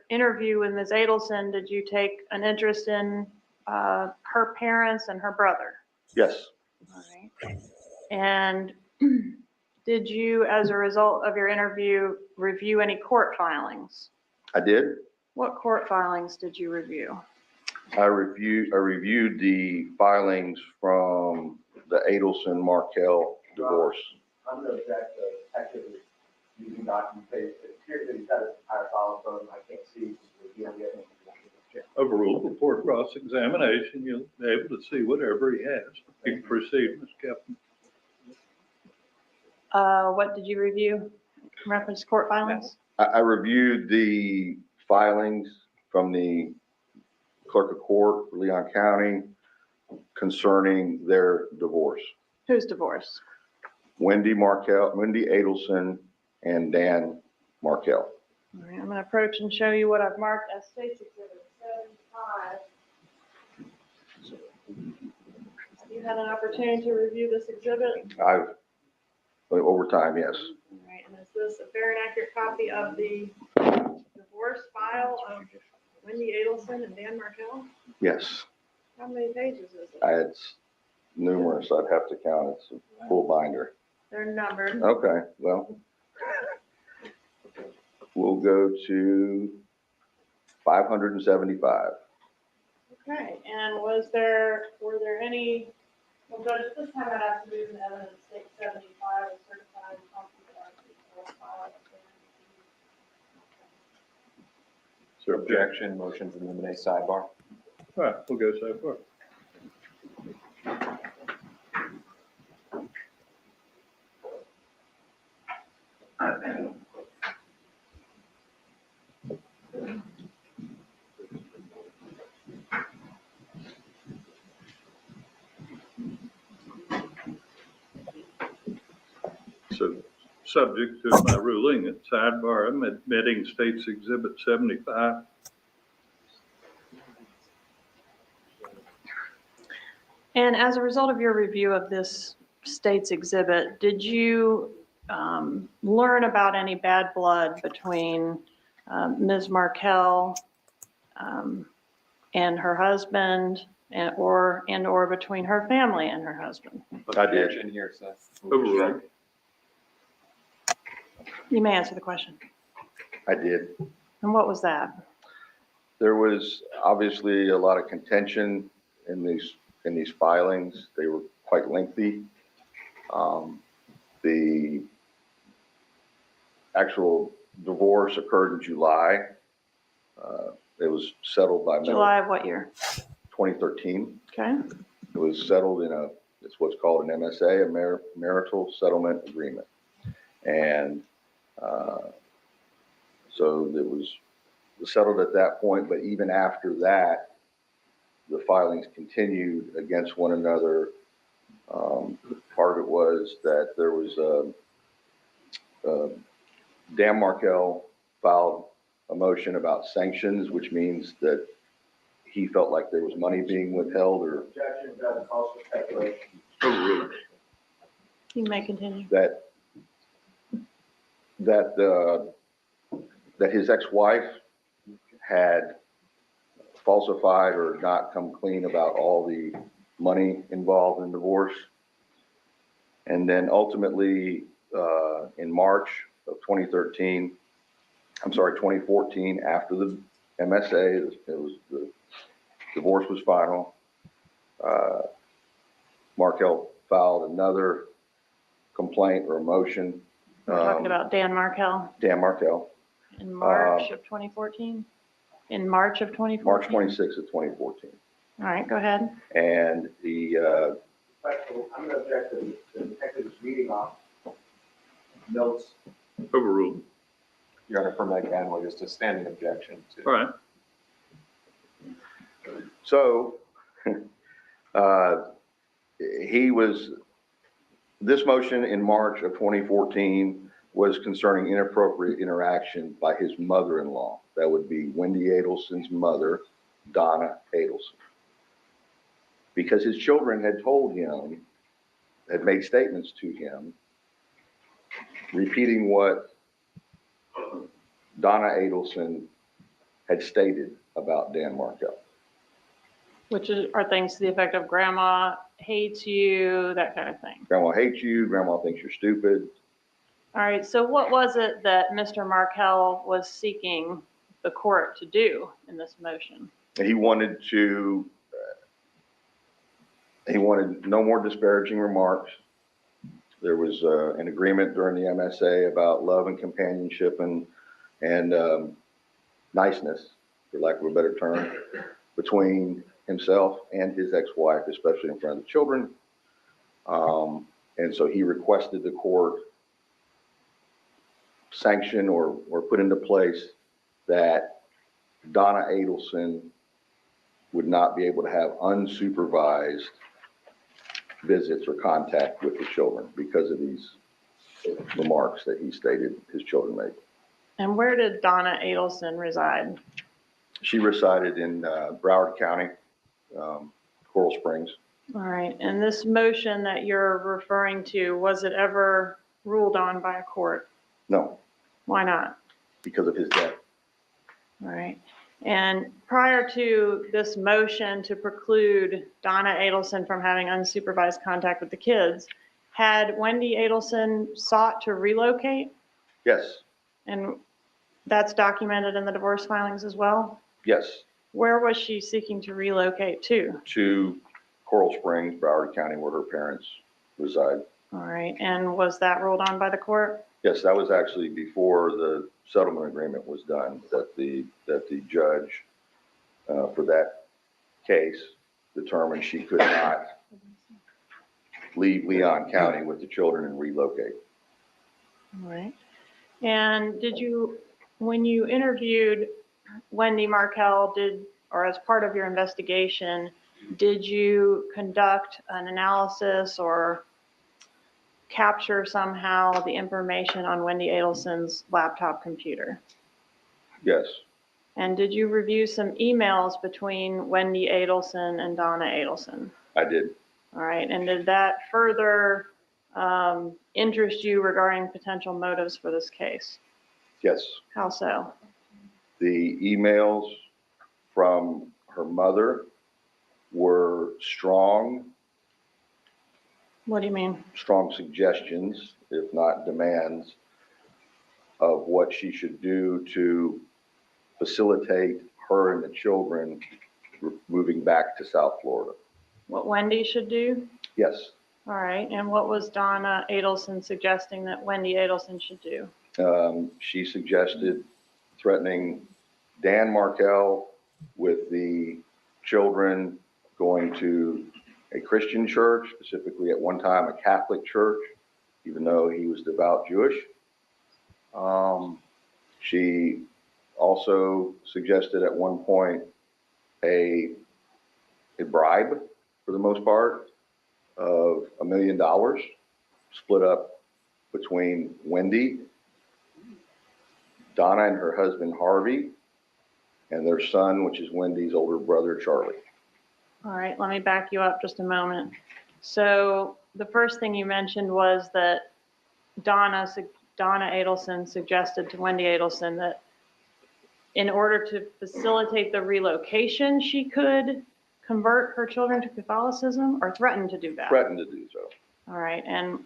interview with Ms. Adelson, did you take an interest in her parents and her brother? Yes. All right. And did you, as a result of your interview, review any court filings? I did. What court filings did you review? I reviewed the filings from the Adelson Markel divorce. I'm going to object to activity using documentation. It appears that he's got his entire file from him. I can't see. Overruled before cross-examination, you'll be able to see whatever he has. You can proceed, Ms. Captain. What did you review? Reference court filings? I reviewed the filings from the clerk of court for Leon County concerning their divorce. Whose divorce? Wendy Adelson and Dan Markel. All right, I'm going to approach and show you what I've marked as State's Exhibit 75. Have you had an opportunity to review this exhibit? Over time, yes. All right, and is this a fair and accurate copy of the divorce file of Wendy Adelson and Dan Markel? Yes. How many pages is it? It's numerous. I'd have to count. It's a full binder. They're numbered. Okay, well, we'll go to 575. Okay, and were there any, well, Judge, at this time I'd have to move an evidence state 75 and certified copies of the file. Is there objection, motions to eliminate sidebar? All right, we'll go sidebar. So, subject to my ruling at sidebar, I'm admitting State's Exhibit 75. And as a result of your review of this State's exhibit, did you learn about any bad blood between Ms. Markel and her husband, or between her family and her husband? I did. Objection here, Seth. Overruled. You may answer the question. I did. And what was that? There was obviously a lot of contention in these filings. They were quite lengthy. The actual divorce occurred in July. It was settled by July of what year? 2013. Okay. It was settled in it's what's called an MSA, a marital settlement agreement. And so it was settled at that point, but even after that, the filings continued against one another. Part of it was that there was Dan Markel filed a motion about sanctions, which means that he felt like there was money being withheld or Objection, Judge, also speculation. You may continue. that his ex-wife had falsified or not come clean about all the money involved in divorce. And then ultimately, in March of 2014, after the MSA, the divorce was final, Markel filed another complaint or motion. We're talking about Dan Markel Dan Markel. in March of 2014? In March of 2014? March 26th of 2014. All right, go ahead. And the, I'm going to object to the detective's reading off notes. Overruled. Your Honor, for Magbanua, just a standing objection to. All right. So, this motion in March of 2014 was concerning inappropriate interaction by his mother-in-law. That would be Wendy Adelson's mother, Donna Adelson. Because his children had told him, had made statements to him, repeating what Donna Adelson had stated about Dan Markel. Which are things to the effect of grandma hates you, that kind of thing. Grandma hates you, grandma thinks you're stupid. All right, so what was it that Mr. Markel was seeking the court to do in this motion? And he wanted no more disparaging remarks. There was an agreement during the MSA about love and companionship and niceness, for lack of a better term, between himself and his ex-wife, especially in front of the children. And so he requested the court sanction or put into place that Donna Adelson would not be able to have unsupervised visits or contact with the children because of these remarks that he stated his children made. And where did Donna Adelson reside? She resided in Broward County, Coral Springs. All right, and this motion that you're referring to, was it ever ruled on by a court? No. Why not? Because of his death. All right. And prior to this motion to preclude Donna Adelson from having unsupervised contact with the kids, had Wendy Adelson sought to relocate? Yes. And that's documented in the divorce filings as well? Yes. Where was she seeking to relocate to? To Coral Springs, Broward County, where her parents reside. All right. And was that ruled on by the court? Yes, that was actually before the settlement agreement was done, that the judge for that case determined she could not leave Leon County with the children and relocate. All right. And did you, when you interviewed Wendy Markel, or as part of your investigation, did you conduct an analysis or capture somehow the information on Wendy Adelson's laptop computer? Yes. And did you review some emails between Wendy Adelson and Donna Adelson? I did. All right. And did that further interest you regarding potential motives for this case? Yes. How so? The emails from her mother were strong. What do you mean? Strong suggestions, if not demands, of what she should do to facilitate her and the children moving back to South Florida. What Wendy should do? Yes. All right. And what was Donna Adelson suggesting that Wendy Adelson should do? She suggested threatening Dan Markel with the children going to a Christian church, specifically at one time a Catholic church, even though he was devout Jewish. She also suggested at one point a bribe, for the most part, of $1 million, split up between Wendy, Donna and her husband Harvey, and their son, which is Wendy's older brother, Charlie. All right, let me back you up just a moment. So the first thing you mentioned was that Donna Adelson suggested to Wendy Adelson that in order to facilitate the relocation, she could convert her children to Catholicism, or threaten to do that? Threatened to do so. All right, and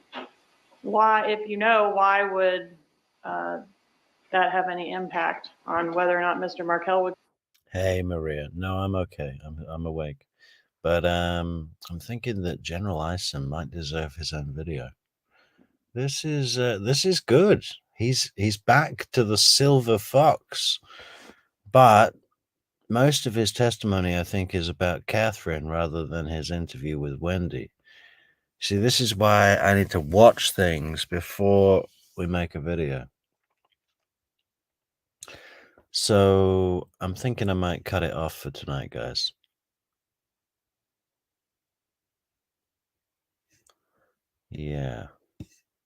why, if you know, why would that have any impact on whether or not Mr. Markel would? Hey, Maria. No, I'm okay. I'm awake. But I'm thinking that General Isom might deserve his own video. This is good. He's back to the silver fox, but most of his testimony, I think, is about Katherine rather than his interview with Wendy. See, this is why I need to watch things before we make a video. So I'm thinking I might cut it off for tonight, guys. Yeah.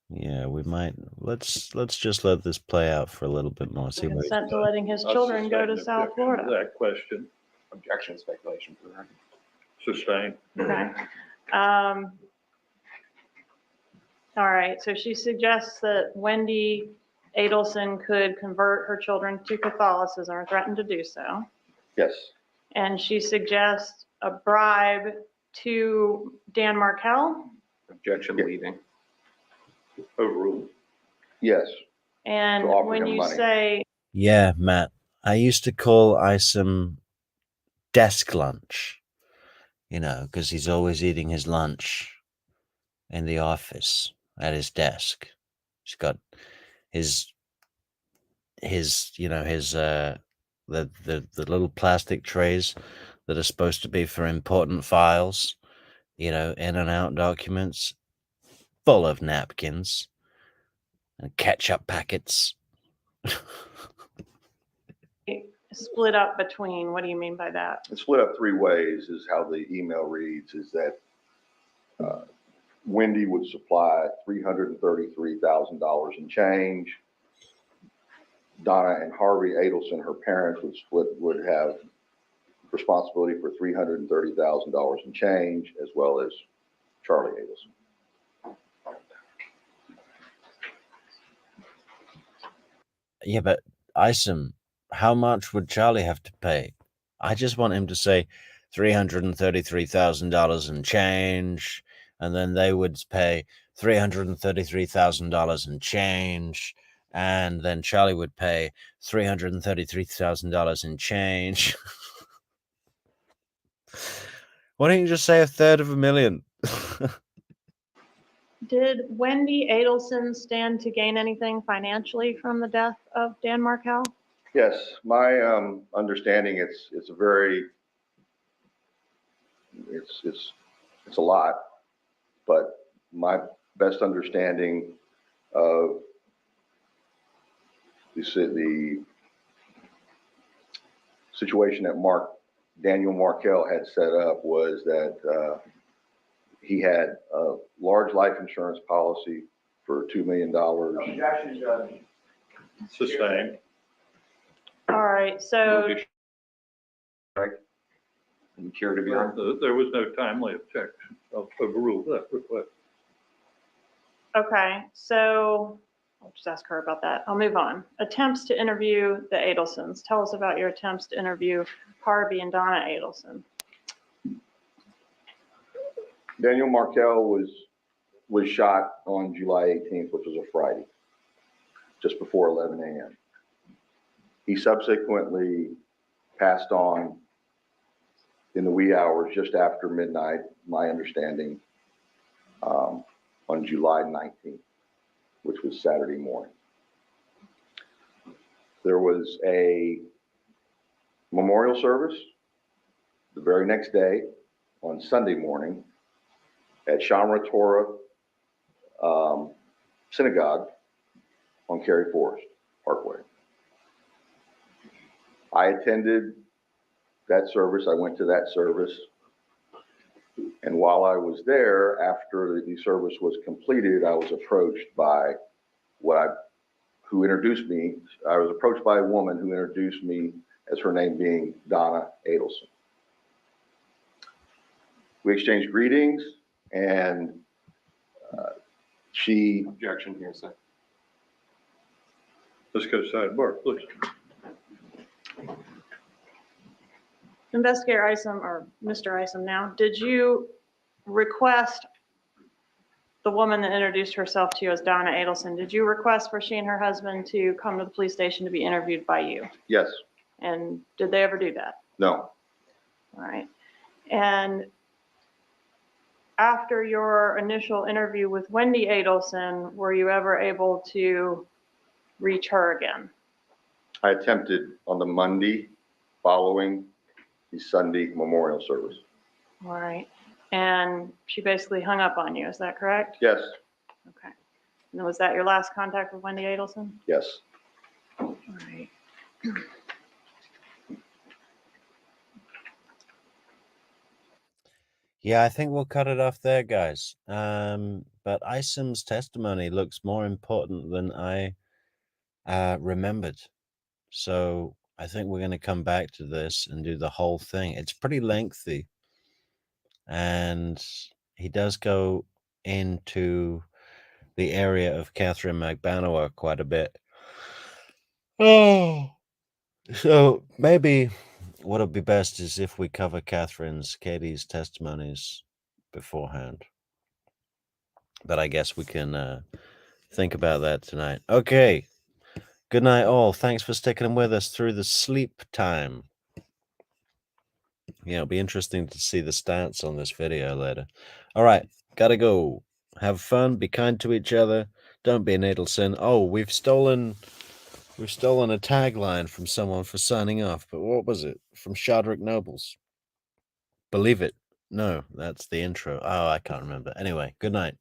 Yeah, we might. Let's just let this play out for a little bit more. See what Consent to letting his I'll children go sustain to South objection Florida. That question, Objection, speculation for the record. sustained. Okay. All right, so she suggests that Wendy Adelson could convert her children to Catholicism or threaten to do so. Yes, And she suggests a bribe to Dan Markel. Objection leaving. Overruled. yes. And To offer when him you money. say, Yeah, Matt. I used to call Isom desk lunch, because he's always eating his lunch in the office at his desk. He's got his the little plastic trays that are supposed to be for important files, in and out documents, full of napkins and ketchup packets. split up between, what do you mean by that? It's split up three ways is how the email reads, is that Wendy would supply $333,000 in change. Donna and Harvey Adelson, her parents, would have responsibility for $330,000 in change, as well as Charlie Adelson. Yeah, but Isom, how much would Charlie have to pay? I just want him to say $333,000 in change, and then they would pay $333,000 in change, and then Charlie would pay $333,000 in change. Why don't you just say $333,000? Did Wendy Adelson stand to gain anything financially from the death of Dan Markel? Yes, my understanding, it's a very, it's a lot, but my best understanding of the situation that Daniel Markel had set up was that he had a large life insurance policy for $2 million. Objection, Judge. Sustained. All right, so And care to be heard. There was no timely objection. I'll overrule that request. okay, so I'll just ask her about that. I'll move on. Attempts to interview the Adelsons. Tell us about your attempts to interview Harvey and Donna Adelson. Daniel Markel was shot on July 18th, which was a Friday, just before 11 a.m. He subsequently passed on in the wee hours just after midnight, my understanding, on July 19th, which was Saturday morning. There was a memorial service the very next day on Sunday morning at Shamra Torah Synagogue on Cary Forest Parkway. I attended that service. I went to that service. And while I was there, after the service was completed, I was approached by who introduced me. I was approached by a woman who introduced me as her name being Donna Adelson. We exchanged greetings, and she... Objection here, sir. Let's go sidebar, please. Investigator Isom, or Mr. Isom now, did you request the woman that introduced herself to you as Donna Adelson, did you request for she and her husband to come to the police station to be interviewed by you? Yes. And did they ever do that? No. All right. And after your initial interview with Wendy Adelson, were you ever able to reach her again? I attempted on the Monday following the Sunday memorial service. All right. And she basically hung up on you, is that correct? Yes, Okay. And then was that your last contact with Wendy Adelson? yes. All right. Yeah, I think we'll cut it off there, guys. But Isim's testimony looks more important than I remembered. So I think we're going to come back to this and do the whole thing. It's pretty lengthy. And he does go into the area of Katherine Magbanua quite a bit. Oh, so maybe what'll be best is if we cover Katie's testimonies beforehand. But I guess we can think about that tonight. Okay. Good night, all. Thanks for sticking with us through the sleep time. Yeah, it'll be interesting to see the stats on this video later. All right, gotta go. Have fun. Be kind to each other. Don't be an Adelson. Oh, we've stolen a tagline from someone for signing off. But what was it? From Shoddrick Nobles. Believe it. No, that's the intro. Oh, I can't remember. Anyway, good night.